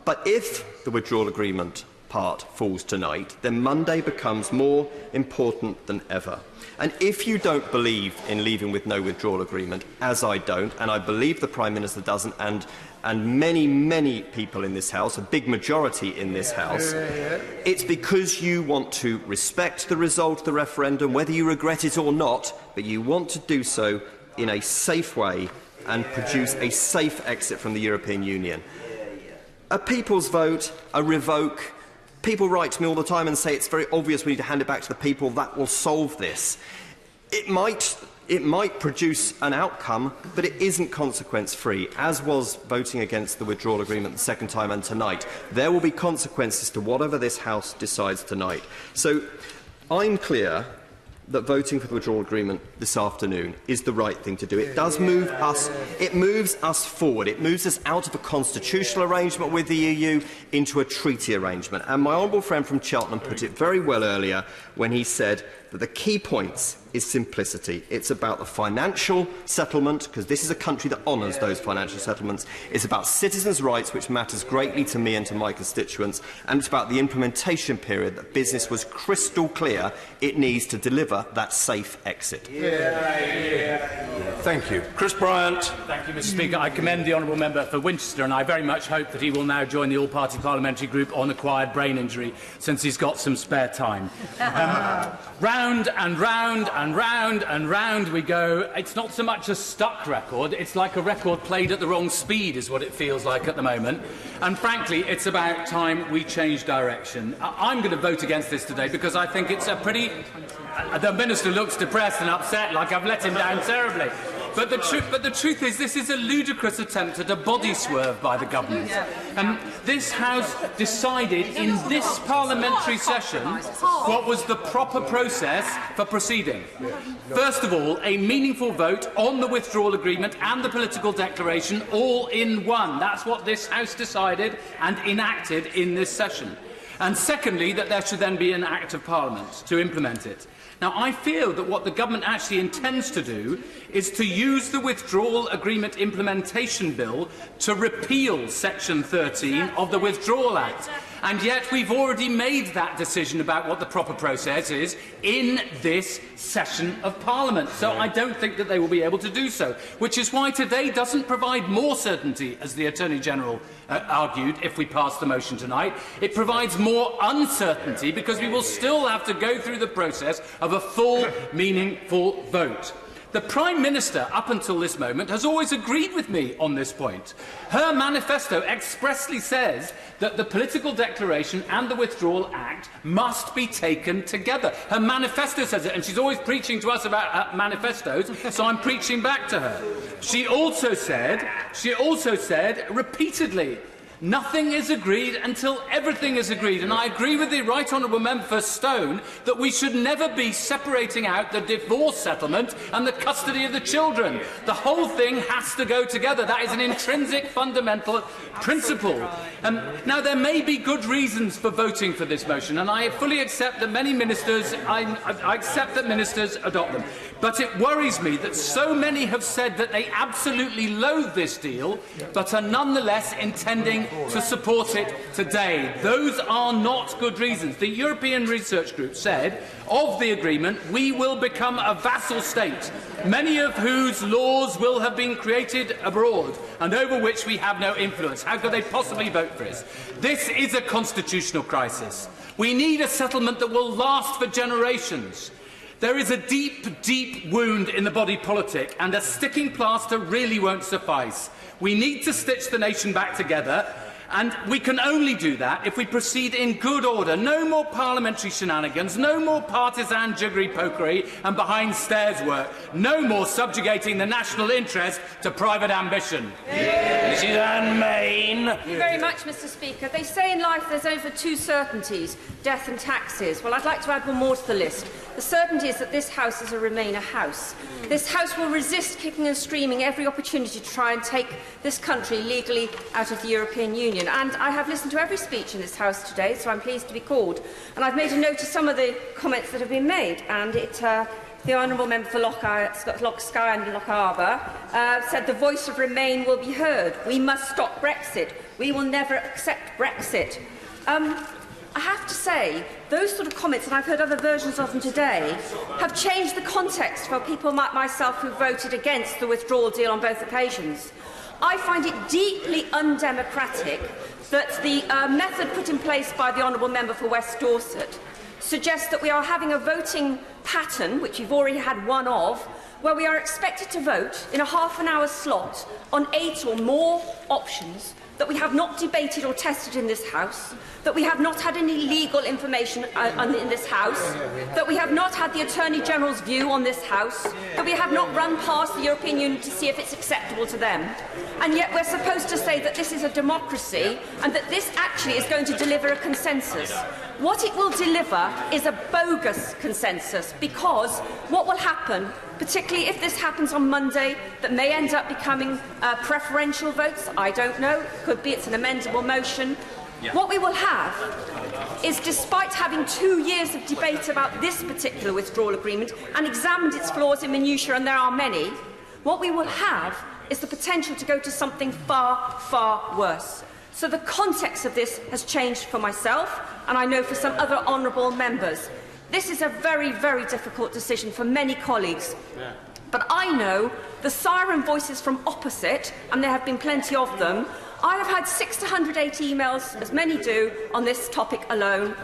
But if the withdrawal agreement part falls tonight, then Monday becomes more important than ever. And if you don't believe in leaving with no withdrawal agreement, as I don't, and I believe the Prime Minister doesn't, and many, many people in this House, a big majority in this House, it's because you want to respect the result of the referendum, whether you regret it or not, but you want to do so in a safe way and produce a safe exit from the European Union. A people's vote, a revoke. People write to me all the time and say it's very obvious we need to hand it back to the people. That will solve this. It might produce an outcome, but it isn't consequence-free, as was voting against the withdrawal agreement the second time and tonight. There will be consequences to whatever this House decides tonight. So I'm clear that voting for the withdrawal agreement this afternoon is the right thing to do. It does move us. It moves us forward. It moves us out of a constitutional arrangement with the EU into a treaty arrangement. And my honourable friend from Cheltenham put it very well earlier when he said that the key points is simplicity. It's about the financial settlement, because this is a country that honours those financial settlements. It's about citizens' rights, which matters greatly to me and to my constituents. And it's about the implementation period that business was crystal clear it needs to deliver that safe exit. Thank you. Chris Bryant. Thank you, Mr. Speaker. I commend the honourable member for Winchester, and I very much hope that he will now join the all-party parliamentary group on acquired brain injury, since he's got some spare time. Round and round and round and round we go. It's not so much a stuck record, it's like a record played at the wrong speed is what it feels like at the moment. And frankly, it's about time we change direction. I'm going to vote against this today because I think it's a pretty... The Minister looks depressed and upset, like I've let him down terribly. But the truth is, this is a ludicrous attempt at a body swerve by the government. This House decided in this parliamentary session what was the proper process for proceeding. First of all, a meaningful vote on the withdrawal agreement and the political declaration all in one. That's what this House decided and enacted in this session. And secondly, that there should then be an Act of Parliament to implement it. Now, I feel that what the government actually intends to do is to use the Withdrawal Agreement Implementation Bill to repeal Section 13 of the Withdrawal Act. And yet we've already made that decision about what the proper process is in this session of Parliament. So I don't think that they will be able to do so, which is why today doesn't provide more certainty, as the Attorney-General argued, if we pass the motion tonight. It provides more uncertainty because we will still have to go through the process of a full, meaningful vote. The Prime Minister, up until this moment, has always agreed with me on this point. Her manifesto expressly says that the political declaration and the Withdrawal Act must be taken together. Her manifesto says it, and she's always preaching to us about manifestos, so I'm preaching back to her. She also said repeatedly, nothing is agreed until everything is agreed. And I agree with the Right Honourable Member for Stone that we should never be separating out the divorce settlement and the custody of the children. The whole thing has to go together. That is an intrinsic fundamental principle. Now, there may be good reasons for voting for this motion, and I fully accept that many ministers, I accept that ministers adopt them. But it worries me that so many have said that they absolutely loathe this deal, but are nonetheless intending to support it today. Those are not good reasons. The European Research Group said, of the agreement, we will become a vassal state, many of whose laws will have been created abroad and over which we have no influence. How could they possibly vote for us? This is a constitutional crisis. We need a settlement that will last for generations. There is a deep, deep wound in the body politic, and a sticking plaster really won't suffice. We need to stitch the nation back together, and we can only do that if we proceed in good order. No more parliamentary shenanigans, no more partisan jiggery-pokery and behind-stairs work, no more subjugating the national interest to private ambition. Mrs. Anne Main. Thank you very much, Mr. Speaker. They say in life there's over two certainties, death and taxes. Well, I'd like to add one more to the list. The certainty is that this House is a Remainer House. This House will resist kicking and screaming every opportunity to try and take this country legally out of the European Union. And I have listened to every speech in this House today, so I'm pleased to be called. And I've made a note of some of the comments that have been made. And the Honourable Member for Loch Skye and Loch Arbour said the voice of Remain will be heard. We must stop Brexit. We will never accept Brexit. I have to say, those sort of comments, and I've heard other versions of them today, have changed the context for people like myself who voted against the withdrawal deal on both occasions. I find it deeply undemocratic that the method put in place by the Honourable Member for West Dorset suggests that we are having a voting pattern, which we've already had one of, where we are expected to vote in a half-an-hour slot on 8 or more options that we have not debated or tested in this House, that we have not had any legal information in this House, that we have not had the Attorney-General's view on this House, that we have not run past the European Union to see if it's acceptable to them. And yet we're supposed to say that this is a democracy and that this actually is going to deliver a consensus. What it will deliver is a bogus consensus, because what will happen, particularly if this happens on Monday, that may end up becoming preferential votes, I don't know, could be it's an amendable motion. Yeah. What we will have is, despite having 2 years of debate about this particular withdrawal agreement and examined its flaws in minutiae, and there are many, what we will have is the potential to go to something far, far worse. So the context of this has changed for myself, and I know for some other honourable members. This is a very, very difficult decision for many colleagues. Yeah. But I know the siren voices from opposite, and there have been plenty of them. I have had 608 emails, as many do, on this topic alone,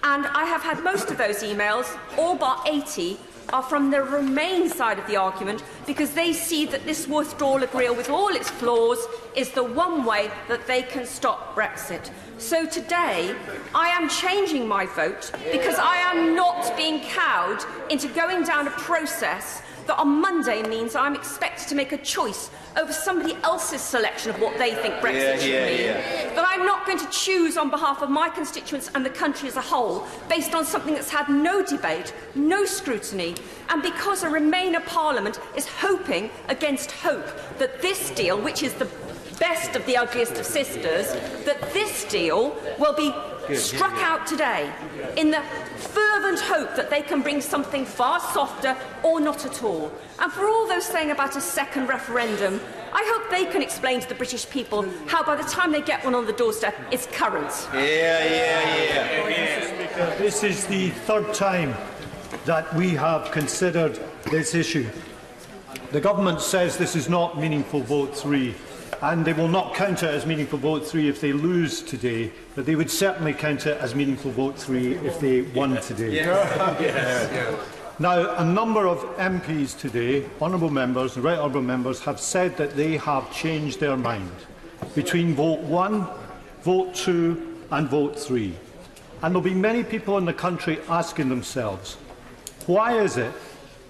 and I have had most of those emails, all but 80, are from the Remain side of the argument, because they see that this withdrawal agreement, with all its flaws, is the one way that they can stop Brexit. So today, I am changing my vote because I am not being cowed into going down a process that on Monday means I'm expected to make a choice over somebody else's selection of what they think Brexit should mean. That I'm not going to choose on behalf of my constituents and the country as a whole based on something that's had no debate, no scrutiny, and because a Remainer Parliament is hoping against hope that this deal, which is the best of the ugliest of sisters, that this deal will be struck out today in the fervent hope that they can bring something far softer or not at all. And for all those saying about a second referendum, I hope they can explain to the British people how by the time they get one on the doorstep, it's current. This is the third time that we have considered this issue. The government says this is not meaningful vote 3. And they will not count it as meaningful vote 3 if they lose today, but they would certainly count it as meaningful vote 3 if they won today. Now, a number of MPs today, honourable members, right honourable members, have said that they have changed their mind between vote 1, vote 2 and vote 3. And there will be many people in the country asking themselves, why is it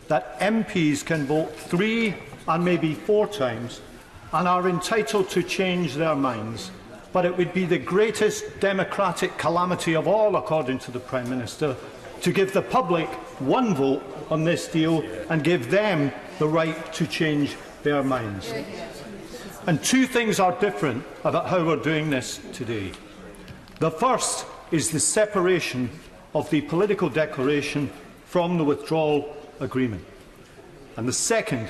that MPs can vote 3 and maybe 4 times and are entitled to change their minds, but it would be the greatest democratic calamity of all, according to the Prime Minister, to give the public one vote on this deal and give them the right to change their minds. And two things are different about how we're doing this today. The first is the separation of the political declaration from the withdrawal agreement. And the second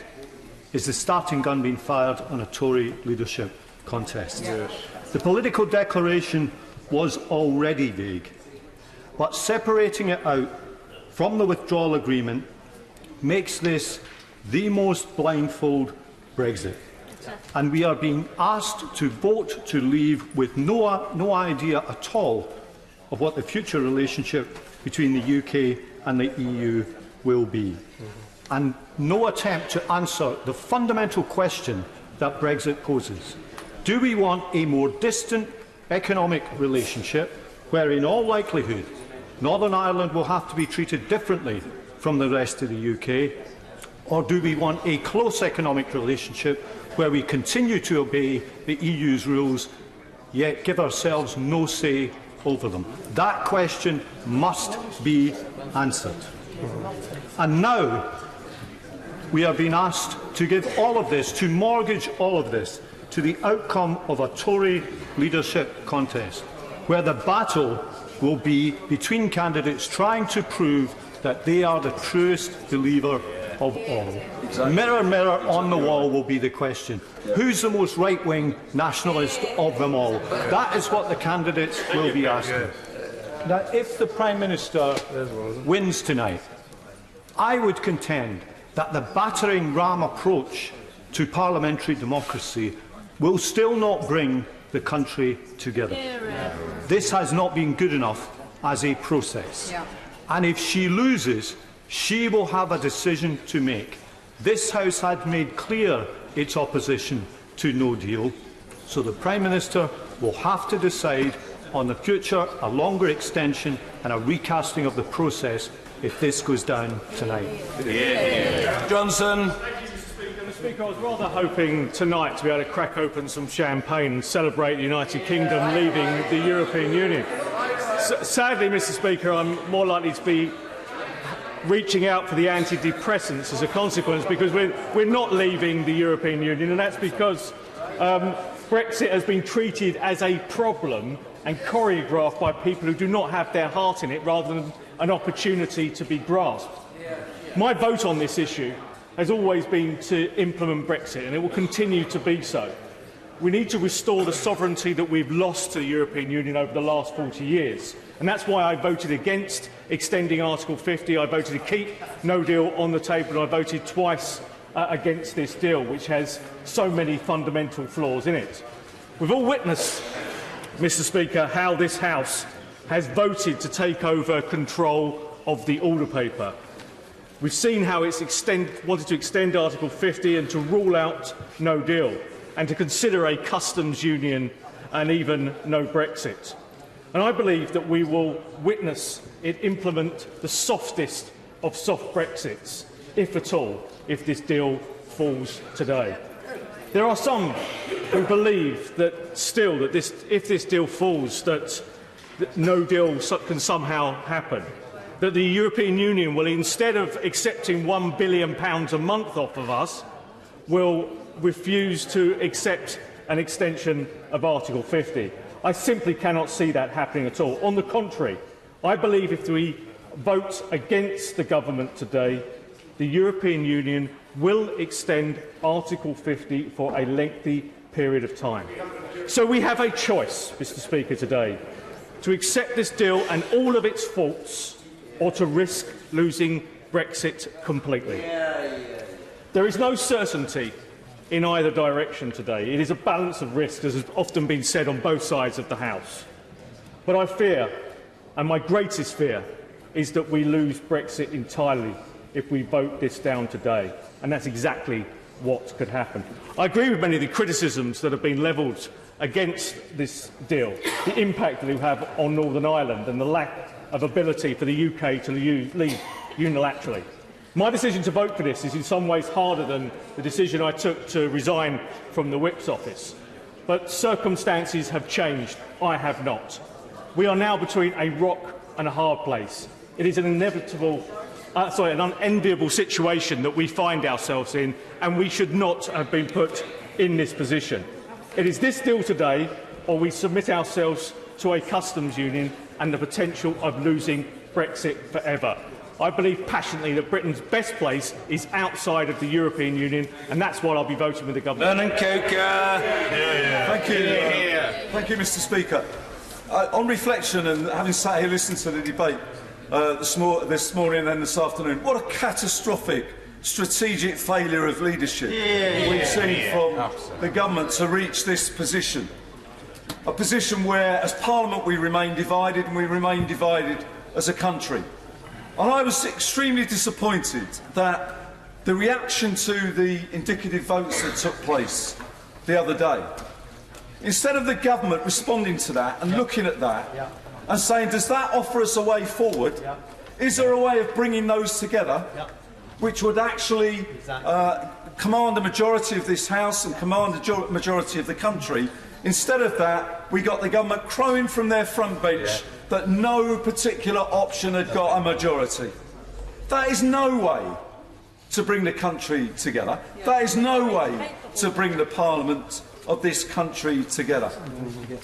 is the starting gun being fired on a Tory leadership contest. Yes. The political declaration was already vague, but separating it out from the withdrawal agreement makes this the most blindfold Brexit. And we are being asked to vote to leave with no idea at all of what the future relationship between the UK and the EU will be. And no attempt to answer the fundamental question that Brexit poses. Do we want a more distant economic relationship where, in all likelihood, Northern Ireland will have to be treated differently from the rest of the UK? Or do we want a close economic relationship where we continue to obey the EU's rules, yet give ourselves no say over them? That question must be answered. And now, we are being asked to give all of this, to mortgage all of this, to the outcome of a Tory leadership contest, where the battle will be between candidates trying to prove that they are the truest believer of all. Exactly. Mirror, mirror on the wall will be the question. Who's the most right-wing nationalist of them all? That is what the candidates will be asking. Now, if the Prime Minister wins tonight, I would contend that the battering ram approach to parliamentary democracy will still not bring the country together. This has not been good enough as a process. And if she loses, she will have a decision to make. This House had made clear its opposition to no deal, so the Prime Minister will have to decide on the future, a longer extension and a recasting of the process if this goes down tonight. Johnson. Mr. Speaker, I was rather hoping tonight to be able to crack open some champagne and celebrate the United Kingdom leaving the European Union. Sadly, Mr. Speaker, I'm more likely to be reaching out for the antidepressants as a consequence, because we're not leaving the European Union, and that's because Brexit has been treated as a problem and choreographed by people who do not have their heart in it rather than an opportunity to be grasped. My vote on this issue has always been to implement Brexit, and it will continue to be so. We need to restore the sovereignty that we've lost to the European Union over the last 40 years. And that's why I voted against extending Article 50. I voted to keep no deal on the table, and I voted twice against this deal, which has so many fundamental flaws in it. We've all witnessed, Mr. Speaker, how this House has voted to take over control of the order paper. We've seen how it's wanted to extend Article 50 and to rule out no deal, and to consider a customs union and even no Brexit. And I believe that we will witness it implement the softest of soft Brexits, if at all, if this deal falls today. There are some who believe that if this deal falls, that no deal can somehow happen, that the European Union will, instead of accepting £1 billion a month off of us, will refuse to accept an extension of Article 50. I simply cannot see that happening at all. On the contrary, I believe if we vote against the government today, the European Union will extend Article 50 for a lengthy period of time. So we have a choice, Mr. Speaker, today, to accept this deal and all of its faults, or to risk losing Brexit completely. There is no certainty in either direction today. It is a balance of risks, as has often been said on both sides of the House. But I fear, and my greatest fear, is that we lose Brexit entirely if we vote this down today. And that's exactly what could happen. I agree with many of the criticisms that have been levelled against this deal, the impact that it will have on Northern Ireland and the lack of ability for the UK to leave unilaterally. My decision to vote for this is in some ways harder than the decision I took to resign from the Whip's office. But circumstances have changed. I have not. We are now between a rock and a hard place. It is an an unenviable situation that we find ourselves in, and we should not have been put in this position. It is this deal today, or we submit ourselves to a customs union and the potential of losing Brexit forever. I believe passionately that Britain's best place is outside of the European Union, and that's why I'll be voting with the government. Vernon Coker. Thank you. Thank you, Mr. Speaker. On reflection, and having sat here listening to the debate this morning and then this afternoon, what a catastrophic strategic failure of leadership we've seen from the government to reach this position. A position where, as Parliament, we remain divided, and we remain divided as a country. And I was extremely disappointed that the reaction to the indicative votes that took place the other day, instead of the government responding to that and looking at that and saying, does that offer us a way forward? Is there a way of bringing those together which would actually command a majority of this House and command a majority of the country? Instead of that, we got the government crowing from their front bench that no particular option had got a majority. That is no way to bring the country together. That is no way to bring the Parliament of this country together.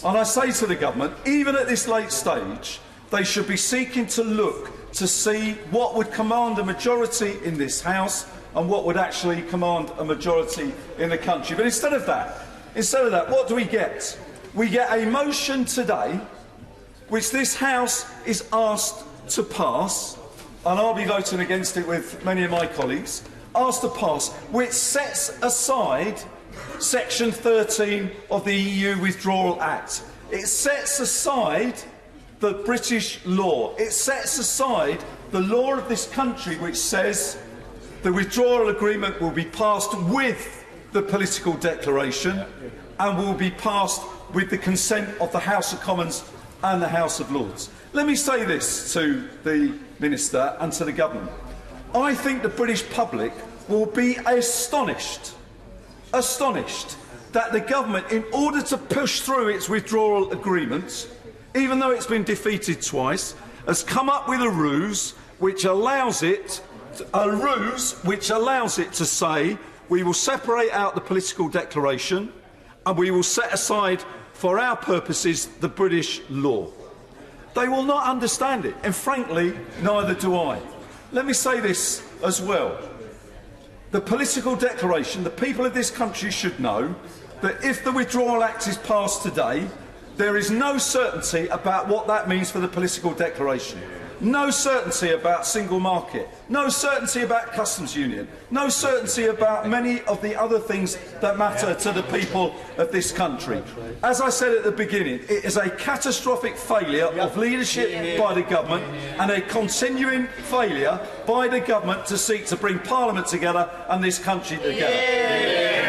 And I say to the government, even at this late stage, they should be seeking to look to see what would command a majority in this House and what would actually command a majority in the country. But instead of that, what do we get? We get a motion today which this House is asked to pass, and I'll be voting against it with many of my colleagues, asked to pass, which sets aside Section 13 of the EU Withdrawal Act. It sets aside the British law. It sets aside the law of this country, which says the withdrawal agreement will be passed with the political declaration and will be passed with the consent of the House of Commons and the House of Lords. Let me say this to the Minister and to the Government. I think the British public will be astonished that the Government, in order to push through its withdrawal agreement, even though it's been defeated twice, has come up with a ruse which allows it to say we will separate out the political declaration and we will set aside for our purposes the British law. They will not understand it, and frankly, neither do I. Let me say this as well. The political declaration, the people of this country should know that if the Withdrawal Act is passed today, there is no certainty about what that means for the political declaration. No certainty about single market, no certainty about customs union, no certainty about many of the other things that matter to the people of this country. As I said at the beginning, it is a catastrophic failure of leadership by the government and a continuing failure by the government to seek to bring Parliament together and this country together.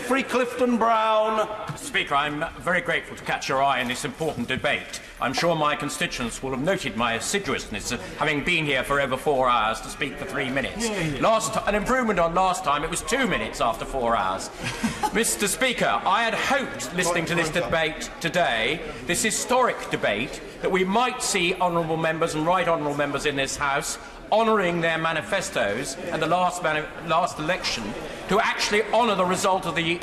Free Clifton Brown. Speaker, I'm very grateful to catch your eye in this important debate. I'm sure my constituents will have noted my assiduousness, having been here for over 4 hours to speak for 3 minutes. An improvement on last time, it was 2 minutes after 4 hours. Mr. Speaker, I had hoped, listening to this debate today, this historic debate, that we might see honourable members and right honourable members in this House honouring their manifestos at the last election, to actually honour the result of the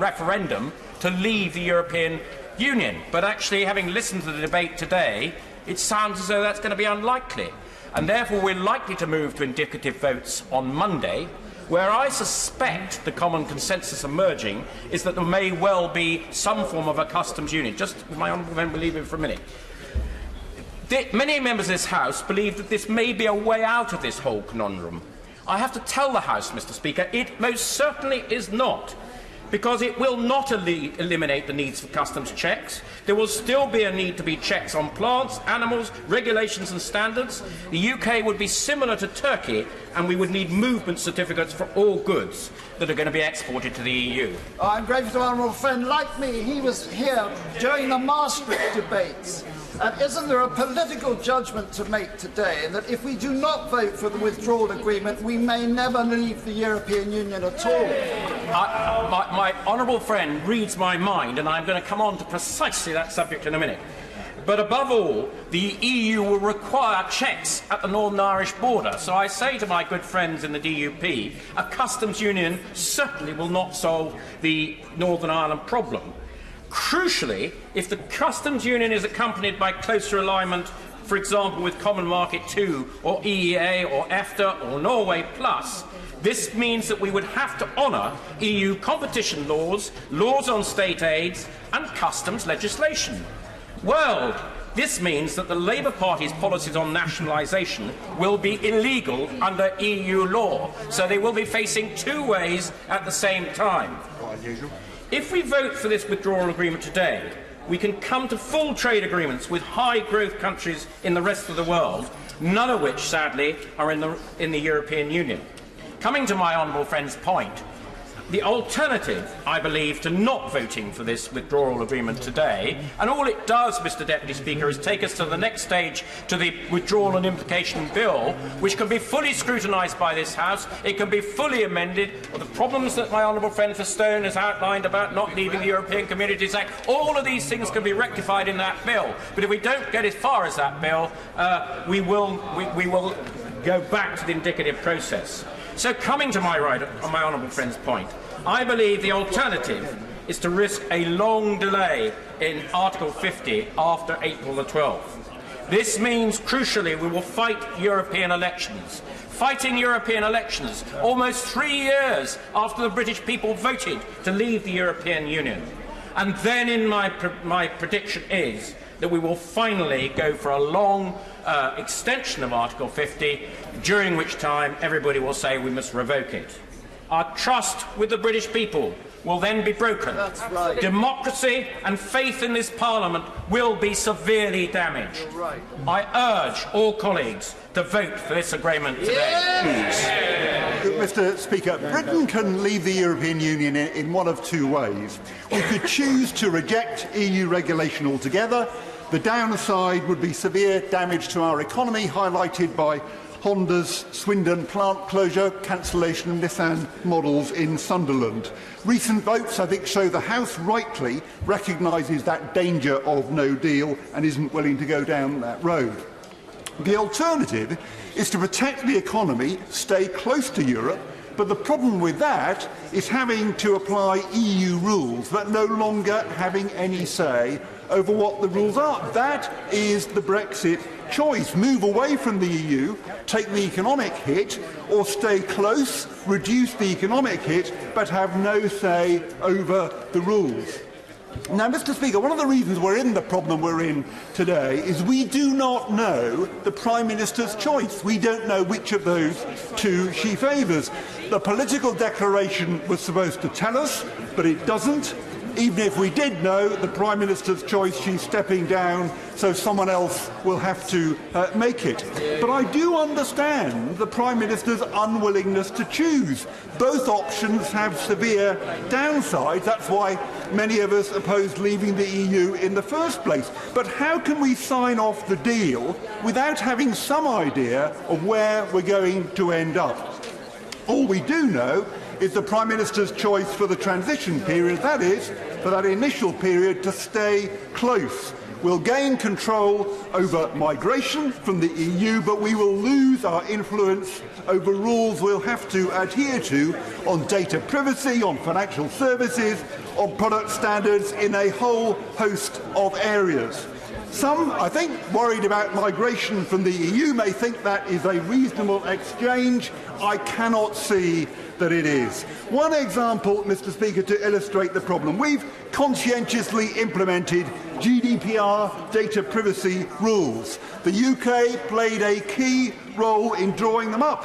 referendum to leave the European Union. But actually, having listened to the debate today, it sounds as though that's going to be unlikely. And therefore, we're likely to move to indicative votes on Monday, where I suspect the common consensus emerging is that there may well be some form of a customs union. Just, my honourable member, leave it for a minute. Many members of this House believe that this may be a way out of this whole conundrum. I have to tell the House, Mr. Speaker, it most certainly is not, because it will not eliminate the needs for customs checks. There will still be a need to be checks on plants, animals, regulations and standards. The UK would be similar to Turkey, and we would need movement certificates for all goods that are going to be exported to the EU. I'm grateful to an honourable friend like me. He was here during the Maastricht debates. And isn't there a political judgment to make today that if we do not vote for the withdrawal agreement, we may never leave the European Union at all? My honourable friend reads my mind, and I'm going to come on to precisely that subject in a minute. But above all, the EU will require checks at the Northern Irish border. So I say to my good friends in the DUP, a customs union certainly will not solve the Northern Ireland problem. Crucially, if the customs union is accompanied by closer alignment, for example with Common Market 2 or EEA or EFTA or Norway Plus, this means that we would have to honour EU competition laws, laws on state aids and customs legislation. Well, this means that the Labour Party's policies on nationalisation will be illegal under EU law, so they will be facing two ways at the same time. If we vote for this withdrawal agreement today, we can come to full trade agreements with high-growth countries in the rest of the world, none of which, sadly, are in the European Union. Coming to my honourable friend's point, the alternative, I believe, to not voting for this withdrawal agreement today, and all it does, Mr. Deputy Speaker, is take us to the next stage, to the withdrawal and implication bill, which can be fully scrutinised by this House, it can be fully amended, the problems that my honourable friend for Stone has outlined about not leaving the European Communities Act, all of these things can be rectified in that bill. But if we don't get as far as that bill, we will go back to the indicative process. So coming to my honourable friend's point, I believe the alternative is to risk a long delay in Article 50 after April the 12th. This means, crucially, we will fight European elections. Fighting European elections almost 3 years after the British people voted to leave the European Union. And then my prediction is that we will finally go for a long extension of Article 50, during which time everybody will say we must revoke it. Our trust with the British people will then be broken. That's right. Democracy and faith in this Parliament will be severely damaged. Right. I urge all colleagues to vote for this agreement today. Mr. Speaker, Britain can leave the European Union in one of two ways. We could choose to reject EU regulation altogether. The downside would be severe damage to our economy, highlighted by Honda's Swindon plant closure, cancellation of Nissan models in Sunderland. Recent votes, I think, show the House rightly recognises that danger of no deal and isn't willing to go down that road. The alternative is to protect the economy, stay close to Europe, But the problem with that is having to apply EU rules, but no longer having any say over what the rules are. That is the Brexit choice. Move away from the EU, take the economic hit, or stay close, reduce the economic hit, but have no say over the rules. Now, Mr. Speaker, one of the reasons we're in the problem we're in today is we do not know the Prime Minister's choice. We don't know which of those two she favours. The political declaration was supposed to tell us, but it doesn't. Even if we did know the Prime Minister's choice, she's stepping down, so someone else will have to make it. But I do understand the Prime Minister's unwillingness to choose. Both options have severe downsides. That's why many of us opposed leaving the EU in the first place. But how can we sign off the deal without having some idea of where we're going to end up? All we do know is the Prime Minister's choice for the transition period, that is, for that initial period to stay close. We'll gain control over migration from the EU, but we will lose our influence over rules we'll have to adhere to on data privacy, on financial services, on product standards in a whole host of areas. Some, I think, worried about migration from the EU may think that is a reasonable exchange. I cannot see that it is. One example, Mr. Speaker, to illustrate the problem. We've conscientiously implemented GDPR data privacy rules. The UK played a key role in drawing them up.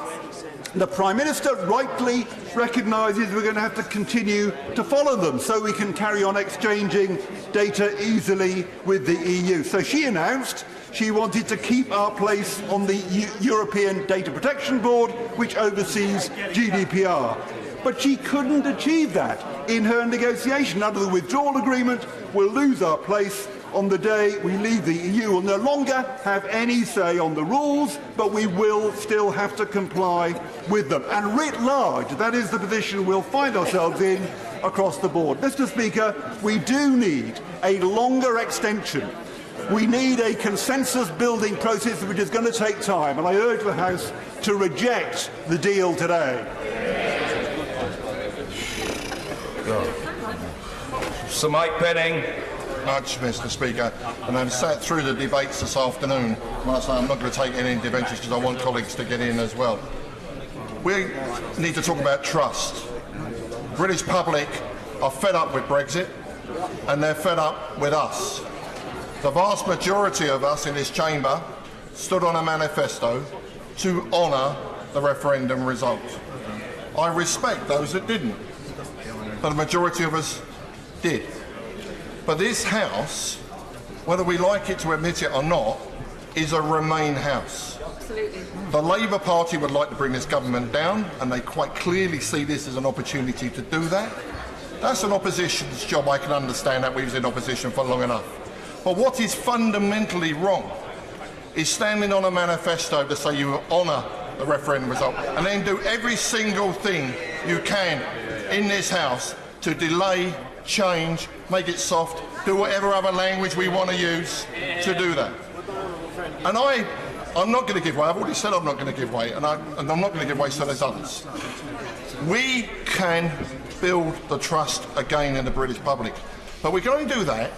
The Prime Minister rightly recognises we're going to have to continue to follow them so we can carry on exchanging data easily with the EU. So she announced she wanted to keep our place on the European Data Protection Board, which oversees GDPR. But she couldn't achieve that in her negotiation. Under the Withdrawal Agreement, we'll lose our place on the day we leave the EU. We'll no longer have any say on the rules, but we will still have to comply with them. And writ large, that is the position we'll find ourselves in across the board. Mr. Speaker, we do need a longer extension. We need a consensus-building process which is going to take time, and I urge the House to reject the deal today. Sir Mike Penning. Much, Mr. Speaker, and I've sat through the debates this afternoon. Last night I'm not going to take any interventions because I want colleagues to get in as well. We need to talk about trust. The British public are fed up with Brexit, and they're fed up with us. The vast majority of us in this chamber stood on a manifesto to honour the referendum result. I respect those that didn't, but the majority of us did. But this House, whether we like it to admit it or not, is a Remain House. Absolutely. The Labour Party would like to bring this government down, and they quite clearly see this as an opportunity to do that. That's an opposition's job. I can understand that. We was in opposition for long enough. But what is fundamentally wrong is standing on a manifesto to say you honour the referendum result and then do every single thing you can in this House to delay, change, make it soft, do whatever other language we want to use to do that. And I'm not going to give way. I've already said I'm not going to give way, and I'm not going to give way so there's others. We can build the trust again in the British public. But we're going to do that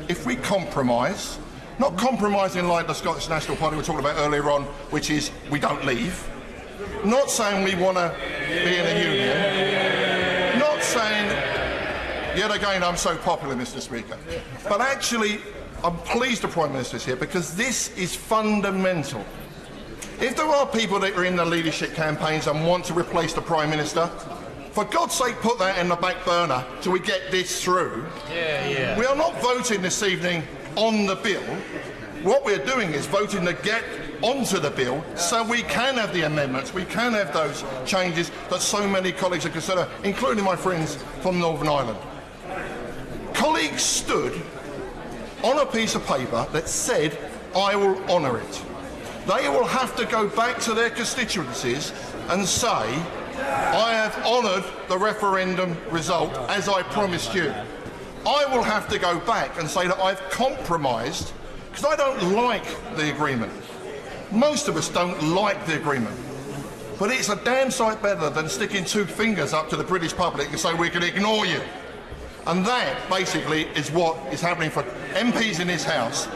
if we compromise, not compromising like the Scottish National Party we were talking about earlier on, which is we don't leave, not saying we want to be in a union, not saying, yet again I'm so popular, Mr. Speaker, but actually I'm pleased the Prime Minister's here because this is fundamental. If there are people that are in the leadership campaigns and want to replace the Prime Minister, for God's sake, put that in the back burner till we get this through. We are not voting this evening on the bill. What we're doing is voting to get onto the bill so we can have the amendments, we can have those changes that so many colleagues are considering, including my friends from Northern Ireland. Colleagues stood on a piece of paper that said, I will honour it. They will have to go back to their constituencies and say, I have honoured the referendum result as I promised you. I will have to go back and say that I've compromised because I don't like the agreement. Most of us don't like the agreement. But it's a damn sight better than sticking two fingers up to the British public and say we can ignore you. And that, basically, is what is happening for MPs in this House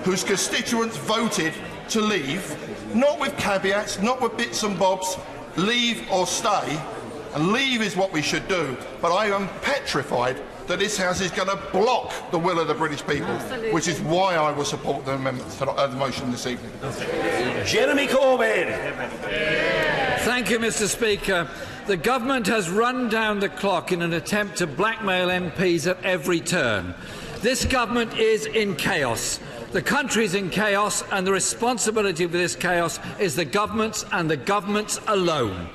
whose constituents voted to leave, not with caveats, not with bits and bobs, leave or stay. And leave is what we should do. But I am petrified that this House is going to block the will of the British people, which is why I will support the amendment to the motion this evening. Jeremy Corbyn. Thank you, Mr. Speaker. The government has run down the clock in an attempt to blackmail MPs at every turn. This government is in chaos. The country is in chaos, and the responsibility for this chaos is the government's and the government's alone.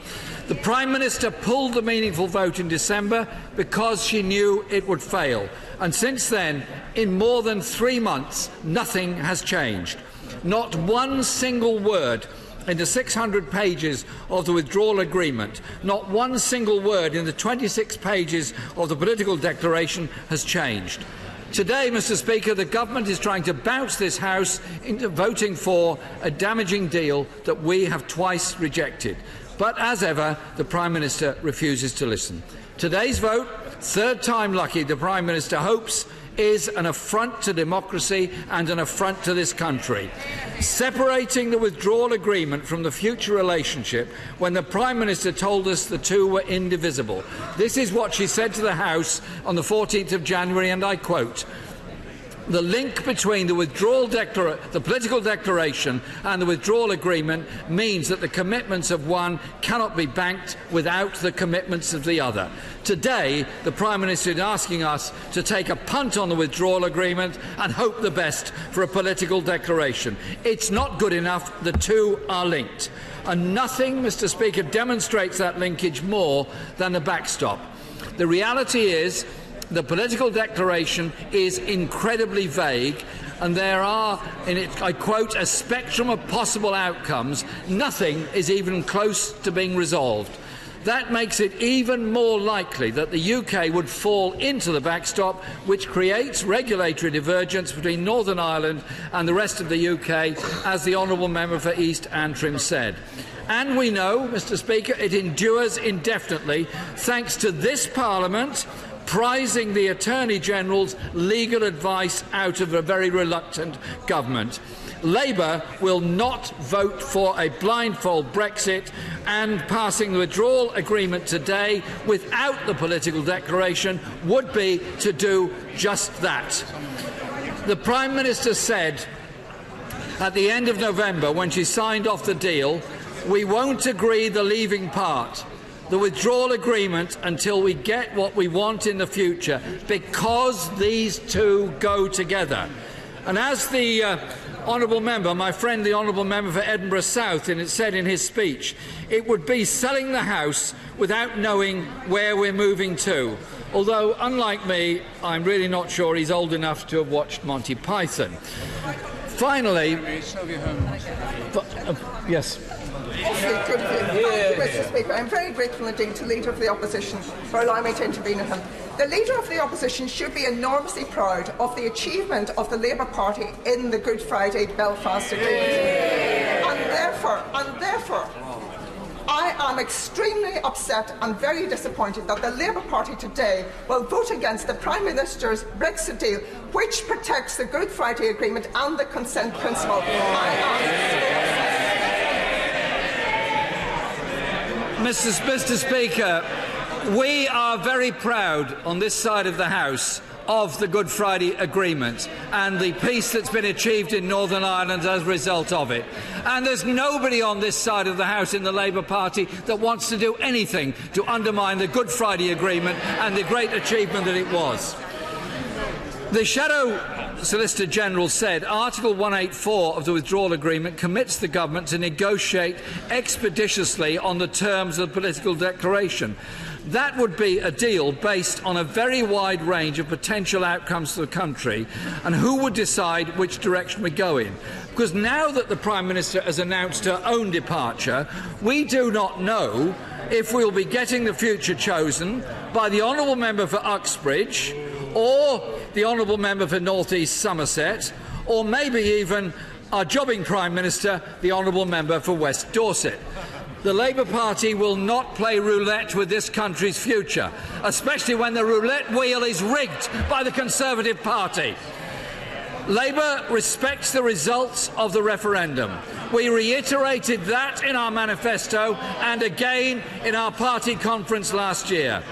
The Prime Minister pulled the meaningful vote in December because she knew it would fail. And since then, in more than 3 months, nothing has changed. Not one single word in the 600 pages of the withdrawal agreement, not one single word in the 26 pages of the political declaration has changed. Today, Mr. Speaker, the government is trying to bounce this House into voting for a damaging deal that we have twice rejected. But as ever, the Prime Minister refuses to listen. Today's vote, third time lucky, the Prime Minister hopes, is an affront to democracy and an affront to this country. Separating the withdrawal agreement from the future relationship when the Prime Minister told us the two were indivisible. This is what she said to the House on the 14th of January, and I quote, "The link between the political declaration and the withdrawal agreement means that the commitments of one cannot be banked without the commitments of the other." Today, the Prime Minister is asking us to take a punt on the withdrawal agreement and hope the best for a political declaration. It's not good enough. The two are linked. And nothing, Mr. Speaker, demonstrates that linkage more than the backstop. The reality is, the political declaration is incredibly vague, and there are, in it, I quote, "a spectrum of possible outcomes. Nothing is even close to being resolved." That makes it even more likely that the UK would fall into the backstop, which creates regulatory divergence between Northern Ireland and the rest of the UK, as the Honourable Member for East Antrim said. And we know, Mr. Speaker, it endures indefinitely thanks to this Parliament prizing the Attorney-General's legal advice out of a very reluctant government. Labour will not vote for a blindfold Brexit, and passing the withdrawal agreement today without the political declaration would be to do just that. The Prime Minister said at the end of November, when she signed off the deal, "We won't agree the leaving part, the withdrawal agreement, until we get what we want in the future, because these two go together." And as the Honourable Member, my friend the Honourable Member for Edinburgh South, said in his speech, it would be selling the House without knowing where we're moving to. Although, unlike me, I'm really not sure he's old enough to have watched Monty Python. Finally, yes. Thank you, Mr. Speaker. I'm very grateful indeed to the Leader of the Opposition for allowing me to intervene with him. The Leader of the Opposition should be enormously proud of the achievement of the Labour Party in the Good Friday Belfast Agreement. And therefore, I am extremely upset and very disappointed that the Labour Party today will vote against the Prime Minister's Brexit deal, which protects the Good Friday Agreement and the consent principle. Mr. Speaker, we are very proud on this side of the House of the Good Friday Agreement and the peace that's been achieved in Northern Ireland as a result of it. And there's nobody on this side of the House in the Labour Party that wants to do anything to undermine the Good Friday Agreement and the great achievement that it was. The Shadow Solicitor General said Article 184 of the Withdrawal Agreement commits the government to negotiate expeditiously on the terms of the political declaration. That would be a deal based on a very wide range of potential outcomes for the country, and who would decide which direction we go in? Because now that the Prime Minister has announced her own departure, we do not know if we will be getting the future chosen by the Honourable Member for Uxbridge, or the Honourable Member for North East Somerset, or maybe even our jobbing Prime Minister, the Honourable Member for West Dorset. The Labour Party will not play roulette with this country's future, especially when the roulette wheel is rigged by the Conservative Party. Labour respects the results of the referendum. We reiterated that in our manifesto and again in our party conference last year.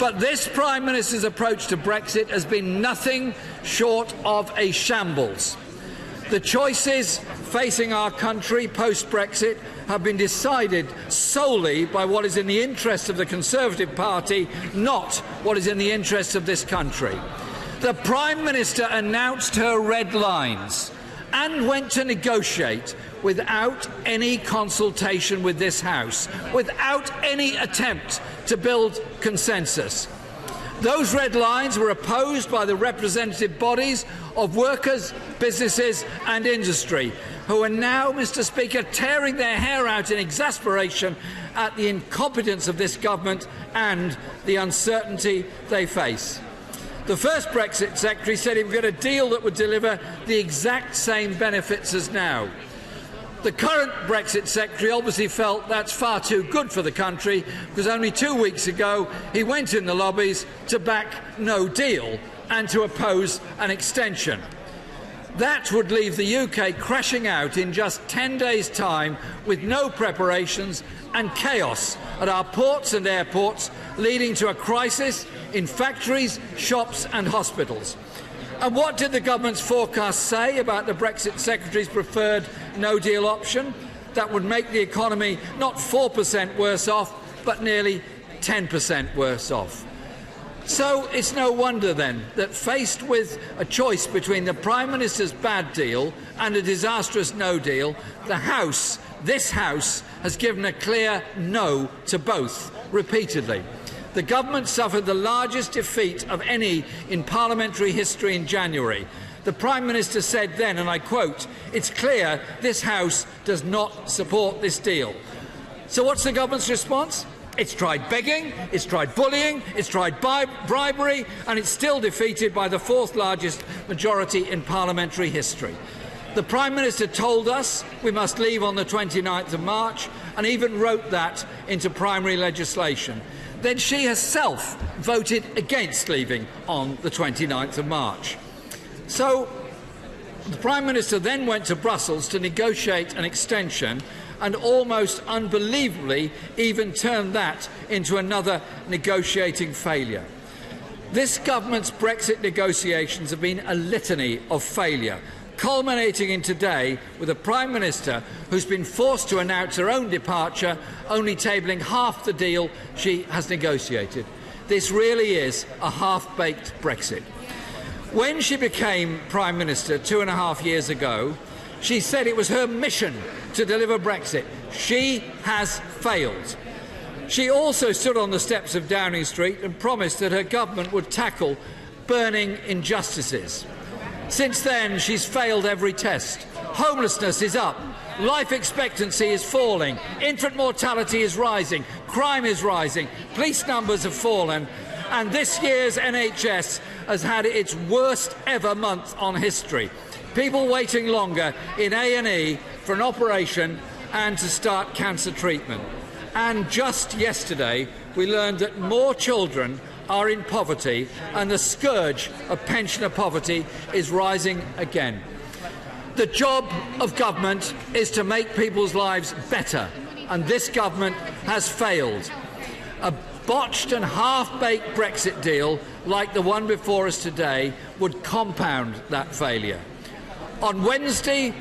But this Prime Minister's approach to Brexit has been nothing short of a shambles. The choices facing our country post-Brexit have been decided solely by what is in the interests of the Conservative Party, not what is in the interests of this country. The Prime Minister announced her red lines and went to negotiate without any consultation with this House, without any attempt to build consensus. Those red lines were opposed by the representative bodies of workers, businesses and industry, who are now, Mr. Speaker, tearing their hair out in exasperation at the incompetence of this government and the uncertainty they face. The first Brexit Secretary said he would get a deal that would deliver the exact same benefits as now. The current Brexit Secretary obviously felt that's far too good for the country, because only 2 weeks ago he went in the lobbies to back no deal and to oppose an extension. That would leave the UK crashing out in just 10 days' time with no preparations and chaos at our ports and airports, leading to a crisis in factories, shops and hospitals. And what did the government's forecast say about the Brexit Secretary's preferred no-deal option? That would make the economy not 4% worse off, but nearly 10% worse off. So it's no wonder then that, faced with a choice between the Prime Minister's bad deal and a disastrous no deal, the House, this House, has given a clear no to both repeatedly. The government suffered the largest defeat of any in parliamentary history in January. The Prime Minister said then, and I quote, "It's clear this House does not support this deal." So what's the government's response? It's tried begging, it's tried bullying, it's tried bribery, and it's still defeated by the fourth largest majority in parliamentary history. The Prime Minister told us we must leave on the 29th of March and even wrote that into primary legislation. Then she herself voted against leaving on the 29th of March. So the Prime Minister then went to Brussels to negotiate an extension and almost unbelievably even turned that into another negotiating failure. This government's Brexit negotiations have been a litany of failure, culminating in today with a Prime Minister who's been forced to announce her own departure, only tabling half the deal she has negotiated. This really is a half-baked Brexit. When she became Prime Minister 2.5 years ago, she said it was her mission to deliver Brexit. She has failed. She also stood on the steps of Downing Street and promised that her government would tackle burning injustices. Since then, she's failed every test. Homelessness is up, life expectancy is falling, infant mortality is rising, crime is rising, police numbers have fallen, and this year's NHS has had its worst ever month on history. People waiting longer in A&E for an operation and to start cancer treatment. And just yesterday, we learned that more children are in poverty and the scourge of pensioner poverty is rising again. The job of government is to make people's lives better, and this government has failed. A botched and half-baked Brexit deal like the one before us today would compound that failure. On Wednesday,